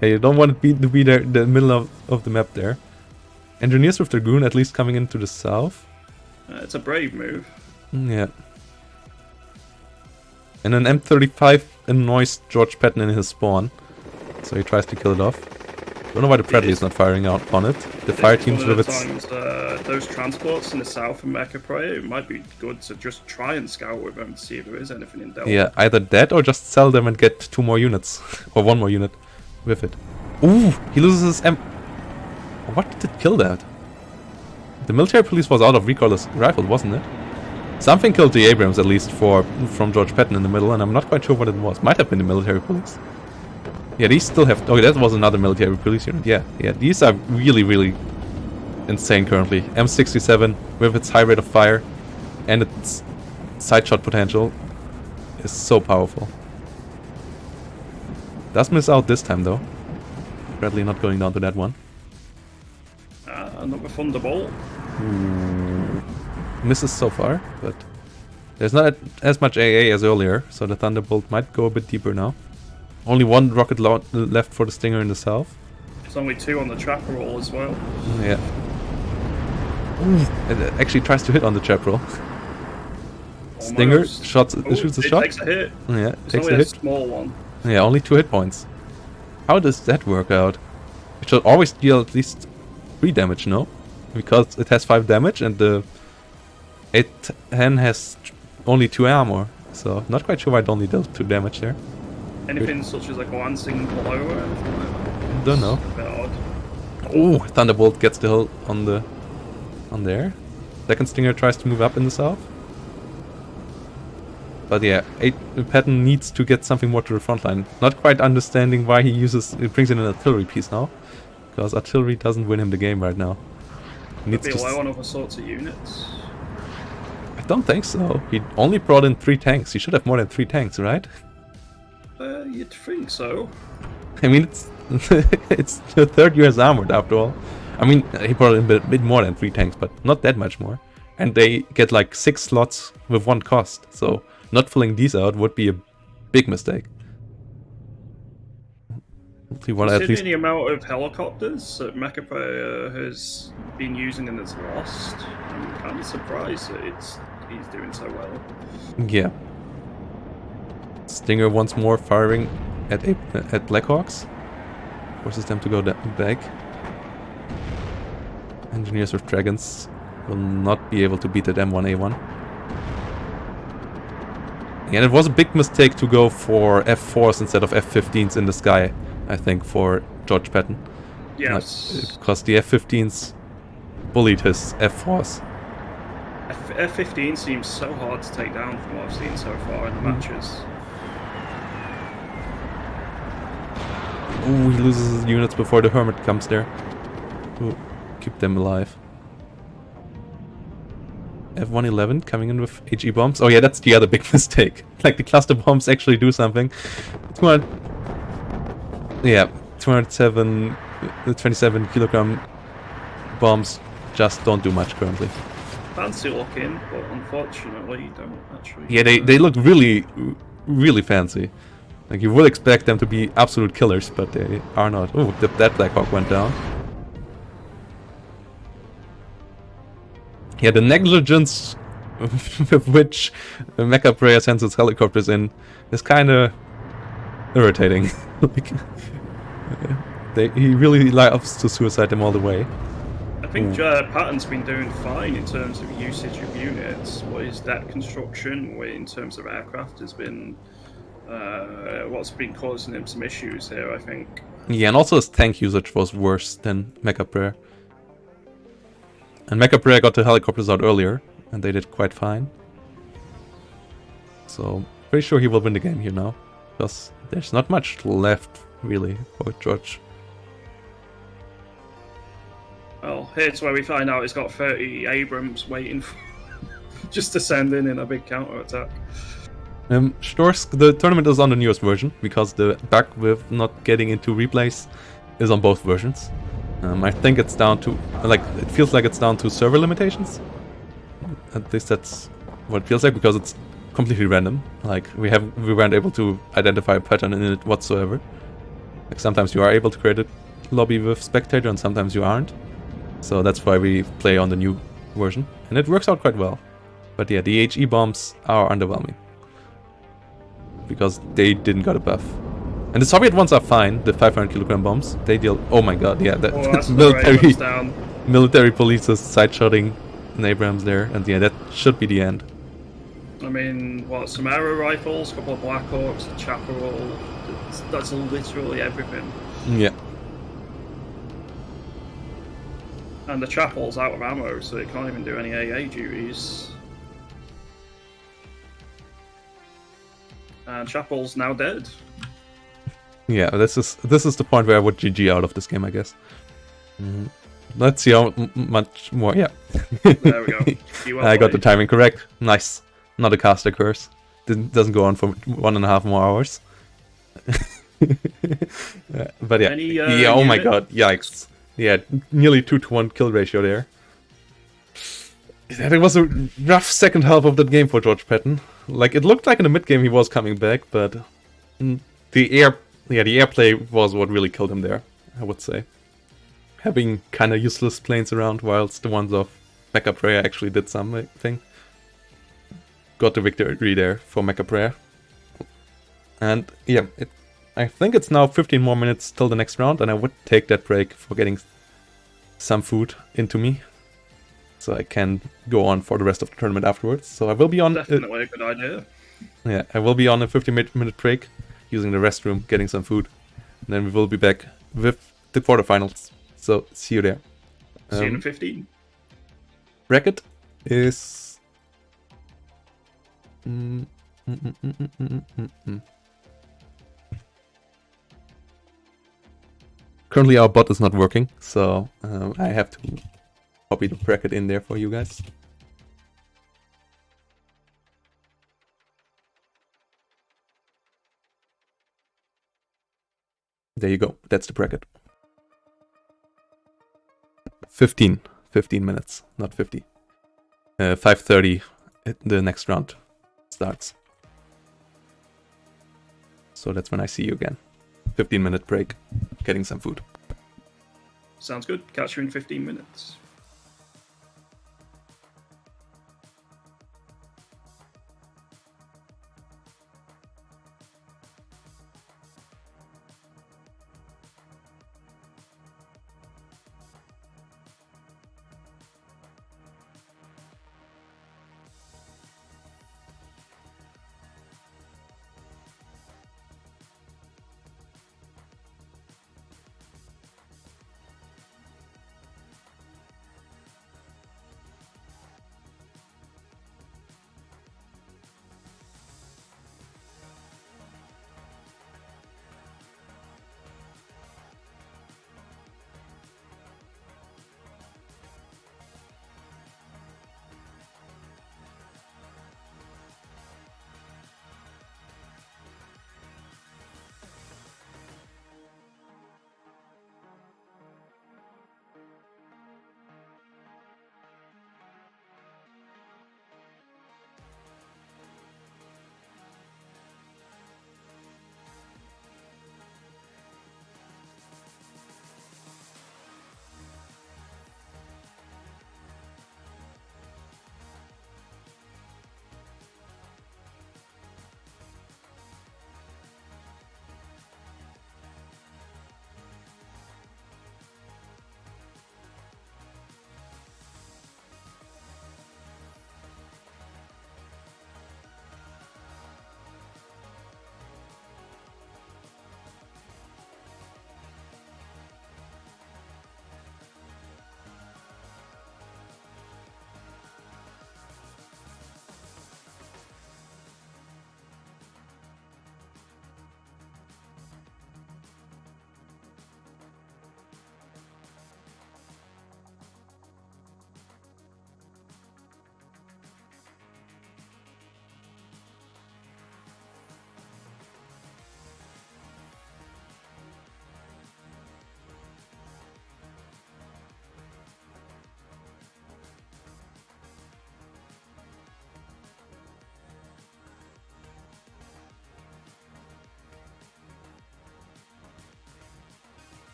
you don't want it to be there, the middle of the map there. Engineers with Dragoon at least coming into the south. It's a brave move. Yeah. And an M35 annoys George Patton in his spawn, so he tries to kill it off. Don't know why the Bradley is not firing out on it. The fire teams with its... Times, those transports in the south of Mecca Prey, it might be good to just try and scout with them to see if there is anything in Delta. Yeah, either that or just sell them and get 2 more units. Or 1 more unit with it. Ooh, he loses his What did it kill that? The military police was out of recoilless rifle, wasn't it? Something killed the Abrams, at least from George Patton in the middle, and I'm not quite sure what it was. Might have been the military police. Yeah, these still have... Oh, that was another military police unit. Yeah, these are really, really insane currently. M67, with its high rate of fire and its side shot potential, is so powerful. Does miss out this time, though. Bradley not going down to that one. Another Thunderbolt. Misses so far, but there's not as much AA as earlier, so the Thunderbolt might go a bit deeper now. Only 1 rocket left for the Stinger in the south. There's only 2 on the trapper roll as well. Yeah. Ooh, it actually tries to hit on the trap roll. Stinger shoots a shot. Takes a hit. Yeah, it's takes only a hit. Small one. Yeah, only 2 hit points. How does that work out? It should always deal at least 3 damage, no? Because it has 5 damage and the 810 has only 2 armor. So, not quite sure why it only dealt 2 damage there. Anything such as a glancing blow or anything like that? Don't know. A bit odd. Ooh, Thunderbolt gets the hill on there. Second Stinger tries to move up in the south. But yeah, Patton needs to get something more to the front line. Not quite understanding why he brings in an artillery piece now. Because artillery doesn't win him the game right now. He needs Could be to low on other sorts of units. I don't think so. He only brought in 3 tanks. He should have more than 3 tanks, right? You'd think so. I mean, it's it's the 3rd US Armored after all. I mean, he brought in a bit more than 3 tanks, but not that much more. And they get like 6 slots with 1 cost. So not filling these out would be a big mistake. Considering the amount of helicopters that Mecca has been using and has lost, I'm kind of surprised that he's doing so well. Yeah. Stinger once more firing at Blackhawks. Forces them to go back. Engineers with Dragons will not be able to beat that M1A1. And it was a big mistake to go for F4s instead of F15s in the sky, I think, for George Patton. Yes. Because the F15s bullied his F4s. F15 seems so hard to take down from what I've seen so far in the matches. Ooh, he loses his units before the Hermit comes there. Ooh, keep them alive. F111 coming in with HE bombs. Oh yeah, that's the other big mistake. Like the cluster bombs actually do something. 227 kilogram bombs just don't do much currently. Fancy looking, but unfortunately don't actually. Yeah, they look really, really fancy. Like you would expect them to be absolute killers, but they are not. Oh, that Blackhawk went down. Yeah, the negligence with which Mecca Prayer sends its helicopters in is kind of irritating. Like, he really loves to suicide them all the way. I think Patton's been doing fine in terms of usage of units. What his deck construction, in terms of aircraft, has been what's been causing him some issues here, I think. Yeah, and also his tank usage was worse than Mecca Prayer. And Mecca Prayer got the helicopters out earlier, and they did quite fine. So, pretty sure he will win the game here now. Because there's not much left, really, for George. Well, here's where we find out he's got 30 Abrams waiting for just to send in a big counter-attack. Storsk, the tournament is on the newest version, because the bug with not getting into replays is on both versions. I think it's down to, it feels like it's down to server limitations. At least that's what it feels like, because it's completely random. Like, we weren't able to identify a pattern in it whatsoever. Like, sometimes you are able to create a lobby with spectator, and sometimes you aren't. So that's why we play on the new version. And it works out quite well. But yeah, the HE bombs are underwhelming. Because they didn't got a buff. And the Soviet ones are fine, the 500 kilogram bombs. They deal... Oh my god, yeah, Oh, that's that's military, down. military police is side-shotting an Abrams there. And yeah, that should be the end. I mean, what, some arrow rifles, a couple of Blackhawks, a Chaparral. That's literally everything. Yeah. And the Chapel's out of ammo, so it can't even do any AA duties. And Chapel's now dead. Yeah, this is the point where I would GG out of this game, I guess. Let's see how much more. Yeah. There we go. I got the timing correct. Nice. Not a caster curse. Doesn't go on for 1.5 more hours. But yeah. Yeah. Oh my god. Yikes. Yeah. Nearly 2-to-1 kill ratio there. It was a rough second half of that game for George Patton. Like, it looked like in the mid game he was coming back, but the airplay was what really killed him there, I would say. Having kind of useless planes around, whilst the ones of Mecca Prayer actually did something. Got the victory there for Mecca Prayer. And yeah, I think it's now 15 more minutes till the next round, and I would take that break for getting some food into me, so I can go on for the rest of the tournament afterwards. So I will be on... Definitely a good idea. Yeah, I will be on a 15-minute break, using the restroom, getting some food. And then we will be back with the quarterfinals. So, see you there. See you in 15. Bracket is... Currently our bot is not working, so I have to copy the bracket in there for you guys. There you go. That's the bracket. 15 minutes, not 50. 5:30, the next round starts. So that's when I see you again. 15-minute break, getting some food. Sounds good. Catch you in 15 minutes.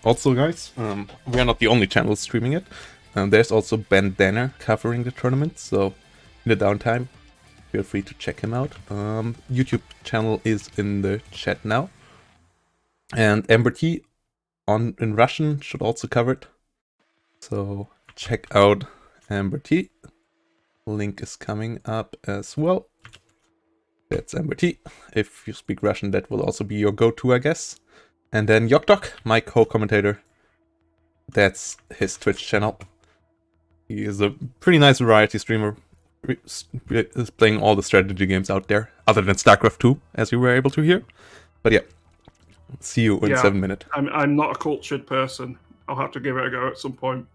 Also, guys, we are not the only channel streaming it. There's also Ben Danner covering the tournament, so in the downtime, feel free to check him out. YouTube channel is in the chat now. And Amber T in Russian should also cover it. So check out Amber T. Link is coming up as well. That's Amber T. If you speak Russian, that will also be your go-to, I guess. And then Yokdok, my co-commentator. That's his Twitch channel. He is a pretty nice variety streamer. Is playing all the strategy games out there, other than StarCraft 2, as you were able to hear. But yeah, see you in 7 minutes. I'm not a cultured person. I'll have to give it a go at some point.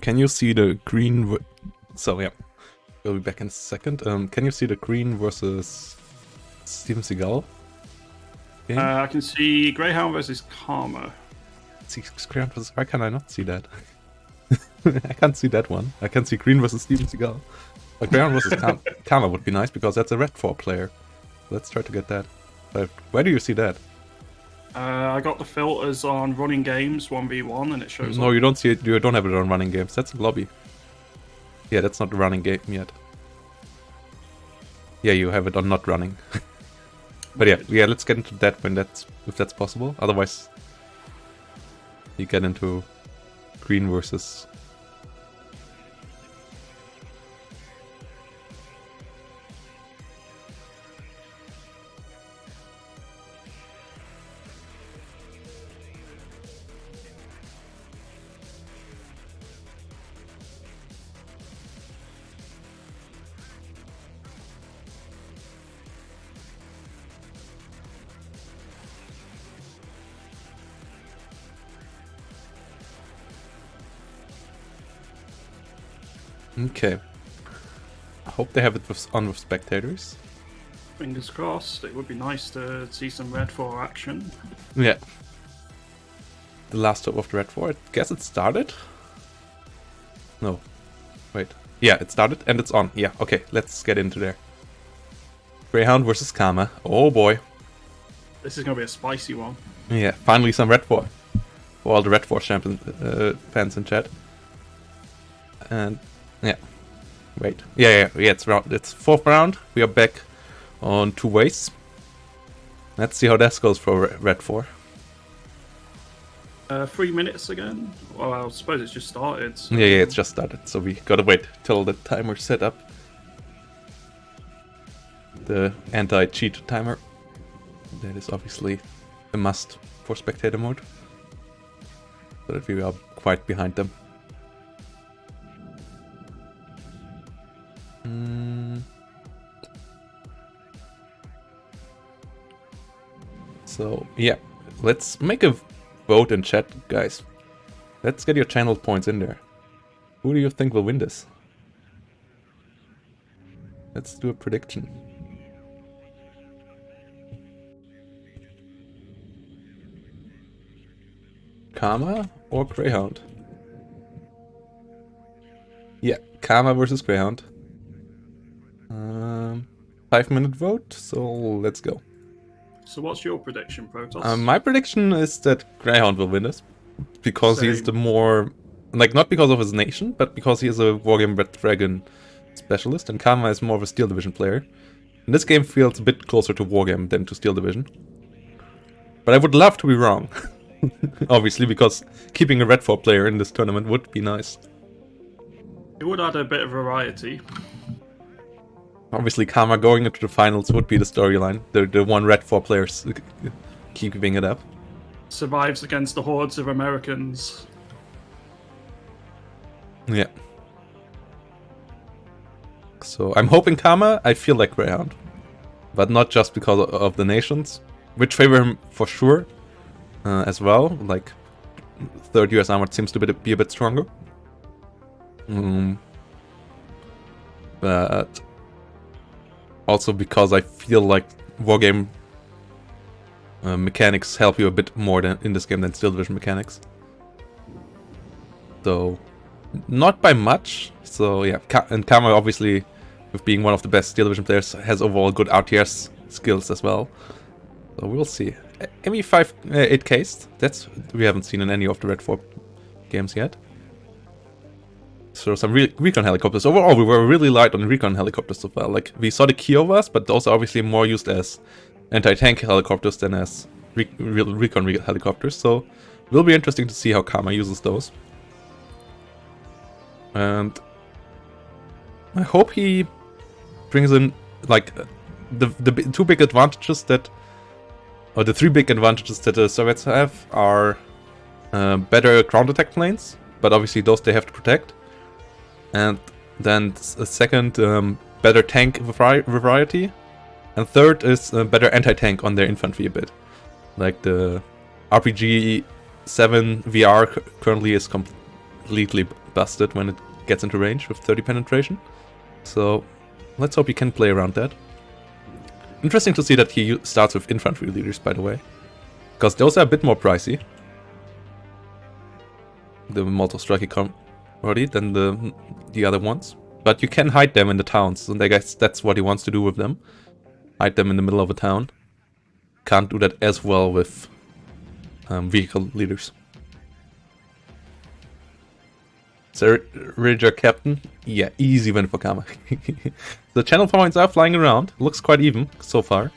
can you see the green? So yeah, we'll be back in a second. Can you see the green versus Steven Seagal? I can see Greyhound versus Karma. See Greyhound versus. Why can I not see that? I can't see that one. I can see green versus Steven Seagal. But Greyhound versus Karma would be nice because that's a Red 4 player. Let's try to get that. But where do you see that? I got the filters on running games 1v1 and it shows. No, you don't see it. You don't have it on running games. That's a lobby. Yeah, that's not the running game yet. Yeah, you have it on not running. But yeah, let's get into that if that's possible. Otherwise, you get into green versus. Okay. I hope they have it on with spectators. Fingers crossed. It would be nice to see some Red 4 action. Yeah. The last hope of the Red 4. I guess it started? No. Wait. Yeah, it started and it's on. Yeah, okay. Let's get into there. Greyhound versus Karma. Oh boy. This is going to be a spicy one. Yeah, finally some Red 4. For all the Red 4 champion fans in chat. And yeah. Wait. Yeah, it's 4th round. We are back on 2 ways. Let's see how that goes for Red 4. 3 minutes again? Well, I suppose it's just started. So. Yeah, it's just started. So we gotta wait till the timer's set up. The anti-cheat timer. That is obviously a must for spectator mode. So that we are quite behind them. So yeah, let's make a vote in chat, guys. Let's get your channel points in there. Who do you think will win this? Let's do a prediction. Karma or Greyhound? Yeah, Karma versus Greyhound. 5-minute vote, so let's go. So what's your prediction, Protoss? My prediction is that Greyhound will win this. Because he's the more... Like, not because of his nation, but because he is a Wargame Red Dragon specialist, and Karma is more of a Steel Division player. And this game feels a bit closer to Wargame than to Steel Division. But I would love to be wrong. Obviously, because keeping a Red 4 player in this tournament would be nice. It would add a bit of variety. Obviously, Karma going into the finals would be the storyline. The one Red 4 players keeping it up. Survives against the hordes of Americans. Yeah. So I'm hoping Karma. I feel like Greyhound. But not just because of the nations. Which favor him for sure. As well. Like, 3rd US Armored seems to be a bit stronger. But... also because I feel like Wargame mechanics help you a bit more in this game than Steel Division mechanics. So, not by much. So yeah, and Karma obviously, with being one of the best Steel Division players, has overall good RTS skills as well. So we'll see. ME5 8Ks, that's we haven't seen in any of the Red 4 games yet. So some recon helicopters. Overall, we were really light on recon helicopters so far. Like, we saw the Kiovas, but those are obviously more used as anti-tank helicopters than as recon helicopters. So, it will be interesting to see how Karma uses those. And I hope he brings in, like, the 2 big advantages that... or the 3 big advantages that the Soviets have are better ground attack planes, but obviously those they have to protect. And then a second, better tank variety. And third is better anti-tank on their infantry a bit. Like the RPG 7 VR currently is completely busted when it gets into range with 30 penetration. So let's hope he can play around that. Interesting to see that he starts with infantry leaders, by the way, because those are a bit more pricey. The Molotov Strike already than the other ones. But you can hide them in the towns, and I guess that's what he wants to do with them. Hide them in the middle of a town. Can't do that as well with vehicle leaders. Ridger Captain? Yeah, easy win for Kama. The channel points are flying around. Looks quite even so far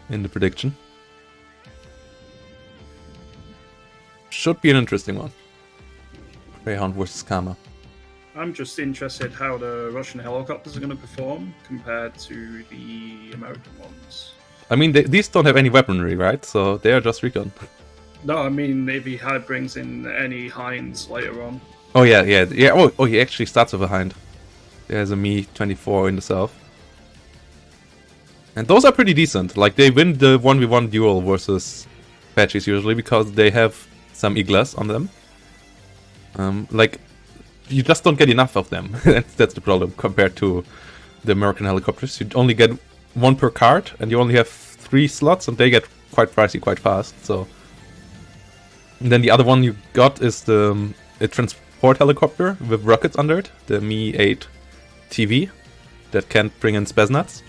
in the prediction. Should be an interesting one. Greyhound versus Kama. I'm just interested how the Russian helicopters are going to perform compared to the American ones. I mean, these don't have any weaponry, right? So they are just recon. No, I mean, if he brings in any Hinds later on. Oh yeah. Oh, he actually starts with a Hind. There's a Me-24 in the south. And those are pretty decent. Like, they win the 1v1 duel versus Apaches usually because they have some Iglas on them. Like, you just don't get enough of them. That's the problem compared to the American helicopters. You only get one per card, and you only have 3 slots, and they get quite pricey quite fast. So, and then the other one you got is the transport helicopter with rockets under it, the Me-8 TV, that can bring in Spetsnaz.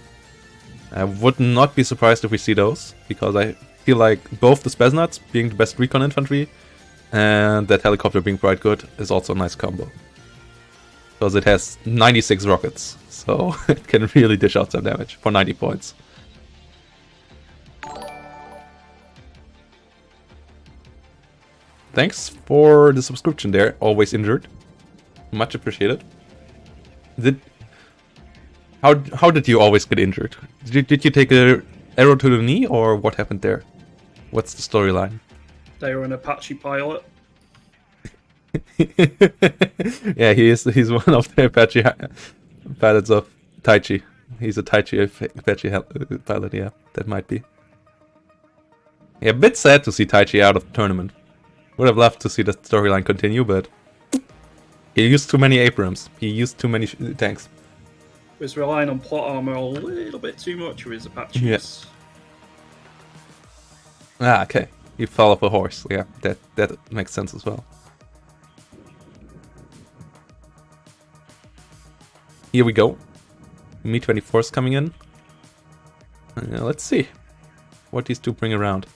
I would not be surprised if we see those, because I feel like both the Spetsnaz being the best recon infantry and that helicopter being quite good is also a nice combo. Because it has 96 rockets, so it can really dish out some damage for 90 points. Thanks for the subscription there, always injured. Much appreciated. How did you always get injured? Did you take an arrow to the knee, or what happened there? What's the storyline? They were an Apache pilot. Yeah, he's one of the Apache pilots of Taichi. He's a Taichi Apache pilot, yeah, that might be. Yeah, a bit sad to see Taichi out of the tournament. Would have loved to see the storyline continue, but he used too many Abrams. He used too many tanks. Was relying on plot armor a little bit too much with his Apaches. Yes. Ah, okay. He fell off a horse. Yeah, that makes sense as well. Here we go. Me-24 is coming in. Let's see what these two bring around.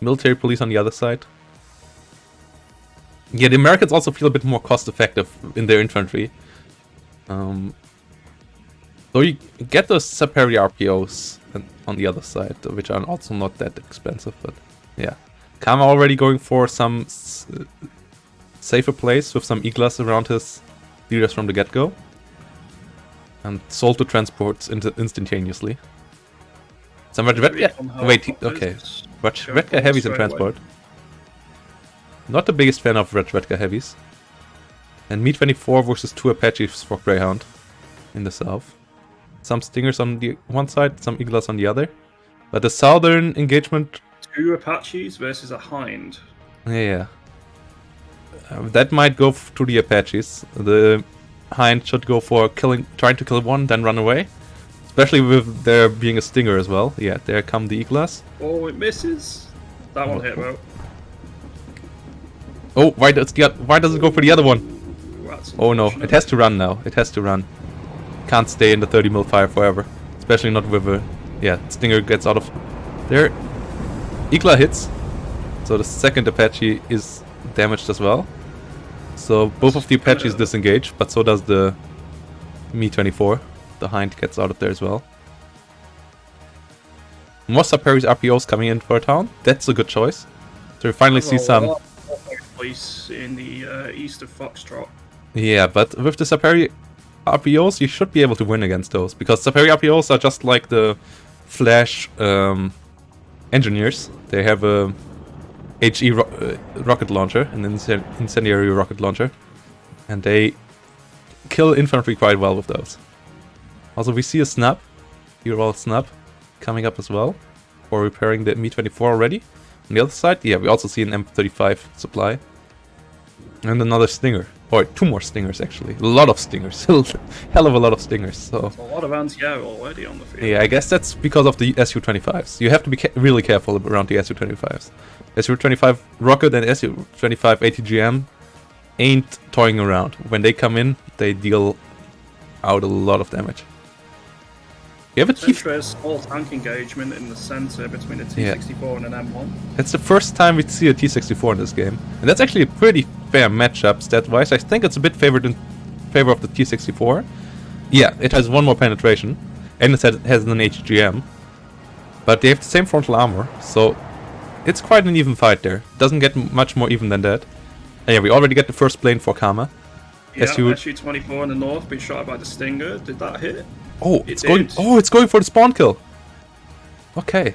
Military police on the other side. Yeah, the Americans also feel a bit more cost-effective in their infantry. So you get those superior RPOs on the other side, which are also not that expensive, but yeah. Kama already going for some safer place with some Iglas around his leaders from the get-go. And sold the transports instantaneously. Some Redka... Wait, okay. Redka heavies in transport. Not the biggest fan of Redka heavies. And Me-24 versus 2 Apaches for Greyhound in the south. Some Stingers on the one side, some Iglas on the other. But the southern engagement... 2 Apaches versus a Hind. Yeah. That might go to the Apaches. The Hind should go for trying to kill one, then run away. Especially with there being a Stinger as well. Yeah, there come the Iglas. Oh, it misses. That one hit well. Oh, why does it go for the other one? Ooh, oh no, it has to run now. It has to run. Can't stay in the 30 mil fire forever. Especially not with a... Yeah, Stinger gets out of there. Igla hits. So the second Apache is damaged as well. So both of the Apaches disengage, but so does the Me-24. The Hind gets out of there as well. More Superior's RPOs coming in for a town. That's a good choice. So we finally see some... Place in the east of Foxtrot. Yeah, but with the Superior RPOs, you should be able to win against those. Because Superior RPOs are just like the Flash engineers. They have a HE rocket launcher, an incendiary rocket launcher. And they kill infantry quite well with those. Also, we see a snap, Ural snap, coming up as well. For repairing the Me-24 already. On the other side, yeah, we also see an M35 supply. And another Stinger. Or 2 more stingers, actually. A lot of stingers. Hell of a lot of stingers. So There's a lot of anti-air already on the field. yeah, I guess that's because of the Su-25s. You have to be really careful around the Su-25s. Su-25 rocket and Su-25 ATGM ain't toying around. When they come in, they deal out a lot of damage. You have a T. There's small tank engagement in the center between a T-64 and an M1. It's the first time we see a T-64 in this game. And that's actually a pretty fair matchup stat-wise. I think it's a bit favored in favor of the T-64. Yeah, it has 1 more penetration. And it has an HGM. But they have the same frontal armor. So it's quite an even fight there. Doesn't get much more even than that. And yeah, we already get the first plane for Kama. Yeah, Su-24 in the north being shot by the Stinger. Did that hit? Oh, it's going for the spawn kill. Okay.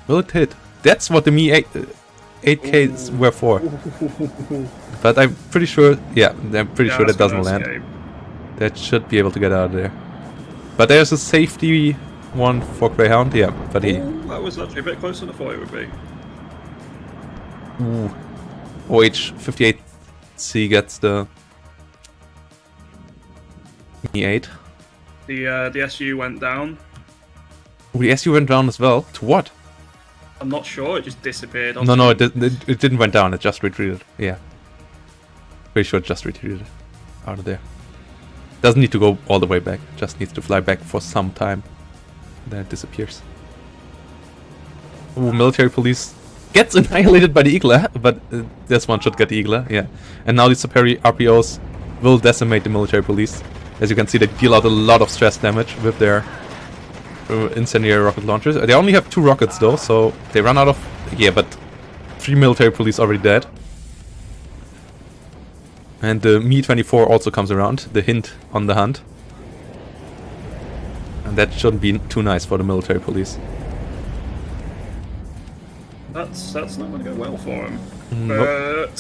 Will it hit? That's what the Mi-8Ks were for. But I'm pretty sure, yeah, I'm pretty sure that doesn't land. That should be able to get out of there. But there's a safety one for Greyhound, yeah, but he... that was actually a bit closer than I thought it would be. Ooh. OH-58C gets the Mi-8. The SU went down. Oh, the SU went down as well. To what? I'm not sure. It just disappeared. No, it didn't went down. It just retreated. Yeah. Pretty sure it just retreated out of there. Doesn't need to go all the way back. Just needs to fly back for some time. Then it disappears. Ooh, military police gets annihilated by the Eagler, but this one should get the Eagler. Yeah. And now the superior RPOs will decimate the military police. As you can see, they deal out a lot of stress damage with their incendiary rocket launchers. They only have 2 rockets though, so they run out of... Yeah, but 3 military police already dead. And the Mi-24 also comes around, the hint on the hunt. And that shouldn't be too nice for the military police. That's not going to go well for him. Nope.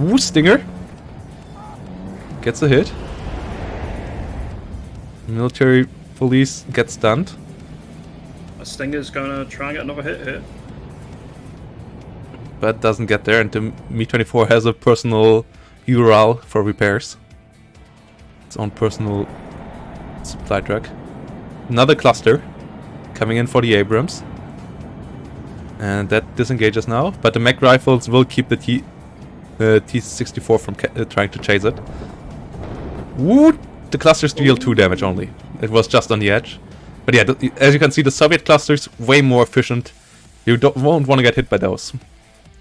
Ooh, Stinger. Gets a hit. Military police gets stunned. A Stinger's gonna try and get another hit here. But doesn't get there, and the Mi-24 has a personal URL for repairs. Its own personal supply truck. Another cluster coming in for the Abrams. And that disengages now, but the mech rifles will keep the T-64 from trying to chase it. Woo! The clusters deal 2 damage only. It was just on the edge. But yeah, as you can see, the Soviet clusters way more efficient. You won't want to get hit by those.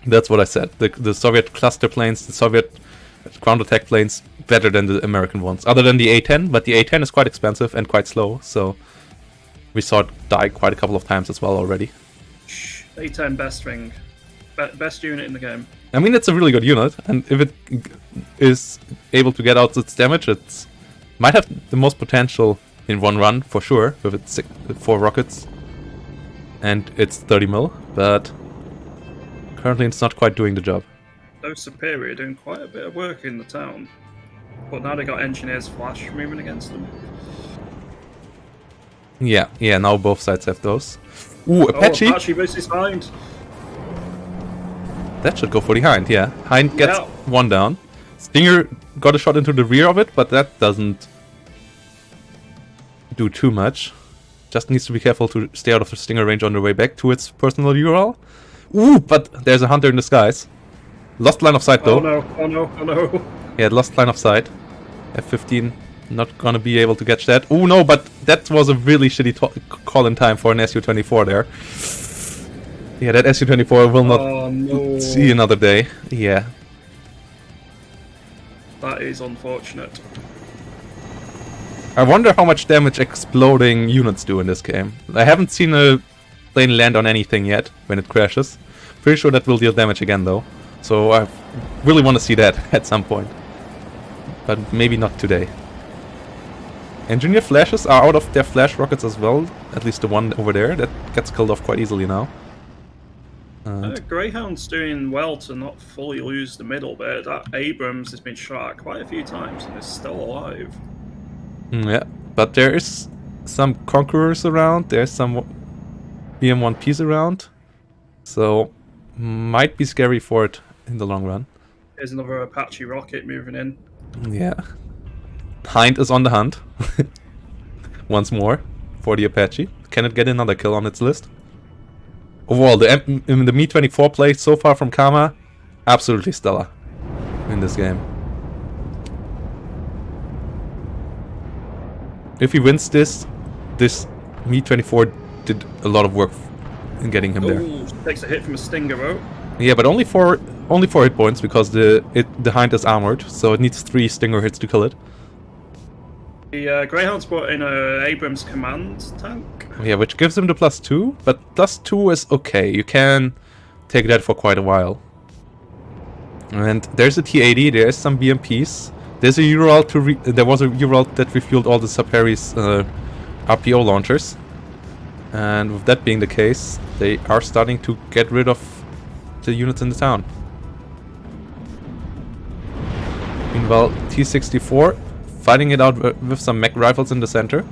That's what I said. The Soviet cluster planes, the Soviet ground attack planes, better than the American ones. Other than the A-10, but the A-10 is quite expensive and quite slow, so we saw it die quite a couple of times as well already. A-10 best thing. Best unit in the game. I mean, it's a really good unit, and if it is able to get out its damage, it's might have the most potential in one run, for sure, with its 4 rockets. And it's 30 mil, but currently it's not quite doing the job. Those Superior are doing quite a bit of work in the town. But now they got Engineers Flash moving against them. Yeah, now both sides have those. Ooh, Apache! Apache versus Hind. That should go for the Hind, yeah. Hind gets 1 down. Stinger got a shot into the rear of it, but that doesn't do too much. Just needs to be careful to stay out of the Stinger range on the way back to its personal URL. Ooh, but there's a Hunter in the skies. Lost line of sight though. Oh no. Yeah, lost line of sight. F-15 not gonna be able to catch that. Oh no, but that was a really shitty call in time for an Su-24 there. Yeah, that Su-24 will not see another day. Yeah. That is unfortunate. I wonder how much damage exploding units do in this game. I haven't seen a plane land on anything yet when it crashes. Pretty sure that will deal damage again though. So I really want to see that at some point. But maybe not today. Engineer flashes are out of their flash rockets as well. At least the one over there. That gets killed off quite easily now. Greyhound's doing well to not fully lose the middle bit. That Abrams has been shot quite a few times and is still alive. Yeah, but there is some Conquerors around. There's some BM-1Ps around. So might be scary for it in the long run. Here's another Apache rocket moving in. Yeah. Hind is on the hunt. Once more for the Apache. Can it get another kill on its list? Overall, the Mi-24 play so far from Karma, absolutely stellar in this game. If he wins this Mi-24 did a lot of work in getting him there. Ooh, takes a hit from a Stinger though. Yeah, but only 4 hit points because the Hind is armored, so it needs 3 Stinger hits to kill it. The Greyhound's brought in a Abrams command tank. Yeah, which gives him the +2, but +2 is okay. You can take that for quite a while. And there's a T-80, there's some BMPs. There's a Ural there was a Ural that refueled all the Sub-Harry's RPO launchers. And with that being the case, they are starting to get rid of the units in the town. Meanwhile, T-64 fighting it out with some mech rifles in the center.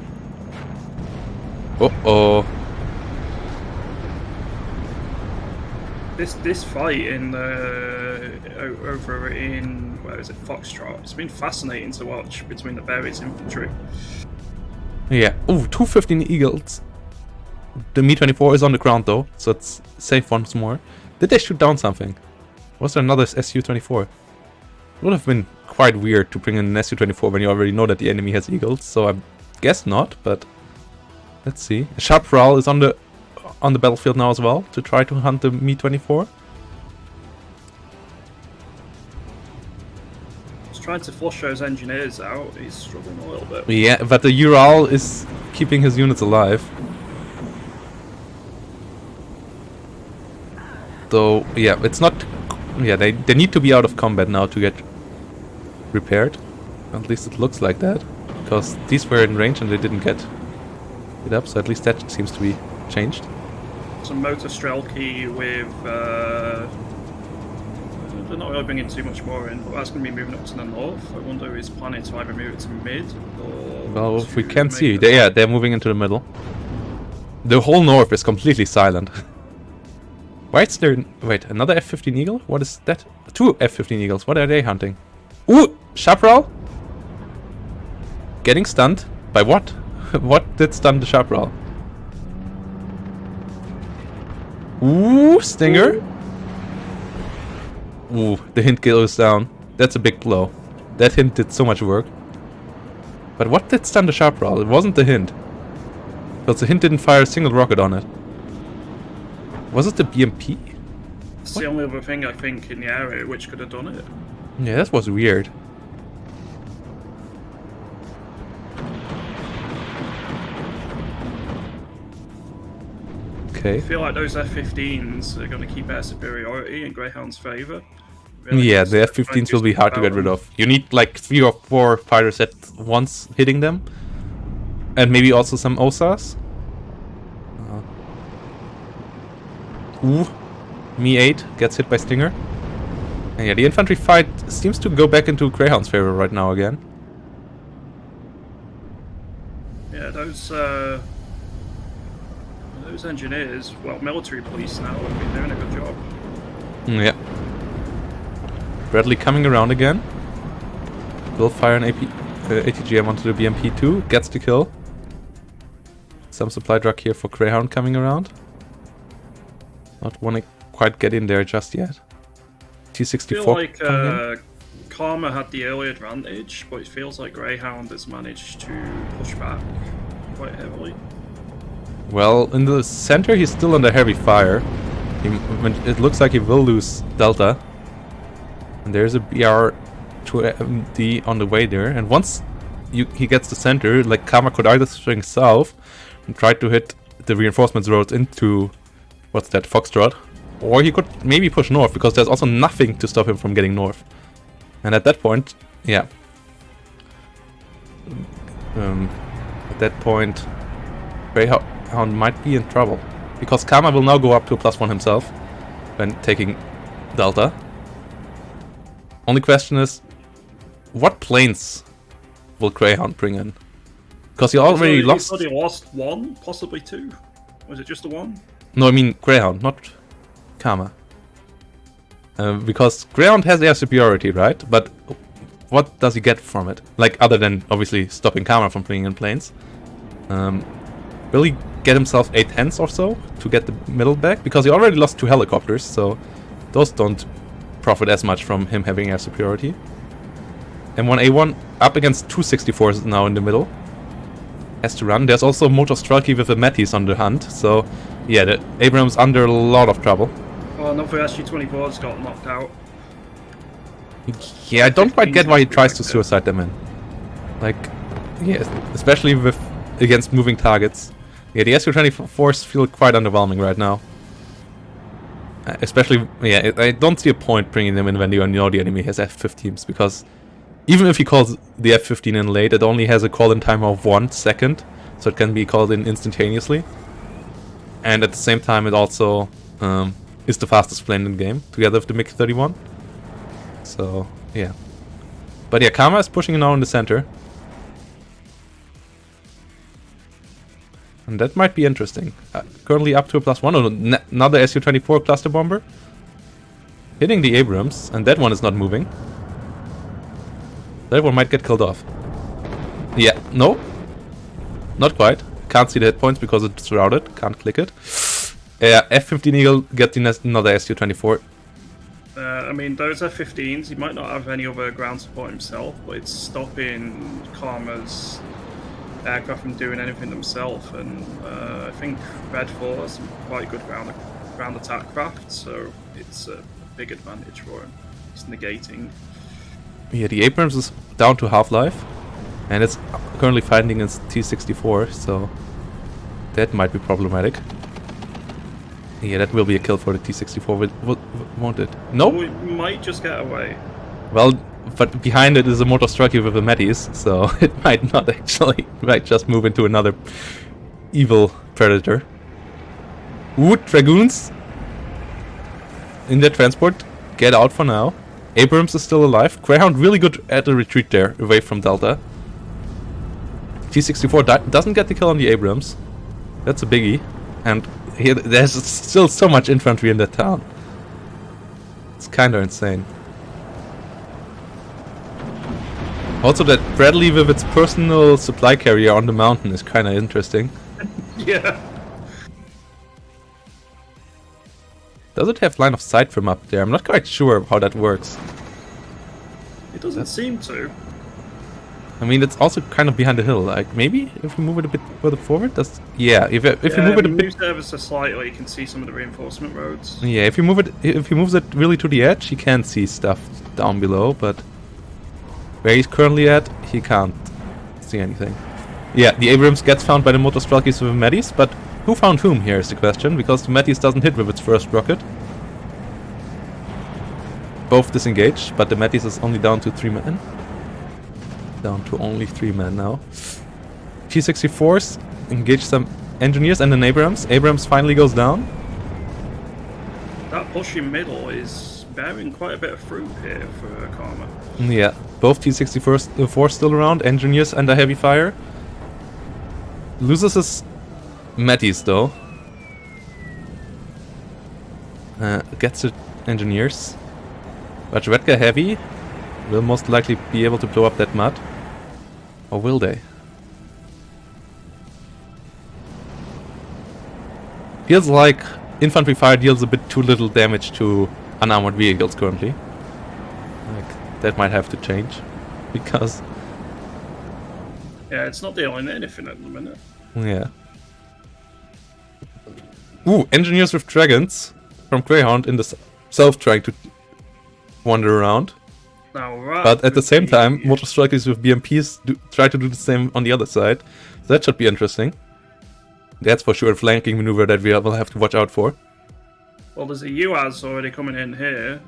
Uh-oh. This fight in over in where is it, Foxtrot? It's been fascinating to watch between the various infantry. Yeah. Ooh, 215 Eagles. The Mi-24 is on the ground though, so it's safe once more. Did they shoot down something? Was there another Su-24? It would have been quite weird to bring in an Su-24 when you already know that the enemy has Eagles, so I guess not, but let's see. A Sharp Prowl is on the battlefield now as well to try to hunt the Mi-24. He's trying to flush those engineers out. He's struggling a little bit. Yeah, but the Ural is keeping his units alive. Though, yeah, it's not... Yeah, they need to be out of combat now to get repaired. At least it looks like that. Because these were in range and they didn't get it up, so at least that seems to be changed. Some motor Strelky with... they're not really bringing too much more in, but that's going to be moving up to the north. I wonder if he's planning to either move it to mid or... Well, if we can see. They're moving into the middle. The whole north is completely silent. Why is there... Wait, another F-15 Eagle? What is that? 2 F-15 Eagles. What are they hunting? Ooh! Chaparral? Getting stunned? By what? What did stun the Chaparral? Ooh! Stinger? Ooh, the hint goes down. That's a big blow. That hint did so much work. But what did stun the Chaparral? It wasn't the hint. Because the hint didn't fire a single rocket on it. Was it the BMP? It's the only other thing I think in the area which could have done it. Yeah, that was weird. Okay. I feel like those F-15s are going to keep air superiority in Greyhound's favour. Really, Yeah, the F-15s will be hard to get rid of. You need like 3 or 4 fighters at once hitting them. And maybe also some OSARs. Ooh, Mi-8 gets hit by Stinger. And yeah, the infantry fight seems to go back into Greyhound's favor right now again. Yeah, those engineers, well, military police now, have been doing a good job. Yeah. Bradley coming around again. Will fire an ATGM onto the BMP-2. Gets the kill. Some supply truck here for Greyhound coming around. Not want to quite get in there just yet. T-64. I feel like Karma had the early advantage, but it feels like Greyhound has managed to push back quite heavily. Well, in the center he's still under heavy fire. It looks like he will lose Delta. And there's a BR-2MD on the way there. And once he gets the center, like Karma could either swing south and try to hit the reinforcements roads into... What's that? Foxtrot. Or he could maybe push north, because there's also nothing to stop him from getting north. And at that point, yeah. At that point, Greyhound might be in trouble. Because Karma will now go up to a +1 himself when taking Delta. Only question is, what planes will Greyhound bring in? Because he already lost... He lost 1, possibly 2. Was it just the 1? No, I mean Greyhound, not Karma. Because Greyhound has air superiority, right? But what does he get from it? Like, other than obviously stopping Karma from bringing in planes. Will he get himself 8 10s or so to get the middle back? Because he already lost 2 helicopters, so those don't profit as much from him having air superiority. M1A1 up against 2 64s now in the middle. Has to run. There's also Motor Strelky with the Metis on the hunt, so yeah, the Abrams under a lot of trouble. Well, another SU-24's got knocked out. Yeah, I don't quite get why he tries to suicide them in. Like, yeah, especially with against moving targets. Yeah, the SU-24s feel quite underwhelming right now. Especially, yeah, I don't see a point bringing them in when you know the enemy has F-15s, because even if he calls the F-15 in late, it only has a call-in time of 1 second, so it can be called in instantaneously. And at the same time, it also is the fastest plane in the game, together with the MiG-31. So, yeah. But yeah, Karma is pushing now in the center. And that might be interesting. Currently up to a +1. Oh, another Su-24 cluster bomber. Hitting the Abrams, and that one is not moving. That one might get killed off. Yeah, no. Not quite. Can't see the hit points because it's routed. Can't click it. Yeah, F-15 Eagle getting another Su-24. I mean, those F-15s, he might not have any other ground support himself, but it's stopping Karma's aircraft from doing anything themselves. And I think Red 4 has some quite good ground attack craft, so it's a big advantage for him. It's negating. Yeah, the Abrams is down to half-life, and it's currently fighting against T-64, so that might be problematic. Yeah, that will be a kill for the T-64, won't it? Nope. We might just get away. Well, but behind it is a Motor Strelky with the Metis, so it might not actually. It might just move into another evil predator. Ooh, Dragoons in their transport. Get out for now. Abrams is still alive. Greyhound really good at the retreat there, away from Delta. T-64 doesn't get the kill on the Abrams. That's a biggie. And here, there's still so much infantry in that town. It's kinda insane. Also, that Bradley with its personal supply carrier on the mountain is kinda interesting. Yeah. Does it have line of sight from up there? I'm not quite sure how that works. It doesn't seem to. I mean, it's also kind of behind the hill. Like, maybe if we move it a bit further forward, yeah. If you move it a bit, moves it ever so slightly, you can see some of the reinforcement roads. Yeah, if he moves it really to the edge, he can see stuff down below. But where he's currently at, he can't see anything. Yeah, the Abrams gets found by the Motor Strelkys with the Metis, but who found whom here is the question, because the Metis doesn't hit with its first rocket. Both disengaged, but the Metis is only down to 3 men. Down to only 3 men now. T-64s engage some engineers and an Abrams. Abrams finally goes down. That pushing middle is bearing quite a bit of fruit here for Karma. Yeah, both T-64s still around, engineers under heavy fire. Loses his Metis though. Gets the engineers. But Redka Heavy will most likely be able to blow up that mud. Or will they? Feels like infantry fire deals a bit too little damage to unarmored vehicles currently. Like, that might have to change. Because... yeah, it's not dealing anything at the minute. yeah. Ooh, engineers with dragons from Greyhound in the south trying to wander around. Now, right, But at the same time, Motor Strikers with BMPs try to do the same on the other side. So that should be interesting. That's for sure a flanking maneuver that we will have to watch out for. well, there's a UAS already coming in here.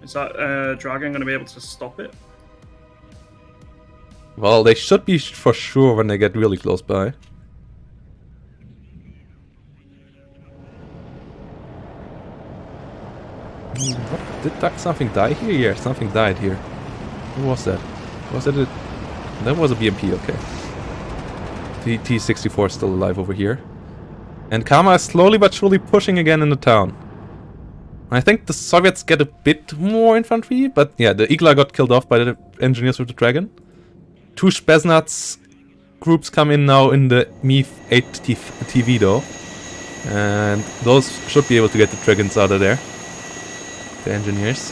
Is that Dragon going to be able to stop it? Well, they should be for sure when they get really close by. What? Did something die here? Yeah, something died here. Who was that? Was it a... that was a BMP, okay. The T-64 is still alive over here. And Karma is slowly but surely pushing again in the town. I think the Soviets get a bit more infantry, but yeah, the Igla got killed off by the engineers with the dragon. 2 Spetsnaz groups come in now in the Mi-8 TV though. And those should be able to get the dragons out of there. The engineers.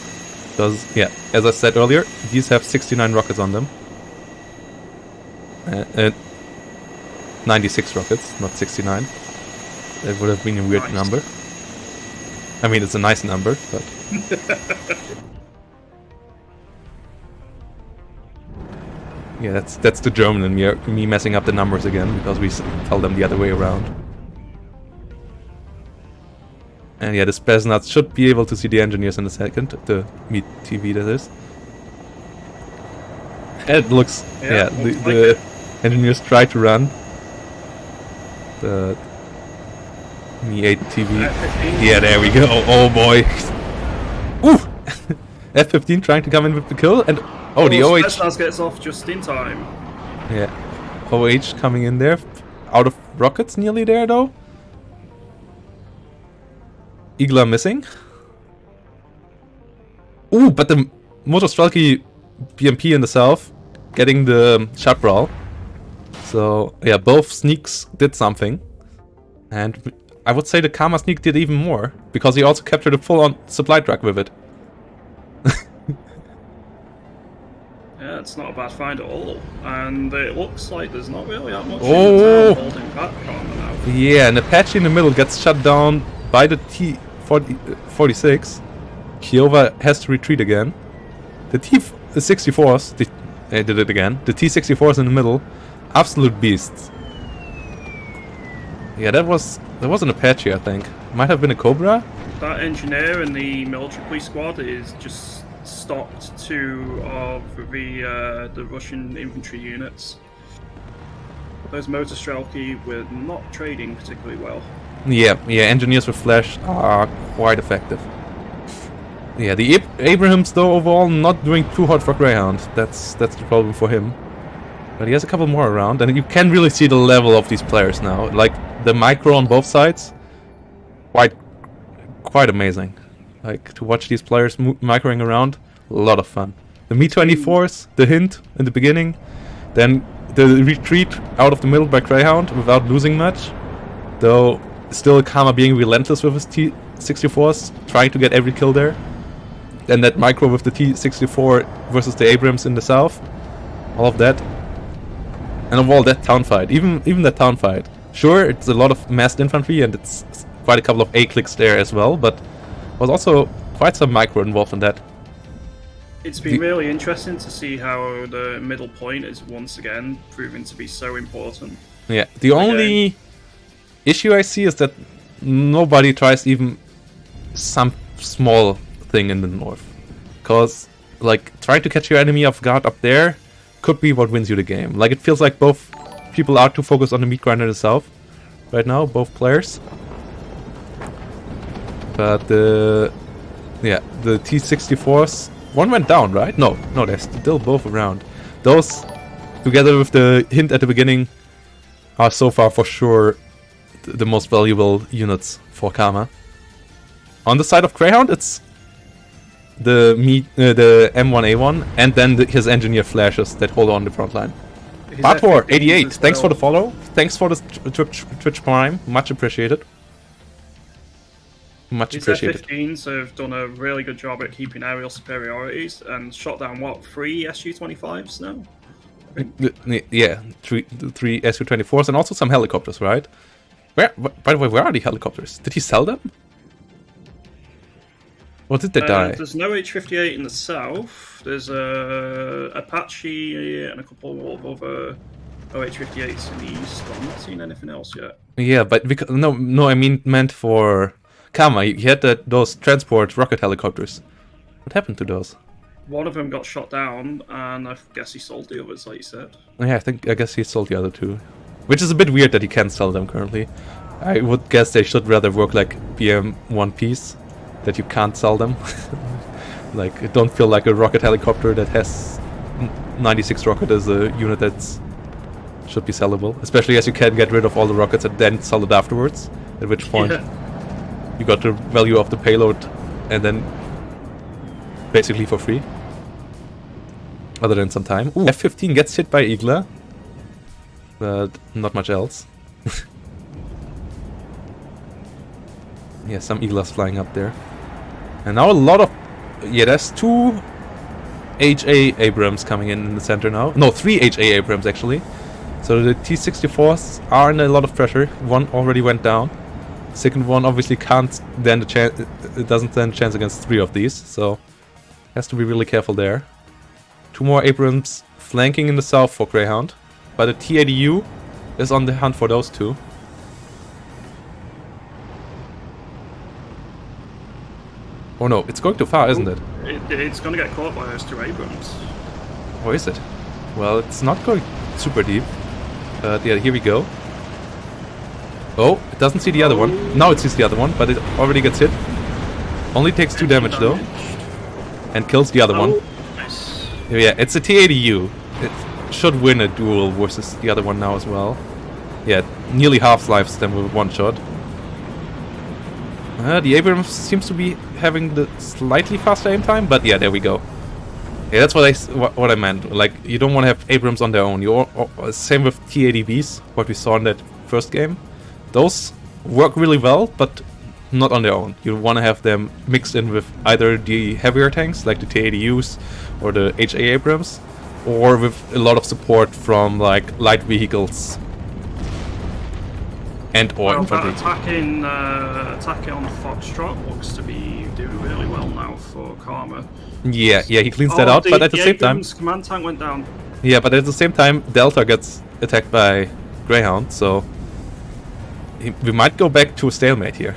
Because, yeah, as I said earlier, these have 69 rockets on them. 96 rockets, not 69. That would have been a weird number. I mean, it's a nice number, but... yeah, that's the German in me messing up the numbers again, because we tell them the other way around. And yeah, the Spetsnaz should be able to see the engineers in a second. The Mi TV, that is. It looks... yeah, the engineers try to run. The Mi-8 TV. Yeah, there we go. Oh boy. Ooh! F-15 trying to come in with the kill. And oh, the OH... Spetsnaz gets off just in time. Yeah. OH coming in there. Out of rockets nearly there, though. Igla missing. Ooh, but the Motostrelki BMP in the south getting the Chaparral. So, yeah, both sneaks did something. And I would say the Karma sneak did even more, because he also captured a full-on supply truck with it. Yeah, it's not a bad find at all. And it looks like there's not really that much holding back Karma now. Yeah, an Apache in the middle gets shut down by the T-46. Kiowa has to retreat again. The T-64s did it again. The T-64s in the middle, absolute beasts. Yeah, that was an Apache, I think. Might have been a Cobra. That engineer in the military police squad is just stopped 2 of the Russian infantry units. Those Motostrelki were not trading particularly well. Yeah, engineers with flash are quite effective. Yeah, the Abrahams though overall not doing too hot for Greyhound. That's the problem for him. But he has a couple more around, and you can really see the level of these players now. Like the micro on both sides, quite amazing. Like to watch these players microing around, a lot of fun. The Mi-24s, the hint in the beginning, then the retreat out of the middle by Greyhound without losing much, though still Karma being relentless with his T-64s, trying to get every kill there. Then that micro with the T-64 versus the Abrams in the south, all of that. And overall that town fight, even that town fight. Sure, it's a lot of massed infantry and it's quite a couple of A-clicks there as well, but was also quite some micro involved in that. It's been really interesting to see how the middle point is once again proving to be so important. Yeah, the only issue I see is that nobody tries even some small thing in the north. Because, like, trying to catch your enemy off guard up there could be what wins you the game. Like, it feels like both people are too focused on the meat grinder in the south right now, both players. But the T-64s, one went down, right? No, they're still both around. Those, together with the hint at the beginning, are so far for sure the most valuable units for Karma. On the side of Greyhound, it's the M1A1 and then his engineer flashes that hold on the front line. Bator 88, thanks for the follow. Thanks for the Twitch Prime, much appreciated. Much appreciated. F-15s have done a really good job at keeping aerial superiorities and shot down, what, 3 Su-25s now? Yeah, three Su-24s and also some helicopters, right? By the way, where are the helicopters? Did he sell them? Or did they die? There's no H-58 in the south. There's a Apache and a couple of other OH-58s in the east. I've not seen anything else yet. Yeah, but because, no, I meant for Karma. He had those transport rocket helicopters. What happened to those? One of them got shot down, and I guess he sold the others, like you said. Yeah, I guess he sold the other 2. Which is a bit weird that he can't sell them currently. I would guess they should rather work like BM-1 piece, that you can't sell them. Like, it don't feel like a rocket helicopter that has 96 rocket as a unit that should be sellable. Especially as you can get rid of all the rockets and then sell it afterwards. At which point you got the value of the payload and then basically for free. Other than some time. Ooh, F-15 gets hit by Igla, but not much else. Yeah, some Iglas flying up there. And now a lot of... Yeah, there's 2 HA Abrams coming in the center now. No, 3 HA Abrams actually. So the T-64s are in a lot of pressure. One already went down. Second one obviously can't stand a chance. It doesn't stand a chance against 3 of these. So has to be really careful there. 2 more Abrams flanking in the south for Greyhound. But the T-80U is on the hunt for those 2. Oh no, it's going too far, isn't it? It's going to get caught by those 2 Abrams. Or is it? Well, it's not going super deep. Yeah, here we go. Oh, it doesn't see the other one. Now it sees the other one, but it already gets hit. Only takes 2 damage though. And kills the other one. Nice. Yeah, it's a T-80U. It should win a duel versus the other one now as well. Yeah, nearly half-lives them with 1 shot. The Abrams seems to be having the slightly faster aim time, but yeah, there we go. Yeah, that's what I meant. Like, you don't want to have Abrams on their own. Same with T-80Bs, what we saw in that first game. Those work really well, but not on their own. You want to have them mixed in with either the heavier tanks, like the T-80Us or the HA Abrams, or with a lot of support from like light vehicles. And or infantry. Attacking on the Foxtrot looks to be doing really well now for Karma. Yeah, he cleans that out, but at the same time... command tank went down. Yeah, but at the same time, Delta gets attacked by Greyhound, so... we might go back to a stalemate here.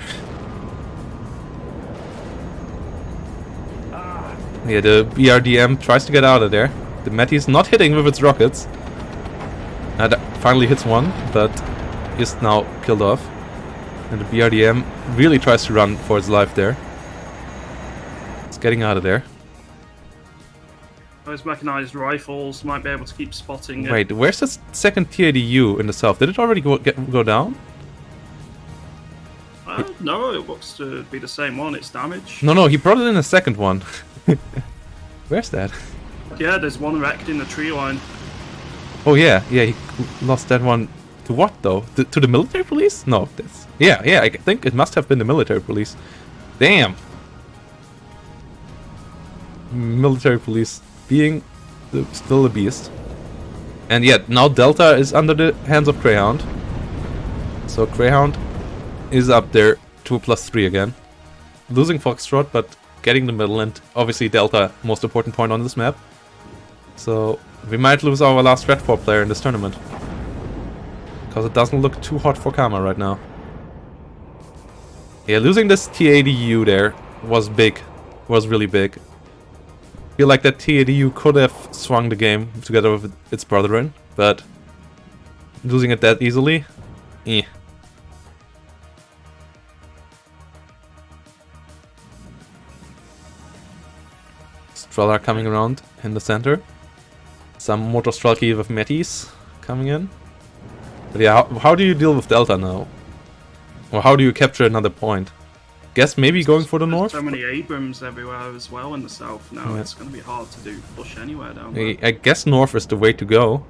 Yeah, the BRDM tries to get out of there. The Metis not hitting with its rockets. That finally hits one, but is now killed off. And the BRDM really tries to run for its life there. It's getting out of there. Those mechanized rifles might be able to keep spotting it. Wait, where's the second T-80U in the south? Did it already go down? No, it looks to be the same one. It's damaged. No, he brought it in a second one. Where's that? Yeah, there's one wrecked in the tree line. Oh yeah, he lost that one. To what though? To the military police? No, that's... Yeah, I think it must have been the military police. Damn! Military police being still a beast. And yeah, now Delta is under the hands of Greyhound. So Greyhound is up there 2+3 again. Losing Foxtrot, but getting the middle, and obviously Delta, most important point on this map. So we might lose our last Red 4 player in this tournament. Because it doesn't look too hot for Karma right now. Yeah, losing this T-80U there was big. Was really big. I feel like that T-80U could have swung the game together with its brethren, but losing it that easily, eh. Strela coming around in the center. Some Motor Strelki with Metis coming in. But yeah, how do you deal with Delta now? Or how do you capture another point? Guess maybe going for the north? So many Abrams everywhere as well in the south now. Yeah. It's going to be hard to push anywhere down there. I guess north is the way to go.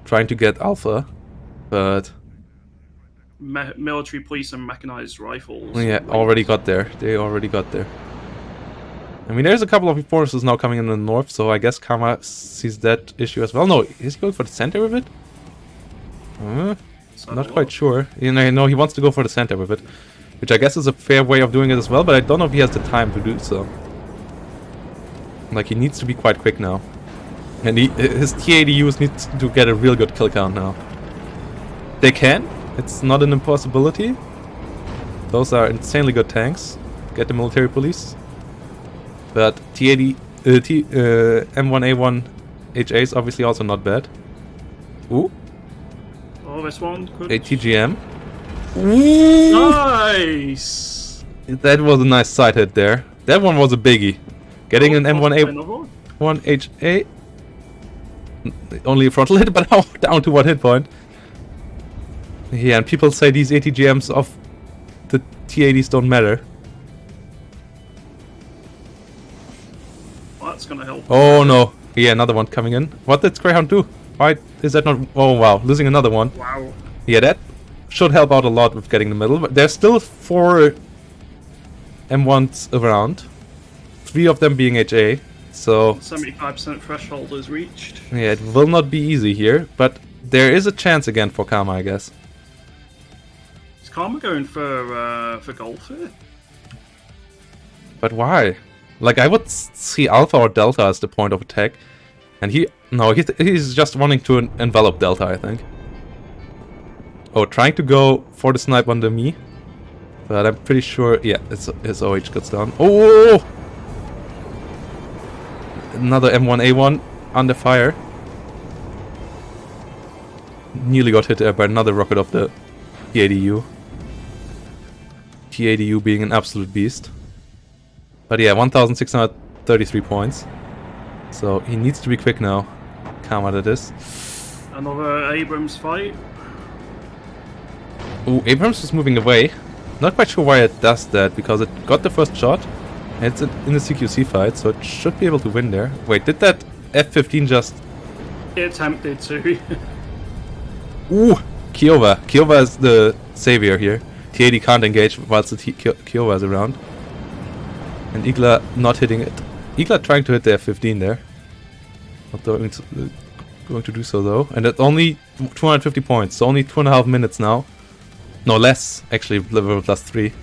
Trying to get Alpha, but... military police and mechanized rifles. Yeah, already got there. They already got there. I mean, there's a couple of forces now coming in the north, so I guess Karma sees that issue as well. No, is he going for the center with it? Not quite sure. You know, he wants to go for the center with it. Which I guess is a fair way of doing it as well, but I don't know if he has the time to do so. Like, he needs to be quite quick now. And his T-80Us needs to get a real good kill count now. They can. It's not an impossibility. Those are insanely good tanks. Get the military police. But M1A1 HA is obviously also not bad. Ooh. Oh, this one could... ATGM. Nice! That was a nice side hit there. That one was a biggie. Getting an M1A1 HA. Only a frontal hit, but down to what hit point? Yeah, and people say these ATGMs of the T-80s don't matter. going to help. Oh no. Yeah, another one coming in. What did Greyhound do? Why is that not... Oh wow, losing another one. Wow. Yeah, that should help out a lot with getting the middle. But there's still 4 M1s around. 3 of them being HA. So 75% threshold is reached. yeah, it will not be easy here. But there is a chance again for Karma, I guess. Is Karma going for golf here? But why? Like, I would see Alpha or Delta as the point of attack. And he's just wanting to envelop Delta, I think. Oh, trying to go for the snipe under me. But I'm pretty sure... Yeah, his OH gets down. Oh! Another M1A1 under fire. Nearly got hit there by another rocket of the T-ADU. T-ADU being an absolute beast. But yeah, 1,633 points. So he needs to be quick now. Karma, that is. Another Abrams fight. Ooh, Abrams is moving away. Not quite sure why it does that, because it got the first shot. And it's in the CQC fight, so it should be able to win there. Wait, did that F-15 just... It attempted to. Ooh! Kiowa. Kiowa is the savior here. T-80 can't engage whilst the Kiowa is around. And Igla not hitting it. Igla trying to hit the F-15 there. Not going to do so though. And it's only 250 points, so only 2.5 minutes now. No, less, actually, level +3.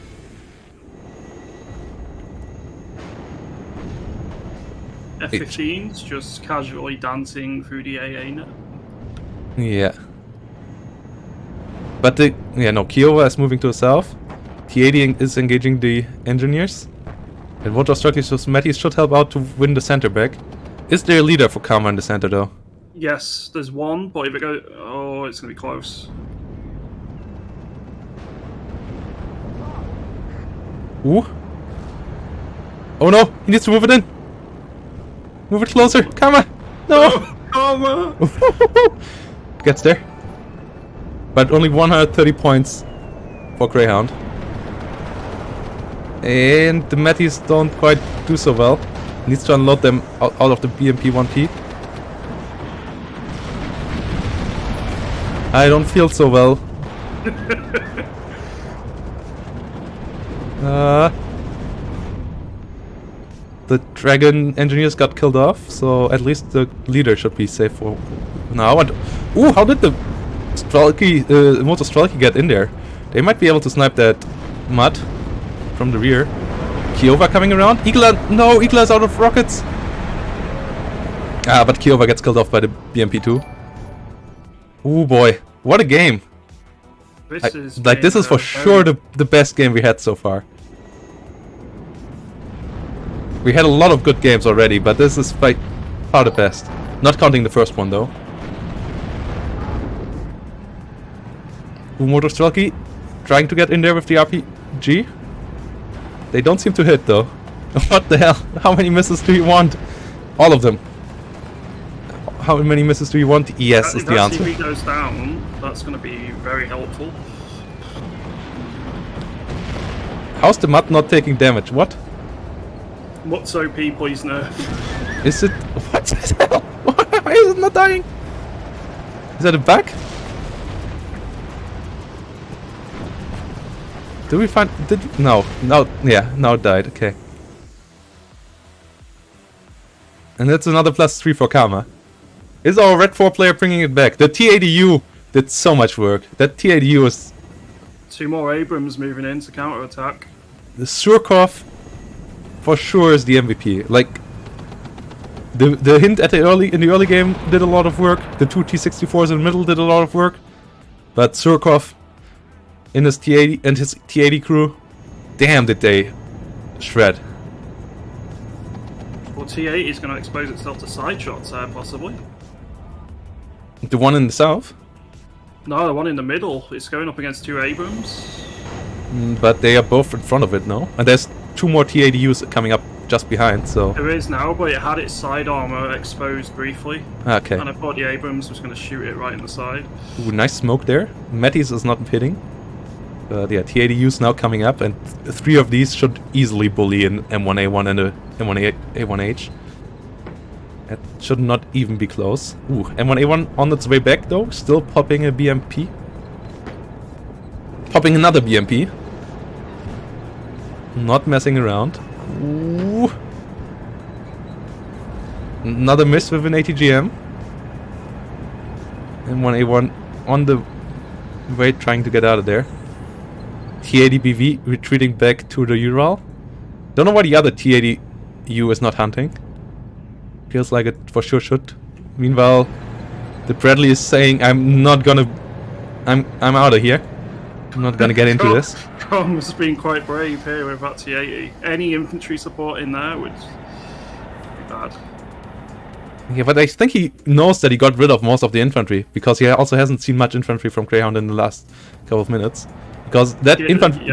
F-15's just casually dancing through the AA net. Yeah. But Kiowa is moving to the south. T-80 is engaging the engineers. And what Australia Matty should help out to win the center back. Is there a leader for Karma in the center though? Yes, there's one, but if it goes... Oh, it's going to be close. Ooh. Oh no, he needs to move it in. Move it closer. Karma. No. Karma. Gets there. But only 130 points for Greyhound. And the Matties don't quite do so well. Needs to unload them out of the BMP 1P. I don't feel so well. The Dragon engineers got killed off, so at least the leader should be safe for now. And ooh, how did the Motor Strelky get in there? They might be able to snipe that mud from the rear. Kiowa coming around. Igla, no, Igla is out of rockets. Ah, but Kiowa gets killed off by the BMP2. Ooh boy, what a game! This is for sure the best game we had so far. We had a lot of good games already, but this is by far the best. Not counting the first one though. Motor Strelky trying to get in there with the RPG. They don't seem to hit though. What the hell? How many misses do you want? All of them. How many misses do you want? Yes, is the answer. If he goes down, that's going to be very helpful. How's the mud not taking damage? What? What's OP, please nerf? Is it... What the hell? Why is it not dying? Is that a bug? Did we find... No. Yeah, now it died. Okay. And that's another +3 for Karma. Is our Red 4 player bringing it back? The T-ADU did so much work. That T-ADU is... 2 more Abrams moving in to counter-attack. The Surkov for sure is the MVP. Like, the hint at in the early game did a lot of work. The 2 T-64s in the middle did a lot of work. But Surkov in his T-80 and his T-80 crew, damn did they shred. Well, T-8 is going to expose itself to side shots there, possibly. The one in the south? No, the one in the middle. It's going up against 2 Abrams. But they are both in front of it now. And there's 2 more T-ADUs coming up just behind, so... There is now, but it had its side armor exposed briefly. Okay. And I thought the Abrams was going to shoot it right in the side. Ooh, nice smoke there. Matties is not hitting. Yeah, T-ADUs now coming up, and 3 of these should easily bully an M1A1 and a M1A1H. That should not even be close. Ooh, M1A1 on its way back though, still popping a BMP. Popping another BMP. Not messing around. Ooh. Another miss with an ATGM. M1A1 on the way trying to get out of there. T80BV retreating back to the Ural. Don't know why the other T80U is not hunting. Feels like it for sure should. Meanwhile, the Bradley is saying, I'm out of here. I'm not gonna get into this. Com's been quite brave here with that T80. Any infantry support in there would be bad. Yeah, but I think he knows that he got rid of most of the infantry, because he also hasn't seen much infantry from Greyhound in the last couple of minutes. Because that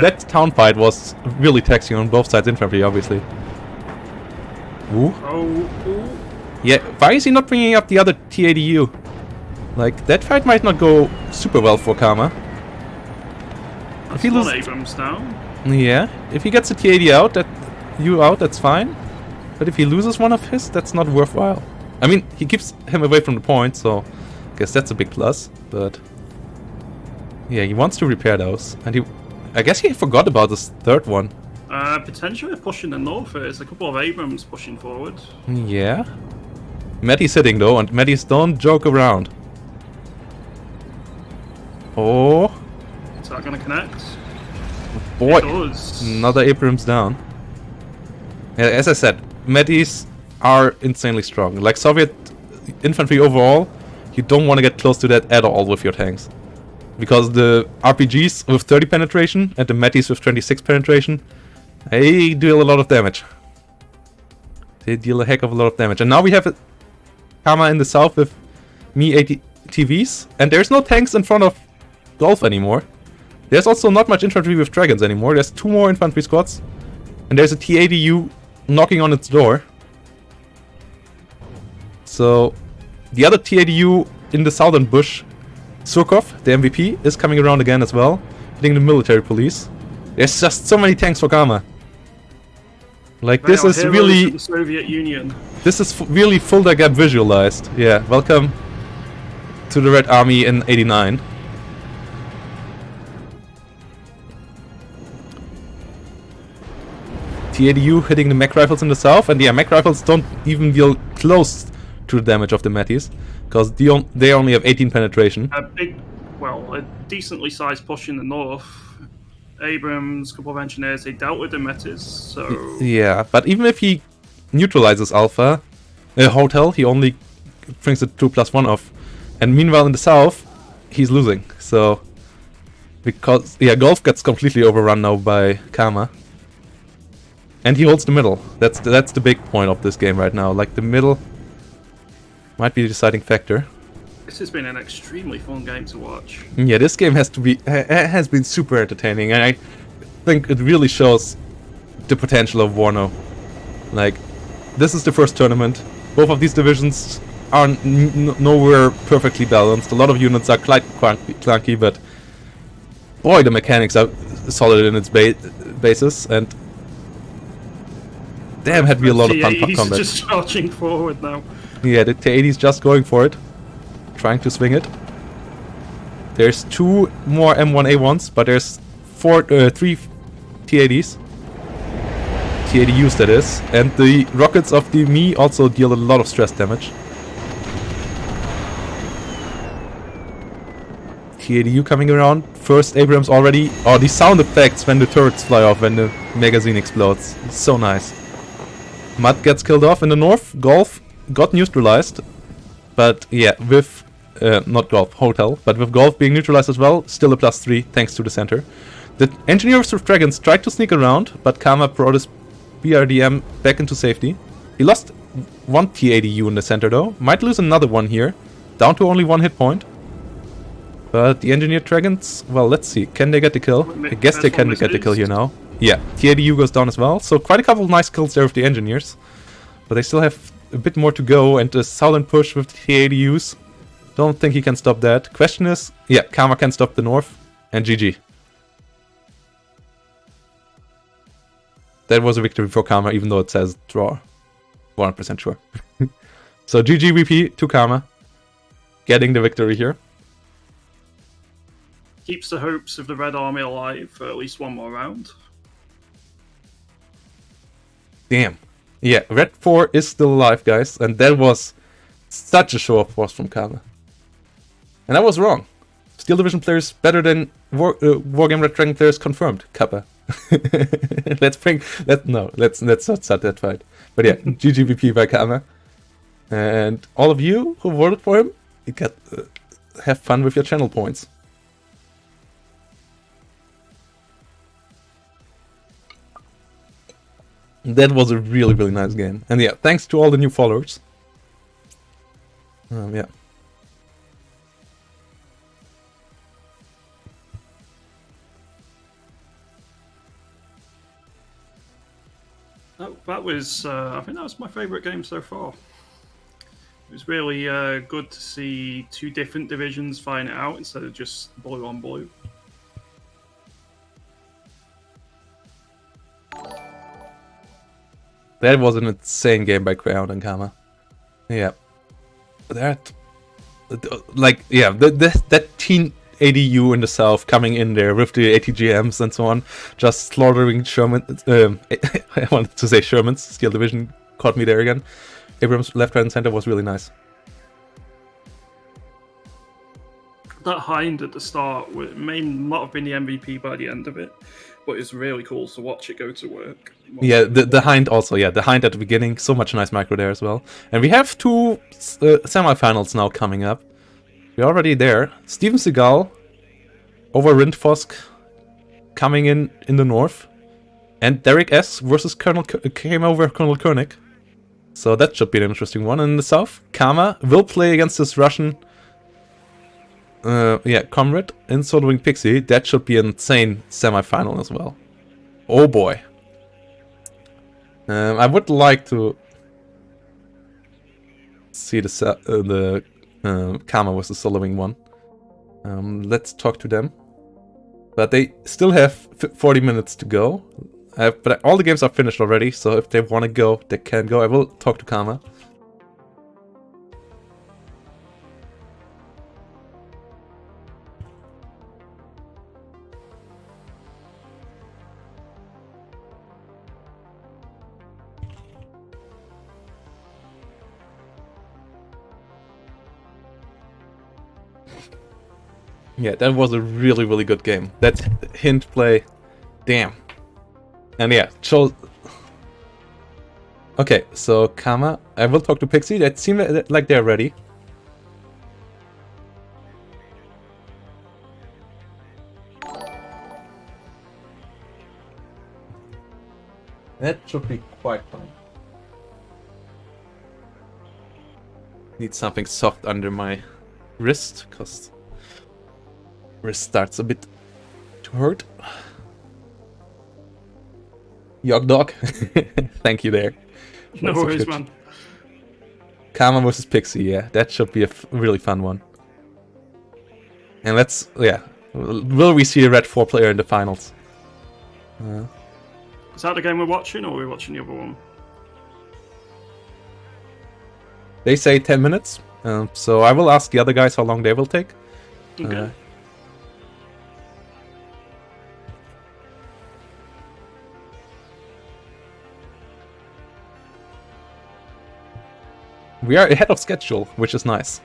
that town fight was really taxing on both sides infantry, obviously. Ooh. Oh. Yeah, why is he not bringing up the other T80U? Like, that fight might not go super well for Karma. If he loses Abrams down. Yeah, if he gets the T80 out, that's fine. But if he loses one of his, that's not worthwhile. I mean, he keeps him away from the point, so I guess that's a big plus. But yeah, he wants to repair those, and I guess he forgot about this third one. Potentially pushing the north. There's a couple of Abrams pushing forward. Yeah. Matty's sitting though, and Matty's don't joke around. Oh. Is that going to connect? Boy, it does. Another Abrams down. Yeah, as I said, Matty's are insanely strong. Like Soviet infantry overall, you don't want to get close to that at all with your tanks. Because the RPGs with 30 penetration and the Matties with 26 penetration, they deal a lot of damage. They deal a heck of a lot of damage. And now we have a Karma in the south with Me ATVs, and there's no tanks in front of Golf anymore. There's also not much infantry with dragons anymore. There's 2 more infantry squads, and there's a T80U knocking on its door. So the other T80U in the southern bush, Surkov, the MVP, is coming around again as well, hitting the military police. There's just so many tanks for Karma. Like, this is really the Soviet Union. This is really Fulda Gap visualized. Yeah, welcome to the Red Army in '89. T80U hitting the mech rifles in the south, and yeah, mech rifles don't even deal close to the damage of the Matties, because they only have 18 penetration. A decently sized push in the north. Abrams, couple of engineers, they dealt with the Metis, so... Yeah, but even if he neutralizes Alpha, Hotel, he only brings the 2+1 off. And meanwhile in the south, he's losing, so... Because, yeah, Golf gets completely overrun now by Karma. And he holds the middle. That's the big point of this game right now. Like, the middle might be the deciding factor. This has been an extremely fun game to watch. Yeah, this game has been super entertaining, and I think it really shows the potential of Warno. Like, this is the first tournament. Both of these divisions are nowhere perfectly balanced. A lot of units are quite clunky, but boy, the mechanics are solid in its basis, and damn, had be a lot of fun combat. He's just charging forward now. Yeah, the T80's just going for it. Trying to swing it. There's 2 more M1A1s, but there's 3 T80s. T80Us, that is. And the rockets of the Me also deal a lot of stress damage. T80U coming around. First Abrams already. Oh, the sound effects when the turrets fly off, when the magazine explodes. It's so nice. Mud gets killed off in the north. Golf got neutralized. But yeah, with... not Golf, Hotel, but with Golf being neutralized as well, still a +3 thanks to the center. The engineers with dragons tried to sneak around, but Karma brought his BRDM back into safety. He lost 1 T80U in the center though, might lose another one here, down to only 1 hit point. But the engineered dragons, well, let's see, can they get the kill? I guess they can get the kill here now. Yeah, T80U goes down as well, so quite a couple of nice kills there with the engineers. But they still have a bit more to go, and the southern push with the T80Us, don't think he can stop that. Question is, yeah, Karma can stop the north, and GG. That was a victory for Karma, even though it says draw. 100% sure. So GGVP to Karma. Getting the victory here. Keeps the hopes of the Red Army alive for at least one more round. Damn. Yeah, Red 4 is still alive, guys. And that was such a show of force from Karma. And I was wrong. Steel Division players better than Wargame Red Dragon players confirmed. Kappa. let's not start that fight. But yeah, GGVP by Karma. And all of you who voted for him, you got have fun with your channel points. That was a really, really nice game. And yeah, thanks to all the new followers. Yeah. That was, I think that was my favourite game so far. It was really good to see two different divisions fighting it out instead of just blue on blue. That was an insane game by Greyhound and Karma. Yeah. That... Like, yeah, that teen ADU in the south coming in there with the ATGMs and so on, just slaughtering Sherman... I wanted to say Shermans, Steel Division caught me there again. Abrams left, right, and center was really nice. That Hind at the start may not have been the MVP by the end of it, but it's really cool to watch it go to work. Yeah, the Hind also, yeah, the Hind at the beginning, so much nice micro there as well. And we have two semifinals now coming up. We're already there. Steven Seagal over Rindfosk coming in the north. And Derek S versus came over Colonel Koenig. So that should be an interesting one. And in the south, Karma will play against this Russian comrade in Soloing Pixie. That should be an insane semi-final as well. Oh boy. I would like to see the Karma versus Soloing one. Let's talk to them. But they still have 40 minutes to go. But all the games are finished already, so if they want to go, they can go. I will talk to Karma. Yeah, that was a really, really good game. That hint play, damn. And yeah, okay, so Karma, I will talk to Pixie. That seems like they're ready. That should be quite fun. Need something soft under my wrist, because wrist starts a bit to hurt. Yog dog. Thank you there. No worries, man. Karma versus Pixie, yeah. That should be a really fun one. And let's, yeah. Will we see a Red 4 player in the finals? Is that the game we're watching, or are we watching the other one? They say 10 minutes. So I will ask the other guys how long they will take. Okay. We are ahead of schedule, which is nice.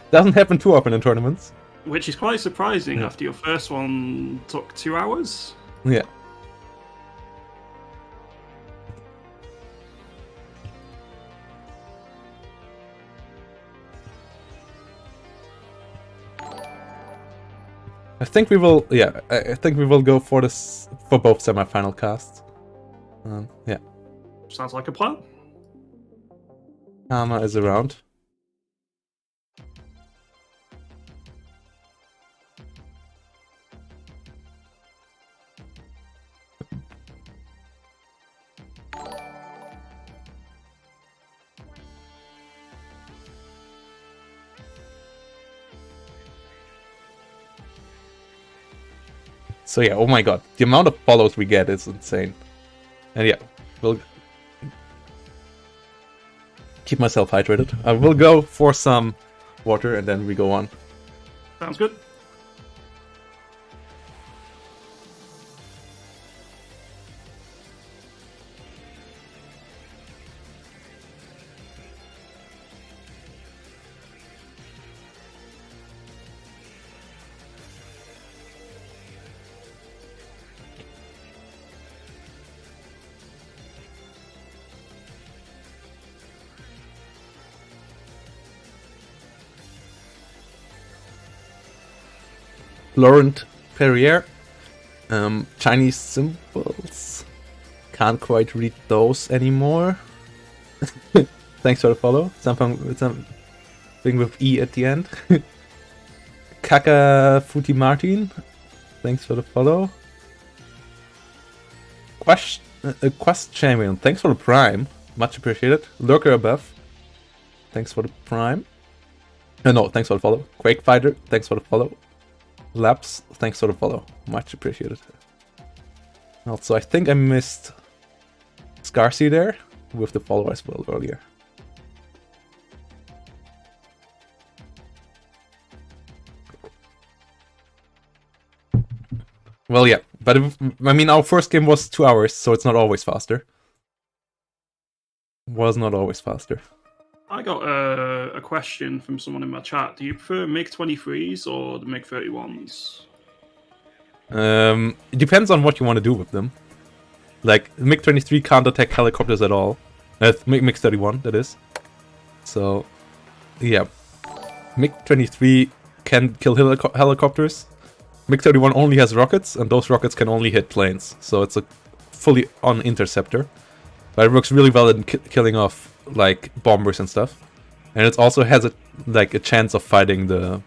Doesn't happen too often in tournaments. Which is quite surprising after your first one took 2 hours. Yeah. I think we will, yeah, I think we will go for this, for both semi-final casts. Yeah. Sounds like a plan. Karma is around. So yeah, oh my god, the amount of follows we get is insane. And yeah, we'll... keep myself hydrated. I will go for some water and then we go on. Sounds good. Laurent Perrier. Chinese symbols. Can't quite read those anymore. Thanks for the follow. Something with E at the end. Kaka Futi Martin. Thanks for the follow. Quest Champion. Thanks for the prime. Much appreciated. Lurker above. Thanks for the prime. No, thanks for the follow. Quake Fighter. Thanks for the follow. Labs, thanks for the follow. Much appreciated. Also, I think I missed Scarcy there with the follow as well earlier. Well, yeah, but I mean, our first game was 2 hours, so it's not always faster. Was not always faster. I got a question from someone in my chat. Do you prefer MiG-23s or the MiG-31s? It depends on what you want to do with them. Like, MiG-23 can't attack helicopters at all. MiG-31, that is. So, yeah. MiG-23 can kill helicopters. MiG-31 only has rockets, and those rockets can only hit planes. So it's a fully on interceptor. But it works really well in killing off like bombers and stuff, and it also has a chance of fighting the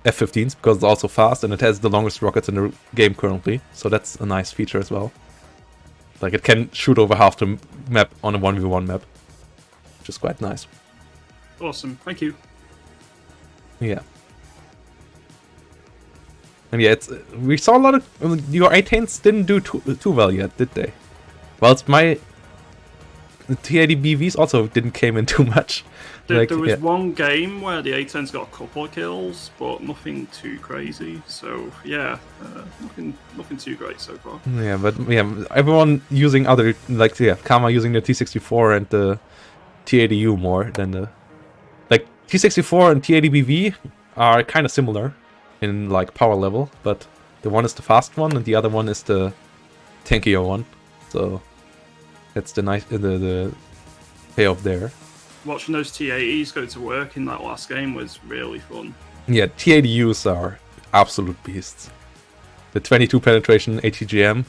F-15s because it's also fast and it has the longest rockets in the game currently, so that's a nice feature as well. Like, it can shoot over half the map on a 1v1 map, which is quite nice. Awesome, thank you. Yeah. And yeah, we saw a lot of your A-10s didn't do too well yet, did they? Well, it's my the T80 BVs also didn't came in too much. There was one game where the A10's got a couple of kills, but nothing too crazy. So yeah, nothing too great so far. Yeah, but yeah, everyone using other Kama using the T64 and the T80U more than the T64 and T80 BV are kind of similar in like power level, but the one is the fast one and the other one is the tankier one. So that's the nice the payoff there. Watching those T80s go to work in that last game was really fun. Yeah, T80Us are absolute beasts. The 22 penetration ATGM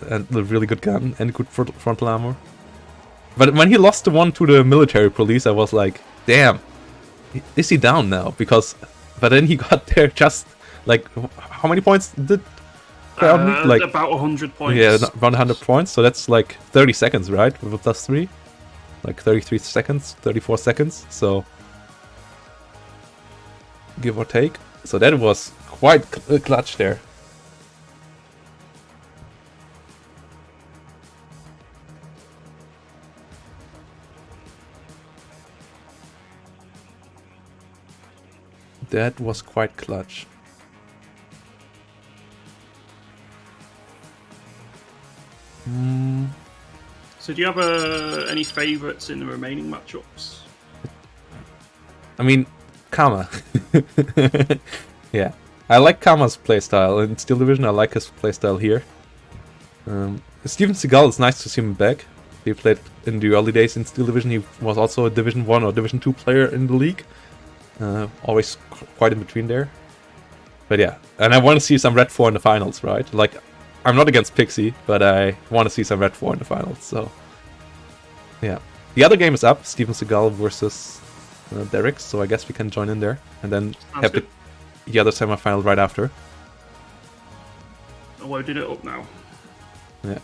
and the really good gun and good frontal armor. But when he lost the one to the military police, I was like, damn, is he down now? But then he got there just like, how many points did about 100 points. Yeah, around 100 points. So that's like 30 seconds, right? With a +3. Like 33 seconds, 34 seconds. So, give or take. So that was quite clutch there. That was quite clutch. So do you have any favourites in the remaining matchups? I mean, Kama. Yeah. I like Kama's playstyle in Steel Division. I like his playstyle here. Steven Seagal, it's nice to see him back. He played in the early days in Steel Division. He was also a Division 1 or Division 2 player in the league. Always quite in between there. But yeah, and I want to see some Red 4 in the finals, right? Like, I'm not against Pixie, but I want to see some Red 4 in the finals, so... Yeah. The other game is up, Steven Seagal versus Derek, so I guess we can join in there. And then have the other semifinal right after. I loaded it up now. Yeah.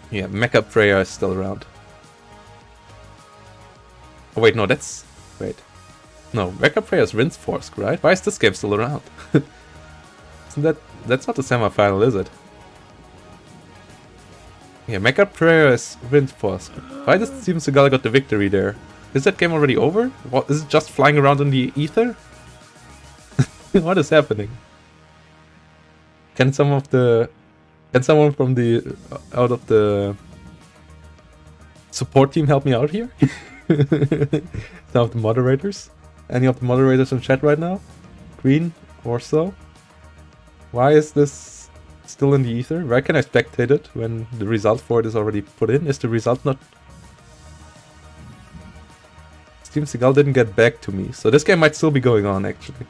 Yeah, Mecca Freya is still around. Oh wait, no, that's... Wait. No, Mecca Freya is Rinceforsk, right? Why is this game still around? Isn't that... That's not the semifinal, is it? Yeah, Mecca Prayer is Windforce. Why does Steven Seagal got the victory there? Is that game already over? What, is it just flying around in the ether? What is happening? Can someone from the out of the support team help me out here? Some of the moderators? Any of the moderators in chat right now? Green or so? Why is this still in the ether? Why can I spectate it when the result for it is already put in? Is the result not... Steven Seagal didn't get back to me, so this game might still be going on actually.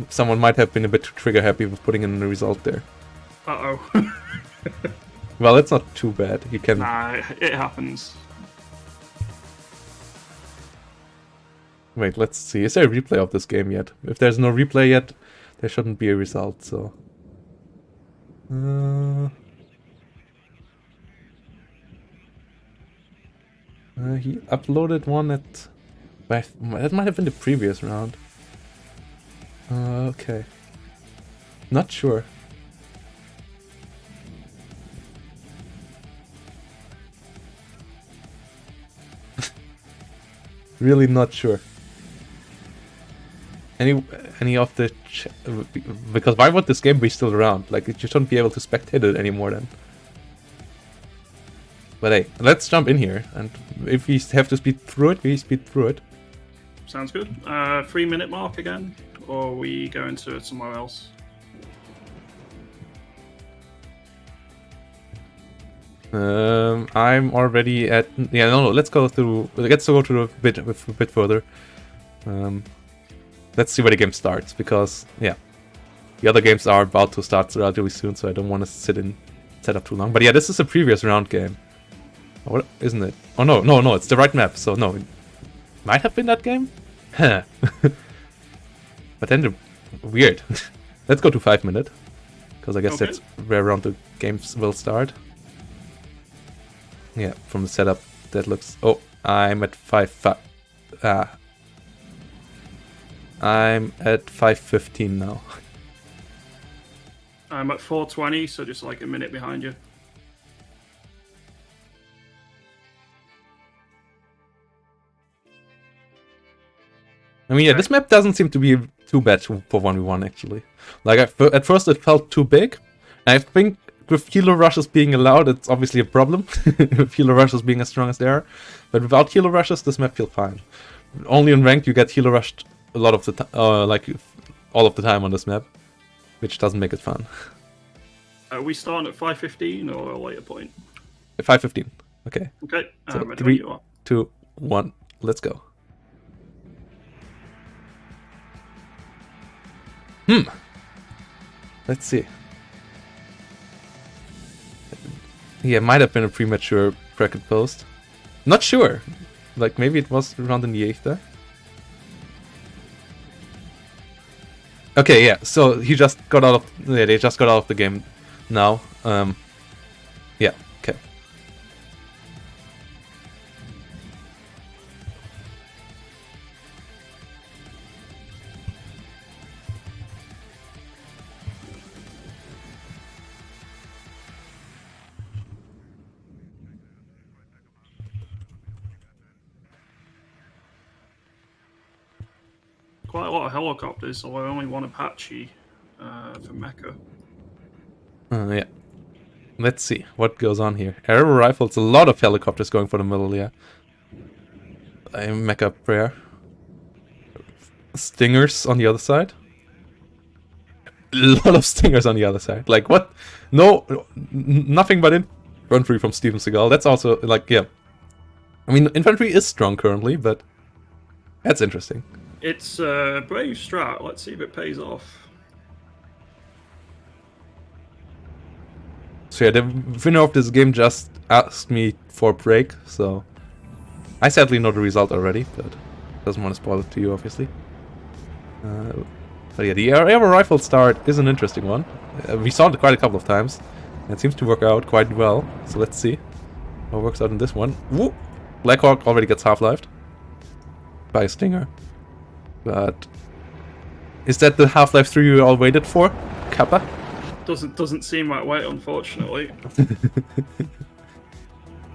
Someone might have been a bit too trigger happy with putting in the result there. Uh-oh. Well, it's not too bad. He can... Nah, it happens. Wait, let's see. Is there a replay of this game yet? If there's no replay yet, there shouldn't be a result, so... he uploaded one at... That might have been the previous round. Okay. Not sure. Really not sure. Any of the... Because why would this game be still around? Like, you shouldn't be able to spectate it anymore then. But hey, let's jump in here, and if we have to speed through it, we speed through it. Sounds good. 3-minute mark again, or we go into it somewhere else? I'm already at... Yeah, no, let's go through... Let's go through a bit further. Let's see where the game starts, because, yeah. The other games are about to start relatively soon, so I don't want to set up too long. But yeah, this is a previous round game. What, isn't it? Oh, no, it's the right map, so no. It might have been that game? Huh. But then weird. Let's go to 5 minute, because I guess that's where around the games will start. Yeah, from the setup, that looks... Oh, I'm at 5... I'm at 5:15 now. I'm at 4:20, so just like a minute behind you. I mean, yeah, this map doesn't seem to be too bad for 1v1, actually. Like, at first it felt too big. I think with healer rushes being allowed, it's obviously a problem. With healer rushes being as strong as they are. But without healer rushes, this map feels fine. Only in ranked you get healer rushed a lot of the time, like all of the time on this map, which doesn't make it fun. Are we starting at 5:15 or a later point? 5:15. Okay. Okay. So Ready 3, when you are. 2, 1. Let's go. Let's see. Yeah, it might have been a premature bracket post. Not sure. Like, maybe it was around in the 8th there. Okay, yeah, so he just got out of... Yeah, they just got out of the game now. Yeah, okay. Quite a lot of helicopters, although only one Apache for Mecca. Yeah. Let's see what goes on here. Arrow rifles, a lot of helicopters going for the middle, yeah. Mecca prayer. Stingers on the other side. A lot of stingers on the other side. Like, what? No, nothing but infantry from Steven Seagal. That's also, like, yeah. I mean, infantry is strong currently, but that's interesting. It's a brave strat. Let's see if it pays off. So yeah, the winner of this game just asked me for a break, so I sadly know the result already, but doesn't want to spoil it to you, obviously. But yeah, the air rifle start is an interesting one. We saw it quite a couple of times, and it seems to work out quite well. So let's see how it works out in this one. Woo! Blackhawk already gets half-lifed by a stinger. But is that the Half-Life 3 you all waited for, Kappa? Doesn't seem that way, unfortunately.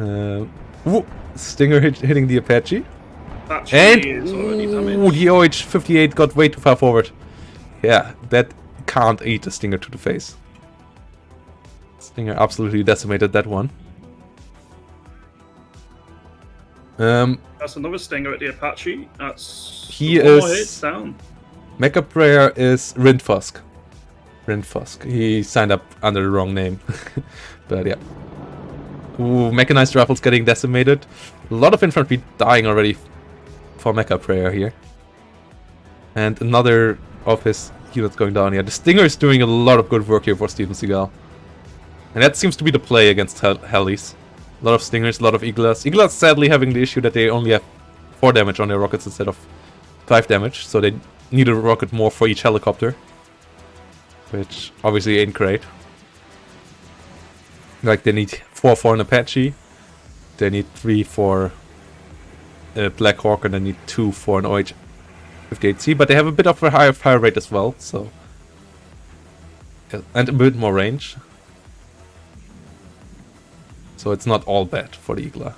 Ooh, Stinger hitting the Apache. That And is already damaged. ooh, the OH-58 got way too far forward. Yeah, that can't eat a Stinger to the face. Stinger absolutely decimated that one. That's another Stinger at the Apache. That's He one more is- hit down. Mecca Prayer is Rindfusk. Rindfusk. He signed up under the wrong name. But yeah. Ooh, mechanized rifles getting decimated. A lot of infantry dying already for Mecca Prayer here. And another of his units going down here. The Stinger is doing a lot of good work here for Steven Seagal. And that seems to be the play against Helis. A lot of Stingers, a lot of Eaglas. Eaglas sadly having the issue that they only have 4 damage on their rockets instead of 5 damage. So they need a rocket more for each helicopter. Which obviously ain't great. Like they need 4 for an Apache. They need 3 for a Black Hawk, and they need 2 for an OH-58C. But they have a bit of a higher fire rate as well, so... and a bit more range. So it's not all bad for the Eagla.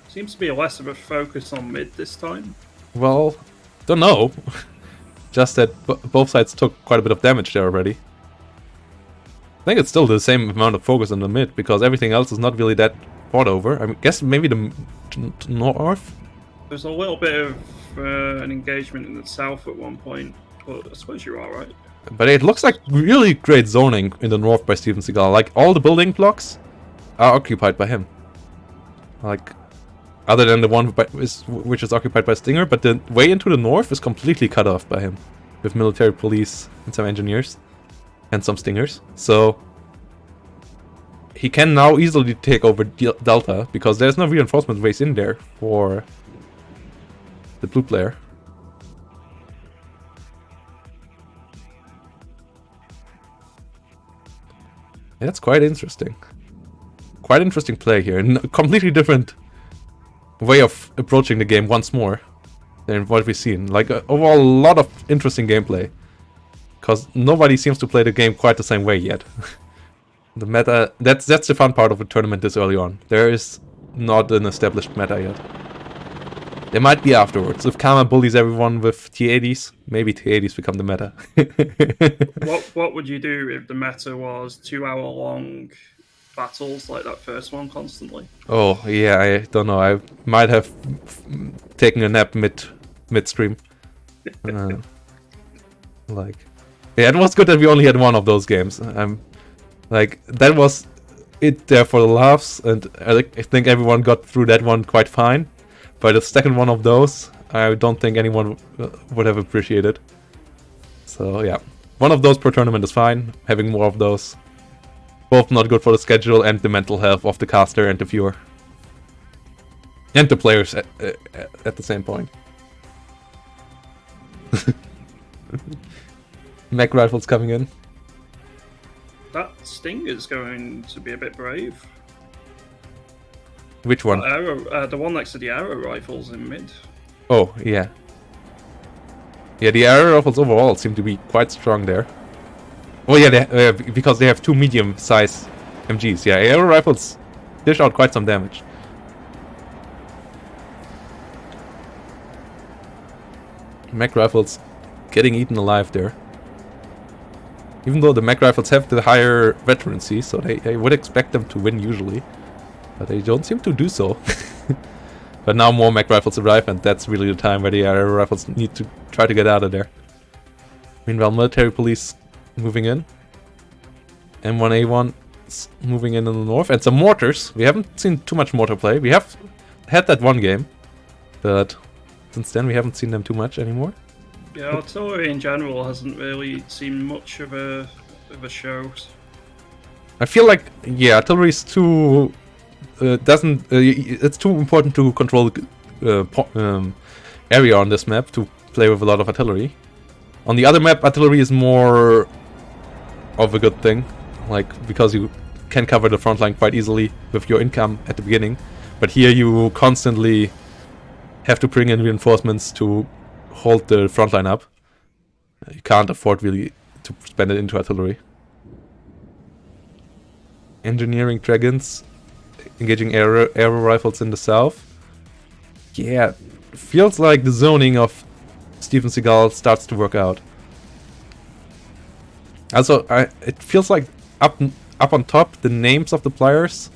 Seems to be less of a focus on mid this time. Well, don't know. Just that both sides took quite a bit of damage there already. I think it's still the same amount of focus on the mid, because everything else is not really that fought over. I guess maybe the north? There's a little bit of an engagement in the south at one point, but I suppose you're alright. But it looks like really great zoning in the north by Steven Seagal. Like, all the building blocks are occupied by him. Like, other than the one which is occupied by Stinger, but the way into the north is completely cut off by him. With military police and some engineers. And some Stingers. So, he can now easily take over Delta, because there's no reinforcement base in there for the blue player. Yeah, that's quite interesting. Quite interesting play here. And a completely different way of approaching the game once more than what we've seen. Like, overall, a lot of interesting gameplay. Because nobody seems to play the game quite the same way yet. The meta... That's the fun part of a tournament this early on. There is not an established meta yet. There might be afterwards. If Kama bullies everyone with T80s, maybe T80s become the meta. What would you do if the meta was 2-hour-long battles like that first one constantly? Oh, yeah, I don't know. I might have taken a nap midstream. Like... Yeah, it was good that we only had one of those games. Like, that was it there for the laughs, and I think everyone got through that one quite fine. But the second one of those, I don't think anyone would have appreciated. So, yeah. One of those per tournament is fine. Having more of those. Both not good for the schedule and the mental health of the caster and the viewer. And the players at the same point. Mech rifles coming in. That Sting is going to be a bit brave. Which one? The one next to the arrow rifles in mid. Oh, yeah. Yeah, the arrow rifles overall seem to be quite strong there. Oh yeah, because they have 2 medium-size MGs. Yeah, arrow rifles dish out quite some damage. Mech rifles getting eaten alive there. Even though the mech rifles have the higher veterancy, so they would expect them to win usually. But they don't seem to do so. But now more mech rifles arrive, and that's really the time where the arrow rifles need to try to get out of there. Meanwhile, military police moving in. M1A1 moving in the north. And some mortars. We haven't seen too much mortar play. We have had that one game. But since then we haven't seen them too much anymore. Yeah, artillery in general hasn't really seen much of a show. I feel like, yeah, artillery is too... it's too important to control the area on this map to play with a lot of artillery. On the other map, artillery is more of a good thing, like, because you can cover the front line quite easily with your income at the beginning. But here you constantly have to bring in reinforcements to hold the front line up. You can't afford really to spend it into artillery. Engineering dragons, engaging arrow rifles in the south. Yeah, feels like the zoning of Steven Seagal starts to work out. Also, it feels like up on top, the names of the players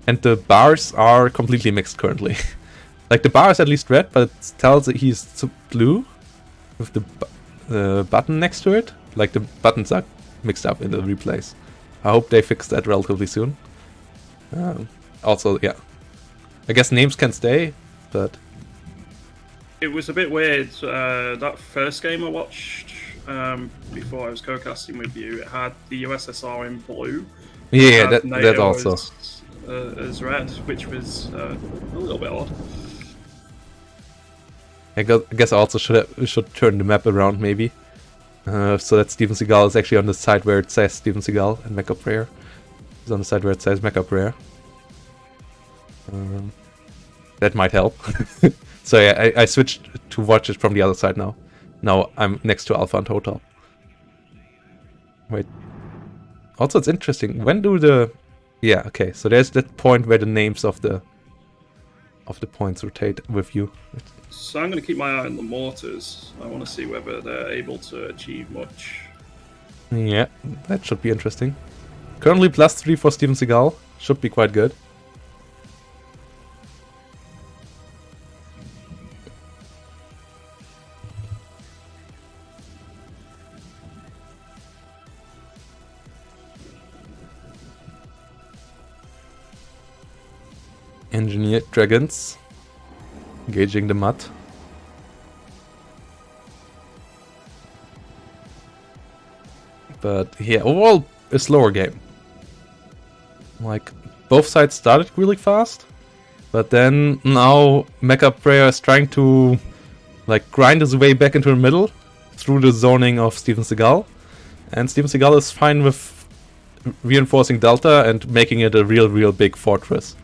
and the bars are completely mixed currently. Like, the bar is at least red, but it tells that he's blue with the button next to it. Like, the buttons are mixed up in the replays. I hope they fix that relatively soon. Also, yeah. I guess names can stay, but... It was a bit weird. That first game I watched before I was co-casting with you, it had the USSR in blue. Yeah, that also. As red, which was a little bit odd. I guess I also should turn the map around, maybe. So that Steven Seagal is actually on the side where it says Steven Seagal and Mecca Prayer. It's on the side where it says Mecca Prayer. That might help. So yeah, I switched to watch it from the other side now. Now I'm next to Alpha and Total. Wait. Also, it's interesting. When do the... Yeah, okay. So there's that point where the names of the points rotate with you. So I'm going to keep my eye on the mortars. I want to see whether they're able to achieve much. Yeah, that should be interesting. Currently +3 for Steven Seagal. Should be quite good. Engineered dragons. Engaging the mud. But yeah, overall a slower game. Like, both sides started really fast, but then now Mecca Prayer is trying to like grind his way back into the middle through the zoning of Steven Seagal, and Steven Seagal is fine with reinforcing Delta and making it a real big fortress.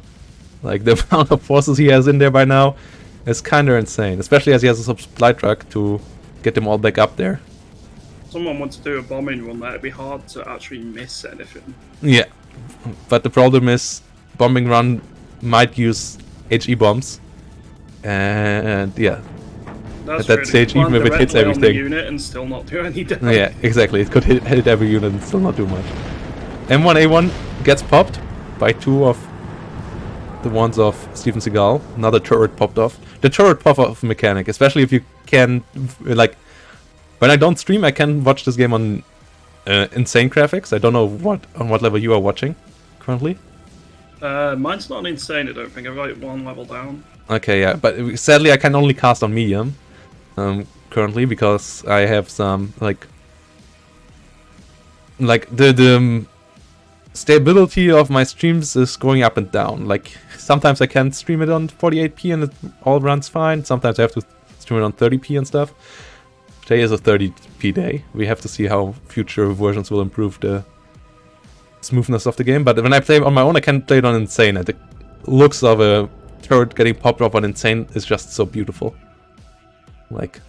Like, the amount of forces he has in there by now is kinda insane, especially as he has a supply truck to get them all back up there. Someone wants to do a bombing run there, it'd be hard to actually miss anything. Yeah, but the problem is bombing run might use HE bombs, and yeah, That's at that stage, even if it hits everything, unit and still not do any damage. yeah, exactly, it could hit every unit and still not do much. M1A1 gets popped by 2 of the ones of Steven Seagal. Another turret popped off. The turret pop off mechanic, especially if you can, like, when I don't stream, I can watch this game on insane graphics. I don't know on what level you are watching currently. Mine's not insane, I don't think. I've got it 1 level down. Okay, yeah, but sadly I can only cast on medium currently because I have some like the stability of my streams is going up and down. Like, sometimes I can stream it on 48p and it all runs fine. Sometimes I have to stream it on 30p and stuff. Today is a 30p day. We have to see how future versions will improve the smoothness of the game. But when I play on my own, I can play it on insane. And the looks of a turret getting popped off on insane is just so beautiful. Like,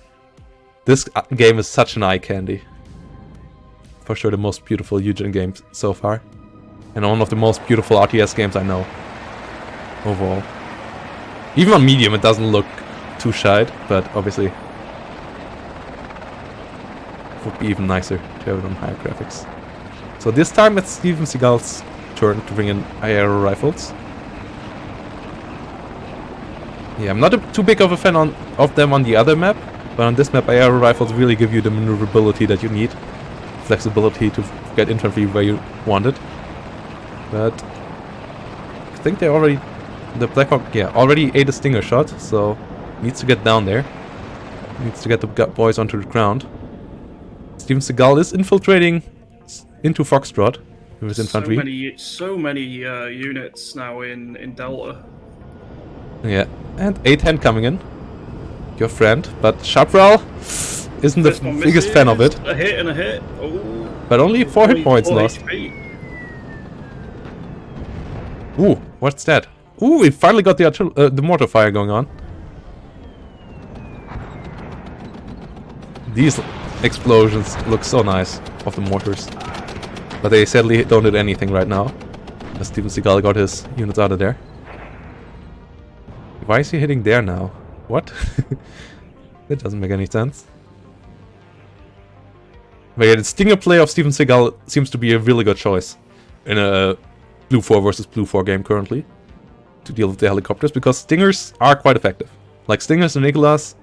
this game is such an eye candy. For sure the most beautiful Eugen game so far. And one of the most beautiful RTS games I know. Overall. Even on medium it doesn't look too shite, but obviously it would be even nicer to have it on higher graphics. So this time it's Steven Seagal's turn to bring in aero rifles. Yeah, I'm not too big of a fan of them on the other map, but on this map aero rifles really give you the maneuverability that you need. Flexibility to get infantry where you want it. But I think they already... The Blackhawk, yeah, already ate a Stinger shot, so needs to get down there. Needs to get the boys onto the ground. Steven Seagal is infiltrating into Foxtrot with his infantry. So many units now in Delta. Yeah, and 8-10 coming in. Your friend, but Sharpral isn't the biggest fan of it. A hit and a hit. Oh, but only 4 hit points lost. Ooh, what's that? Ooh, we finally got the mortar fire going on. These explosions look so nice of the mortars. But they sadly don't do anything right now. As Steven Seagal got his units out of there. Why is he hitting there now? What? That doesn't make any sense. But yeah, the Stinger play of Steven Seagal seems to be a really good choice in a Blue 4 versus Blue 4 game currently to deal with the helicopters, because Stingers are quite effective. Like Stingers and Nicholas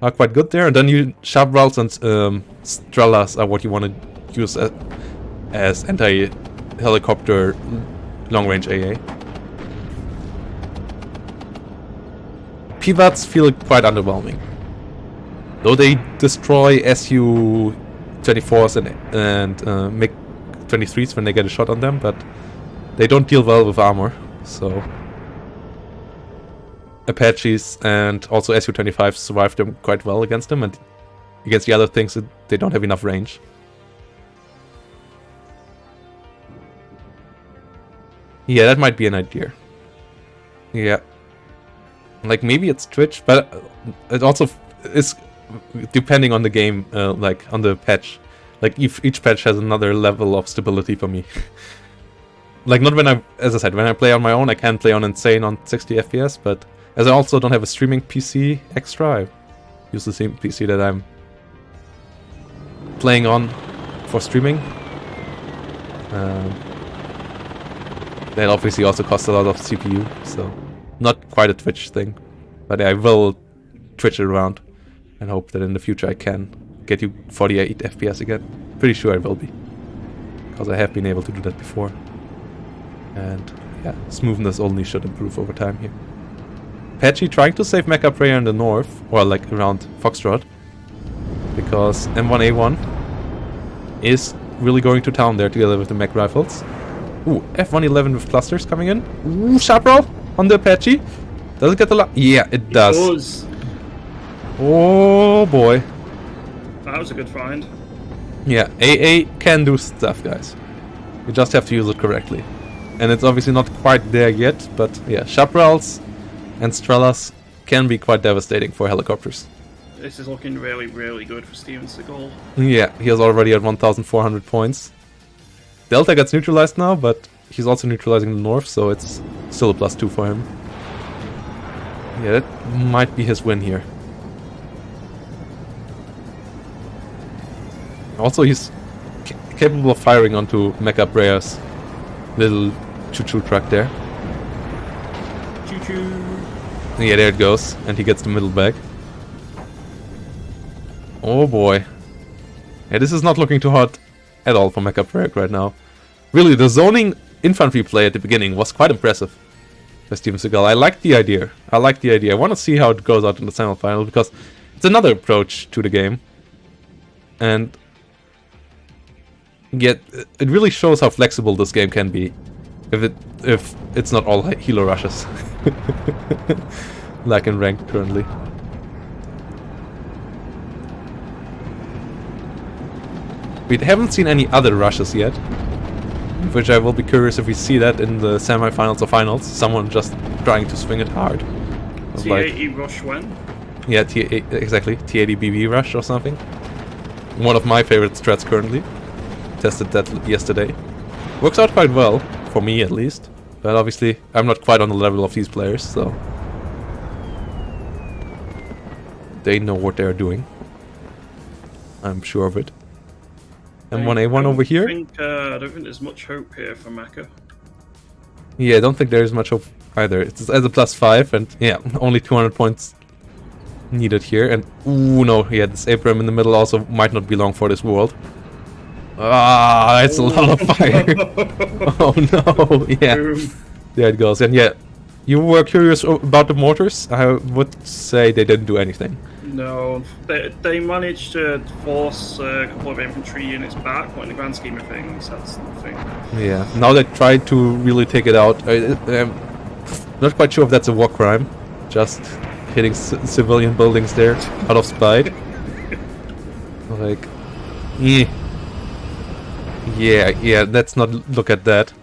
are quite good there, and then you Chabrals and Strellas are what you want to use as anti-helicopter long-range AA. Pivots feel quite underwhelming. Though they destroy Su-24s and MiG-23s when they get a shot on them, but they don't deal well with armor, so... Apaches and also Su-25s survive them quite well against them, and against the other things they don't have enough range. Yeah, that might be an idea. Yeah. Like, maybe it's Twitch, but it also is depending on the game, like, on the patch. Like, each patch has another level of stability for me. Like, not when as I said, when I play on my own, I can play on Insane on 60 FPS, but as I also don't have a streaming PC extra, I use the same PC that I'm playing on for streaming. That obviously also costs a lot of CPU, so not quite a Twitch thing. But I will Twitch it around and hope that in the future I can get you 48 FPS again. Pretty sure I will be, because I have been able to do that before. And yeah, smoothness only should improve over time here. Apache trying to save Mecca Prayer in the north, or like around Foxtrot, because M1A1 is really going to town there together with the mech rifles. Ooh, F111 with clusters coming in. Ooh, Chaparral on the Apache. Does it get the yeah, it does. It does. Oh boy. That was a good find. Yeah, AA can do stuff, guys. You just have to use it correctly. And it's obviously not quite there yet, but yeah, Chaparrals and Strellas can be quite devastating for helicopters. This is looking really, really good for Steven Seagal. Yeah, he is already at 1,400 points. Delta gets neutralized now, but he's also neutralizing the north, so it's still a +2 for him. Yeah, that might be his win here. Also, he's capable of firing onto Mecca Brea's little choo-choo truck there. Choo-choo! Yeah, there it goes, and he gets the middle bag. Oh boy. Yeah, this is not looking too hot at all for Mecca Prague right now. Really, the zoning infantry play at the beginning was quite impressive by Steven Seagal. I like the idea. I want to see how it goes out in the semifinal, because it's another approach to the game. And yet, it really shows how flexible this game can be if it's not all healer rushes. Like in ranked currently. We haven't seen any other rushes yet, which I will be curious if we see that in the semifinals or finals. Someone just trying to swing it hard. T80 rush when? Yeah, exactly. T80 BB rush or something. One of my favorite strats currently. Tested that yesterday. Works out quite well, for me at least. But obviously, I'm not quite on the level of these players, so they know what they're doing. I'm sure of it. M1A1 over here. I don't think there's much hope here for Mecca. Yeah, I don't think there is much hope either. It's as a +5, and yeah, only 200 points needed here. And ooh, no, yeah, this Abraham in the middle also might not be long for this world. Ah, it's a lot of fire. Oh no, yeah. Boom. There it goes. And yeah, you were curious about the mortars. I would say they didn't do anything. No, they managed to force a couple of infantry units back, but in the grand scheme of things, that's nothing. Yeah, now they tried to really take it out. I'm not quite sure if that's a war crime. Just hitting civilian buildings there out of spite. Like, yeah, let's not look at that.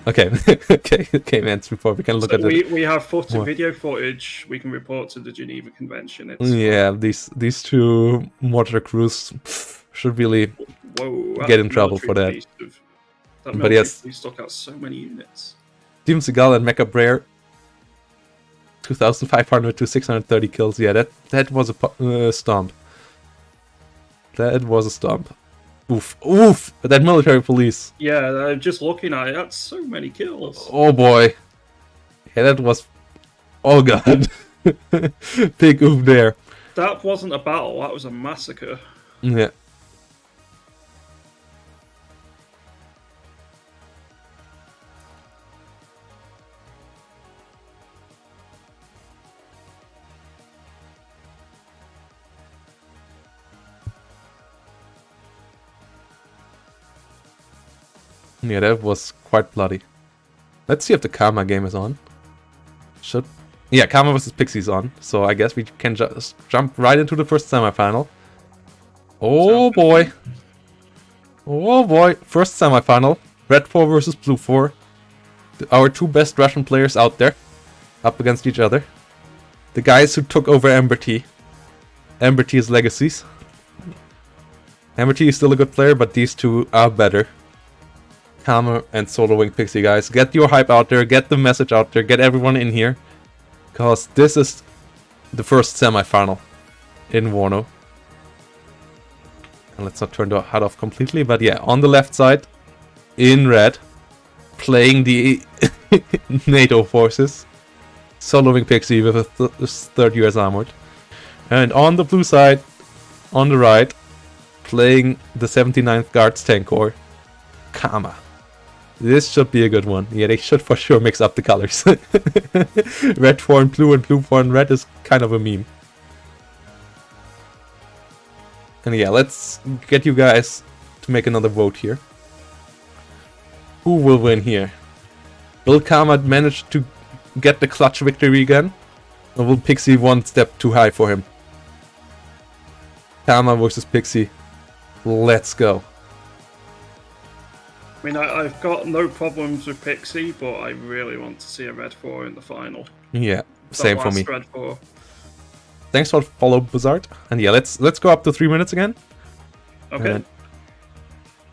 Okay, okay, man. Before we can look at it. We have video footage we can report to the Geneva Convention. Yeah, these two mortar crews should really get in trouble for that. But yes, we stuck out so many units. Steven Seagal and Mecca Brer. 2,500 to 630 kills. Yeah, that was a stomp. That was a stomp. Oof. Oof! That military police. Yeah, just looking at it, that's so many kills. Oh boy. Yeah, that was... Oh god. Big oof there. That wasn't a battle, that was a massacre. Yeah. Yeah, that was quite bloody. Let's see if the Karma game is on. Should... Yeah, Karma vs. Pixie's on, so I guess we can just jump right into the first semifinal. Oh boy. Oh boy. First semifinal. Red 4 versus Blue 4. Our two best Russian players out there. Up against each other. The guys who took over Ember T. Ember T's legacies. Ember T is still a good player, but these two are better. Karma and Solo Wing Pixie, guys. Get your hype out there, get the message out there, get everyone in here. Because this is the first semi-final in Warno. And let's not turn the HUD off completely, but yeah, on the left side, in red, playing the NATO forces. Solo Wing Pixie with a 3rd US Armored. And on the blue side, on the right, playing the 79th Guards Tank Corps. Karma. This should be a good one. Yeah, they should for sure mix up the colors. Red 4 and blue 4 and red is kind of a meme. And yeah, let's get you guys to make another vote here. Who will win here? Will Karma manage to get the clutch victory again? Or will Pixie one step too high for him? Karma versus Pixie. Let's go. I mean, I've got no problems with Pixie, but I really want to see a Red 4 in the final. Yeah, same for me. Red 4. Thanks for follow, Blizzard. And yeah, let's go up to 3 minutes again. Okay.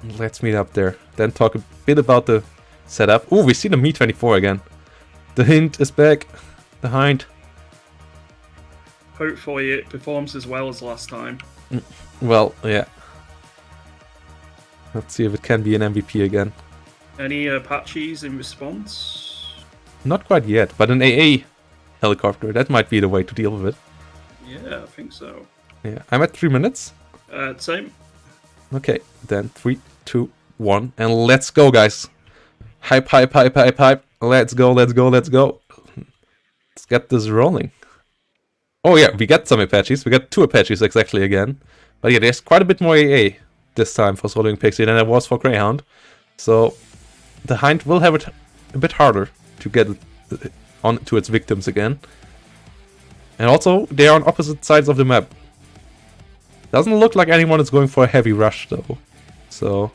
And let's meet up there. Then talk a bit about the setup. Oh, we see the Mi-24 again. The Hint is back. The Hind. Hopefully it performs as well as last time. Well, yeah. Let's see if it can be an MVP again. Any Apaches in response? Not quite yet, but an AA helicopter, that might be the way to deal with it. Yeah, I think so. Yeah, I'm at 3 minutes. Same. Okay, then 3, 2, 1, and let's go, guys. Hype, hype, hype, hype, hype. Let's go, let's go, let's go. Let's get this rolling. Oh yeah, we got some Apaches. We got 2 Apaches exactly again. But yeah, there's quite a bit more AA this time for Solo Wing Pixie than there was for Greyhound. So the Hind will have it a bit harder to get it on to its victims again. And also, they are on opposite sides of the map. Doesn't look like anyone is going for a heavy rush though. So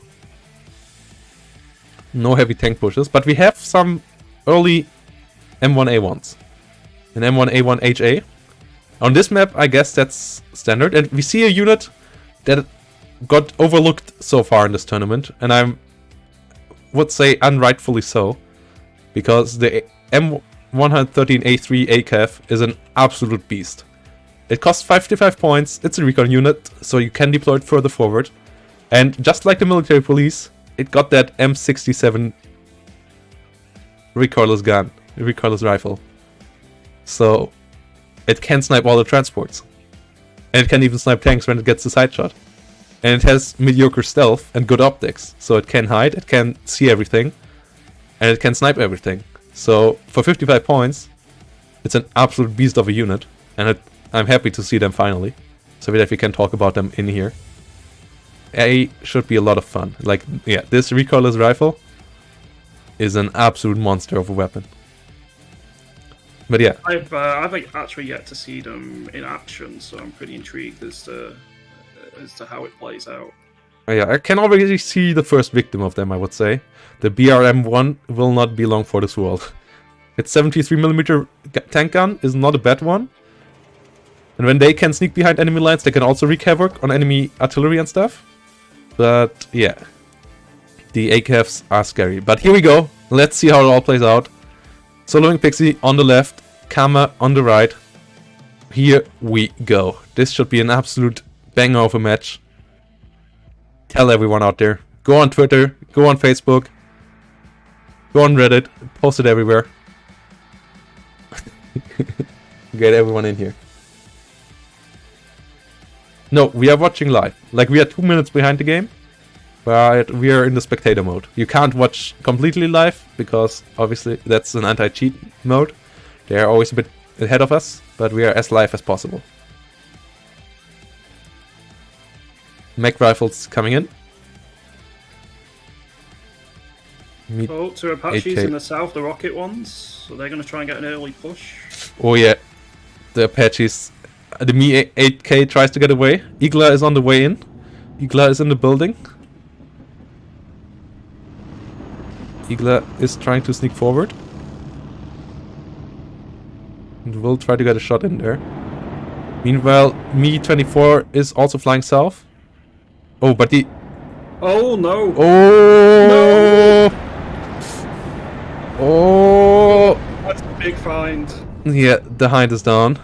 no heavy tank pushes, but we have some early M1A1s. An M1A1 HA. On this map, I guess that's standard. And we see a unit that got overlooked so far in this tournament, and I would say unrightfully so, because the M113A3 ACAF is an absolute beast. It costs 55 points, it's a recon unit, so you can deploy it further forward, and just like the military police, it got that M67 recoilless gun, recoilless rifle. So it can snipe all the transports, and it can even snipe tanks when it gets the side shot. And it has mediocre stealth and good optics, so it can hide, it can see everything, and it can snipe everything. So for 55 points, it's an absolute beast of a unit, and I'm happy to see them finally, so that we can talk about them in here. A should be a lot of fun. Like, yeah, this recoilless rifle is an absolute monster of a weapon. But yeah, I've actually yet to see them in action, so I'm pretty intrigued as to how it plays out. Yeah, I can already see the first victim of them, I would say. The BRM-1 will not be long for this world. Its 73mm tank gun is not a bad one. And when they can sneak behind enemy lines, they can also wreak havoc on enemy artillery and stuff. But yeah, the ACAFs are scary. But here we go. Let's see how it all plays out. Soloing Pixie on the left, Kama on the right. Here we go. This should be an absolute banger of a match. Tell everyone out there. Go on Twitter, go on Facebook, go on Reddit, post it everywhere. Get everyone in here. No, we are watching live. Like, we are 2 minutes behind the game, but we are in the spectator mode. You can't watch completely live, because obviously that's an anti-cheat mode. They are always a bit ahead of us, but we are as live as possible. Mech rifles coming in. Oh, 2 Apaches 8K. in the south, the rocket ones. So they're going to try and get an early push. Oh yeah, the Apaches. The Me 8K tries to get away. Igla is on the way in. Igla is in the building. Igla is trying to sneak forward. And will try to get a shot in there. Meanwhile, Me 24 is also flying south. Oh, but the... Oh no! Oh! No! Oh! That's a big find. Yeah, the hind is down.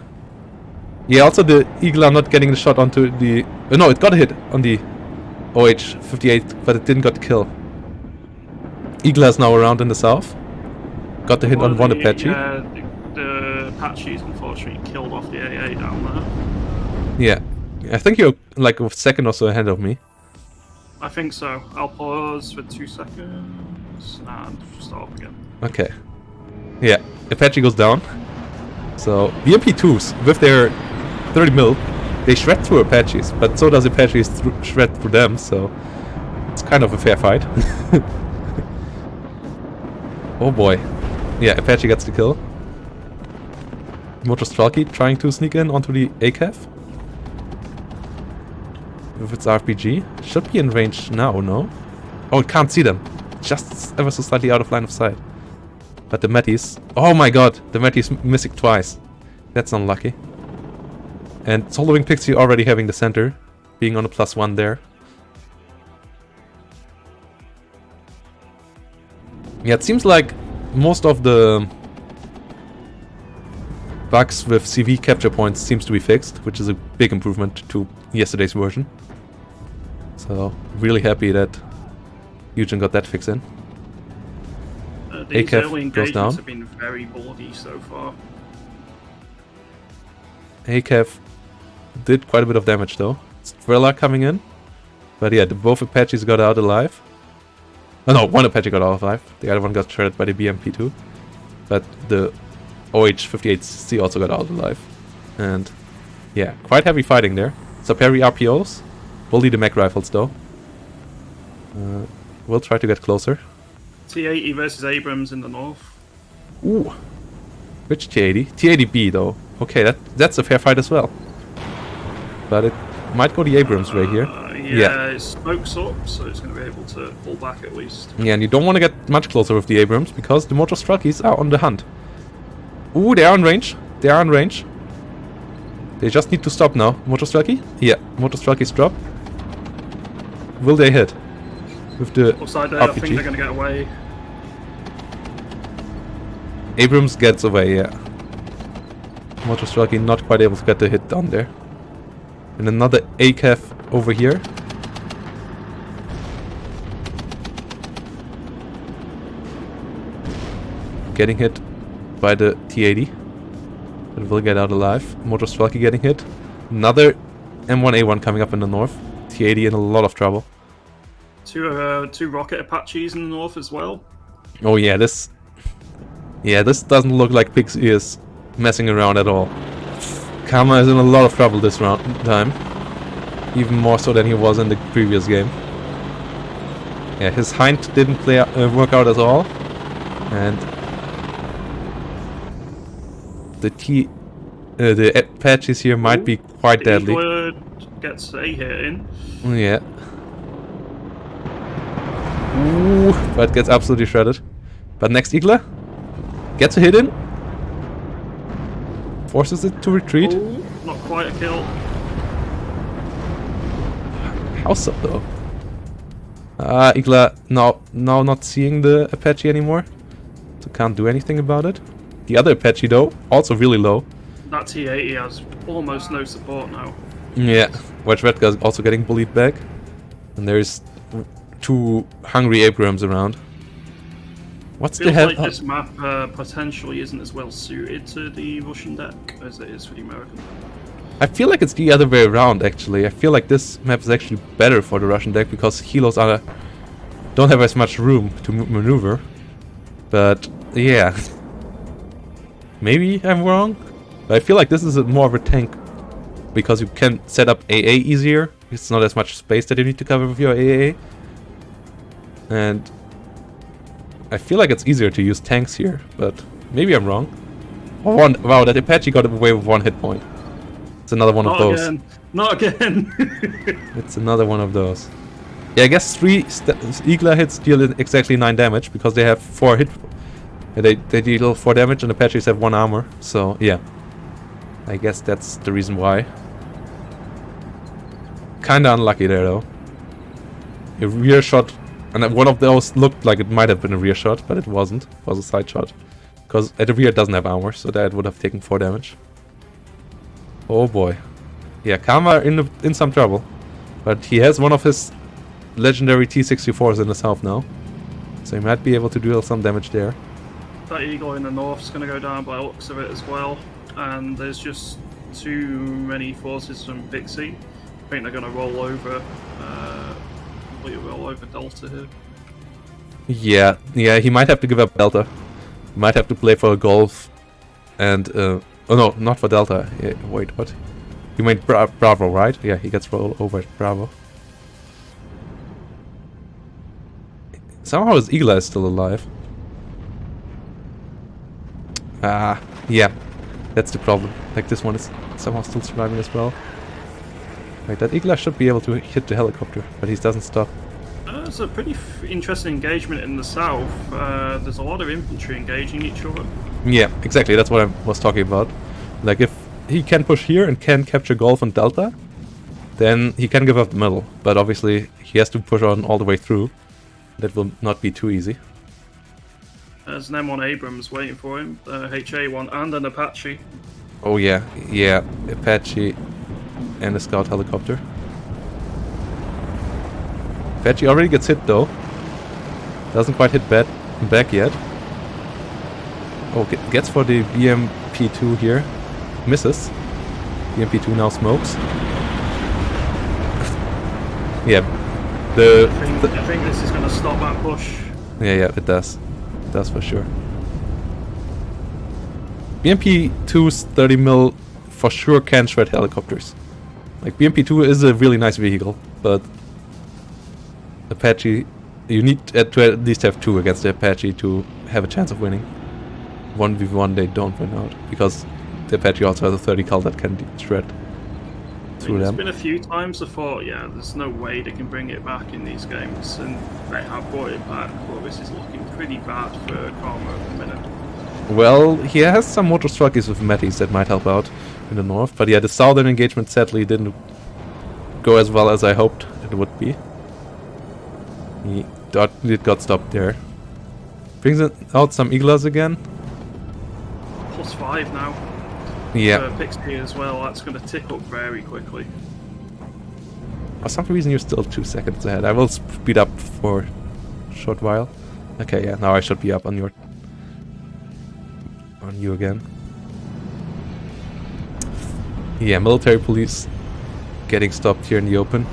Yeah, also the Eagle not getting the shot onto the... no, it got a hit on the OH-58, but it didn't got the kill. Eagle is now around in the south. Got the hit on one Apache. Yeah, the Apaches unfortunately killed off the AA down there. Yeah, I think you're like a second or so ahead of me. I think so. I'll pause for 2 seconds and start up again. Okay. Yeah, Apache goes down. So, BMP2s, with their 30 mil, they shred through Apaches, but so does Apaches shred through them, so it's kind of a fair fight. Oh boy. Yeah, Apache gets the kill. Motostralky trying to sneak in onto the ACAF. With its RPG. Should be in range now, no? Oh, it can't see them. Just ever so slightly out of line of sight. But the Metis... oh my god! The Metis missing twice. That's unlucky. And Soloing Pixie already having the center. Being on a +1 there. Yeah, it seems like most of the bugs with CV capture points seems to be fixed, which is a big improvement to yesterday's version. So, really happy that Eugen got that fix in. These ACAF early goes engagements down. have been very bloody so far. ACAF did quite a bit of damage though. Thriller coming in. But yeah, both Apaches got out alive. Oh no, one Apache got out alive. The other one got shredded by the BMP2. But the OH-58C also got out alive. And yeah, quite heavy fighting there. Saperi RPOs. Bully the mech rifles though. We'll try to get closer. T-80 versus Abrams in the north. Ooh. Which T-80? T-80B though. Okay, that's a fair fight as well. But it might go the Abrams way here. Yeah, it smokes up, so it's going to be able to pull back at least. Yeah, and you don't want to get much closer with the Abrams, because the Motostralkies are on the hunt. Ooh, they are in range. They are in range. They just need to stop now. Motostralky? Yeah, Motostralkies drop. Will they hit? With the Upside there, RPG? I think they're going to get away. Abrams gets away, yeah. Motostralky not quite able to get the hit down there. And another ACAF over here. Getting hit by the T-80. But will get out alive. Motostralky getting hit. Another M1A1 coming up in the north. T-80 in a lot of trouble. Two rocket Apaches in the north as well. Oh yeah, this doesn't look like Pixie is messing around at all. Kama is in a lot of trouble this time. Even more so than he was in the previous game. Yeah, his Hind didn't work out at all. And the Apaches here might be quite deadly. Eagle gets a hit in. Yeah. Ooh, but gets absolutely shredded. But next Igla gets a hit in. Forces it to retreat. Ooh, not quite a kill. House up though. Igla now not seeing the Apache anymore. So can't do anything about it. The other Apache, though, also really low. That T80 has almost no support now. Yeah, Wedge Redgar is also getting bullied back. And there's 2 hungry Abrams around. What's the Feels hell? like this map potentially isn't as well suited to the Russian deck as it is for the American deck. I feel like it's the other way around, actually. I feel like this map is actually better for the Russian deck because helos don't have as much room to maneuver. But, yeah. Maybe I'm wrong? But I feel like this is more of a tank because you can set up AA easier. It's not as much space that you need to cover with your AA. And I feel like it's easier to use tanks here, but maybe I'm wrong. Oh, wow, that Apache got away with 1 hit point. It's another one of those. Again. Not again! It's another one of those. Yeah, I guess 3 Eagler hits deal exactly 9 damage because they have 4 hit. They deal 4 damage and Apaches have 1 armor. So, yeah. I guess that's the reason why. Kinda unlucky there, though. A rear shot. And one of those looked like it might have been a rear shot, but it wasn't. It was a side shot. Because the rear doesn't have armor, so that would have taken 4 damage. Oh boy. Yeah, Karma in some trouble. But he has one of his legendary T-64s in the south now. So he might be able to deal some damage there. That Eagle in the north is going to go down by the looks of it as well. And there's just too many forces from Pixie. I think they're going to roll over Delta here. Yeah, he might have to give up Delta. He might have to play for a Golf. And, oh no, not for Delta. Yeah, wait, what? You meant Bravo, right? Yeah, he gets rolled over at Bravo. Somehow his Eagle is still alive. Yeah. That's the problem. Like, this one is somehow still surviving as well. Right, that Eagle should be able to hit the helicopter, but he doesn't stop. It's a pretty interesting engagement in the south. There's a lot of infantry engaging each other. Yeah, exactly. That's what I was talking about. Like, if he can push here and can capture Golf and Delta, then he can give up the middle. But obviously, he has to push on all the way through. That will not be too easy. There's an M1 Abrams waiting for him, HA1 and an Apache. Oh yeah, Apache and a scout helicopter. Apache already gets hit though. Doesn't quite hit back yet. Oh, gets for the BMP2 here. Misses. BMP2 now smokes. Yeah. I think this is going to stop that push. Yeah, it does. It does for sure. BMP2's 30 mil for sure can shred helicopters. Like, BMP2 is a really nice vehicle, but Apache, you need to at least have 2 against the Apache to have a chance of winning. 1v1 they don't win out, because the Apache also has a 30 cal that can shred through them. It's been a few times I thought, yeah, there's no way they can bring it back in these games, and they have brought it back, but this is looking pretty bad for Karma at the minute. Well, he has some motor struggles with Metis that might help out in the north, but yeah, the southern engagement sadly didn't go as well as I hoped it would be. It got stopped there. Brings out some Eagles again. +5 now. Yeah. Pixie as well, that's going to tick up very quickly. For some reason you're still 2 seconds ahead. I will speed up for a short while. Okay, yeah, now I should be up on you again. Yeah, military police getting stopped here in the open.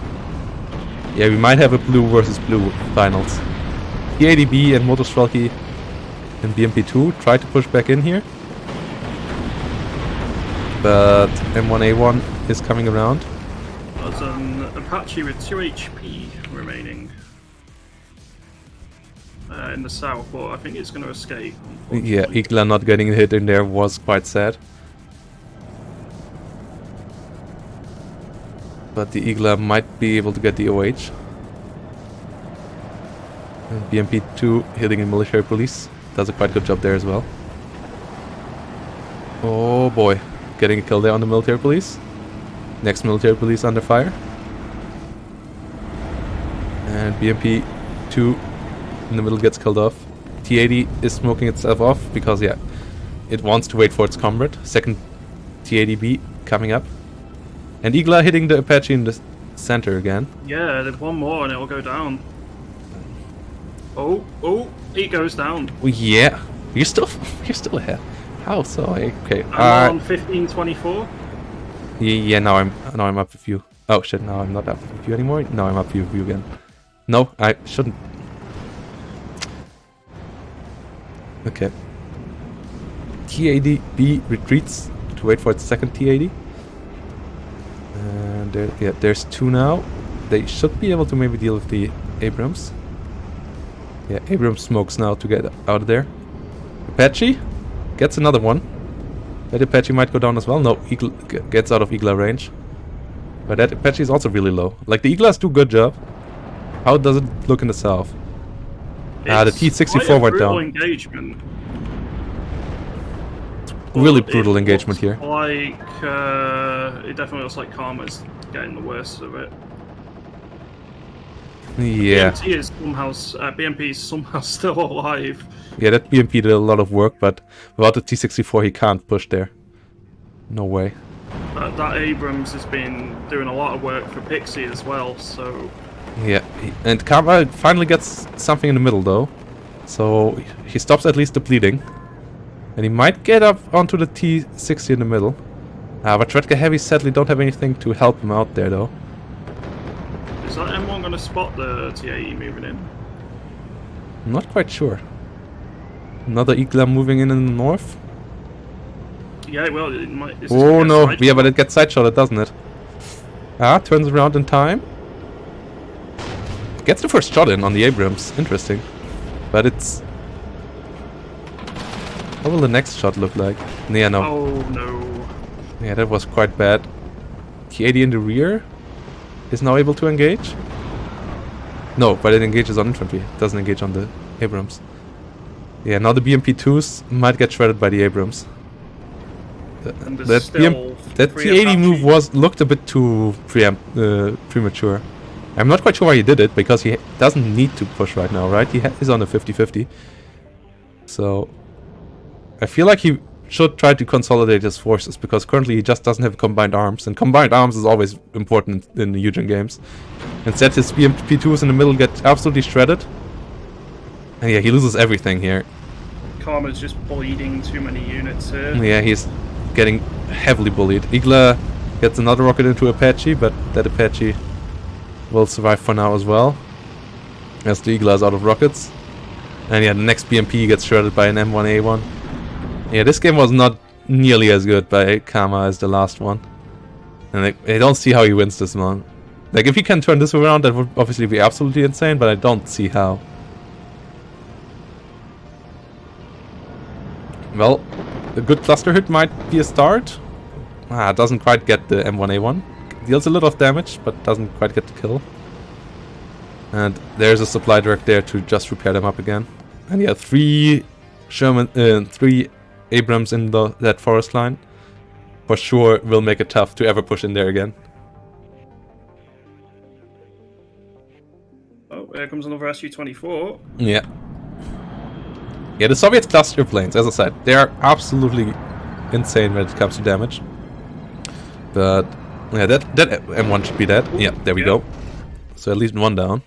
Yeah, we might have a blue versus blue finals. EADB and Motorstrelki and BMP2 try to push back in here. But M1A1 is coming around. There's an Apache with 2 HP remaining in the south, but I think it's going to escape. Yeah, Igla not getting hit in there was quite sad. But the Igla might be able to get the OH. And BMP2 hitting in military police. Does a quite good job there as well. Oh boy. Getting a kill there on the military police. Next military police under fire. And BMP2 in the middle gets killed off. T80 is smoking itself off because, yeah, it wants to wait for its comrade. Second T-80B coming up. And Igla hitting the Apache in the center again. Yeah, there's one more and it'll go down. Oh, he goes down. Oh, yeah, you're still ahead. How so? Okay. I'm on 15-24. Yeah, now I'm up with you. Oh shit, now I'm not up with you anymore. Now I'm up with you again. No, I shouldn't. Okay. T-80B retreats to wait for its second T-80. And there's two now. They should be able to maybe deal with the Abrams. Yeah, Abrams smokes now to get out of there. Apache gets another one. That Apache might go down as well. No, Eagle gets out of Igla range. But that Apache is also really low. Like, the Iglas do a good job. How does it look in the south? The T-64 went down. Engagement. Really brutal engagement here. Like, it definitely looks like Karma's getting the worst of it. Yeah. BMP is somehow still alive. Yeah, that BMP did a lot of work, but without the T-64 he can't push there. No way. That Abrams has been doing a lot of work for Pixie as well, so... Yeah, and Karma finally gets something in the middle though. So he stops at least the bleeding. And he might get up onto the T-60 in the middle. But Tretka Heavy sadly don't have anything to help him out there though. Is that M1 going to spot the TAE moving in? I'm not quite sure. Another Igla moving in the north. Yeah, well, it might... Oh no, yeah, but it gets side-shotted, doesn't it? Turns around in time. Gets the first shot in on the Abrams. Interesting. But it's... What will the next shot look like? Yeah, no. Oh no. Yeah, that was quite bad. T-80 in the rear is now able to engage. No, but it engages on infantry. It doesn't engage on the Abrams. Yeah, now the BMP-2s might get shredded by the Abrams. That T-80 move looked a bit too premature. I'm not quite sure why he did it, because he doesn't need to push right now, right? He is on a 50-50. So I feel like he should try to consolidate his forces, because currently he just doesn't have combined arms, and combined arms is always important in the Eugen games. Instead, his BMP-2s in the middle get absolutely shredded. And yeah, he loses everything here. Karma's just bleeding too many units here. Yeah, he's getting heavily bullied. Igla gets another rocket into Apache, but that Apache will survive for now as well, as the Igla is out of rockets. And yeah, the next BMP gets shredded by an M1A1. Yeah, this game was not nearly as good by Karma as the last one. And I don't see how he wins this one. Like, if he can turn this around, that would obviously be absolutely insane, but I don't see how. Well, a good cluster hit might be a start. Doesn't quite get the M1A1. Deals a lot of damage, but doesn't quite get the kill. And there's a supply direct there to just repair them up again. And yeah, three Abrams in that forest line for sure will make it tough to ever push in there again. Oh, here comes another Su-24. Yeah. Yeah, the Soviet cluster planes, as I said, they are absolutely insane when it comes to damage. But yeah, that M1 should be dead. Yeah, there we go. So at least one down.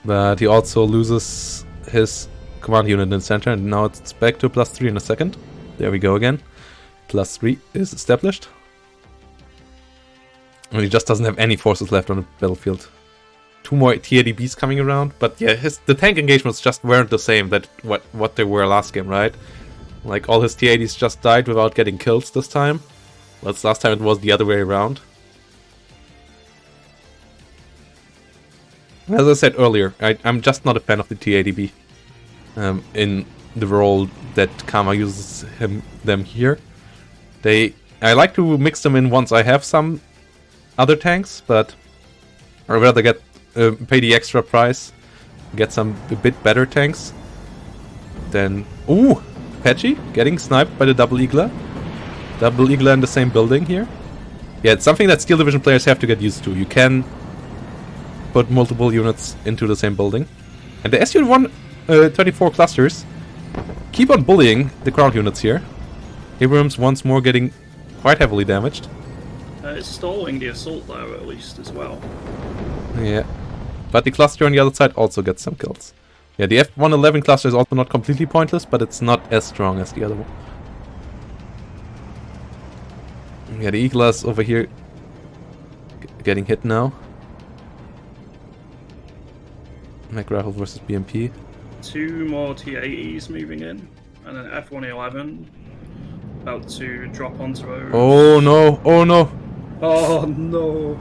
But he also loses his command unit in the center, and now it's back to +3 in a second. There we go again. +3 is established. And he just doesn't have any forces left on the battlefield. Two more T-80Bs coming around, but yeah, the tank engagements just weren't the same that what they were last game, right? Like, all his T-80s just died without getting killed this time. Well, last time it was the other way around. As I said earlier, I'm just not a fan of the T-80B in the role that Karma uses them here. I like to mix them in once I have some other tanks, but I'd rather pay the extra price, get some a bit better tanks. Then, ooh, Apache getting sniped by the double Igla. Double Igla in the same building here. Yeah, it's something that Steel Division players have to get used to. You can put multiple units into the same building. And the Su-124 clusters keep on bullying the ground units here. Abrams once more getting quite heavily damaged. It's stalling the assault there at least as well. Yeah. But the cluster on the other side also gets some kills. Yeah, the F-111 cluster is also not completely pointless, but it's not as strong as the other one. Yeah, the E-class over here getting hit now. Mech Rifle versus BMP. 2 more T-80s moving in, and an F-111 about to drop onto a... Oh no! Oh no! Oh no!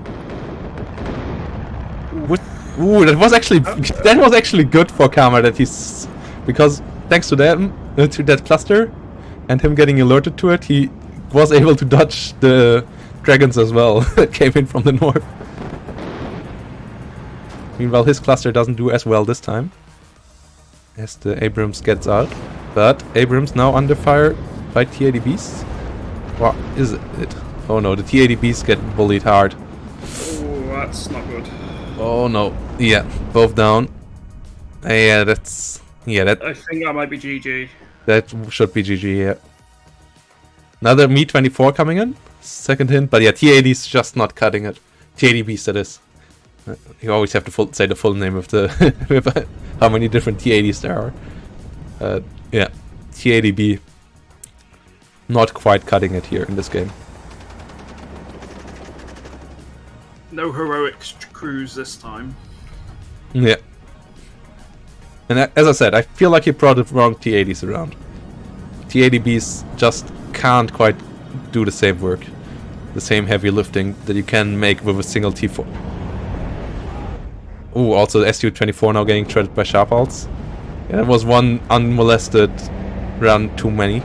Ooh, that was actually good for Karma that he's, because thanks to them to that cluster and him getting alerted to it, he was able to dodge the dragons as well that came in from the north. Meanwhile, his cluster doesn't do as well this time as the Abrams gets out, but Abrams now under fire by T-80Bs. What is it? Oh no, the T-80Bs get bullied hard. Oh, that's not good. Oh no. Yeah, both down. Yeah, that's... Yeah, that... I think that might be GG. That should be GG, yeah. Another Mi-24 coming in. Second hint, but yeah, T-80's just not cutting it. T-80Bs, that is. You always have to say the full name of the... with how many different T-80s there are. Yeah, T-80B. Not quite cutting it here in this game. No heroic crews this time. Yeah. And as I said, I feel like he brought the wrong T-80s around. T-80Bs just can't quite do the same work. The same heavy lifting that you can make with a single T4. Ooh, also the Su-24 now getting shredded by sharp alts. Yeah, that was one unmolested run too many.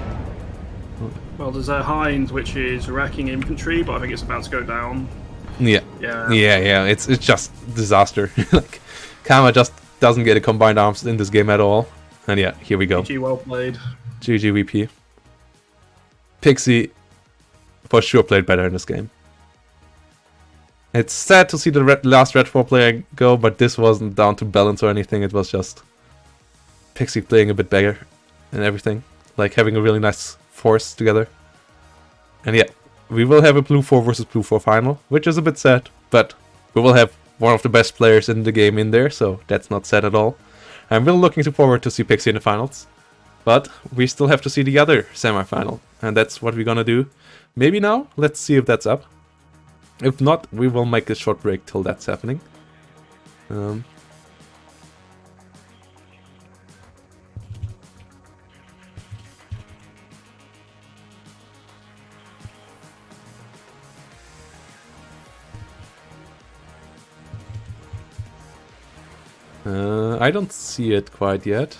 Well, there's a Hind which is wrecking infantry, but I think it's about to go down. Yeah. Yeah. It's just disaster. Like, Karma just doesn't get a combined arms in this game at all. And yeah, here we go. GG, well played. GG VP. Pixie for sure played better in this game. It's sad to see the last Red 4 player go, but this wasn't down to balance or anything. It was just Pixie playing a bit better and everything. Like having a really nice force together. And yeah, we will have a Blue 4 versus Blue 4 final, which is a bit sad, but we will have one of the best players in the game in there, so that's not sad at all. I'm really looking forward to see Pixie in the finals. But we still have to see the other semi-final, and that's what we're gonna do. Maybe now? Let's see if that's up. If not, we will make a short break till that's happening. I don't see it quite yet.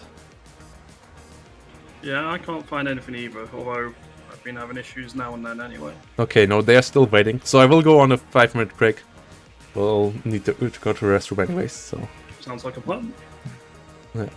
Yeah, I can't find anything either, although I've been having issues now and then anyway. Okay, no, they are still waiting. So I will go on a 5-minute break. We'll need to go to the restroom anyways, so... Sounds like a plan. Yeah.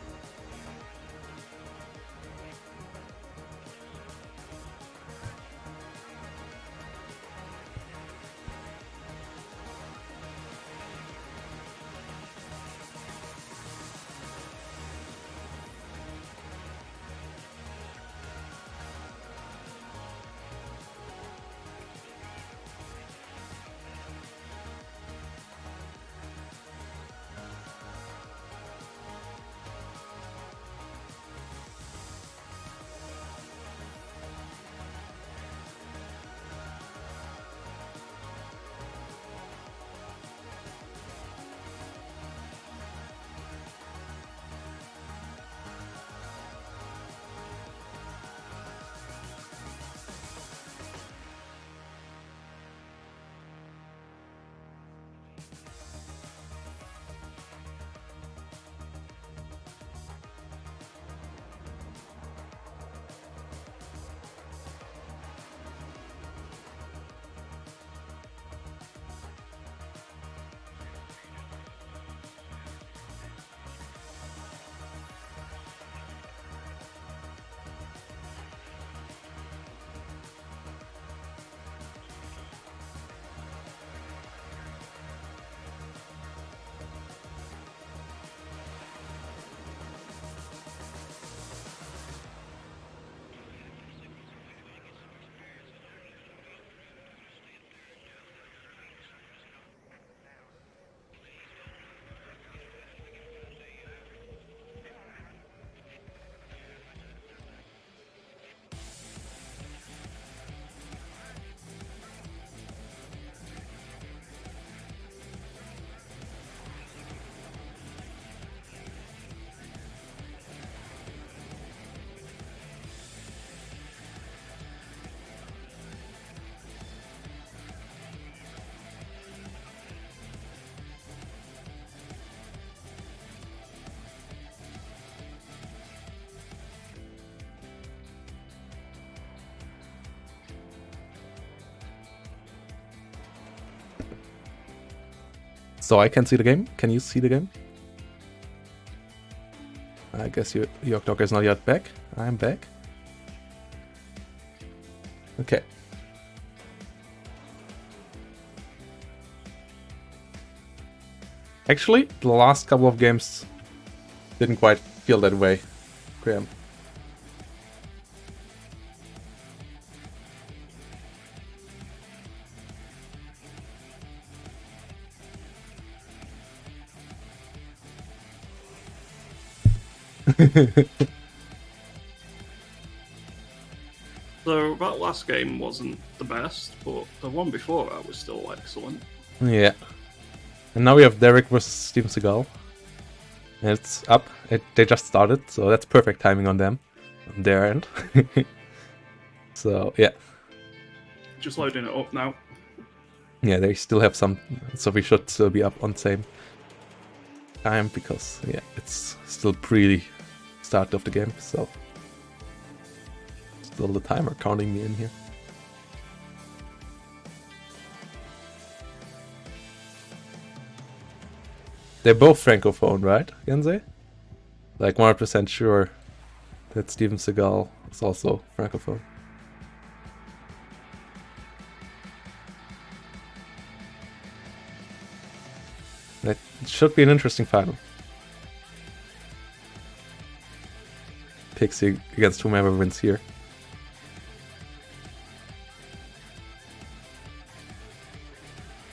So I can see the game. Can you see the game? I guess your dog is not yet back. I'm back. Okay. Actually, the last couple of games didn't quite feel that way, Graham. So that last game wasn't the best, but the one before that was still excellent. Yeah. And now we have Derek versus Steven Seagal. And it's up. They just started, so that's perfect timing on them. On their end. So, yeah. Just loading it up now. Yeah, they still have some, so we should still be up on same time, because, yeah, it's still pre-start of the game, so... Still the timer counting me in here. They're both francophone, right, Genze? Like 100% sure that Steven Seagal is also francophone. That should be an interesting final. Pixie against whomever wins here.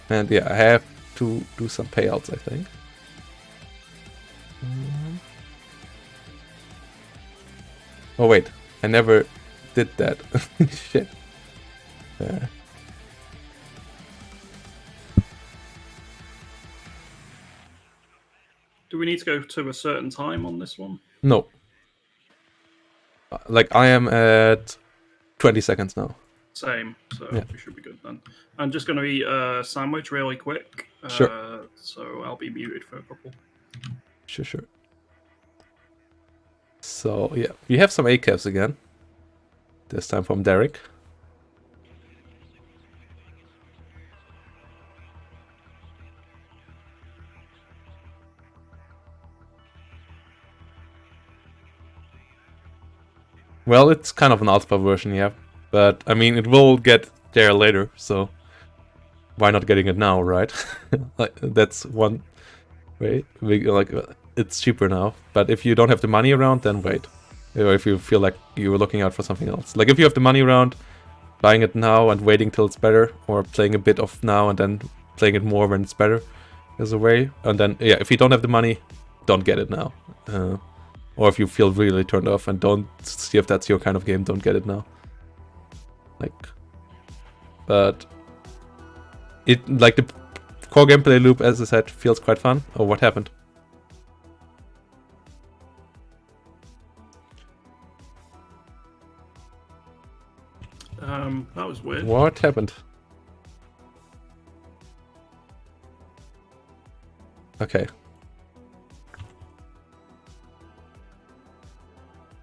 And yeah, I have to do some payouts, I think. Oh wait, I never did that. Shit. Do we need to go to a certain time on this one? No. Like, I am at 20 seconds now. Same, so Yeah. we should be good then. I'm just going to eat a sandwich really quick. Sure. So I'll be muted for a couple. Sure. So, yeah, we have some ACABs again. This time from Derek. Well, it's kind of an alpha version, yeah. But, I mean, it will get there later, so... Why not getting it now, right? Like, that's one way. It's cheaper now. But if you don't have the money around, then wait. Or if you feel like you were looking out for something else. Like, if you have the money around, buying it now and waiting till it's better, or playing a bit of now and then playing it more when it's better, is a way. And then, yeah, if you don't have the money, don't get it now. Or if you feel really turned off and don't see if that's your kind of game, don't get it now. Like, but it, like, the core gameplay loop, as I said, feels quite fun. Oh, what happened? That was weird. What happened? Okay.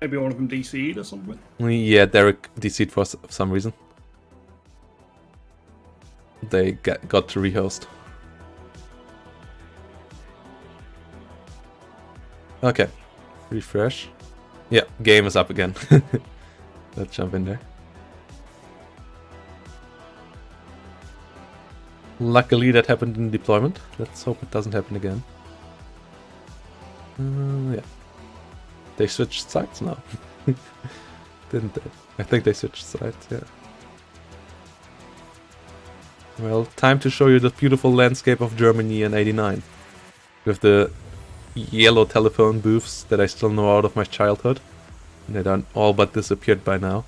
Maybe one of them DC'd or something. Yeah, Derek DC'd for some reason. They got to rehost. Okay. Refresh. Yeah, game is up again. Let's jump in there. Luckily that happened in deployment. Let's hope it doesn't happen again. Yeah. They switched sides now. Didn't they? I think they switched sides, yeah. Well, time to show you the beautiful landscape of Germany in '89. With the yellow telephone booths that I still know out of my childhood. And they done all but disappeared by now.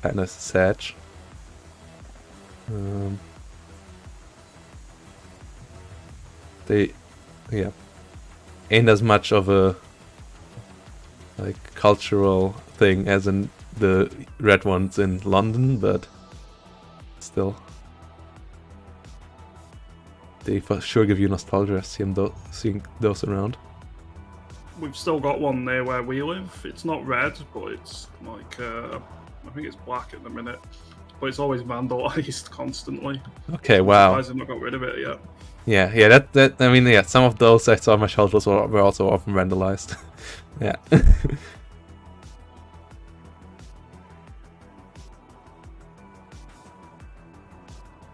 Kinda sad. They, yeah, ain't as much of a like cultural thing as in the red ones in London, but still, they for sure give you nostalgia seeing those around. We've still got one there where we live. It's not red, but it's like I think it's black at the minute. But it's always vandalized constantly. Okay, wow. I'm surprised they've not got rid of it yet. Yeah. That I mean, yeah. Some of those I saw on my shelters were also often vandalized. Yeah.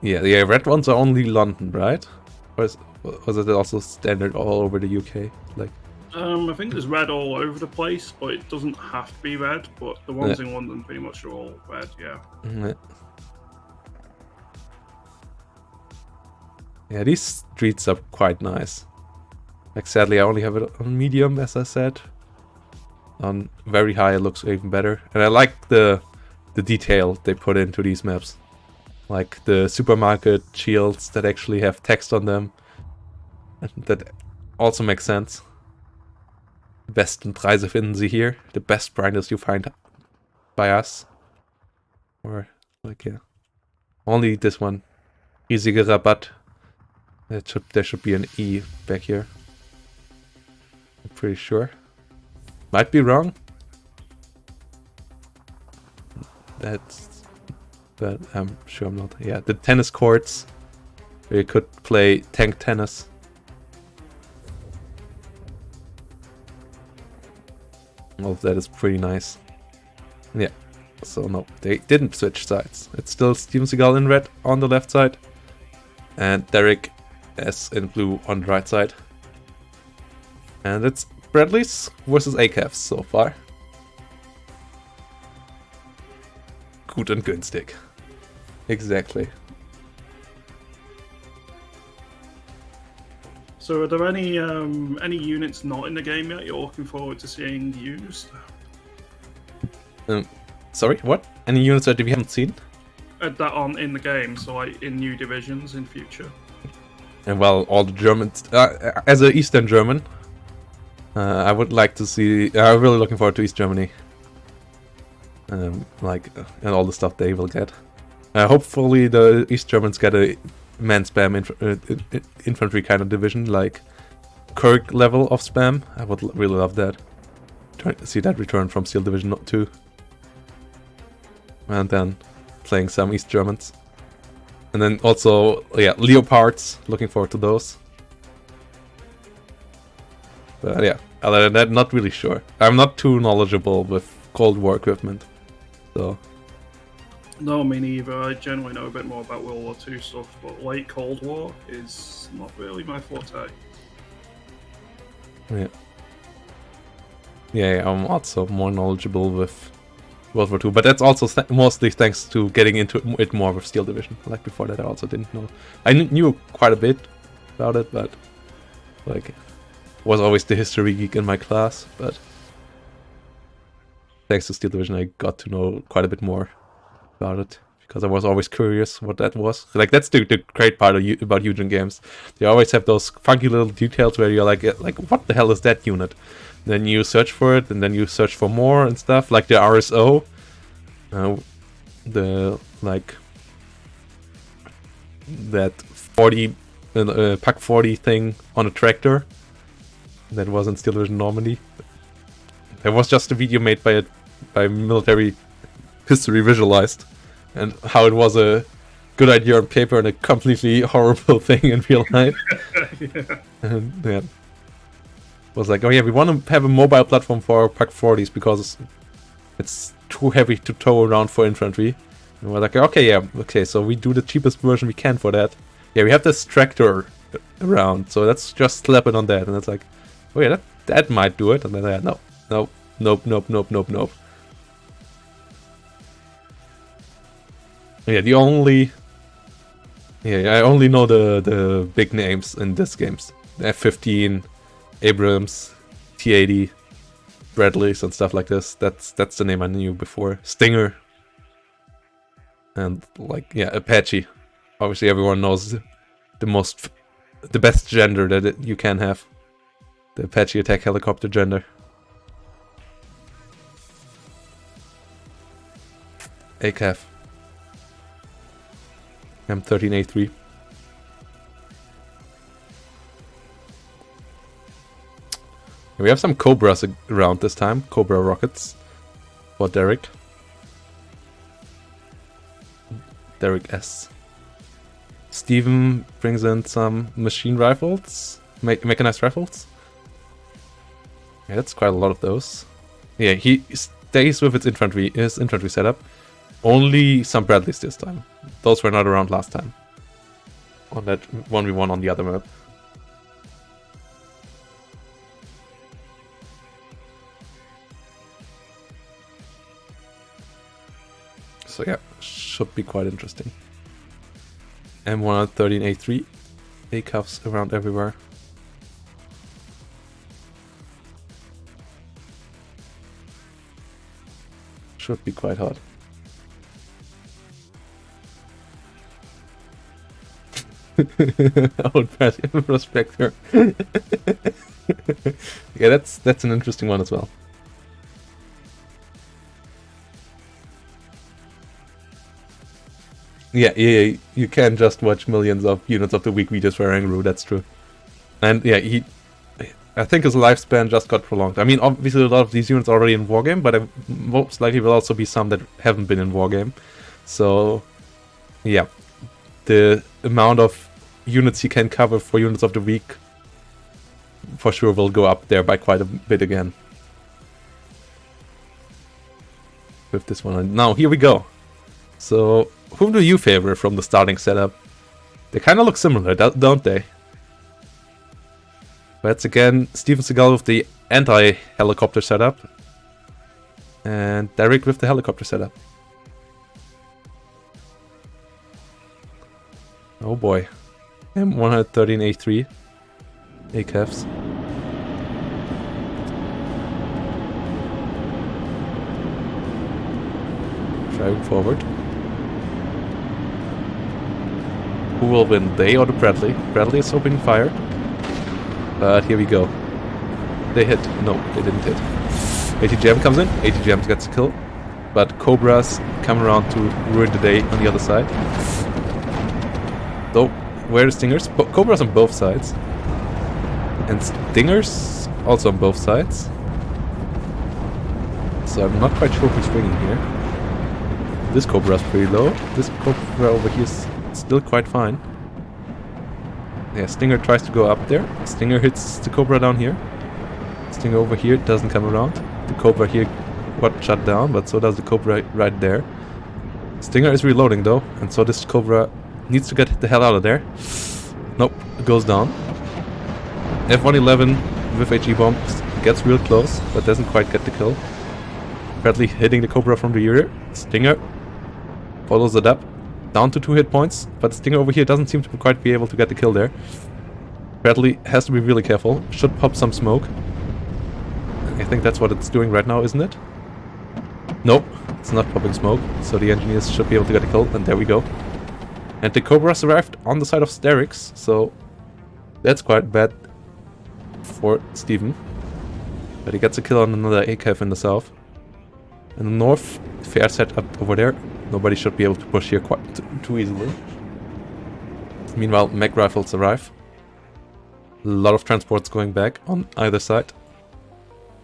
Yeah. Red ones are only London, right? Or was it also standard all over the UK? Like. I think there's red all over the place, but it doesn't have to be red. But the ones in London pretty much are all red, yeah. Yeah, these streets are quite nice. Like, sadly, I only have it on medium, as I said. On very high, it looks even better. And I like the detail they put into these maps. Like the supermarket shields that actually have text on them. And that also makes sense. Besten Preise finden Sie hier. The best prices you find by us. Or, like, yeah. Only this one. Riesige Rabatt. There should be an E back here. I'm pretty sure. Might be wrong. But I'm sure I'm not. Yeah, the tennis courts. Where you could play tank tennis. All of that is pretty nice. Yeah. So no, they didn't switch sides. It's still Steven Seagal in red on the left side. And Derek S in blue on the right side. And it's Bradley's versus ACAFs so far. Gut und günstig. Exactly. So are there any units not in the game yet you're looking forward to seeing used? Sorry, what? Any units that we haven't seen? That aren't in the game, so like in new divisions in future. And well, all the Germans, as an Eastern German, I would like to see. I'm really looking forward to East Germany, and all the stuff they will get. Hopefully, the East Germans get a man spam infantry kind of division, like Kirk level of spam. I would really love that. Trying to see that return from Steel Division 2, and then playing some East Germans. And then also, yeah, Leopards, looking forward to those. But yeah, other than that, not really sure. I'm not too knowledgeable with Cold War equipment, so... No, me neither. I generally know a bit more about World War II stuff, but late Cold War is not really my forte. Yeah, I'm also more knowledgeable with World War II, but that's also mostly thanks to getting into it more with Steel Division. Like before that, I also didn't know. I knew quite a bit about it, but like was always the history geek in my class. But thanks to Steel Division, I got to know quite a bit more about it because I was always curious what that was. Like that's the great part about Eugen games. They always have those funky little details where you're like what the hell is that unit? Then you search for it, and then you search for more and stuff, like the RSO, that 40 Pack 40 thing on a tractor that was in Steel Division Normandy. There was just a video made by Military History Visualized, and how it was a good idea on paper and a completely horrible thing in real life. Yeah. And yeah. Was like, oh yeah, we want to have a mobile platform for Pack 40s because it's too heavy to tow around for infantry. And we're like, okay, so we do the cheapest version we can for that. Yeah, we have this tractor around, so let's just slap it on that. And it's like, oh yeah, that might do it. And then nope. Yeah, I only know the big names in this games. The F-15, Abrams, T-80, Bradleys and stuff like this. That's the name I knew before. Stinger. And like, yeah, Apache. Obviously everyone knows the best gender that you can have. The Apache attack helicopter gender. ACAF. M13A3. We have some Cobras around this time. Cobra rockets. For Derek. Derek S. Steven brings in some machine rifles, mechanized rifles. Yeah, that's quite a lot of those. Yeah, he stays with his infantry setup. Only some Bradleys this time. Those were not around last time. On that 1v1 on the other map. So yeah, should be quite interesting. M113A3. A-cuffs around everywhere. Should be quite hot. Old prospector. Yeah, that's an interesting one as well. Yeah, you can just watch millions of units of the week videos for Angru, that's true. And yeah, I think his lifespan just got prolonged. I mean, obviously a lot of these units are already in Wargame, but most likely will also be some that haven't been in Wargame. So, yeah, the amount of units he can cover for units of the week for sure will go up there by quite a bit again. With this one. Now, here we go. So, whom do you favor from the starting setup? They kind of look similar, don't they? That's again Steven Seagal with the anti-helicopter setup. And Derek with the helicopter setup. Oh boy. M113A3. ACAFs. Driving forward. Who will win, they or the Bradley? Bradley is opening fire. But here we go. They hit. No, they didn't hit. ATGM comes in. ATGM gets a kill. But Cobras come around to ruin the day on the other side. Though, where are the Stingers? Cobras on both sides. And Stingers also on both sides. So I'm not quite sure who's winning here. This Cobra's pretty low. This Cobra over here is still quite fine. Yeah, Stinger tries to go up there. Stinger hits the Cobra down here. Stinger over here doesn't come around. The Cobra here got shut down, but so does the Cobra right there. Stinger is reloading though, and so this Cobra needs to get the hell out of there. Nope, it goes down. F-111 with HE bombs gets real close, but doesn't quite get the kill. Bradley hitting the Cobra from the rear. Stinger follows it up. Down to 2 hit points, but Stinger over here doesn't seem to quite be able to get the kill there. Bradley has to be really careful. Should pop some smoke. I think that's what it's doing right now, isn't it? Nope, it's not popping smoke, so the engineers should be able to get a kill, and there we go. And the Cobras arrived on the side of Sterix, so that's quite bad for Steven. But he gets a kill on another ACAF in the south. In the north, fair set up over there. Nobody should be able to push here quite too easily. Meanwhile, mech rifles arrive. A lot of transports going back on either side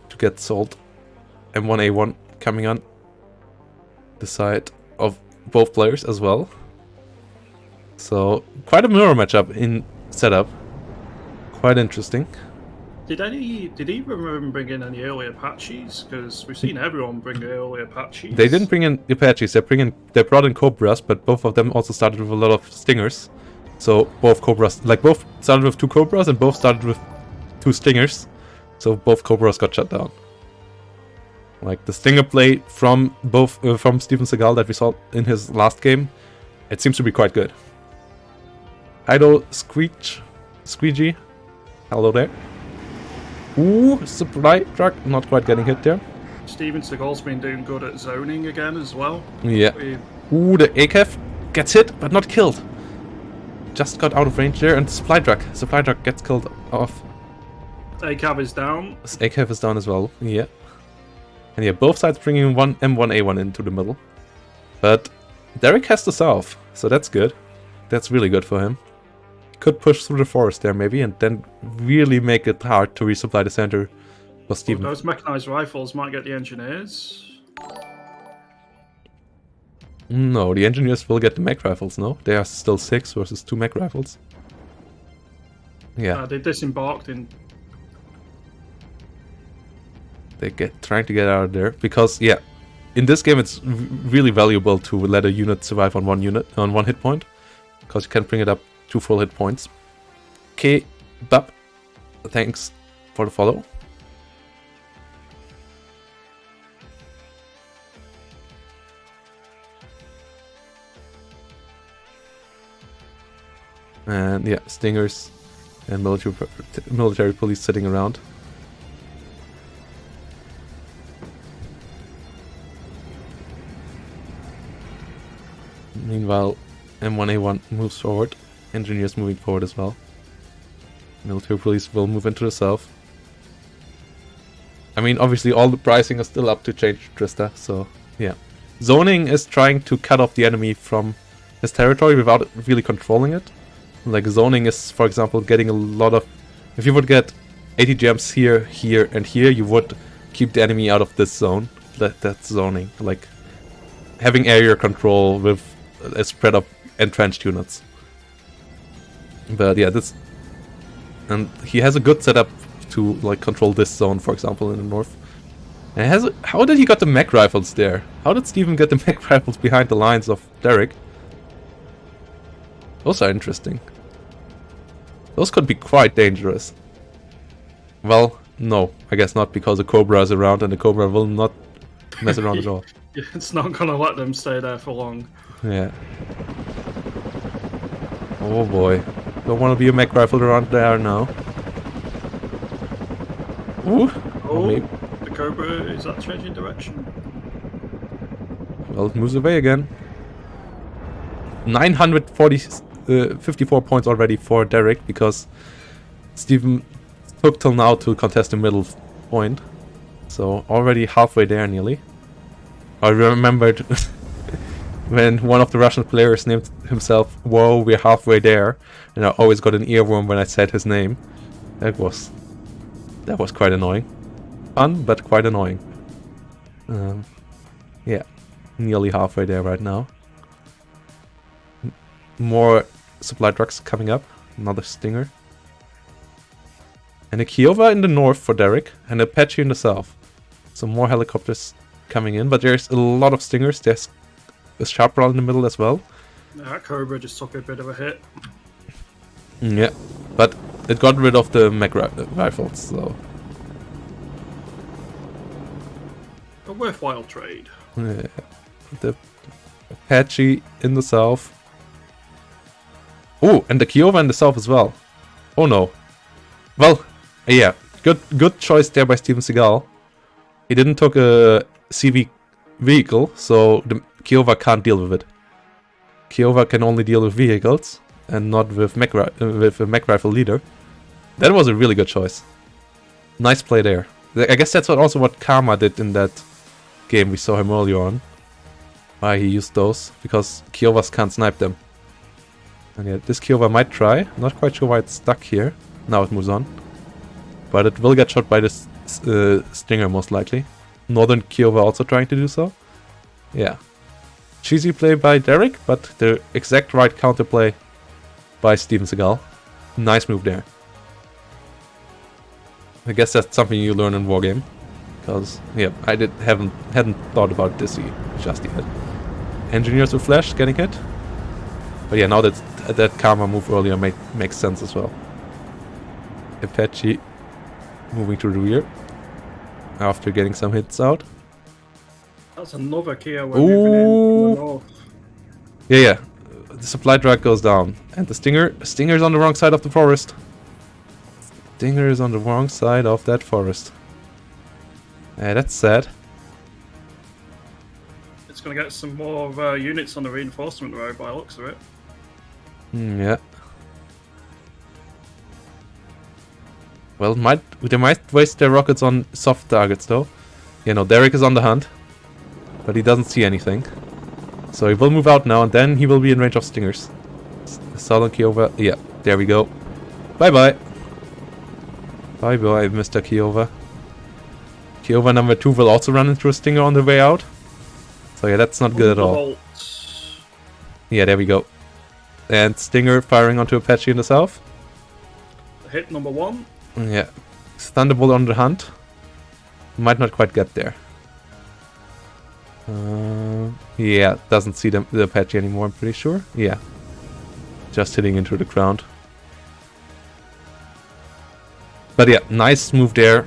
to get sold. M1A1 coming on the side of both players as well. So, quite a mirror matchup in setup. Quite interesting. Did either of them bring in any early Apaches? Because we've seen everyone bring early Apaches. They didn't bring in Apaches. They brought in Cobras, but both of them also started with a lot of Stingers. So both Cobras, both started with 2 Cobras and both started with 2 Stingers. So both Cobras got shut down. Like the Stinger play from from Steven Seagal that we saw in his last game, it seems to be quite good. Idol Squeegee, hello there. Ooh, supply truck, not quite getting hit there. Steven Seagal's been doing good at zoning again as well. Yeah. Ooh, the ACAF gets hit, but not killed. Just got out of range there, and the supply truck gets killed off. ACAF is down. ACAF is down as well, yeah. And yeah, both sides bringing one M1A1 into the middle. But Derek has the south, so that's good. That's really good for him. Could push through the forest there maybe, and then really make it hard to resupply the center for Steven. Those mechanized rifles might get the engineers. No, the engineers will get the mech rifles, no? They are still 6 versus 2 mech rifles. Yeah. They disembarked in... They trying to get out of there because, yeah, in this game it's really valuable to let a unit survive on one hit point, because you can bring it up to full hit points. Okay, Bub, thanks for the follow. And yeah, stingers and military police sitting around. Meanwhile, M1A1 moves forward. Engineers moving forward as well. Military police will move into the south. I mean, obviously all the pricing is still up to change, Trista, so yeah. Zoning is trying to cut off the enemy from his territory without really controlling it. Like, zoning is, for example, getting a lot of... If you would get 80 gems here, here, and here, you would keep the enemy out of this zone. That's zoning. Like, having area control with a spread of entrenched units. But yeah, this... And he has a good setup to, like, control this zone, for example, in the north. And how did he got the mech rifles there? How did Steven get the mech rifles behind the lines of Derek? Those are interesting. Those could be quite dangerous. Well, no, I guess not, because a Cobra is around and the Cobra will not mess around at all. It's not gonna let them stay there for long. Yeah. Oh boy. Don't want to be a mech rifle around there now. Ooh. Oh, the Cobra, is that changing direction? Well, it moves away again. 54 points already for Derek, because Steven took till now to contest the middle point. So already halfway there nearly. I remembered when one of the Russian players named himself "Whoa, we're halfway there," and I always got an earworm when I said his name. That was quite annoying. Fun, but quite annoying. Yeah, nearly halfway there right now. More supply trucks coming up. Another Stinger. And a Kiowa in the north for Derek, and a Apache in the south. Some more helicopters coming in, but there's a lot of Stingers. There's a Chaparral in the middle as well. That Cobra just took a bit of a hit. Yeah, but it got rid of the mech rifles, so... A worthwhile trade. Yeah. The Apache in the south. Oh, and the Kiowa in the south as well. Oh no. Well, yeah, good choice there by Steven Seagal. He didn't took a CV vehicle, so the Kiowa can't deal with it. Kiowa can only deal with vehicles, and not with a mech rifle leader. That was a really good choice. Nice play there. I guess that's also what Karma did in that game we saw him earlier on. Why he used those, because Kiowas can't snipe them. And yeah, this Kiowa might try. Not quite sure why it's stuck here. Now it moves on. But it will get shot by this Stinger most likely. Northern Kiowa also trying to do so. Yeah. Cheesy play by Derek, but the exact right counterplay by Steven Seagal. Nice move there. I guess that's something you learn in Wargame. Because, yeah, I hadn't thought about this just yet. Engineers with Flash getting hit. But yeah, now that Karma move earlier makes sense as well. Apache moving to the rear after getting some hits out. That's another Kia we're moving in from the north. Yeah. The supply truck goes down. And the Stinger's on the wrong side of the forest. Stinger is on the wrong side of that forest. Yeah, that's sad. It's going to get some more units on the reinforcement road by the looks of it. Yeah. Well, they might waste their rockets on soft targets though. You know, Derek is on the hunt, but he doesn't see anything. So he will move out now, and then he will be in range of Stingers. Southern Kiowa. Yeah, there we go. Bye-bye. Bye-bye, Mr. Kiowa. Kiowa number 2 will also run into a Stinger on the way out. So yeah, that's not good at all. Yeah, there we go. And Stinger firing onto Apache in the south. Hit number 1. Yeah. Thunderbolt on the hunt. Might not quite get there. Yeah, doesn't see the Apache anymore, I'm pretty sure. Yeah. Just hitting into the ground. But yeah, nice move there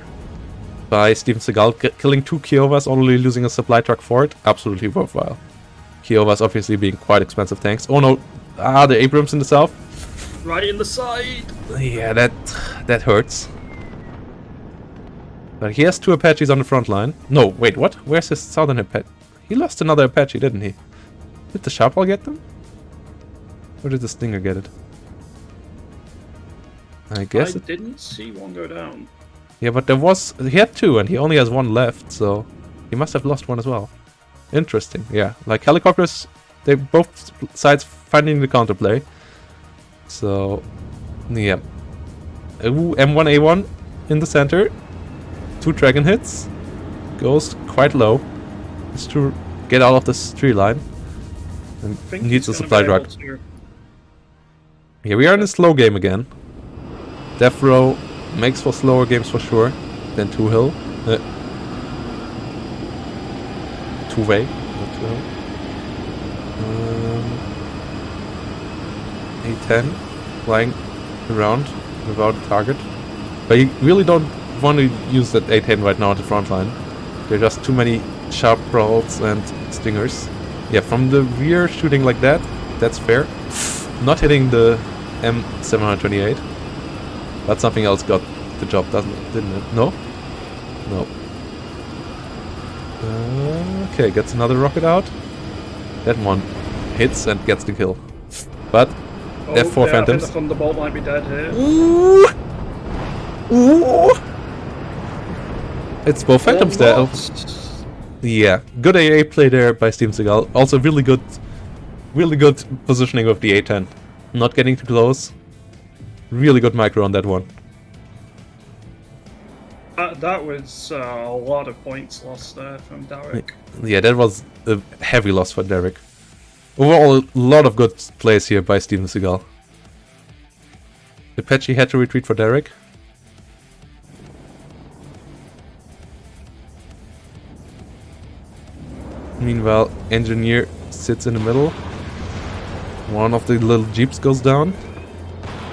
by Steven Seagal, killing 2 Kiovas, only losing a supply truck for it. Absolutely worthwhile. Kiovas obviously being quite expensive tanks. Oh no, the Abrams in the south. Right in the side. Yeah, that hurts. But he has 2 Apaches on the front line. No, wait, what? Where's his southern Apache? He lost another Apache, didn't he? Did the Sharpall get them? Or did the Stinger get it? I guess I didn't see one go down. Yeah, but he had 2 and he only has 1 left, so he must have lost 1 as well. Interesting, yeah. Like helicopters, they both sides finding the counterplay. So, yeah. Ooh, M1A1 in the center. 2 Dragon hits. Goes quite low. Just to get out of this tree line. And needs a supply truck. Here we are in a slow game again. Death Row makes for slower games for sure than 2 Hill. 2-way, not 2 Hill. A10 flying around without a target. But you really don't want to use that A10 right now at the front line. There are just too many sharp prowls and stingers. Yeah, from the rear shooting like that, that's fair. Not hitting the M728. But something else got the job, didn't it? No? No. Okay, gets another rocket out. That one hits and gets the kill. But they have 4 Phantoms. I think the Thunderbolt might be dead here. Ooh! Ooh! It's both Phantoms there. Yeah, good AA play there by Steven Seagal. Also really good positioning of the A10. Not getting too close. Really good micro on that one. That was a lot of points lost there from Derek. Yeah, that was a heavy loss for Derek. Overall, a lot of good plays here by Steven Seagal. Apache had to retreat for Derek. Meanwhile, Engineer sits in the middle. One of the little jeeps goes down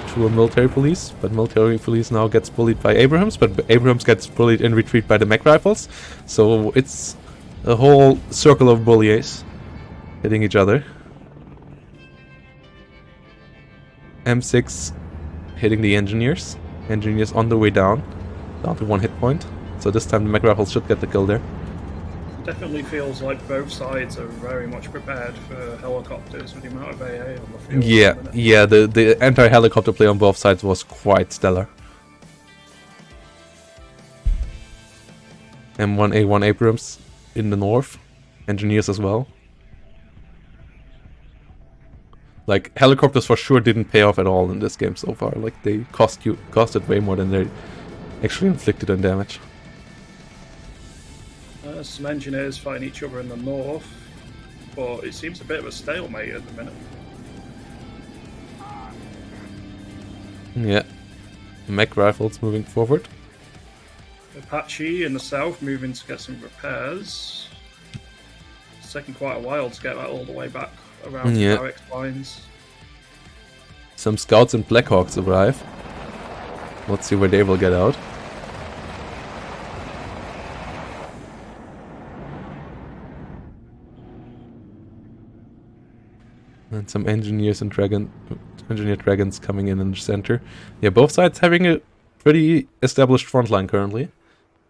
to a military police, but military police now gets bullied by Abrams, but Abrams gets bullied in retreat by the mech rifles. So it's a whole circle of bullies hitting each other. M6 hitting the engineers. Engineers on the way down to 1 hit point. So this time the mech rifles should get the kill there. Definitely feels like both sides are very much prepared for helicopters with the amount of AA on the field. Yeah, the anti-helicopter play on both sides was quite stellar. M1A1 Abrams in the north, engineers as well. Like, helicopters for sure didn't pay off at all in this game so far. Like, they costed way more than they actually inflicted on damage. Some engineers fighting each other in the north, but it seems a bit of a stalemate at the minute. Yeah, mech rifles moving forward. Apache in the south moving to get some repairs. It's taking quite a while to get that all the way back around the Derek's lines. Some scouts and Blackhawks arrive. Let's see where they will get out. And some engineers and engineer dragons coming in the center. Yeah, both sides having a pretty established front line currently.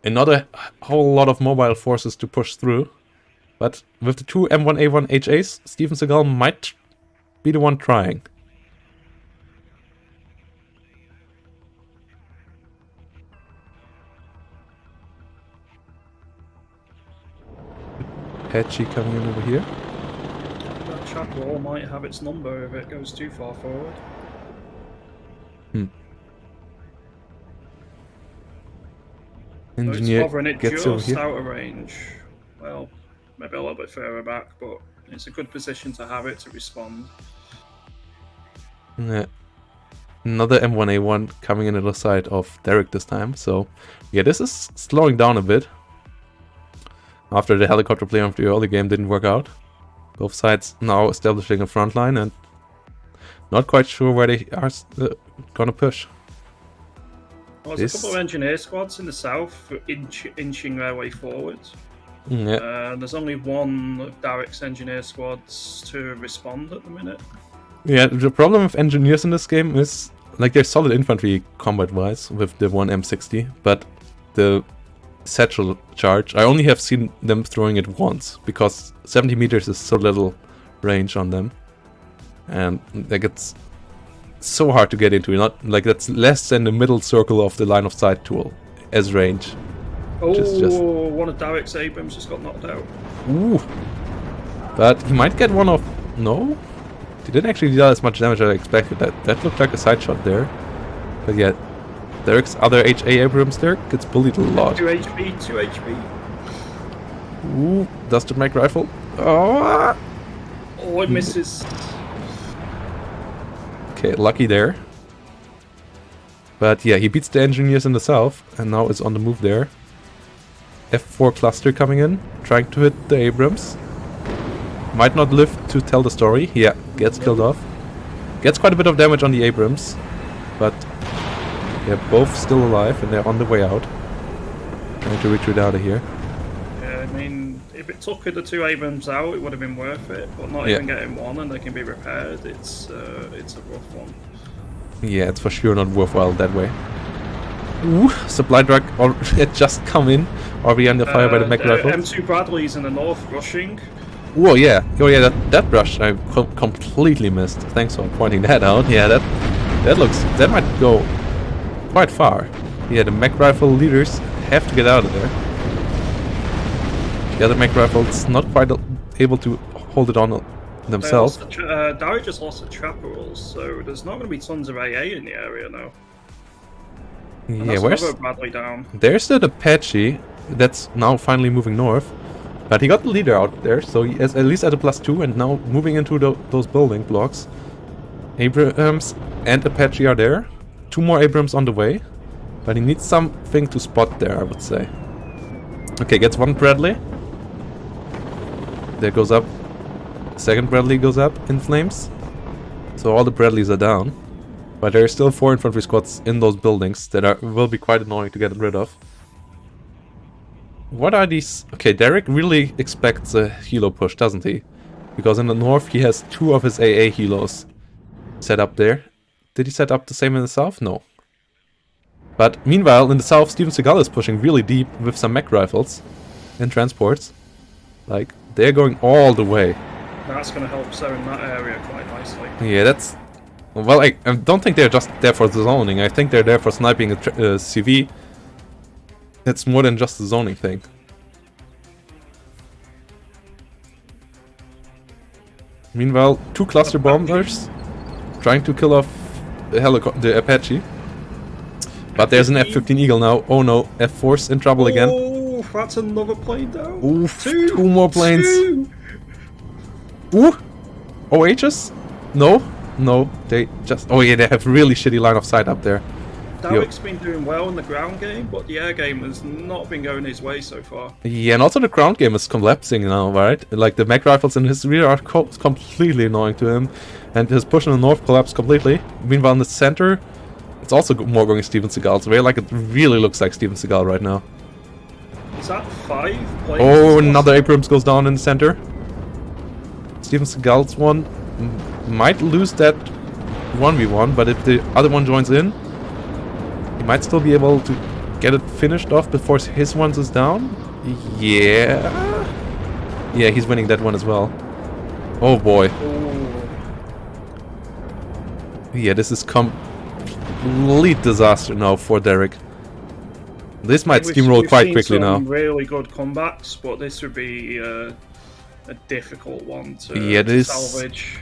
And not a whole lot of mobile forces to push through. But with the 2 M1A1 HAs, Steven Seagal might be the one trying. Apache coming in over here. That chapel might have its number if it goes too far forward. Engineer it's hovering it gets over just here. out of range. Well, maybe a little bit further back, but It's a good position to have it to respond. Yeah. Another M1A1 coming in on the side of Derek this time. So, yeah, this is slowing down a bit. After the helicopter play of the early game didn't work out. Both sides now establishing a front line and not quite sure where they are gonna push. Well, there's a couple of engineer squads in the south inching their way forward. Yeah. There's only one of Derek's engineer squads to respond at the minute. Yeah, the problem with engineers in this game is, like, they're solid infantry combat-wise with the one M60, but the satchel charge, I only have seen them throwing it once, because 70 meters is so little range on them. And, like, it's so hard to get into, not, like, that's less than the middle circle of the line of sight tool as range. Oh, one of Derek's Abrams just got knocked out. Ooh. But he might get one of... No? He didn't actually deal as much damage as I expected. That looked like a side shot there. But yeah, Derek's other HA Abrams there gets bullied a lot. 2 HP, 2 HP. Ooh, does the mag rifle? Oh! Oh, it misses. Okay, lucky there. But yeah, he beats the engineers in the south, and now is on the move there. F4 cluster coming in, trying to hit the Abrams. Might not live to tell the story. Yeah, gets killed off. Gets quite a bit of damage on the Abrams, but they're both still alive and they're on the way out. Trying to retreat out of here. Yeah, I mean, if it took the 2 Abrams out, it would have been worth it. But not even getting one and they can be repaired, it's a rough one. Yeah, it's for sure not worthwhile that way. Ooh, supply truck had just come in, already under fire by the mech rifles. M2 Bradley's in the north rushing. Oh yeah, that rush I completely missed. Thanks for pointing that out. Yeah, that might go quite far. Yeah, the mech rifle leaders have to get out of there. The other mech rifles not quite able to hold it on themselves. Derek just lost the trapper rolls, so there's not going to be tons of AA in the area now. And Yeah, where's Bradley down? There's the Apache that's now finally moving north. But he got the leader out there, so he is at least at a +2 and now moving into those building blocks. Abrams and Apache are there. 2 more Abrams on the way. But he needs something to spot there, I would say. Okay, gets 1 Bradley. There goes up. Second Bradley goes up in flames. So all the Bradleys are down. But there are still 4 infantry squads in those buildings that will be quite annoying to get rid of. What are these? Okay, Derek really expects a helo push, doesn't he? Because in the north he has 2 of his AA helos set up there. Did he set up the same in the south? No. But meanwhile, in the south, Steven Seagal is pushing really deep with some mech rifles and transports. Like, they're going all the way. That's going to help zone that area quite nicely. Yeah, that's... Well, I don't think they're just there for the zoning. I think they're there for sniping a CV. It's more than just a zoning thing. Meanwhile, 2 cluster bombers trying to kill off the Apache. But there's an F-15 Eagle now. Oh no, F-4's in trouble again. Oh, that's another plane down. Oof, 2 more planes. 2. Ooh, OHs? No, they just... Oh yeah, they have really shitty line of sight up there. Derek's been doing well in the ground game, but the air game has not been going his way so far. Yeah, and also the ground game is collapsing now, right? Like, the mech rifles in his rear are completely annoying to him, and his push in the north collapsed completely. Meanwhile, in the center, it's also more going Steven Seagal's way. Like, it really looks like Steven Seagal right now. Is that 5 planes? Oh, another Abrams goes down in the center. Steven Seagal's one might lose that 1v1, but if the other one joins in, he might still be able to get it finished off before his one is down. Yeah, he's winning that one as well. Oh boy. Yeah, this is complete disaster now for Derek. This might steamroll quite quickly now. Really good comebacks, but this would be a difficult one to salvage.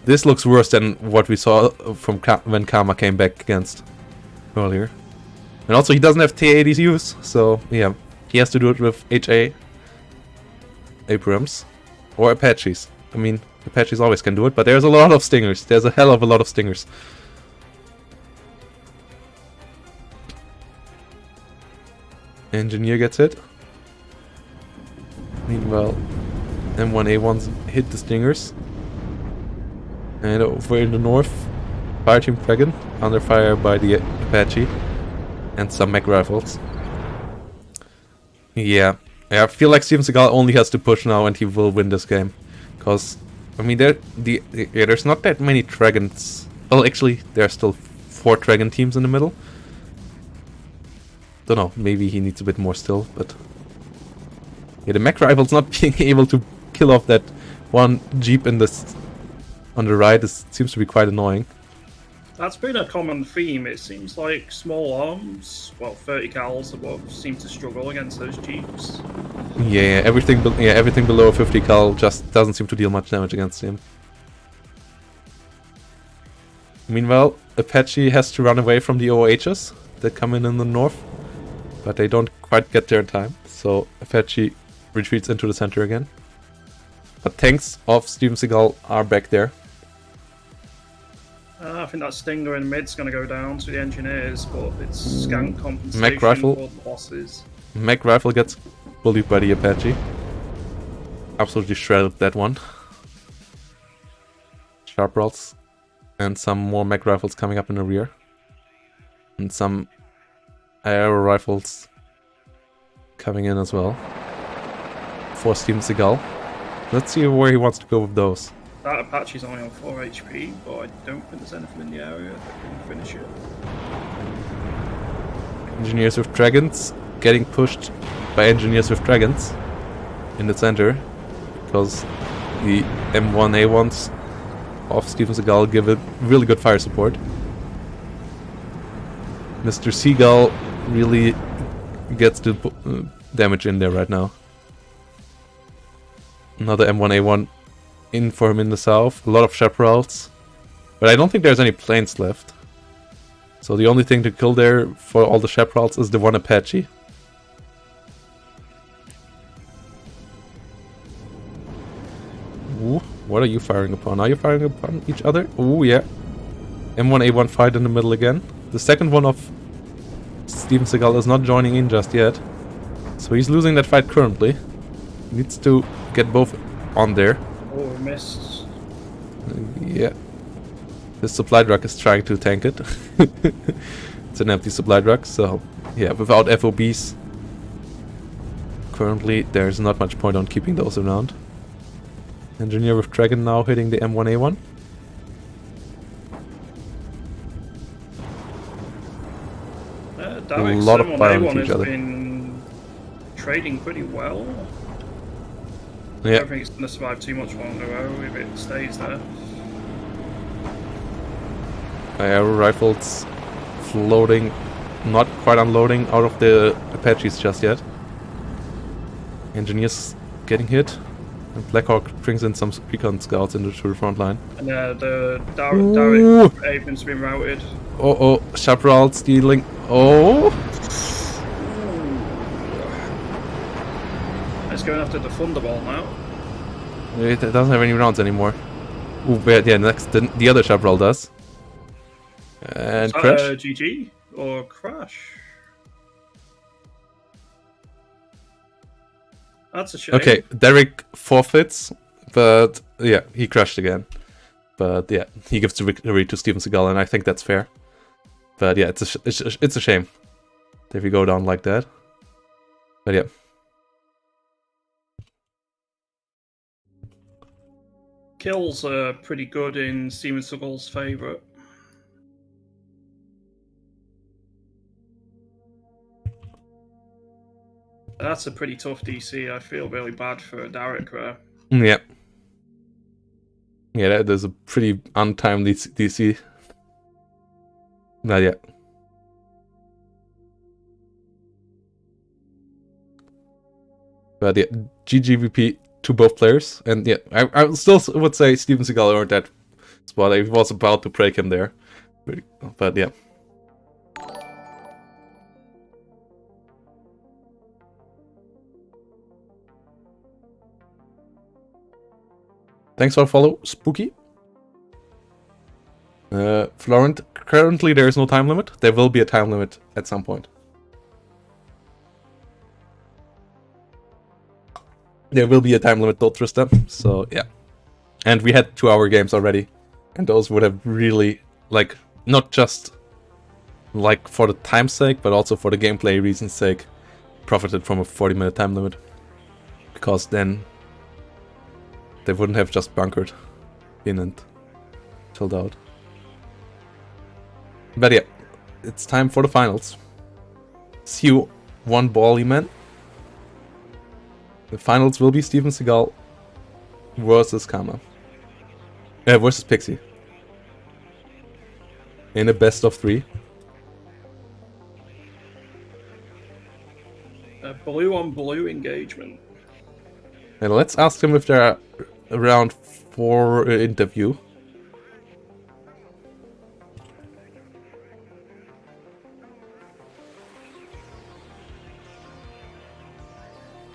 This looks worse than what we saw from when Karma came back against earlier. And also he doesn't have T-80s, so yeah, he has to do it with HA Abrams. Or Apaches. I mean, Apaches always can do it, but there's a lot of stingers. There's a hell of a lot of stingers. Engineer gets hit. Meanwhile, M1A1s hit the stingers. And over in the north, Fireteam Dragon under fire by the Apache and some mech rifles. Yeah, I feel like Steven Seagal only has to push now and he will win this game. Because, I mean, there's not that many dragons. Well, actually, there are still 4 dragon teams in the middle. Don't know, maybe he needs a bit more still, but... Yeah, the mech rifles not being able to kill off that one jeep in this on the right seems to be quite annoying. That's been a common theme. It seems like small arms, well, 30 cals above, seem to struggle against those jeeps. Yeah, everything below 50 cal just doesn't seem to deal much damage against him. Meanwhile, Apache has to run away from the OHs that come in the north, but they don't quite get there in time. So Apache retreats into the center again. But tanks of Steven Seagal are back there. I think that Stinger in mid's going to go down to the engineers, but it's scant compensation Mech rifle. for the bosses. Mech rifle gets bullied by the Apache. Absolutely shredded that one. Sharp rods. And some more mech rifles coming up in the rear. And some aero rifles coming in as well. For Steven Seagal. Let's see where he wants to go with those. That Apache's only on 4 HP, but I don't think there's anything in the area that can finish it. Engineers with dragons getting pushed by engineers with dragons in the center because the M1A1s of Steven Seagal give it really good fire support. Mr. Seagal really gets the damage in there right now. Another M1A1 in for him in the south. A lot of chaparrals. But I don't think there's any planes left. So the only thing to kill there for all the chaparrals is the one Apache. Ooh, what are you firing upon? Are you firing upon each other? Ooh, yeah. M1A1 fight in the middle again. The second one of Steven Seagal is not joining in just yet. So he's losing that fight currently. Needs to get both on there. Oh, we missed. Yeah. This supply truck is trying to tank it. It's an empty supply truck, so yeah, without FOBs. Currently, there's not much point on keeping those around. Engineer with Dragon now hitting the M1A1. A lot of fire on each other. Been trading pretty well. Yeah. I don't think it's going to survive too much longer though, if it stays there. Aero rifles floating, not quite unloading out of the Apaches just yet. Engineers getting hit. And Blackhawk brings in some recon scouts into the front line. And the Derek Abrams been routed. Oh, Chaparral stealing. Oh! It's going after the Thunderball now. It doesn't have any rounds anymore. Ooh, yeah, next the other Chaparral does. And crash. GG or crash? That's a shame. Okay, Derek forfeits, but yeah, he crashed again. But yeah, he gives the victory to Steven Seagal, and I think that's fair. But yeah, it's a shame if you go down like that. But yeah. Kills are pretty good in Steven Seagal's favour. That's a pretty tough DC. I feel really bad for Derek there. Yeah. Yeah, that is a pretty untimely DC. Not yet. But yeah, GGVP to both players. And yeah, I still would say Steven Seagal earned that spot. I was about to break him there. But yeah. Thanks for the follow, Spooky. Florent, currently there is no time limit. There will be a time limit at some point. There will be a time limit though, Tristan. So yeah. And we had 2-hour games already. And those would have really, like, not just like for the time's sake, but also for the gameplay reasons' sake, profited from a 40-minute time limit. Because then they wouldn't have just bunkered in and chilled out. But yeah, it's time for the finals. See you, one bally man. The finals will be Steven Seagal versus Kama. Versus Pixie. In a best of 3. A blue on blue engagement. And let's ask them if they're around for an interview.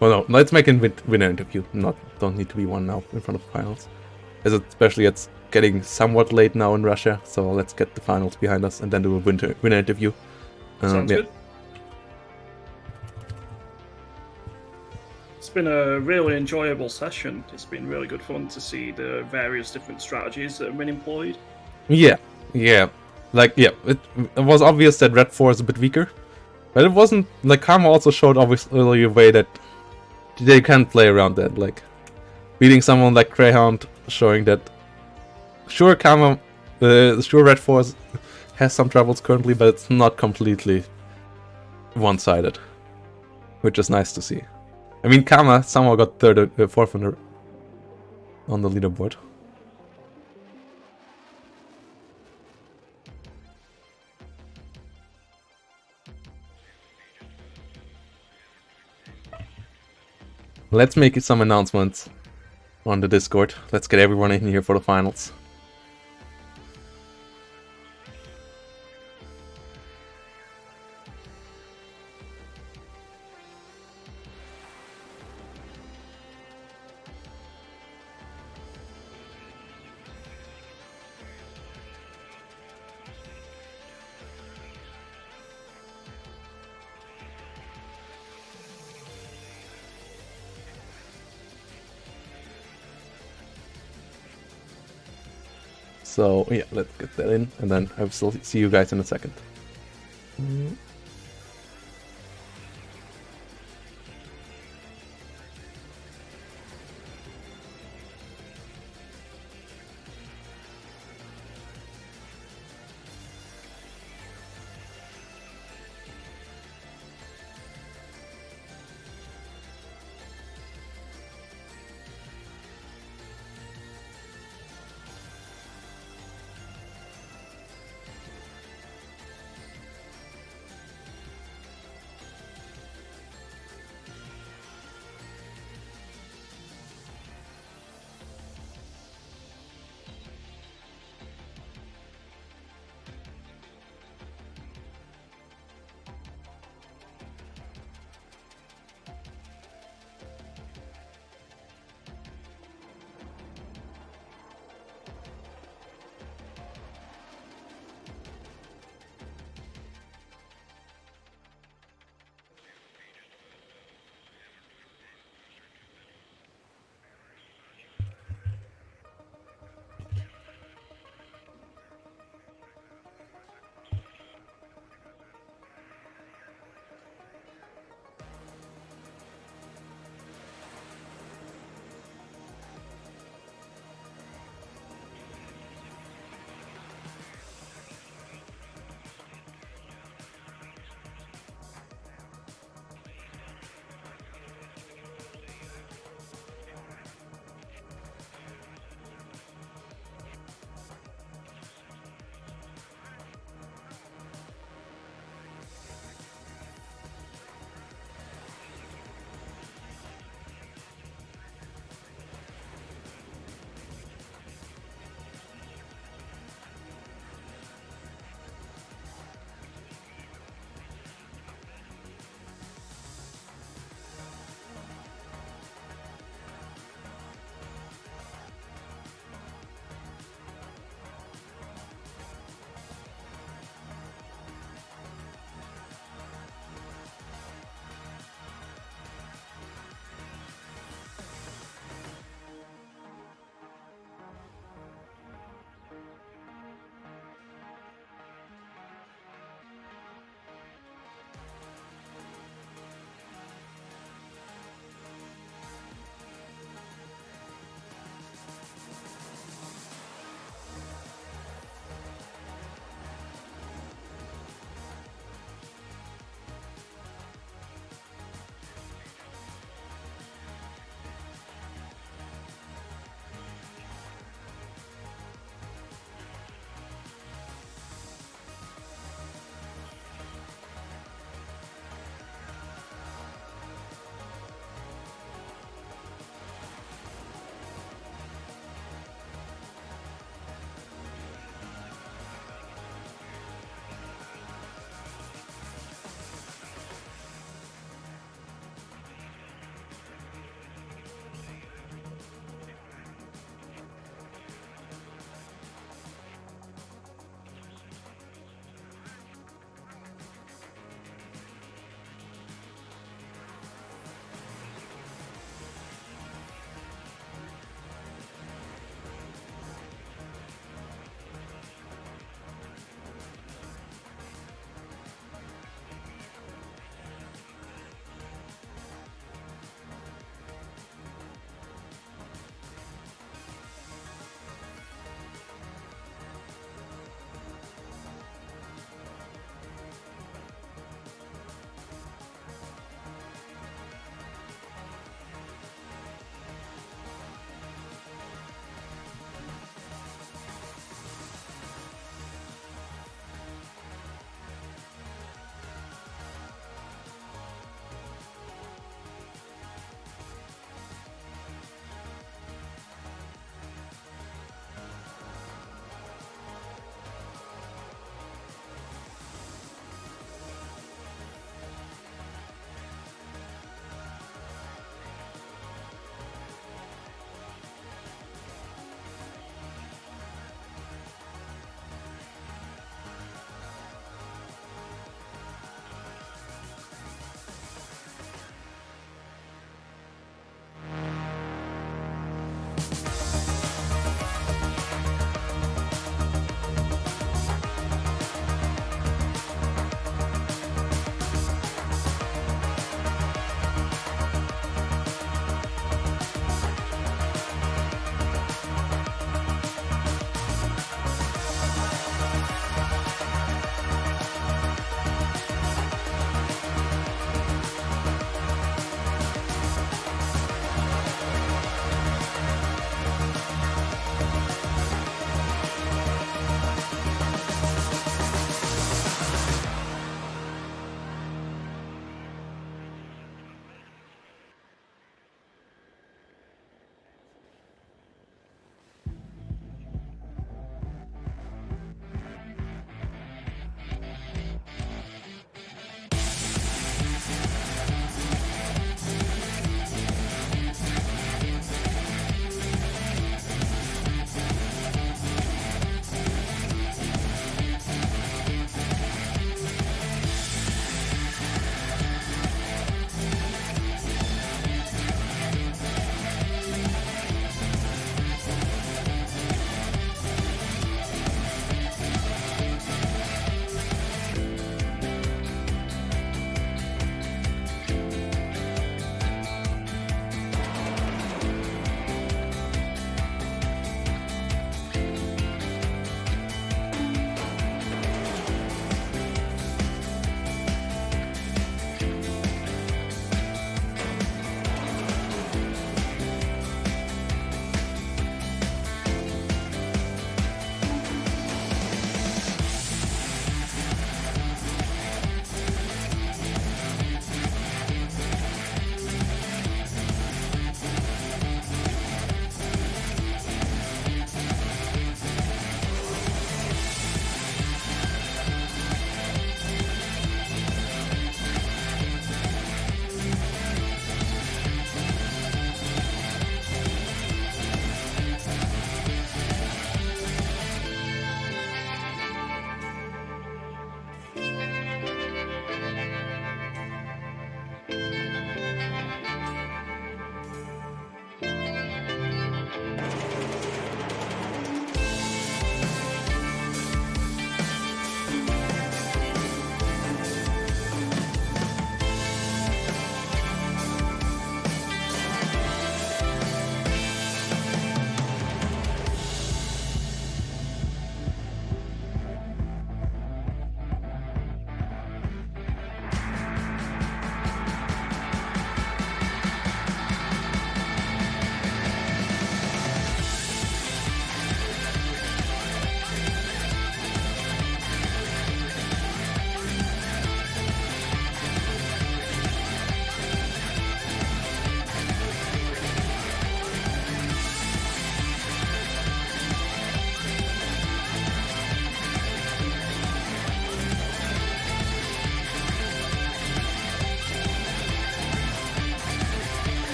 Well, no, let's make a winner interview. Don't need to be one now in front of the finals. Especially it's getting somewhat late now in Russia, so let's get the finals behind us and then do a winner interview. Sounds yeah. good. It's been a really enjoyable session. It's been really good fun to see the various different strategies that have been employed. Yeah. Like, yeah, it was obvious that Red 4 is a bit weaker. But it wasn't, like, Karma also showed obviously a way that they can play around that, like, beating someone like Greyhound, showing that, sure, Karma, sure, Red 4 has some troubles currently, but it's not completely one-sided, which is nice to see. I mean, Karma somehow got fourth on the leaderboard. Let's make some announcements on the Discord. Let's get everyone in here for the finals. So yeah, let's get that in, and then I will see you guys in a second.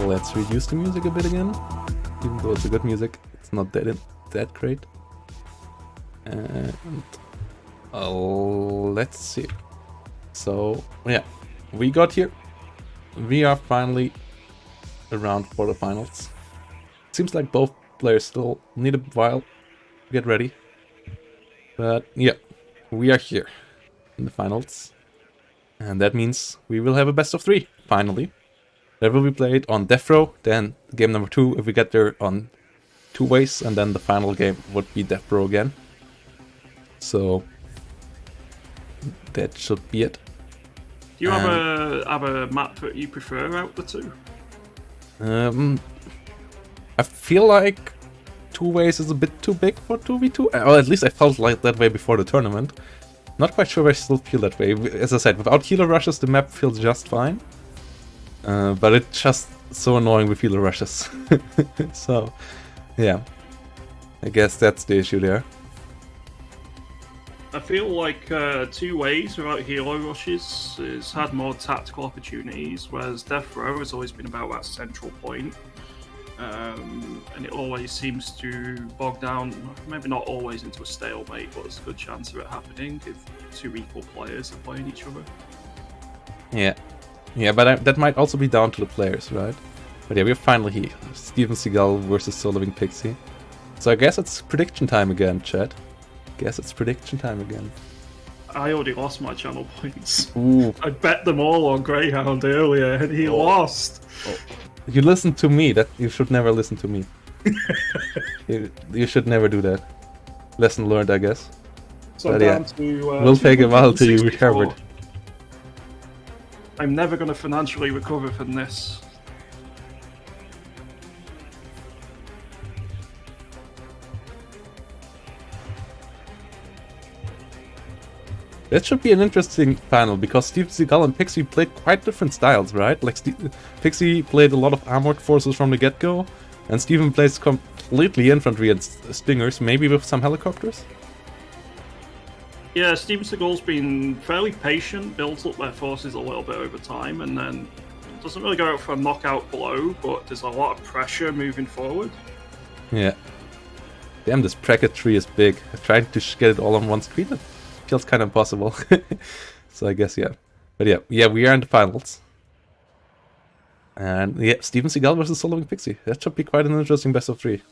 let's reduce the music a bit again. Even though it's a good music, it's not that great. And let's see. So yeah, we got here. We are finally around for the finals. Seems like both players still need a while to get ready. But yeah, we are here in the finals. And that means we will have a best of 3, finally. That will be played on Death Row, then game number 2 if we get there on 2 ways, and then the final game would be Death Row again. So that should be it. Do you have a map that you prefer out the 2? I feel like 2 ways is a bit too big for 2v2. Or at least I felt like that way before the tournament. Not quite sure if I still feel that way. As I said, without healer rushes the map feels just fine. But it's just so annoying with healer rushes. So, yeah. I guess that's the issue there. I feel like 2 ways without hero rushes has had more tactical opportunities, whereas Death Row has always been about that central point. And it always seems to bog down, maybe not always into a stalemate, but there's a good chance of it happening if 2 equal players are playing each other. Yeah, but that might also be down to the players, right? But yeah, we're finally here. Steven Seagal versus Soul Living Pixie. So I guess it's prediction time again, chat. Guess it's prediction time again. I already lost my channel points. Ooh. I bet them all on Greyhound earlier, and he lost. Oh. You listen to me. That you should never listen to me. you should never do that. Lesson learned, I guess. So but down yeah, to, we'll take a while till you 64. recovered. I'm never going to financially recover from this. That should be an interesting final, because Steven Seagal and Pixie played quite different styles, right? Like, Pixie played a lot of armored forces from the get-go, and Steven plays completely infantry and stingers, maybe with some helicopters? Yeah, Steven Seagal's been fairly patient, builds up their forces a little bit over time, and then doesn't really go out for a knockout blow, but there's a lot of pressure moving forward. Yeah. Damn, this bracket tree is big. I'm trying to get it all on one screen. It feels kind of impossible. So I guess, yeah. But yeah, we are in the finals. And yeah, Steven Seagal versus Soul Living Pixie. That should be quite an interesting best of 3.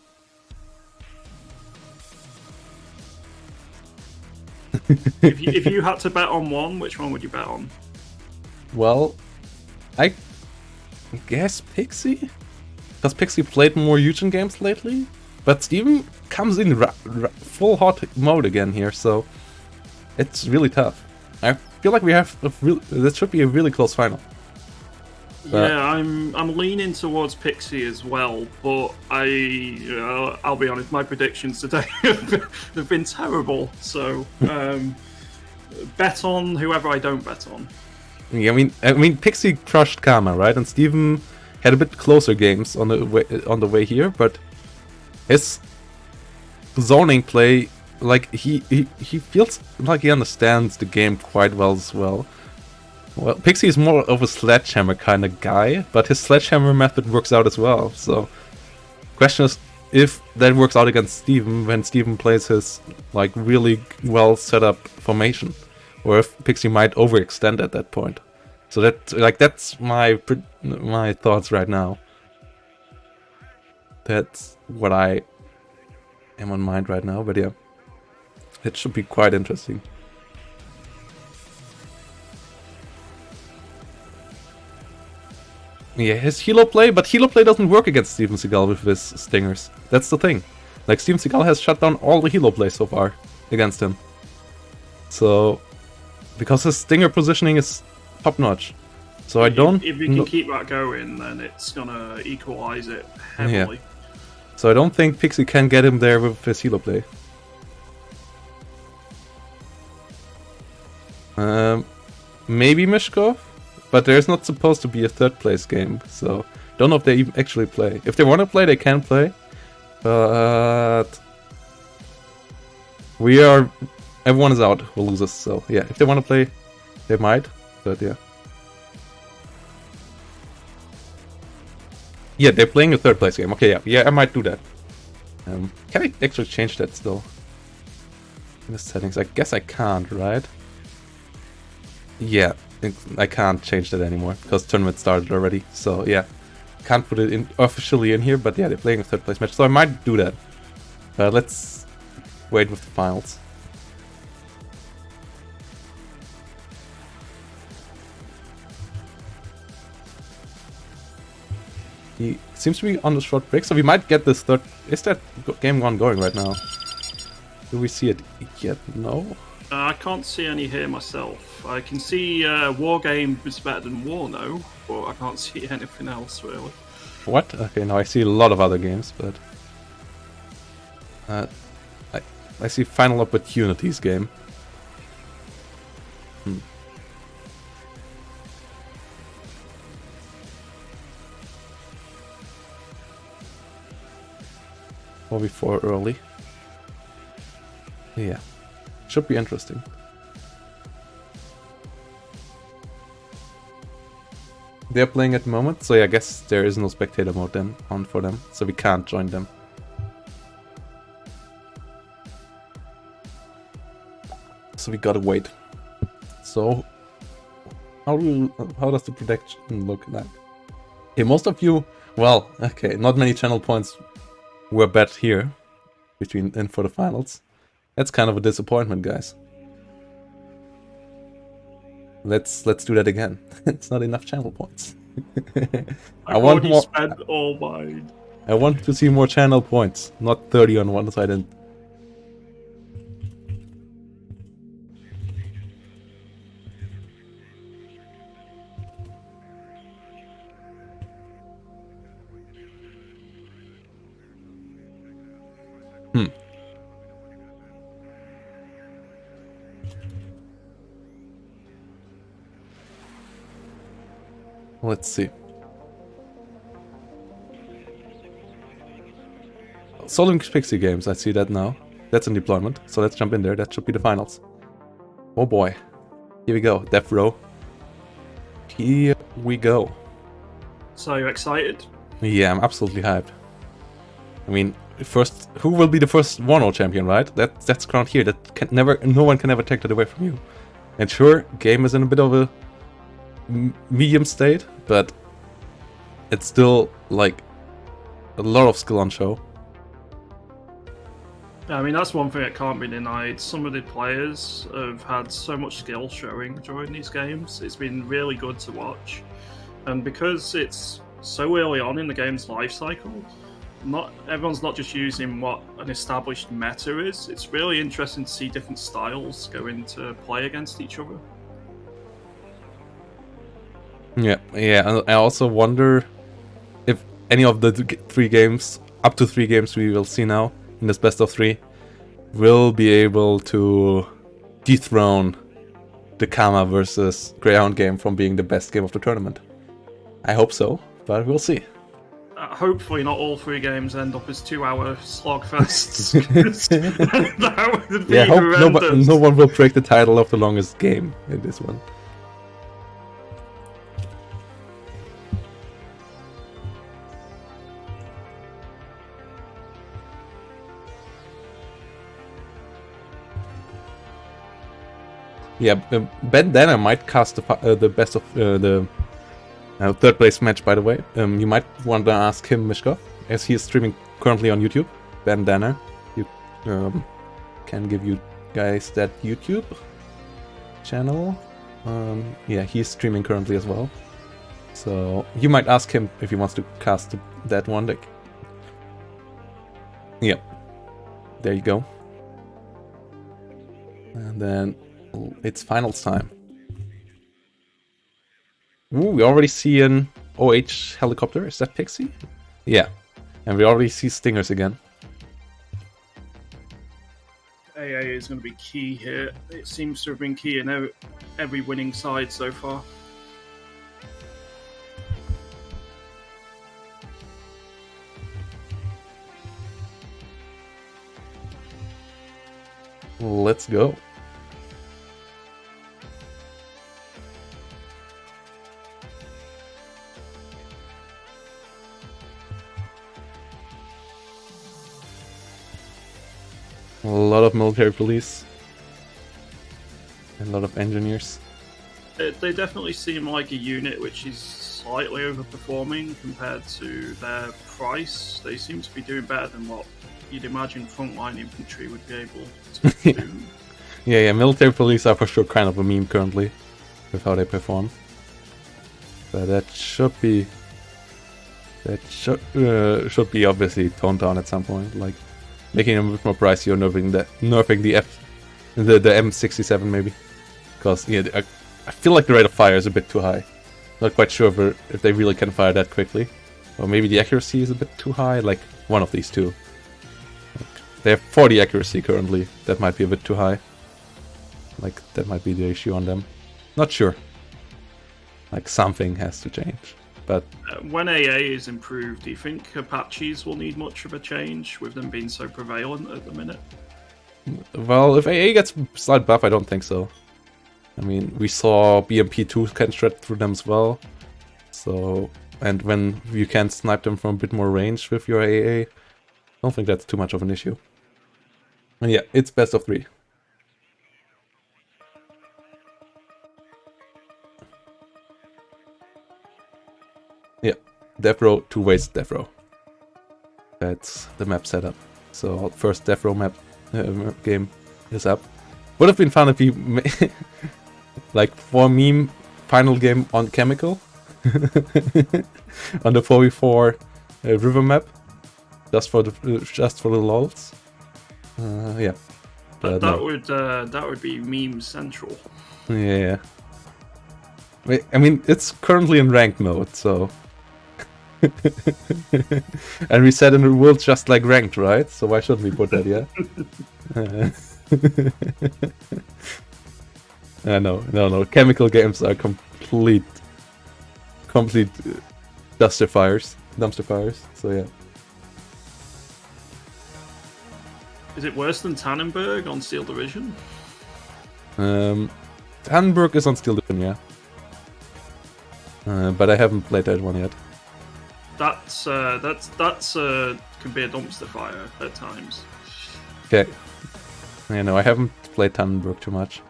If you had to bet on one, which one would you bet on? Well, I guess Pixie? Because Pixie played more Eugen games lately. But Steven comes in full hot mode again here, so it's really tough. I feel like we have that should be a really close final. But yeah, I'm leaning towards Pixie as well, but I'll be honest, my predictions today have been terrible. So bet on whoever I don't bet on. Yeah, I mean, Pixie crushed Karma, right? And Steven had a bit closer games on the way here, but his zoning play, like he feels like he understands the game quite well as well. Well, Pixie is more of a sledgehammer kind of guy, but his sledgehammer method works out as well. So, question is if that works out against Steven when Steven plays his like really well set up formation, or if Pixie might overextend at that point. So that's my thoughts right now. That's what I am on mind right now, but yeah, it should be quite interesting. Yeah, his Helo play, but Helo play doesn't work against Steven Seagal with his stingers. That's the thing. Like, Steven Seagal has shut down all the Helo play so far against him. So, because his stinger positioning is top notch. So I don't... If we can keep that going, then it's gonna equalize it heavily. Yeah. So I don't think Pixie can get him there with his Helo play. Maybe Mishkov, but there's not supposed to be a third place game, so don't know if they even actually play. If they want to play, they can play, but everyone is out who loses, so yeah, if they want to play, they might, but yeah. Yeah, they're playing a third place game. Okay, yeah, I might do that. Can I actually change that still? In the settings, I guess I can't, right? Yeah, I can't change that anymore because tournament started already. So yeah, can't put it in officially in here, but yeah, they're playing a third place match, so I might do that. Let's wait with the finals. He seems to be on the short break, so we might get this third. Is that game ongoing right now? Do we see it yet? No. I can't see any here myself. I can see Wargame is better than Warno, but I can't see anything else really. What? Okay, now I see a lot of other games, but I see Final Opportunities game. 4v4 early. Yeah, should be interesting. They're playing at the moment, so yeah, I guess there is no spectator mode then on for them, so we can't join them. So we gotta wait. So how does the prediction look like? Okay, most of you, well, okay, not many channel points were bet here between and for the finals. That's kind of a disappointment, guys. Let's do that again. It's not enough channel points. I want more. Spent all mine. I want to see more channel points, not 30 on one side and. Let's see. Solving Pixie Games, I see that now. That's in deployment, so let's jump in there. That should be the finals. Oh boy. Here we go, Death Row. Here we go. So you're excited? Yeah, I'm absolutely hyped. I mean, first, who will be the first Warno champion, right? That's crowned here. That can never, no one can ever take that away from you. And sure, game is in a bit of a medium state, but it's still like a lot of skill on show. I mean, that's one thing that can't be denied. Some of the players have had so much skill showing during these games. It's been really good to watch. And because it's so early on in the game's life cycle, everyone's not just using what an established meta is. It's really interesting to see different styles go into play against each other. Yeah, and I also wonder if any of the three games, up to 3 games we will see now in this best of 3, will be able to dethrone the Kama versus Greyhound game from being the best game of the tournament. I hope so, but we'll see. Hopefully not all 3 games end up as 2-hour slogfests. That would be horrendous. No one will break the title of the longest game in this one. Yeah, Bandana might cast the best of the third place match, by the way. You might want to ask him, Mishkov, as he is streaming currently on YouTube. Bandana, you can give you guys that YouTube channel. Yeah, he's streaming currently as well. So you might ask him if he wants to cast that one deck. Yeah, there you go. And then it's finals time. Ooh, we already see an OH helicopter. Is that Pixie? Yeah. And we already see Stingers again. AA is going to be key here. It seems to have been key in every winning side so far. Let's go. A lot of military police. A lot of engineers. They definitely seem like a unit which is slightly overperforming compared to their price. They seem to be doing better than what you'd imagine frontline infantry would be able to do. Yeah, military police are for sure kind of a meme currently with how they perform. But that should be obviously toned down at some point, like making them a bit more pricey or nerfing the M67 maybe. Because yeah, I feel like the rate of fire is a bit too high. Not quite sure if they really can fire that quickly. Or maybe the accuracy is a bit too high, like one of these two. Like, they have 40 accuracy currently, that might be a bit too high. Like, that might be the issue on them. Not sure. Like, something has to change. But when AA is improved, do you think Apaches will need much of a change with them being so prevalent at the minute? Well, if AA gets slight buff, I don't think so. I mean, we saw BMP2 can shred through them as well. So, and when you can snipe them from a bit more range with your AA, I don't think that's too much of an issue. And yeah, it's best of 3. Yeah, death row, 2 ways death row. That's the map setup. So first death row map game is up. Would have been fun if we like for meme final game on chemical on the 4v4 river map, just for the lols. Yeah, but that would be meme central. Yeah. Wait, I mean, it's currently in ranked mode, so. And we said in the rules just like ranked, right? So why shouldn't we put that, yeah? No. Chemical games are complete dumpster fires. So yeah. Is it worse than Tannenberg on Steel Division? Tannenberg is on Steel Division, yeah. But I haven't played that one yet. That's can be a dumpster fire at times. Okay. Yeah, no, I haven't played Tannenberg too much.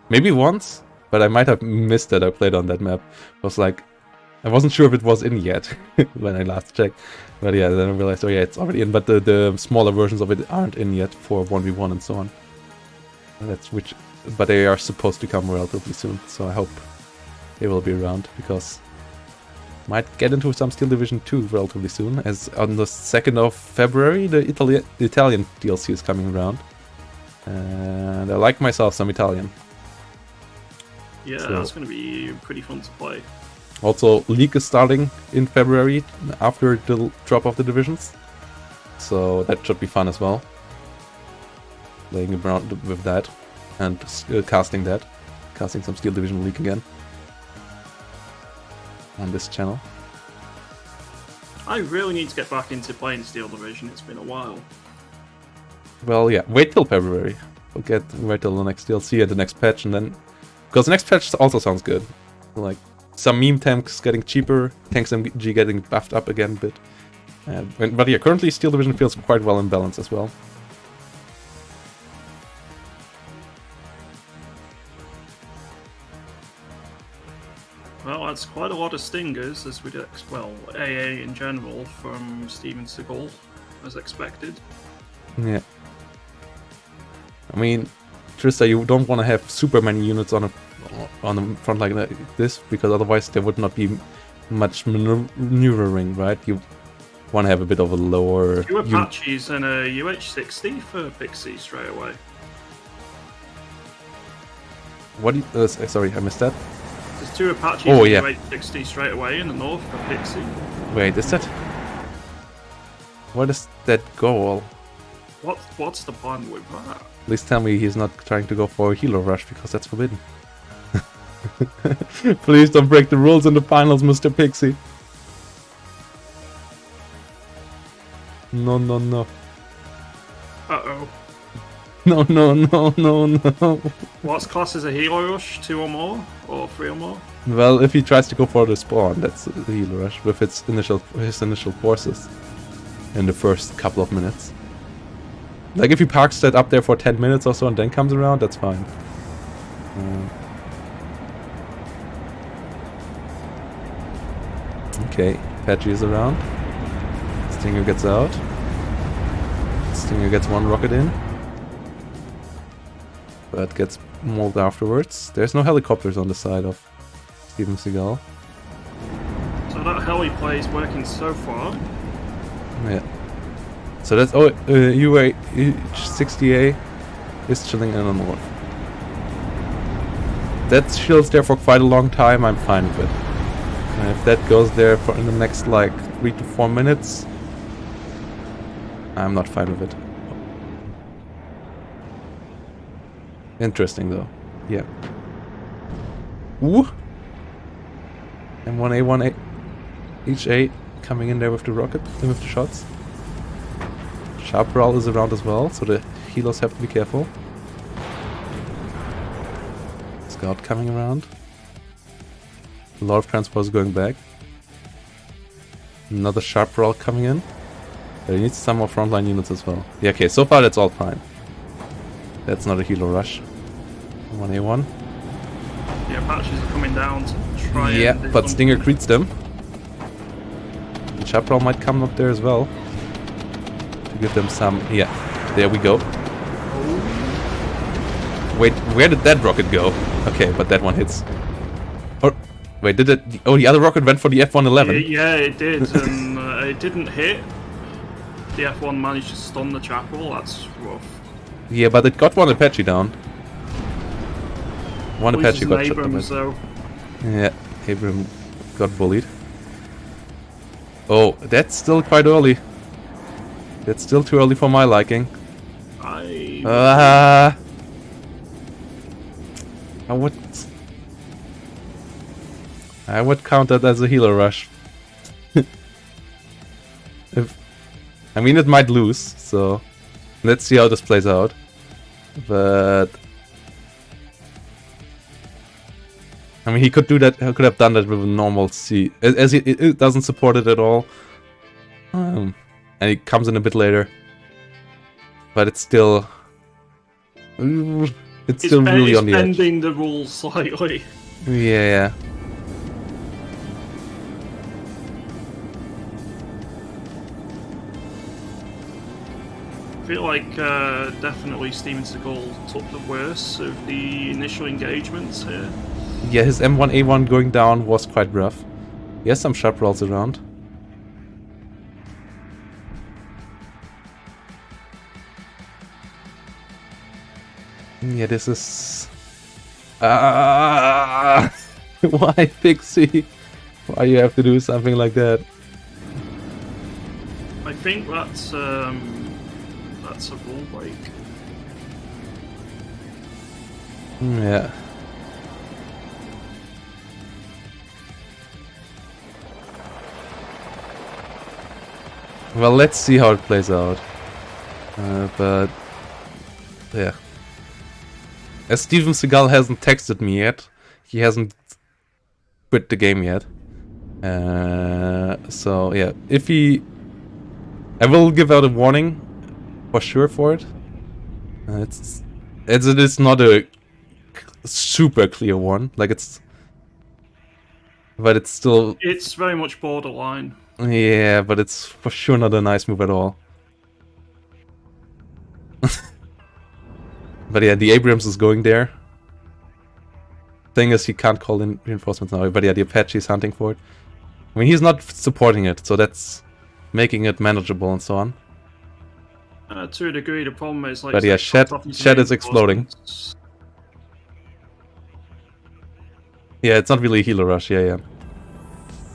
Maybe once, but I might have missed that I played on that map. I wasn't sure if it was in yet when I last checked. But yeah, then I realized, oh yeah, it's already in, but the smaller versions of it aren't in yet for 1v1 and so on. But they are supposed to come relatively soon, so I hope they will be around, because might get into some Steel Division 2 relatively soon, as on the 2nd of February the Italian DLC is coming around. And I like myself some Italian. Yeah, so that's going to be pretty fun to play. Also, League is starting in February after the drop of the divisions, so that should be fun as well. Playing around with that and casting some Steel Division League again on this channel. I really need to get back into playing Steel Division. It's been a while. Well, yeah, wait till February. Wait till the next DLC and the next patch, and then because the next patch also sounds good. Like some meme tanks getting cheaper, tanks MG getting buffed up again a bit. But yeah, currently Steel Division feels quite well in balance as well. Well, that's quite a lot of stingers, as we'd AA in general from Steven Seagal, as expected. Yeah. I mean, Trista, you don't want to have super many units on the front like this, because otherwise there would not be much maneuvering, right? You want to have a bit of a lower... 2 Apaches and a UH-60 for Pixie straight away. What? Sorry, I missed that. There's 2 Apaches and a UH-60 straight away in the north for Pixie. Wait, is that... What is that goal? What's the plan with that? Please tell me he's not trying to go for a healer rush, because that's forbidden. Please don't break the rules in the finals, Mr. Pixie. No. Uh-oh. No. What's class as a healer rush? 2 or more? Or 3 or more? Well, if he tries to go for the spawn, that's the healer rush with his initial forces in the first couple of minutes. Like, if he parks that up there for 10 minutes or so and then comes around, that's fine. Okay, Apache is around. Stinger gets out. Stinger gets one rocket in. But gets mauled afterwards. There's no helicopters on the side of Steven Seagal. So that heli play is working so far. Yeah. So that's UA-60A is chilling in the north. That chills there for quite a long time, I'm fine with it. And if that goes there for in the next like 3 to 4 minutes, I'm not fine with it. Interesting though. Yeah. Ooh! M1A1A H8 coming in there with the rocket, with the shots. Chaparral is around as well, so the healers have to be careful. Scout coming around. A lot of transports going back. Another Chaparral coming in. But he needs some more frontline units as well. Yeah, okay, so far that's all fine. That's not a healer rush. 1A1. Yeah, Apaches are coming down to try and... Yeah, but Stinger greets them. The Chaparral might come up there as well. To give them some... Yeah, there we go. Wait, where did that rocket go? Okay, but that one hits. Or, wait, did it... Oh, the other rocket went for the F-111. Yeah, it did, and it didn't hit. The F-1 managed to stun the Chaparral, that's rough. Yeah, but it got one Apache down. One At least Apache got it's shot an down. Abrams, though. Yeah, Abram got bullied. Oh, that's still quite early. That's still too early for my liking. I would count that as a healer rush. I mean, it might lose, so let's see how this plays out. But I mean, he could do that. He could have done that with a normal C, as it doesn't support it at all. And he comes in a bit later, but it's still, it's still really on the edge. It's bending the rules slightly. Yeah. I feel like definitely Steven Seagal took the worst of the initial engagements here. Yeah, his M1A1 going down was quite rough. He has some Chaparrals around. Yeah, this is... Why, Pixie? Why you have to do something like that? I think that's a rule break. Yeah. Well, let's see how it plays out. But yeah. As Steven Seagal hasn't texted me yet, he hasn't quit the game yet. So yeah, if he... I will give out a warning for sure for it. It is not a super clear one, like it's... But it's still... It's very much borderline. Yeah, but it's for sure not a nice move at all. But yeah, the Abrams is going there. Thing is, he can't call in reinforcements now, but yeah, the Apache is hunting for it. I mean, he's not supporting it, so that's making it manageable and so on. To a degree, the problem is like... But yeah, Shed is exploding. Yeah, it's not really a healer rush, yeah.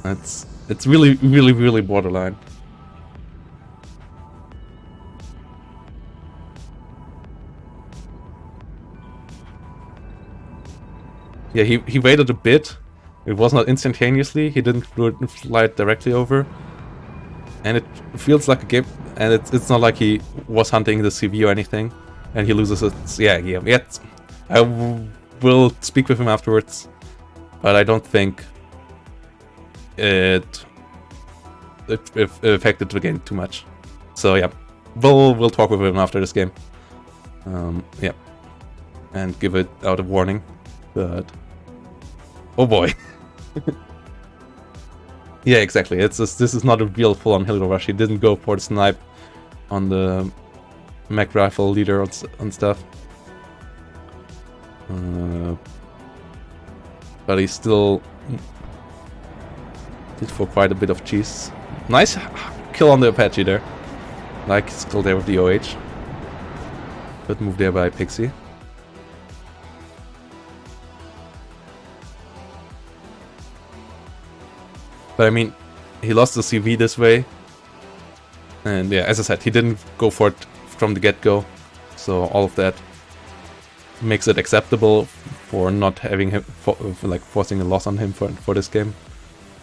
It's really, really, really borderline. Yeah, he waited a bit. It was not instantaneously. He didn't fly it directly over. And it feels like a game. And it's not like he was hunting the CV or anything. And he loses it. Yeah. I will speak with him afterwards. But I don't think it affected the game too much. So yeah, we'll talk with him after this game. Yeah, and give it out a warning. But oh boy. Yeah, exactly. It's just, this is not a real full-on helo rush. He didn't go for the snipe on the mech rifle leader and stuff. But he still did for quite a bit of cheese. Nice kill on the Apache there. Like, still there with the OH. Good move there by Pixie. But I mean, he lost the CV this way. And yeah, as I said, he didn't go for it from the get-go. So all of that makes it acceptable for not having him, like forcing a loss on him for this game.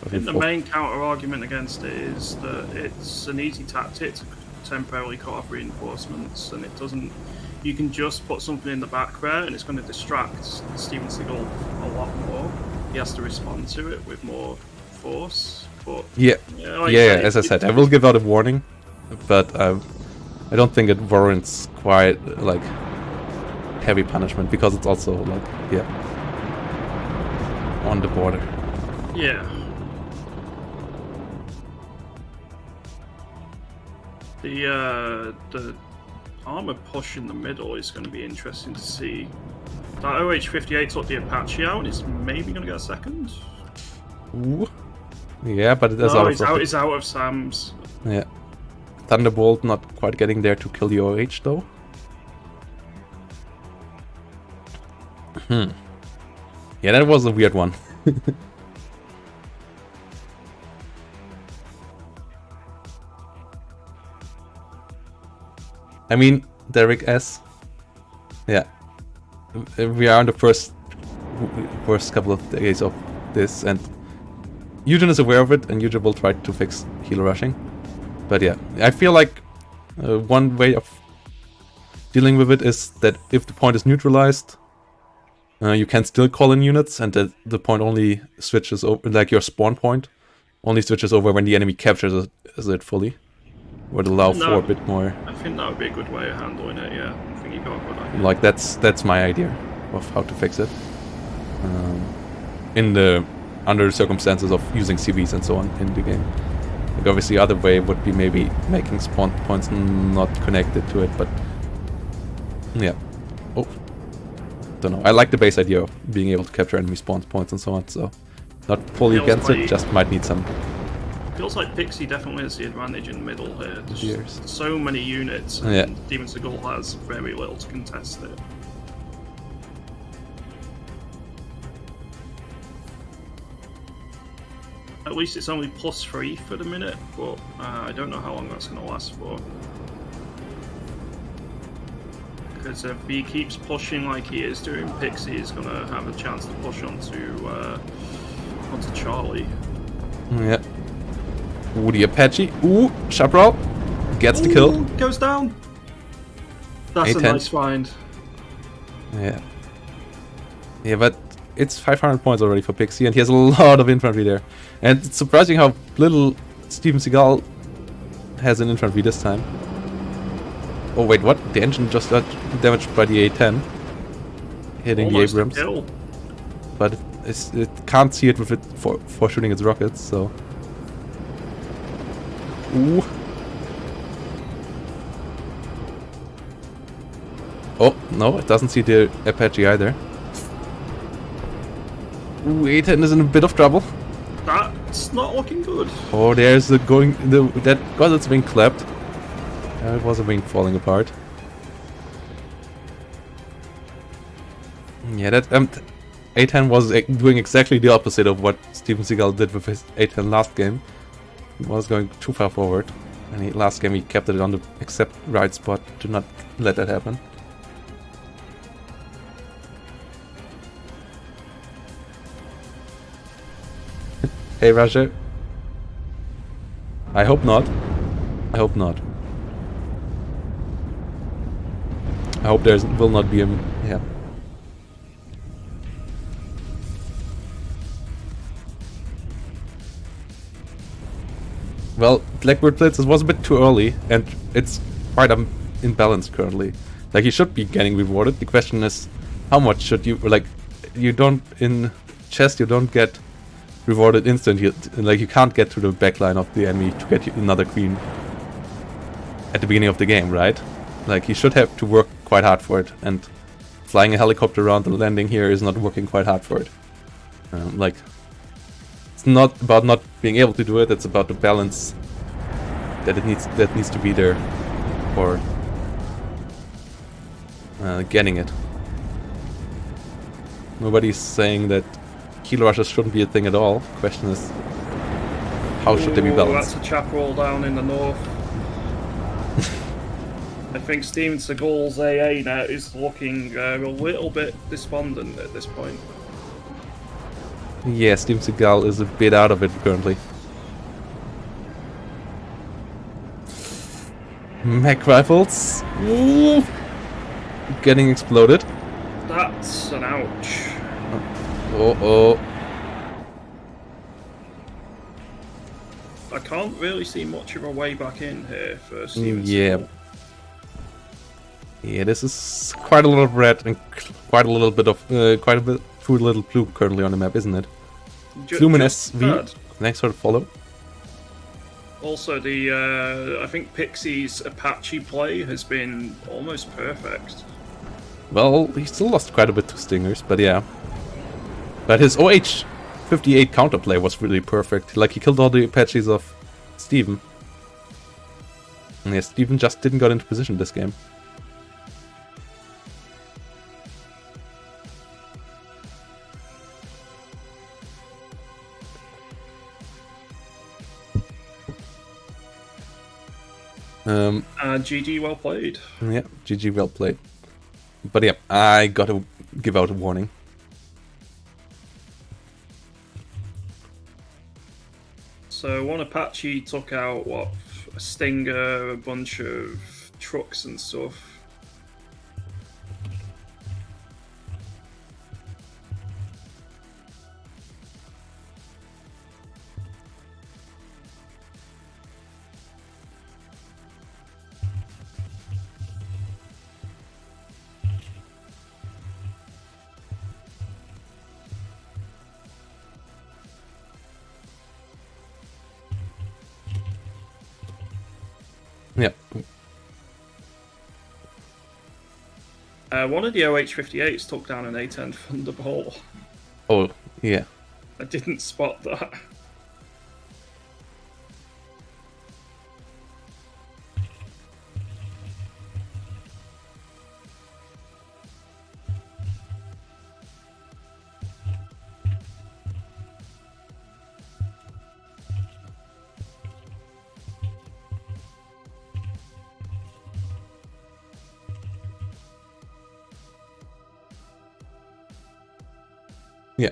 I think the main counter-argument against it is that it's an easy tactic to temporarily cut off reinforcements, and it doesn't. You can just put something in the back there, and it's going to distract Steven Seagal a lot more. He has to respond to it with more force. But yeah, like as I said, I will give out a warning, but I don't think it warrants quite like heavy punishment because it's also like on the border. Yeah. The armor push in the middle is going to be interesting to see. That OH-58 took the Apache out and it's maybe going to get a second. Ooh. Yeah, but it is it's out of Sam's. Yeah. Thunderbolt not quite getting there to kill the OH though. Yeah, that was a weird one. I mean, Derek S. Yeah. We are on the first couple of days of this, and Eugen is aware of it, and Eugen will try to fix heal rushing. But yeah, I feel like one way of dealing with it is that if the point is neutralized, you can still call in units, and the point only switches over, like your spawn point, only switches over when the enemy captures it fully. Would allow for a bit more. I think that would be a good way of handling it. Yeah, I think you got a good idea. Like that's my idea of how to fix it. Under the circumstances of using CVs and so on in the game. Like obviously, other way would be maybe making spawn points not connected to it, but yeah. Oh, don't know. I like the base idea of being able to capture enemy spawn points and so on. So not fully against it. Just might need some. Feels like Pixie definitely has the advantage in the middle here. There's so many units, and Demon Seagal has very little to contest it. At least it's only +3 for the minute, but I don't know how long that's going to last for. Because if he keeps pushing like he is doing, Pixie is going to have a chance to push onto Charlie. Yeah. Ooh, the Apache. Ooh, Chaparral gets the kill. Goes down. That's a nice find. Yeah. Yeah, but it's 500 points already for Pixie, and he has a lot of infantry there. And it's surprising how little Steven Seagal has in infantry this time. Oh wait, what? The engine just got damaged by the A-10. Hitting almost the Abrams. A kill. But it can't see it with it for shooting its rockets, so... Ooh. Oh, no, it doesn't see the Apache either. Ooh, A-10 is in a bit of trouble. That's not looking good. Oh, there's that got its wing clapped. It was a wing falling apart. Yeah, that A-10 was doing exactly the opposite of what Steven Seagal did with his A-10 last game. He was going too far forward, and last game he kept it on the exact right spot to not let that happen. Hey Roger. I hope not. I hope not. I hope there will not be a... yeah. Well, Blackbird Blitz was a bit too early, and it's quite imbalanced currently. Like, he should be getting rewarded. The question is, how much should you, like, you don't, in chess, you don't get rewarded instantly. Like, you can't get to the backline of the enemy to get another queen at the beginning of the game, right? Like, you should have to work quite hard for it, and flying a helicopter around the landing here is not working quite hard for it. Like, it's not about not being able to do it, it's about the balance that needs to be there for getting it. Nobody's saying that heal rushes shouldn't be a thing at all. Question is, how should they be balanced? That's a chaparral down in the north. I think Steven Seagal's AA now is looking a little bit despondent at this point. Yeah, Steven Seagal is a bit out of it currently. Mech rifles. Ooh. Getting exploded. That's an ouch. Oh. I can't really see much of a way back in here for Steven Yeah. Seagal. Yeah, this is quite a lot of red and quite a little bit of quite a bit through a little plume currently on the map, isn't it? Flume SV. Thanks for the follow. Also, the I think Pixie's Apache play has been almost perfect. Well, he still lost quite a bit to Stingers, but yeah. But his OH-58 counterplay was really perfect. Like, he killed all the Apaches of Steven. And yeah, Steven just didn't get into position this game. GG, well played. Yeah, GG, well played. But yeah, I gotta give out a warning. So one Apache took out, what, a Stinger, a bunch of trucks and stuff. Yeah. One of the OH-58s took down an A-10 Thunderbolt. Oh, yeah. I didn't spot that. Yeah.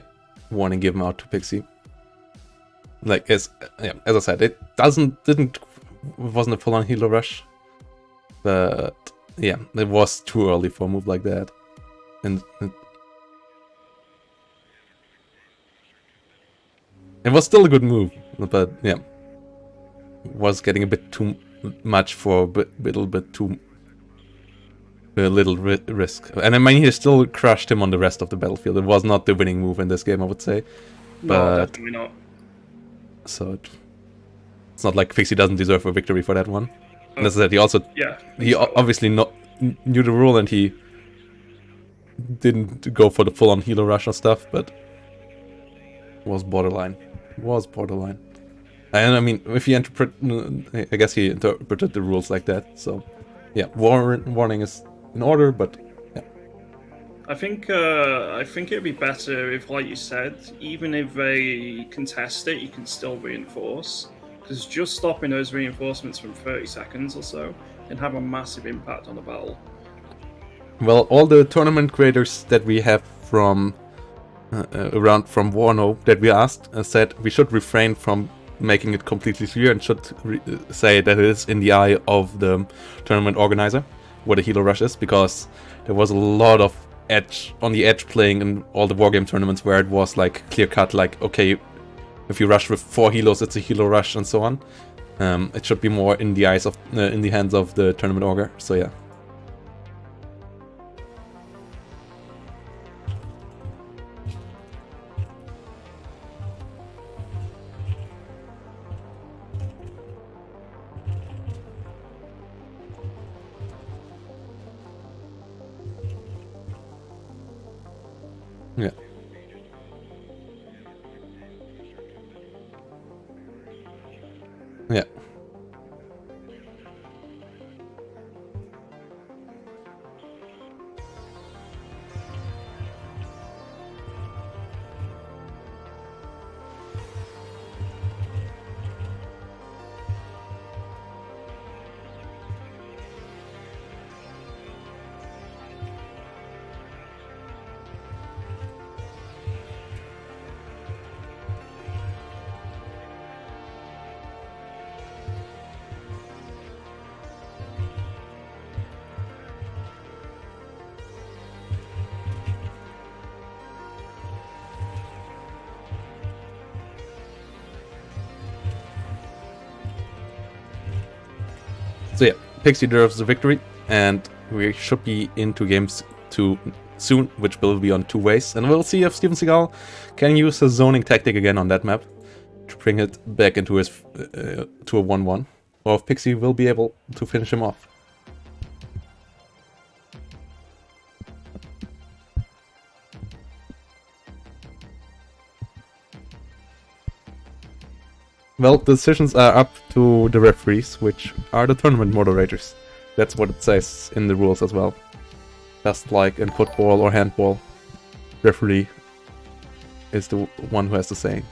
Warning given out to Pixie. Like, as I said, it wasn't a full-on healer rush. But yeah, it was too early for a move like that. And it was still a good move, but yeah, was getting a bit too much for a little bit too little risk. And I mean, he still crushed him on the rest of the battlefield. It was not the winning move in this game, I would say. No, But definitely not. so it's not like Pixie doesn't deserve a victory for that one. And as I said, he also obviously knew the rule, and he didn't go for the full-on healer rush or stuff, but was borderline. And I mean, if he I guess he interpreted the rules like that. So yeah, warning is in order, but yeah. I think it'd be better if, like you said, even if they contest it, you can still reinforce. Because just stopping those reinforcements from 30 seconds or so can have a massive impact on the battle. Well, all the tournament creators that we have from around from Warno that we asked said we should refrain from making it completely clear and should say that it is in the eye of the tournament organizer what a healer rush is, because there was a lot of on the edge playing in all the wargame tournaments where it was like clear cut, like, okay, if you rush with 4 healers it's a healer rush and so on. It should be more in the eyes of, in the hands of the tournament org. So yeah. Yeah. Yeah. So yeah, Pixie deserves the victory, and we should be into games 2 soon, which will be on 2 ways. And we'll see if Steven Seagal can use his zoning tactic again on that map to bring it back into his to a 1-1, or if Pixie will be able to finish him off. Well, the decisions are up to the referees, which are the tournament moderators. That's what it says in the rules as well. Just like in football or handball, referee is the one who has the say.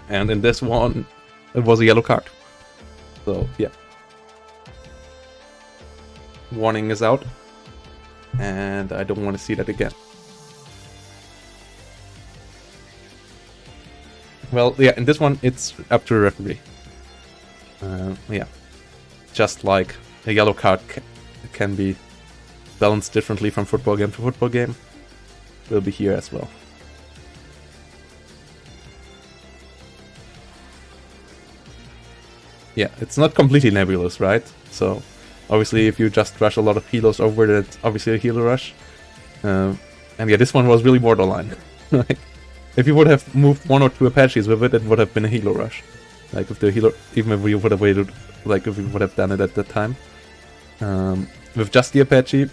And in this one, it was a yellow card. So, yeah. Warning is out. And I don't want to see that again. Well, yeah, in this one, it's up to the referee. Yeah. Just like a yellow card can be balanced differently from football game to football game, will be here as well. Yeah, it's not completely nebulous, right? So, obviously, if you just rush a lot of helos over it, it's obviously a helo rush. And yeah, this one was really borderline. Like, if you would have moved 1 or 2 Apaches with it, it would have been a helo rush. Like, if the helo, even if we would have waited, like, if we would have done it at that time. With just the Apache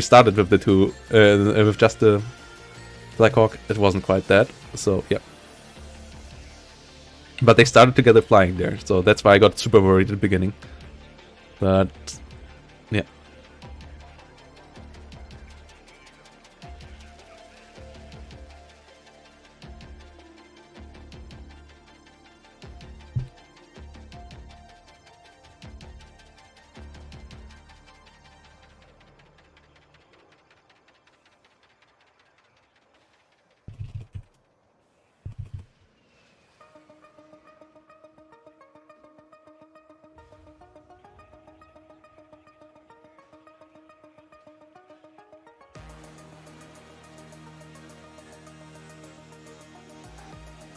started with the 2, with just the Blackhawk, it wasn't quite that, so yeah. But they started together flying there, so that's why I got super worried at the beginning. But, yeah.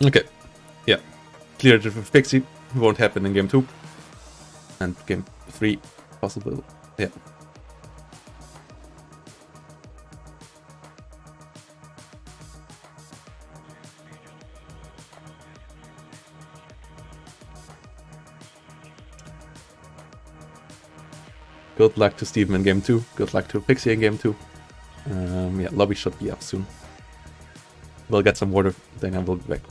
Okay, yeah. Clear it with Pixie. Won't happen in game 2. And game 3, possible. Yeah. Good luck to Steven in game 2. Good luck to Pixie in game 2. Yeah, lobby should be up soon. We'll get some water, then I will be back.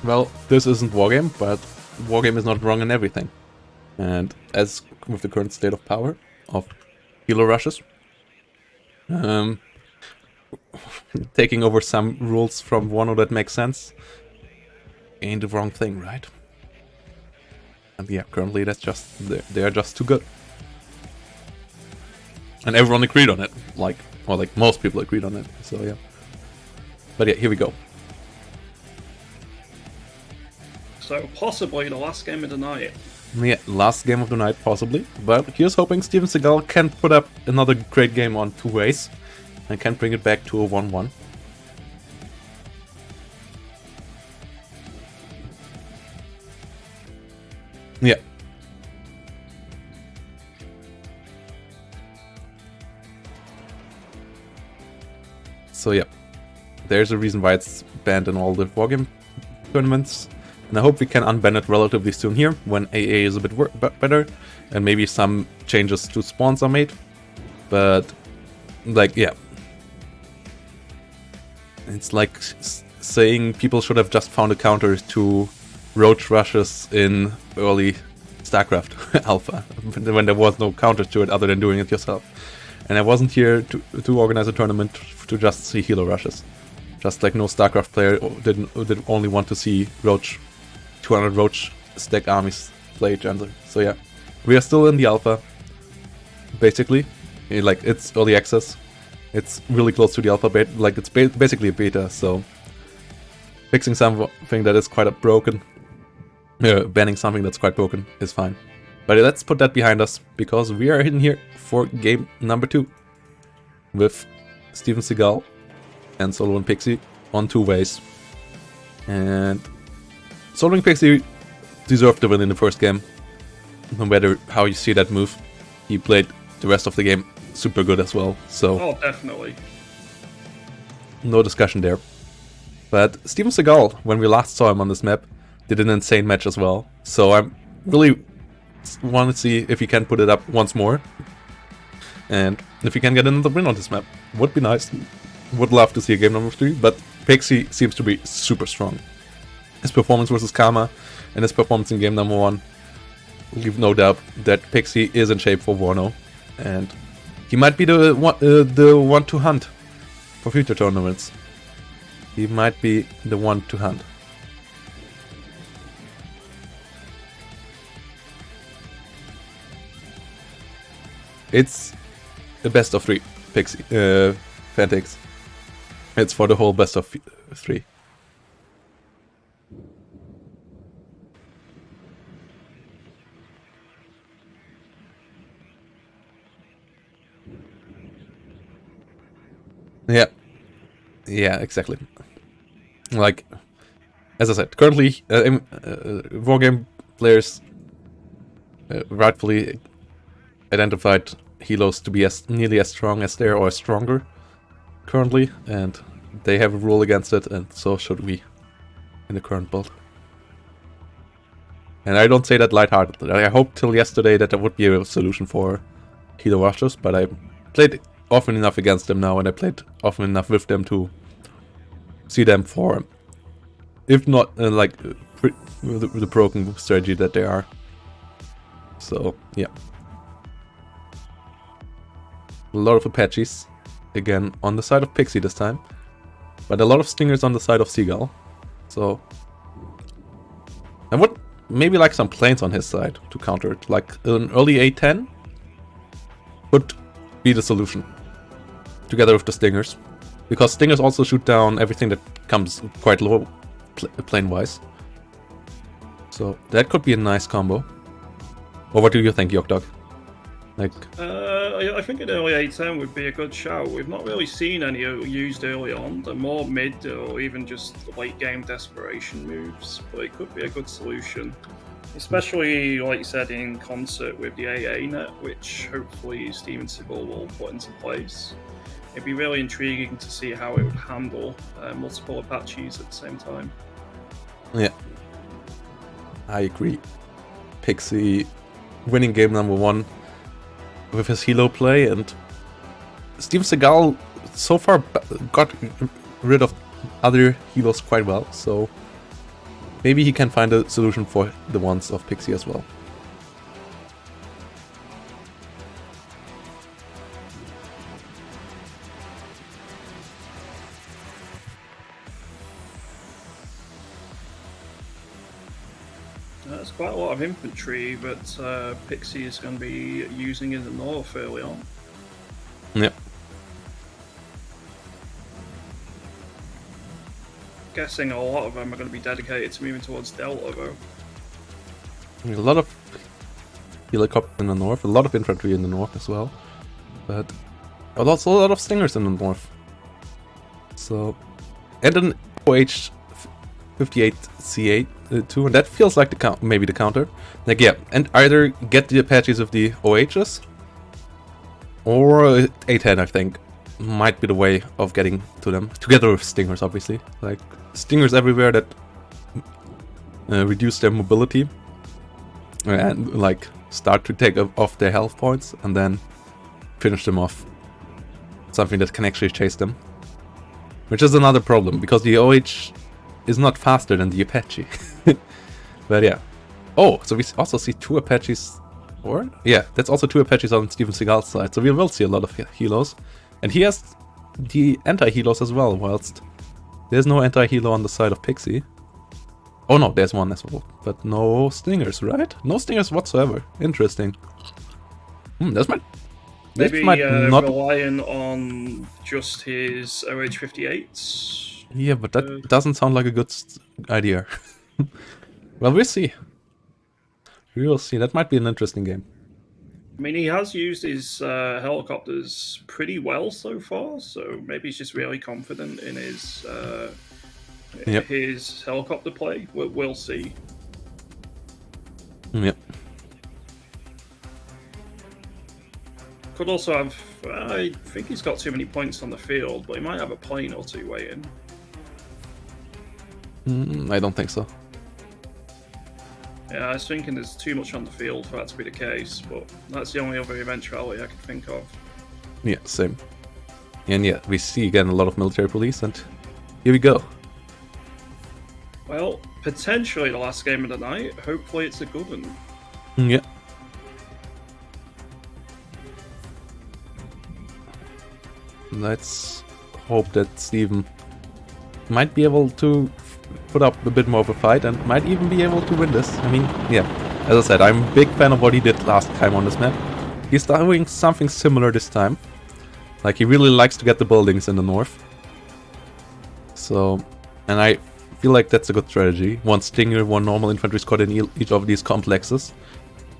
well, this isn't Wargame, but Wargame is not wrong in everything. And as with the current state of power of healer rushes, taking over some rules from Warno that make sense ain't the wrong thing, right? And yeah, currently that's just they are just too good, and everyone agreed on it. Like most people agreed on it. So yeah. But yeah, here we go. So possibly the last game of the night. Yeah, last game of the night, possibly. But here's hoping Steven Seagal can put up another great game on 2 ways and can bring it back to a 1-1. Yeah. So yeah, there's a reason why it's banned in all the Wargame tournaments. And I hope we can unban it relatively soon here, when AA is a bit better, and maybe some changes to spawns are made. But, like, yeah. It's like saying people should have just found a counter to roach rushes in early StarCraft Alpha, when there was no counter to it other than doing it yourself. And I wasn't here to organize a tournament to just see healer rushes. Just like no StarCraft player did only want to see roach 200 roach stack armies play Janzer. So yeah, we are still in the alpha, basically. Like, it's early access. It's really close to the alpha beta. Like, it's basically a beta, so fixing something that is quite broken, banning something that's quite broken is fine. But let's put that behind us, because we are in here for game number 2 with Steven Seagal and Solo and Pixie on 2 ways. And Solo and Pixie deserved to win in the first game, no matter how you see that move. He played the rest of the game super good as well, so... Oh, definitely. No discussion there. But Steven Seagal, when we last saw him on this map, did an insane match as well. So I really want to see if he can put it up once more. And if he can get another win on this map. Would be nice. Would love to see a game number 3, but Pixie seems to be super strong. His performance versus Karma and his performance in game number 1 leave no doubt that Pixie is in shape for Warno, and he might be the one to hunt for future tournaments. He might be the one to hunt. It's a best of 3, Pixie, Fantix. It's for the whole best of 3. Yeah. Yeah, exactly. Like, as I said, currently Wargame players rightfully identified helos to be nearly as strong as there, or stronger currently, and they have a rule against it, and so should we in the current build. And I don't say that lightheartedly. I hoped till yesterday that there would be a solution for helo rushers, but I played often enough against them now, and I played often enough with them to see them for, if not like the broken strategy that they are. So yeah, a lot of Apaches again on the side of Pixie this time, but a lot of Stingers on the side of Seagal. So I would maybe like some planes on his side to counter it, like an early A10 would be the solution, together with the Stingers, because Stingers also shoot down everything that comes quite low plane-wise. So that could be a nice combo. Or what do you think, Yokdog? Like, I think an early A10 would be a good shout. We've not really seen any used early on. They're more mid or even just late game desperation moves, but it could be a good solution. Especially, like you said, in concert with the AA net, which hopefully Steven Seagal will put into place. It'd be really intriguing to see how it would handle multiple Apaches at the same time. Yeah, I agree. Pixie winning game number 1 with his helo play, and Steven Seagal so far got rid of other helos quite well, so maybe he can find a solution for the ones of Pixie as well. There's quite a lot of infantry that Pixie is going to be using in the north early on. Yep. Guessing a lot of them are going to be dedicated to moving towards Delta, though. A lot of helicopters in the north, a lot of infantry in the north as well, but also a lot of stingers in the north. So, and an OH 58C8 too, and that feels like the maybe the counter. Like yeah, and either get the Apaches with the OHs or A10, I think, might be the way of getting to them, together with stingers, obviously. Like stingers everywhere that reduce their mobility and like start to take off their health points and then finish them off. Something that can actually chase them, which is another problem because the OH is not faster than the Apache. But yeah. Oh, so we also see 2 Apaches. Or yeah, that's also 2 Apaches on Steven Seagal's side. So we will see a lot of helos. And he has the anti-helos as well, whilst there's no anti-helo on the side of Pixie. Oh no, there's one as well. But no stingers, right? No stingers whatsoever. Interesting. That might... Maybe might not relying on just his OH-58s. Yeah, but that doesn't sound like a good idea. Well, we'll see. We will see. That might be an interesting game. I mean, he has used his helicopters pretty well so far, so maybe he's just really confident in his his helicopter play. We'll see. Yep. Could also have... I think he's got too many points on the field, but he might have a plane or two waiting. I don't think so. Yeah, I was thinking there's too much on the field for that to be the case, but that's the only other eventuality I can think of. Yeah, same. And yeah, we see again a lot of military police, and here we go. Well, potentially the last game of the night. Hopefully it's a good one. Yeah. Let's hope that Steven might be able to put up a bit more of a fight and might even be able to win this. I mean, yeah, as I said, I'm a big fan of what he did last time on this map. He's doing something similar this time. Like, he really likes to get the buildings in the north. So, and I feel like that's a good strategy. One Stinger, one normal infantry squad in each of these complexes.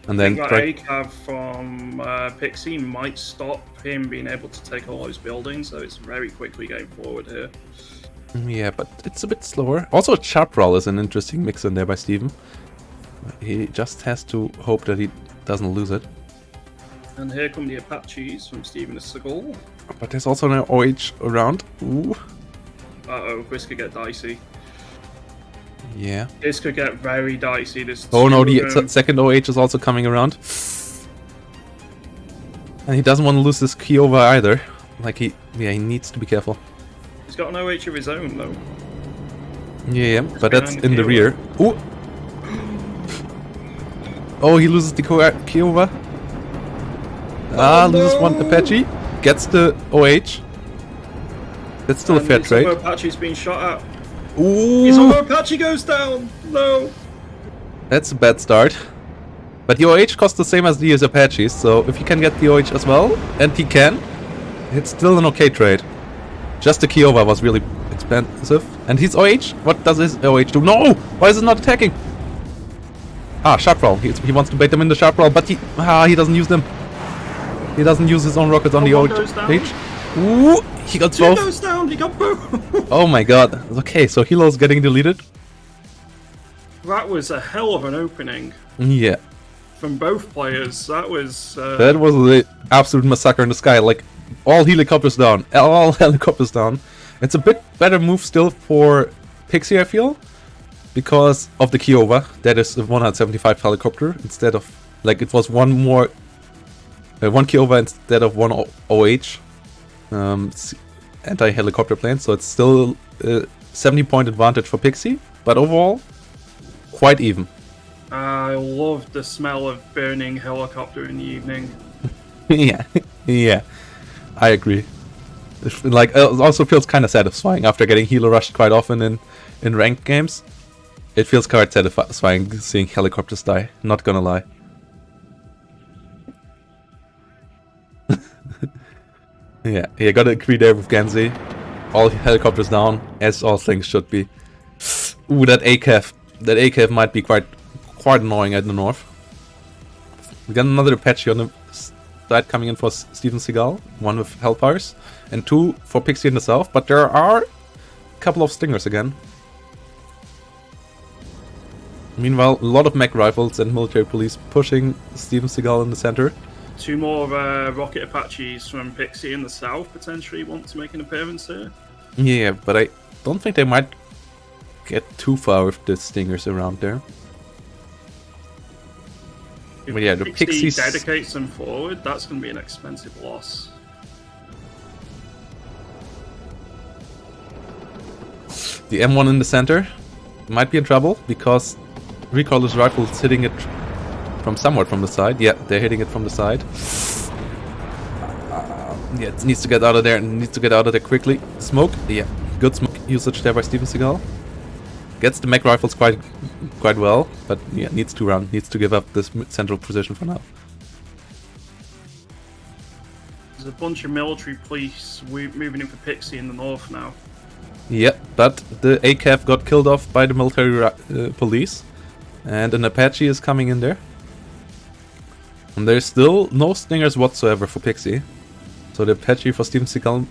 And then try... ACAV from Pixie might stop him being able to take all those buildings, so it's very quickly going forward here. Yeah, but it's a bit slower. Also, Chaparral is an interesting mix in there by Steven. He just has to hope that he doesn't lose it. And here come the Apaches from Steven Seagal. But there's also an OH around. Ooh. Uh-oh, this could get dicey. Yeah. This could get very dicey. Oh no, the second OH is also coming around. And he doesn't want to lose this key over either. Like he needs to be careful. He's got an OH of his own though. Yeah, but that's in the rear. Ooh! Oh, he loses the key over. Loses one Apache. Gets the OH. That's still a fair trade. Apache's being shot at. Ooh! His other Apache goes down! No! That's a bad start. But the OH costs the same as the Apaches, so if he can get the OH as well, and he can, it's still an okay trade. Just the Kiowa was really expensive. And his OH? What does his OH do? No! Why is it not attacking? Ah, sharp roll. He wants to bait them in the sharp roll, but he doesn't use them. He doesn't use his own rockets on the OH. Ooh! He got both. Goes down. He got both. Oh my god. Okay, so Hilo's getting deleted. That was a hell of an opening. Yeah. From both players. That was... That was the absolute massacre in the sky. Like, all helicopters down. All helicopters down. It's a bit better move still for Pixie, I feel. Because of the Kiowa. That is a 175 helicopter. Instead of... Like, it was one more... one Kiowa instead of one OH. Anti-helicopter plane. So it's still a 70-point advantage for Pixie. But overall, quite even. I love the smell of burning helicopter in the evening. Yeah, yeah, I agree. Like, it also feels kind of satisfying after getting healer rushed quite often in ranked games. It feels quite satisfying seeing helicopters die, not gonna lie. Yeah, you gotta agree there with Genzi. All helicopters down, as all things should be. Ooh, that ACAF. That ACAF might be quite annoying at the north. We got another Apache on the side coming in for Steven Seagal. One with Hellfires. And 2 for Pixie in the south. But there are a couple of Stingers again. Meanwhile, a lot of mech rifles and military police pushing Steven Seagal in the center. 2 more rocket Apaches from Pixie in the south potentially want to make an appearance here. Yeah, but I don't think they might get too far with the Stingers around there. If But yeah, the Pixies dedicates them forward, that's going to be an expensive loss. The M1 in the center might be in trouble because Recoiler's rifle is hitting it from somewhat from the side. Yeah, they're hitting it from the side. Yeah, it needs to get out of there and needs to get out of there quickly. Smoke, yeah, good smoke usage there by Steven Seagal. Gets the mech rifles quite well, but yeah, needs to run, needs to give up this central position for now. There's a bunch of military police moving in for Pixie in the north now. Yeah, but the ACAF got killed off by the military police, and an Apache is coming in there. And there's still no Stingers whatsoever for Pixie, so the Apache for Steven Seagal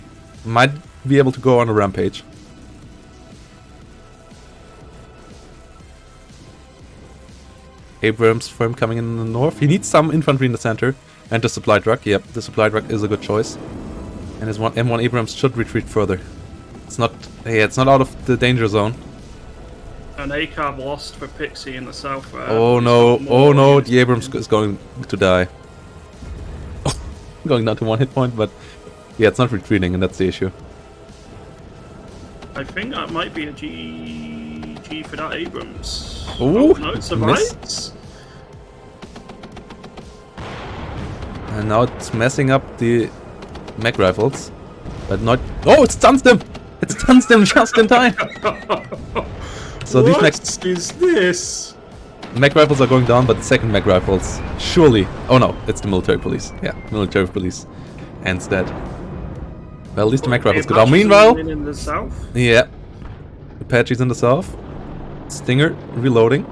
might be able to go on a rampage. Abrams for him coming in the north. He needs some infantry in the center, and the supply truck. Yep, the supply truck is a good choice. And his M1 Abrams should retreat further. It's not out of the danger zone. An ACAB lost for Pixie in the south. Oh no, the Abrams is going to die. Going down to 1 hit point, but yeah, it's not retreating, and that's the issue. I think that might be a GG for that Abrams. Ooh, oh no, it survives. And now it's messing up the mech rifles, but not. Oh, it stuns them! It stuns them just in time. So these mech rifles are going down, but the second mech rifles surely. Oh no, it's the military police. Yeah, military police, ends that. Well, at least the mech rifles go down. Meanwhile, in the south. Yeah, Apache's in the south. Stinger reloading.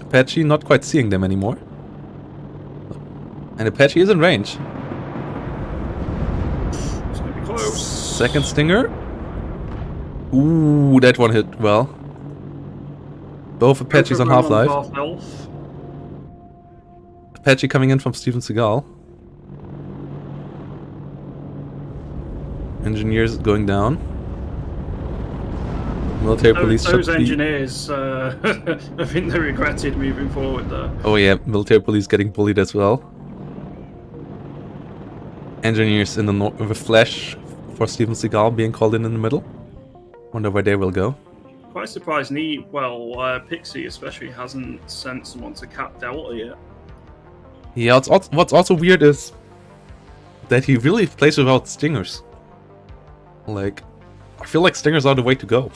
Apache not quite seeing them anymore. And Apache is in range. It's gonna be close. Second Stinger. Ooh, that one hit well. Both Apaches on half-life. Apache coming in from Steven Seagal. Engineers going down. Military police should be... Those engineers, I think they regretted moving forward there. Oh yeah, military police getting bullied as well. Engineers in the north with a flash for Steven Seagal being called in the middle. Wonder where they will go. Quite surprised Pixie especially hasn't sent someone to cap Delta yet. Yeah, what's also weird is that he really plays without Stingers. Like, I feel like Stingers are the way to go.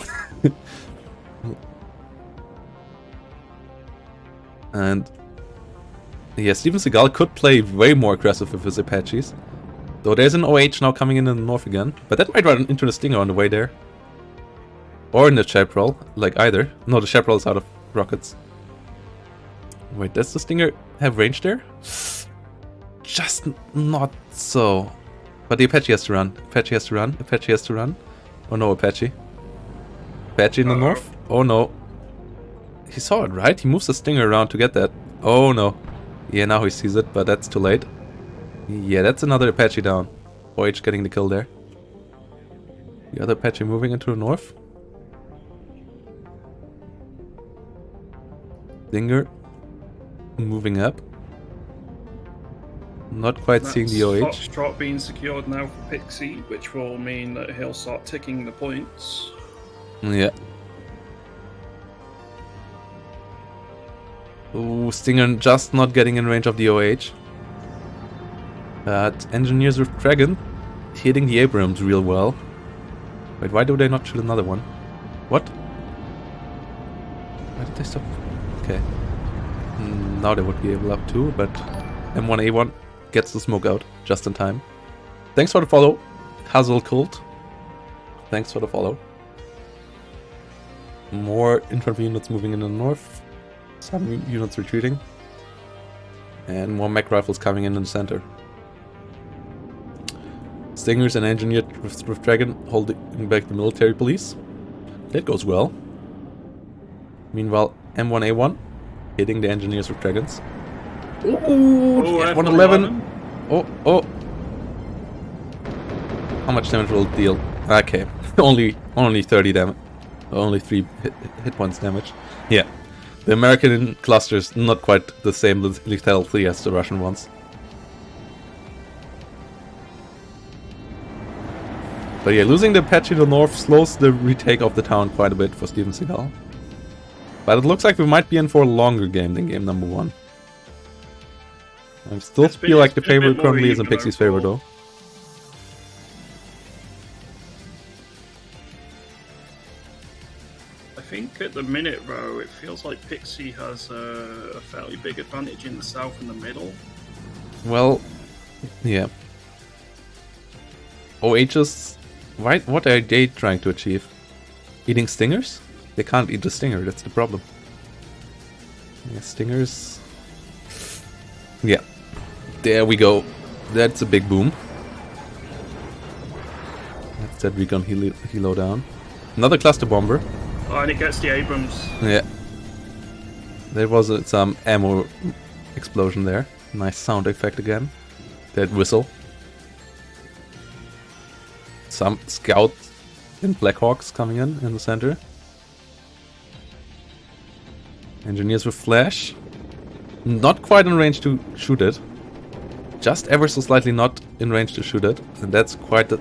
And yeah, Steven Seagal could play way more aggressive with his Apaches. Though there's an OH now coming in the north again. But that might run into the Stinger on the way there. Or in the Chaparral, like either. No, the Chaparral is out of rockets. Wait, does the Stinger have range there? Just not so. But the Apache has to run. Apache has to run. Apache has to run. Oh no, Apache. Apache in the north? Oh no. He saw it, right? He moves the Stinger around to get that. Oh no. Yeah, now he sees it, but that's too late. Yeah, that's another Apache down. OH getting the kill there. The other Apache moving into the north. Stinger moving up. Not quite seeing the OH. Foxtrot being secured now for Pixie, which will mean that he'll start ticking the points. Yeah. Ooh, Stinger just not getting in range of the OH. But Engineers with Dragon hitting the Abrams real well. Wait, why do they not shoot another one? What? Why did they stop? Okay. Now they would be able to, but M1A1 gets the smoke out just in time. Thanks for the follow, Hazel Cult. Thanks for the follow. More infantry units moving in the north. Some units retreating. And more mech rifles coming in the center. Stingers and Engineer with Dragon holding back the military police. That goes well. Meanwhile, M1A1 hitting the Engineers with Dragons. Ooh, F111. Oh. How much damage will it deal? Okay, only 30 damage. Only 3 hit points damage. Yeah, the American clusters not quite the same lethality as the Russian ones. But yeah, losing the Apache to the north slows the retake of the town quite a bit for Steven Seagal. But it looks like we might be in for a longer game than game number 1. I still feel like the favorite currently is in Pixie's favor though. I think at the minute though, it feels like Pixie has a fairly big advantage in the south and the middle. Well, yeah. OHs, what are they trying to achieve? Eating Stingers? They can't eat the Stinger, that's the problem. Yeah, Stingers... Yeah. There we go. That's a big boom. That's that recon helo down. Another cluster bomber. Oh, and it gets the Abrams. Yeah. There was some ammo explosion there. Nice sound effect again. That whistle. Some scouts and Blackhawks coming in the center. Engineers with flash. Not quite in range to shoot it. Just ever so slightly not in range to shoot it. And that's quite the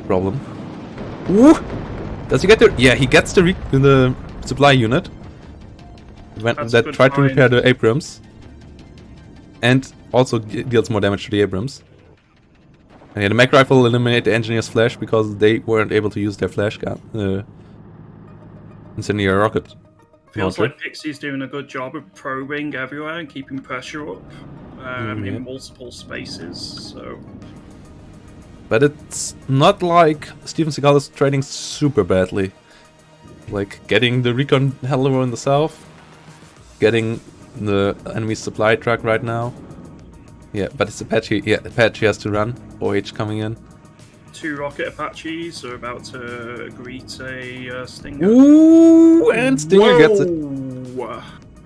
problem. Ooh! Does he get the... Yeah, he gets the supply unit. That tried to repair the Abrams. And also deals more damage to the Abrams. And yeah, the mech rifle eliminate the engineer's flash because they weren't able to use their flash gun. Incendiary rocket. Feels like Pixie's doing a good job of probing everywhere and keeping pressure up in multiple spaces. So, but it's not like Steven Seagal is trading super badly. Like getting the recon helo in the south, getting the enemy supply truck right now. Yeah, but it's Apache. Yeah, Apache has to run. OH coming in. 2 rocket Apaches are about to greet a Stinger. Ooh, and Stinger gets it.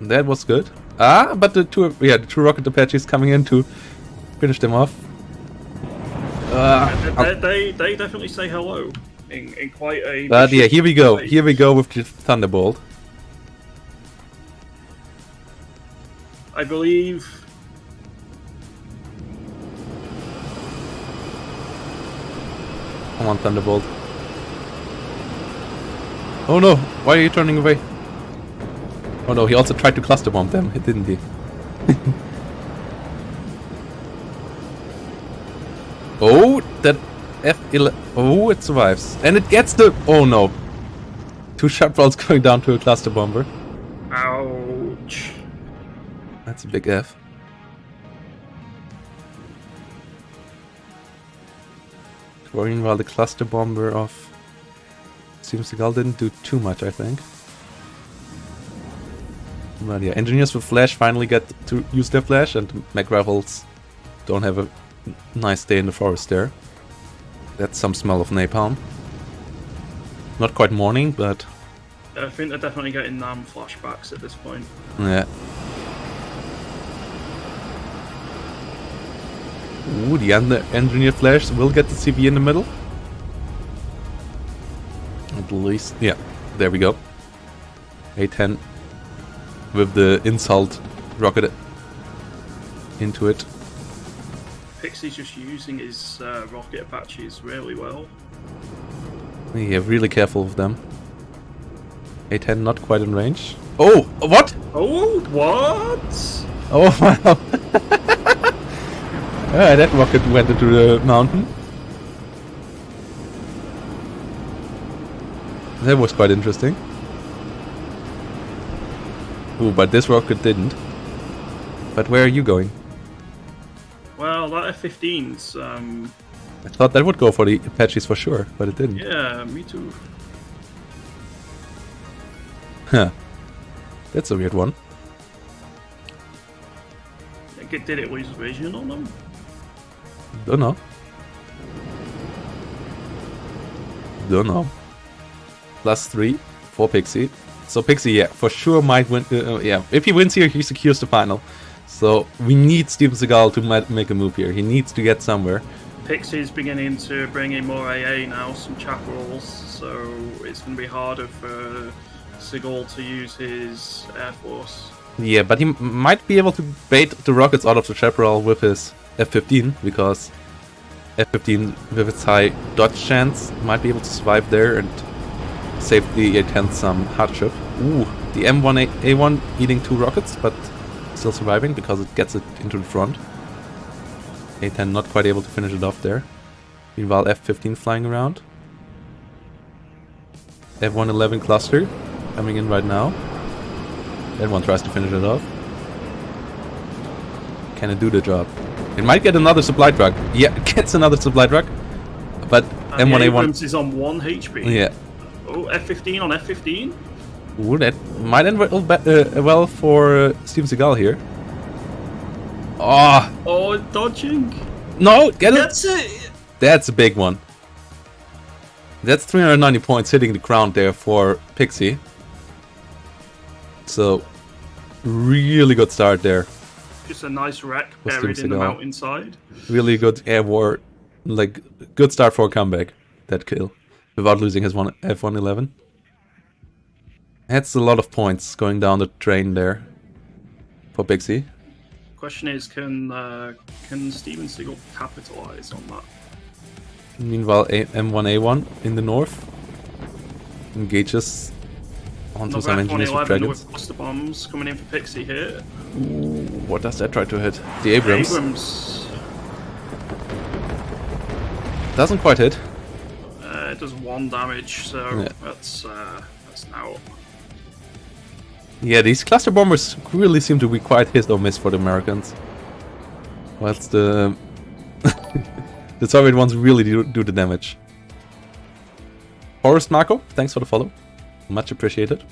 That was good. But the two rocket Apaches coming in to finish them off. They definitely say hello in quite a. But yeah, here we go. Here we go with the Thunderbolt. I believe. Come on, Thunderbolt. Oh no, why are you turning away? Oh no, he also tried to cluster bomb them, didn't he? Oh, that F11. Oh, it survives. And it gets the... Oh no. 2 sharp rolls going down to a cluster bomber. Ouch. That's a big F. While the cluster bomber of Steven Seagal didn't do too much, I think. But yeah, engineers with flash finally get to use their flash, and mech rifles don't have a nice day in the forest there. That's some smell of napalm. Not quite morning, but... I think they're definitely getting Nam flashbacks at this point. Yeah. Ooh, the engineer flash will get the CV in the middle. At least, yeah, there we go. A10 with the insult rocket into it. Pixie's just using his rocket Apaches really well. Yeah, really careful with them. A10 not quite in range. Oh, what? Oh, what? Oh, wow. That rocket went into the mountain. That was quite interesting. Ooh, but this rocket didn't. But where are you going? Well, that F-15's, I thought that would go for the Apaches for sure, but it didn't. yeah, me too. Huh. That's a weird one. Did it lose vision on them? Don't know. Don't know. +3 for Pixie. So Pixie, yeah, for sure might win. Yeah, if he wins here, he secures the final. So we need Steven Seagal to make a move here. He needs to get somewhere. Pixie's beginning to bring in more AA now, some chaparrals, so it's going to be harder for Seagal to use his Air Force. Yeah, but he might be able to bait the rockets out of the chaparral with his F-15, because F-15 with its high dodge chance might be able to survive there and save the A-10 some hardship. Ooh, the M1A1 eating 2 rockets, but still surviving because it gets it into the front. A-10 not quite able to finish it off there. Meanwhile, F-15 flying around. F-111 cluster coming in right now. That one tries to finish it off. Can it do the job? It might get another supply truck. Yeah, it gets another supply truck. But And M1A1 Abrams is on 1 HP. Yeah. Oh, F-15 on F-15? Ooh, that might end well for Steven Seagal here. Oh, Oh, dodging. no, get it! That's it. That's a big one. That's 390 points hitting the ground there for Pixie. So, really good start there. Just a nice wreck Was buried in the Seagal. mountainside. Really good air war, like good start for a comeback. That kill without losing his F-111. That's a lot of points going down the drain there for Pixie. Question is, can Steven Seagal capitalize on that? Meanwhile, M1A1 in the north engages onto some engineers with 111 dragons. with cluster bombs coming in for Pixie here. Ooh, what does that try to hit? The Abrams. Abrams Doesn't quite hit. it does 1 damage, so Yeah. that's now. Yeah, these cluster bombers really seem to be quite hit or miss for the Americans. Whilst the the Soviet ones really do the damage. Forrest Marco, thanks for the follow. Much appreciated.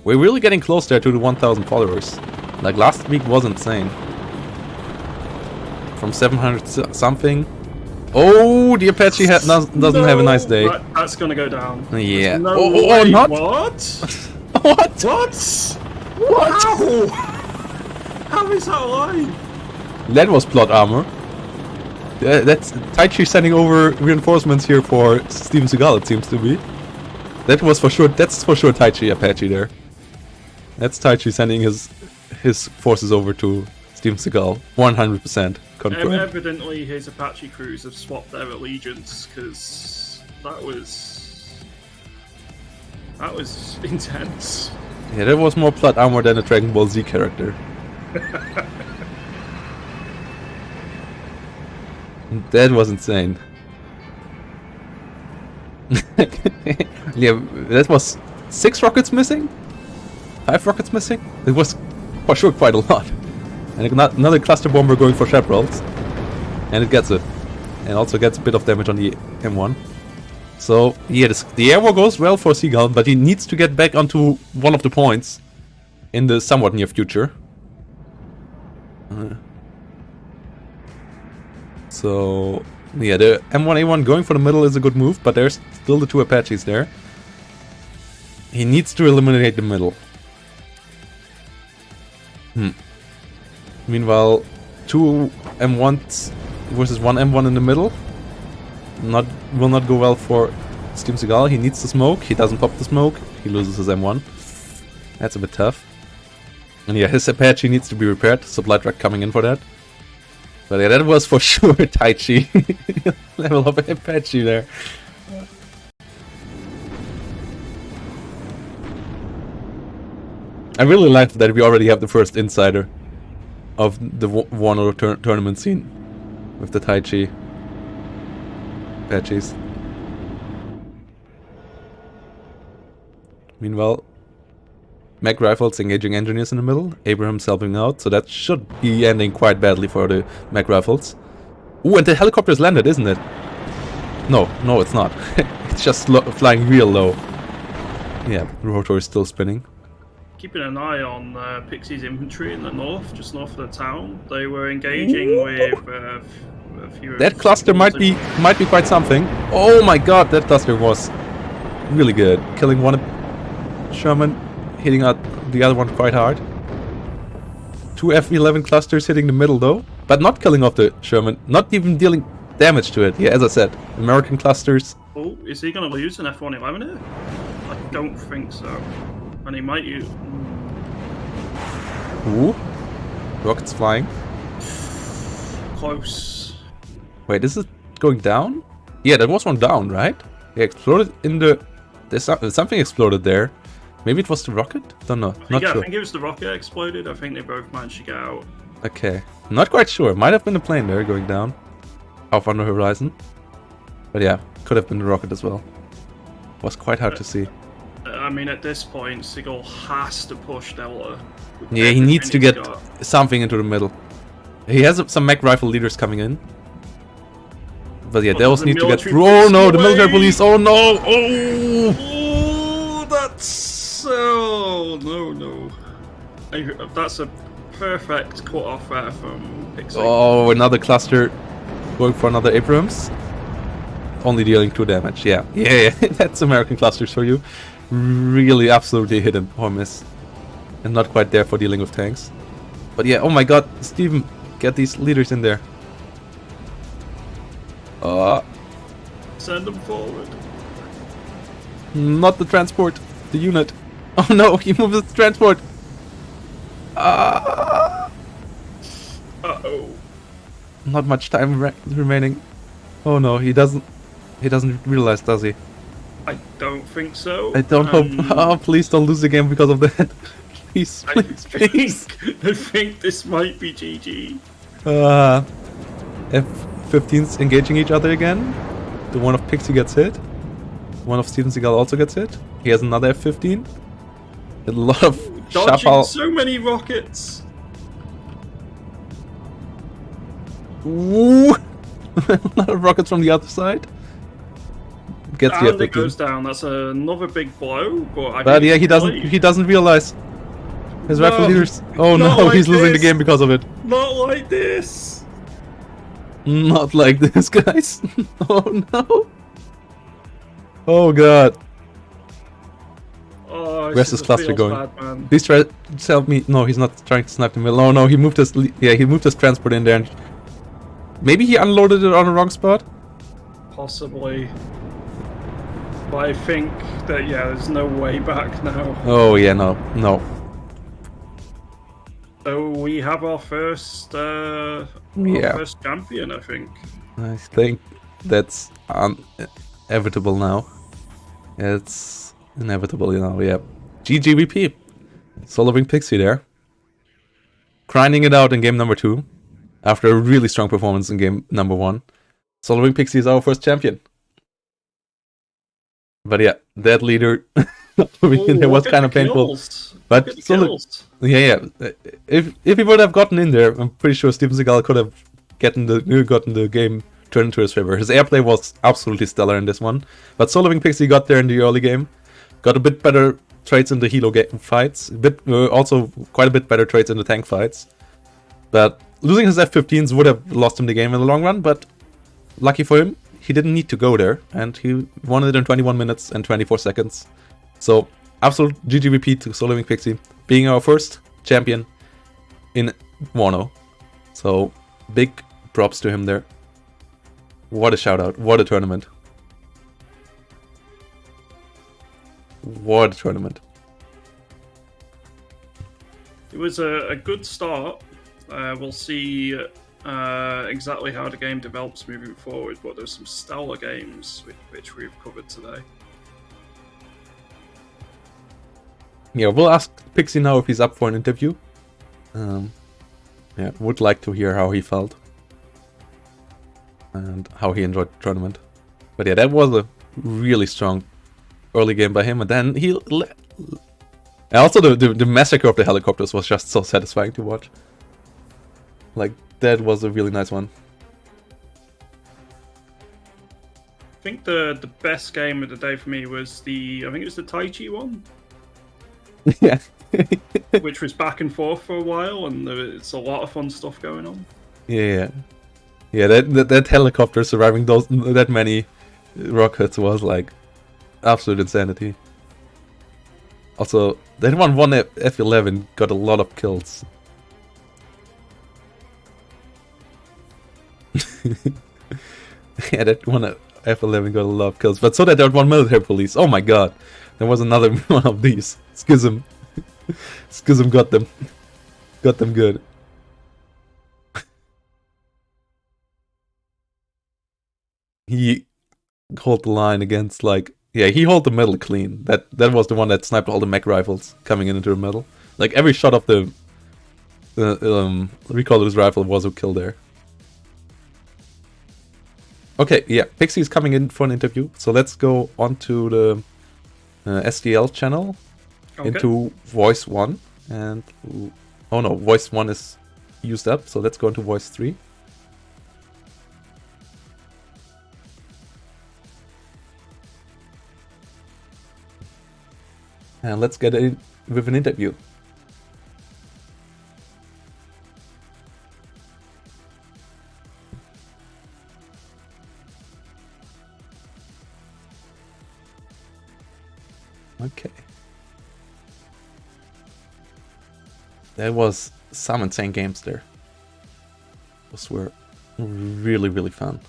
We're really getting close there to the 1,000 followers. Like last week was insane. From 700 something. Oh, the Apache doesn't have a nice day. That's gonna go down. Yeah. No Oh, way. not? What? What? What? Wow! How is that alive? That was plot armor. That's Taichi sending over reinforcements here for Steven Seagal, it seems to be. That's for sure Taichi Apache there. That's Taichi sending his forces over to Steven Seagal. 100% confirmed. Evidently, his Apache crews have swapped their allegiance, because that was intense. Yeah, that was more plot armor than a Dragon Ball Z character. That was insane. Yeah, that was 6 rockets missing? 5 rockets missing? It was for sure quite a lot. And another cluster bomber going for chaparrals. And it gets it. And also gets a bit of damage on the M1. So, yeah, the air war goes well for Seagal, but he needs to get back onto one of the points in the somewhat near future. So, yeah, the M1A1 going for the middle is a good move, but there's still the 2 Apaches there. He needs to eliminate the middle. Meanwhile, 2 M1s versus 1 M1 in the middle. Will not go well for Steven Seagal. He needs the smoke. He doesn't pop the smoke. He loses his M1. That's a bit tough. And yeah, his Apache needs to be repaired. Supply truck coming in for that. But yeah, that was for sure Taichi. Level of Apache there. I really like that we already have the first insider of the Warno tournament scene with the taichi patches. Meanwhile, Mech rifles engaging engineers in the middle. Abraham's helping out, so that should be ending quite badly for the Mech rifles. Ooh, and the helicopter is landed, isn't it? No, it's not. It's just flying real low. Yeah, the rotor is still spinning. Keeping an eye on Pixie's infantry in the north, just north of the town. They were engaging with a few. That cluster might be quite something. Oh my god, that cluster was really good. Killing one Sherman, hitting out the other one quite hard. 2 F-11 clusters hitting the middle though, but not killing off the Sherman, not even dealing damage to it. Yeah, as I said, American clusters. Oh, is he going to lose an F-111 here? I don't think so. And he might use... Ooh, rockets flying. Close. Wait, is it going down? Yeah, that was one down, right? Yeah, exploded in the... There's something exploded there. Maybe it was the rocket? Don't know. Not sure. I think it was the rocket exploded. I think they both managed to get out. Okay. Not quite sure. Might have been the plane there going down. Off on the horizon. But yeah, could have been the rocket as well. Was quite hard to see. I mean, at this point, Sigil has to push Delta. Yeah, he needs to get something into the middle. He has some mech rifle leaders coming in. But yeah, they also need to get through. Oh no, the military police! Oh no! Oh, that's so... No. That's a perfect cut-off there from Pixie. Oh, another cluster going for another Abrams. Only dealing 2 damage. Yeah, that's American clusters for you. Really, absolutely hit or miss. And not quite there for dealing with tanks. But yeah, oh my god, Steven, get these leaders in there. Send them forward. Not the transport, the unit. Oh no, he moved the transport. Uh-oh. Not much time remaining. Oh no, he doesn't realize, does he? I don't think so. I don't hope. Oh, please don't lose the game because of that. Please. I think this might be GG. F-15s engaging each other again. The one of Pixie gets hit. One of Steven Seagal also gets hit. He has another F-15. A lot of dodging so many rockets. Ooh. A lot of rockets from the other side. Gets the F-15. It goes down. That's another big blow. But yeah, he doesn't realize. His rifle leaders. Oh no, like he's losing the game because of it. Not like this. Not like this, guys. Oh no. Oh god. Oh, where's this cluster going? Bad, Please try to tell me. No, he's not trying to snipe the middle. Oh no, he moved his. Yeah, he moved his transport in there. And maybe he unloaded it on the wrong spot. Possibly. But I think that there's no way back now. Oh yeah, no. So we have our first, first champion, I think. I think that's inevitable now. It's inevitable, yeah. GGVP. Soloing Pixie there. Grinding it out in game number 2. After a really strong performance in game number 1. Soloing Pixie is our first champion. But yeah, that leader it was kind of painful. But yeah. If he would have gotten in there, I'm pretty sure Steven Seagal could have gotten the game turned into his favor. His airplay was absolutely stellar in this one. But Soloing Pixie got there in the early game, got a bit better traits in the helo fights, also quite a bit better traits in the tank fights. But losing his F-15s would have lost him the game in the long run. But lucky for him, he didn't need to go there, and he won it in 21 minutes and 24 seconds. So, absolute GGVP to Soloing Pixie, being our first champion in Warno. So, big props to him there. What a shout-out, what a tournament. What a tournament. It was a good start. We'll see exactly how the game develops moving forward, but there's some stellar games which we've covered today. Yeah, we'll ask Pixie now if he's up for an interview. Yeah, would like to hear how he felt and how he enjoyed the tournament. But yeah, that was a really strong early game by him, and then and also the massacre of the helicopters was just so satisfying to watch. Like, that was a really nice one. I think the best game of the day for me was I think it was the taichi one. Yeah. Which was back and forth for a while, and it's a lot of fun stuff going on. Yeah. Yeah, that helicopter surviving that many rockets was like absolute insanity. Also, that one F-11 got a lot of kills. Yeah, that one F-11 got a lot of kills, but so did that one military police. Oh my god, there was another one of these. Schism. Schism got them good. He held the line against, like, yeah, he held the middle clean. That was the one that sniped all the mech rifles coming into the middle. Like, every shot of the recolor's rifle was a kill there. Okay, yeah, Pixie is coming in for an interview, so let's go on to the SDL channel, into voice 1, and oh no, voice 1 is used up, so let's go into voice 3. And let's get in with an interview. Okay. There was some insane games there. Those were really, really fun.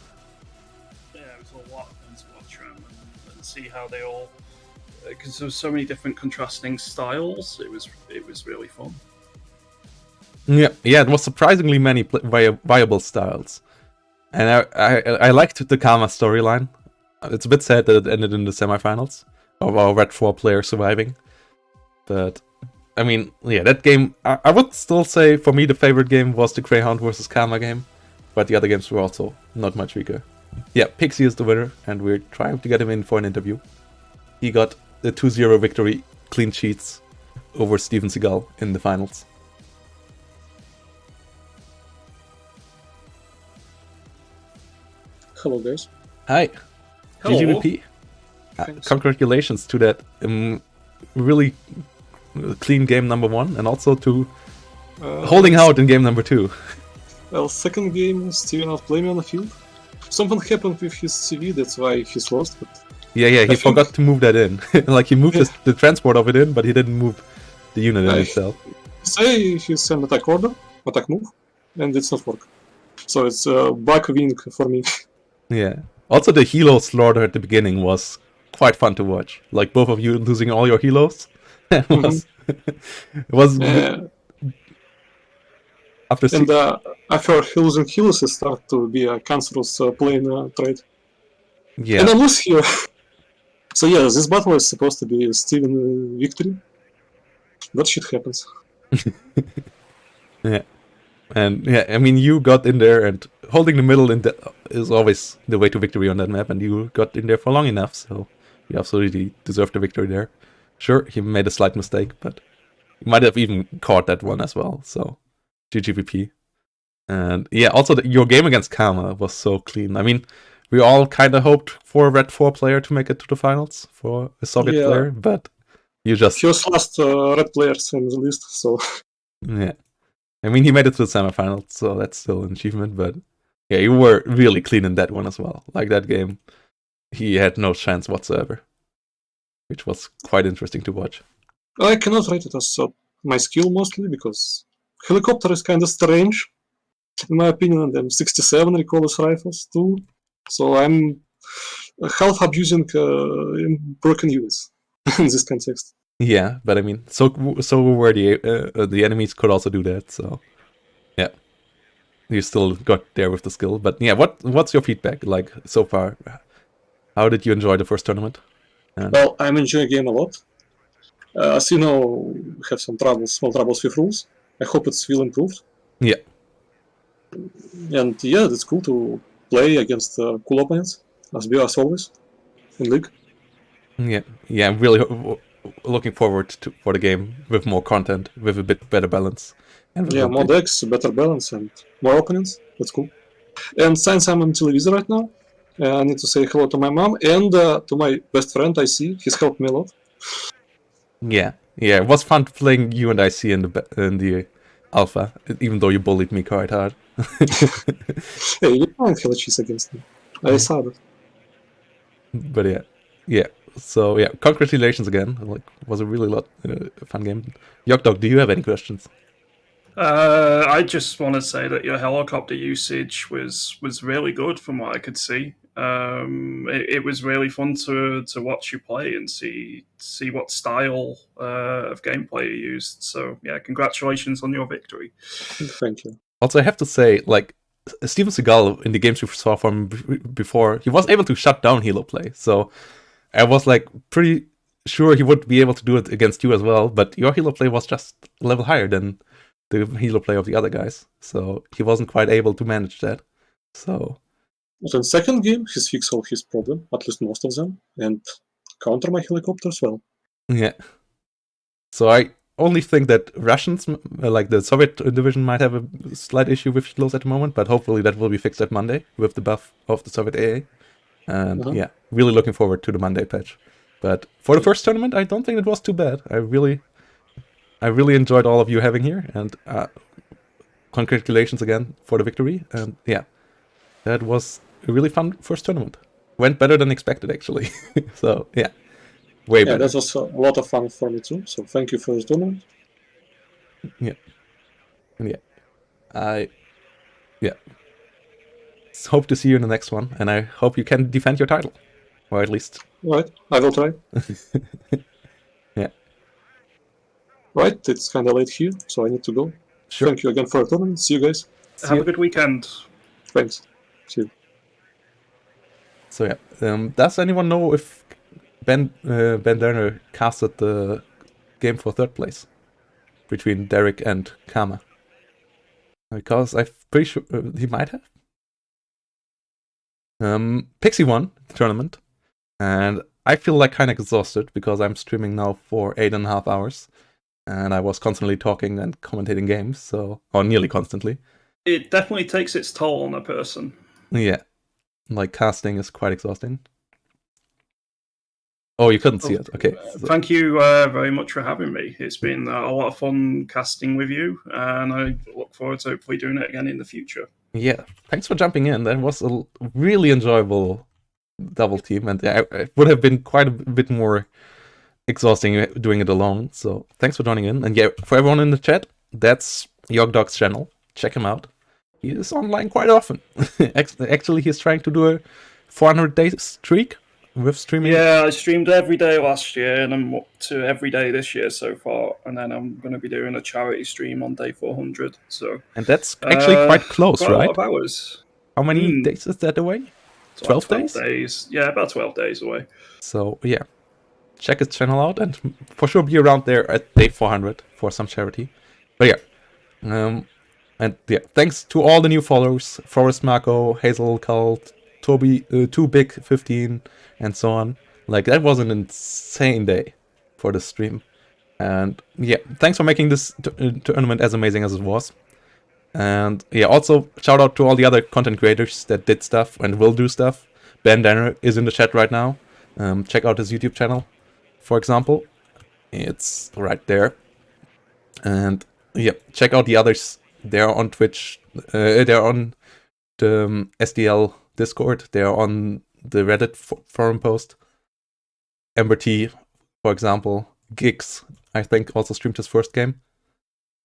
Yeah, it was a lot of fun to watch and see how they all, because there was so many different contrasting styles. It was really fun. Yeah, it was surprisingly many viable styles, and I liked the Karma storyline. It's a bit sad that it ended in the semifinals of our Red 4 player surviving, but I mean, yeah, that game, I would still say for me the favorite game was the Greyhound versus Karma game, but the other games were also not much weaker. Yeah, Pixie is the winner, and we're trying to get him in for an interview. He got the 2-0 victory, clean sheets, over Steven Seagal in the finals. Hello, guys. Hi. Hello. GGVP. Congratulations to that really clean game number 1, and also to holding out in game number 2. Well, second game, Steven outplayed me on the field. Something happened with his CV, that's why he's lost. But yeah, he forgot to move that in. Like, he moved the transport of it in, but he didn't move the unit in itself. Say he sent attack order, attack move, and it's not work. So it's back wing for me. Yeah. Also, the helo slaughter at the beginning was quite fun to watch. Like, both of you losing all your helos. It was after and I heard losing helos start to be a cancerous playing trait. Yeah. And I lose here. So yeah, this battle is supposed to be Steven victory. That shit happens. Yeah. And yeah, I mean, you got in there, and holding the middle is always the way to victory on that map, and you got in there for long enough, so you absolutely deserved the victory there. Sure, he made a slight mistake, but he might have even caught that one as well, so GGVP. And yeah, also your game against Karma was so clean. I mean, we all kind of hoped for a Red 4 player to make it to the finals, for a Soviet player, but you just... He was last red players in the list, so... Yeah. I mean, he made it to the semifinals, so that's still an achievement, but yeah, you were really clean in that one as well. Like, that game, he had no chance whatsoever, which was quite interesting to watch. I cannot rate it as my skill mostly, because helicopter is kind of strange, in my opinion, and then 67 recoilless rifles too, so I'm half abusing broken units in this context. Yeah, but I mean, so were the enemies could also do that, so yeah, you still got there with the skill. But yeah, what's your feedback like so far? How did you enjoy the first tournament? Well, I'm enjoying the game a lot. As you know, we have some small troubles with rules. I hope it's will improved. Yeah. And yeah, it's cool to play against cool opponents, as always, in League. Yeah, I'm really looking forward for the game with more content, with a bit better balance. And with Yeah, more decks, better balance, and more opponents. That's cool. And since I'm on television right now, I need to say hello to my mom and to my best friend. I see he's helped me a lot. Yeah, it was fun playing you and IC in the alpha, even though you bullied me quite hard. Hey, you can't have a cheese against me. I saw that. But yeah. So yeah, congratulations again. Like, was a really fun game. Yogdog, do you have any questions? I just want to say that your helicopter usage was really good from what I could see. It was really fun to watch you play and see what style of gameplay you used. So yeah, congratulations on your victory. Thank you. Also, I have to say, like, Steven Seagal in the games we saw from before, he was able to shut down Helo play. So I was like pretty sure he would be able to do it against you as well. But your Helo play was just a level higher than the Helo play of the other guys. So he wasn't quite able to manage that. So But in second game, he's fixed all his problem, at least most of them, and counter my helicopter as well. yeah. So I only think that Russians, like the Soviet division, might have a slight issue with Helos at the moment, but hopefully that will be fixed at Monday with the buff of the Soviet AA. And yeah, really looking forward to the Monday patch. But for the first tournament, I don't think it was too bad. I really enjoyed all of you having here, and congratulations again for the victory. And yeah, that was a really fun first tournament. Went better than expected, actually. So yeah, way better. Yeah, that was a lot of fun for me too. So thank you for the tournament. Yeah, and I hope to see you in the next one, and I hope you can defend your title, or at least. Right, I will try. Yeah. Right, it's kind of late here, so I need to go. Sure. Thank you again for the tournament. See you guys. Have a good weekend. Thanks. See you. So yeah, does anyone know if Ben casted the game for third place between Derek and Kama? Because I'm pretty sure he might have. Pixie won the tournament, and I feel like kind of exhausted because I'm streaming now for 8.5 hours, and I was constantly talking and commentating games, or nearly constantly. It definitely takes its toll on a person. Yeah, like casting is quite exhausting. Oh, you couldn't see it. Okay. So. Thank you very much for having me. It's been a lot of fun casting with you, and I look forward to hopefully doing it again in the future. Yeah, thanks for jumping in. That was a really enjoyable double team, and it would have been quite a bit more exhausting doing it alone. So thanks for joining in. And yeah, for everyone in the chat, that's Yogdog's channel. Check him out. He is online quite often. Actually, he's trying to do a 400-day streak with streaming. Yeah, I streamed every day last year, and I'm up to every day this year so far. And then I'm going to be doing a charity stream on day 400. So, and that's actually quite close, right? A lot of hours. How many days is that away? 12 days? Yeah, about 12 days away. So yeah, check his channel out, and for sure be around there at day 400 for some charity. But yeah, and yeah, thanks to all the new followers: Forrest, Marco, Hazel, Cult, Toby, 2Big15, and so on. Like, that was an insane day for the stream. And yeah, thanks for making this tournament as amazing as it was. And yeah, also shout out to all the other content creators that did stuff and will do stuff. Ben is in the chat right now. Check out his YouTube channel, for example. It's right there. And yeah, check out the others. They're on Twitch. They're on the SDL Discord. They're on the Reddit forum post. Ember T, for example. Gigs, I think, also streamed his first game.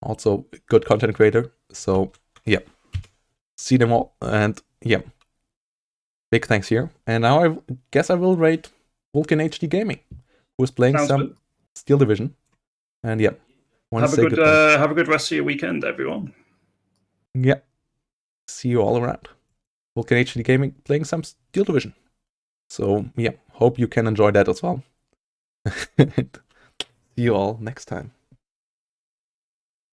Also, good content creator. So, yeah. See them all. And, yeah. Big thanks here. And now I guess I will rate Vulcan HD Gaming, who's playing some Steel Division. And, yeah. Have a good rest of your weekend, everyone. Yeah. See you all around. Vulcan HD Gaming playing some Steel Division. So, yeah. Hope you can enjoy that as well. See you all next time.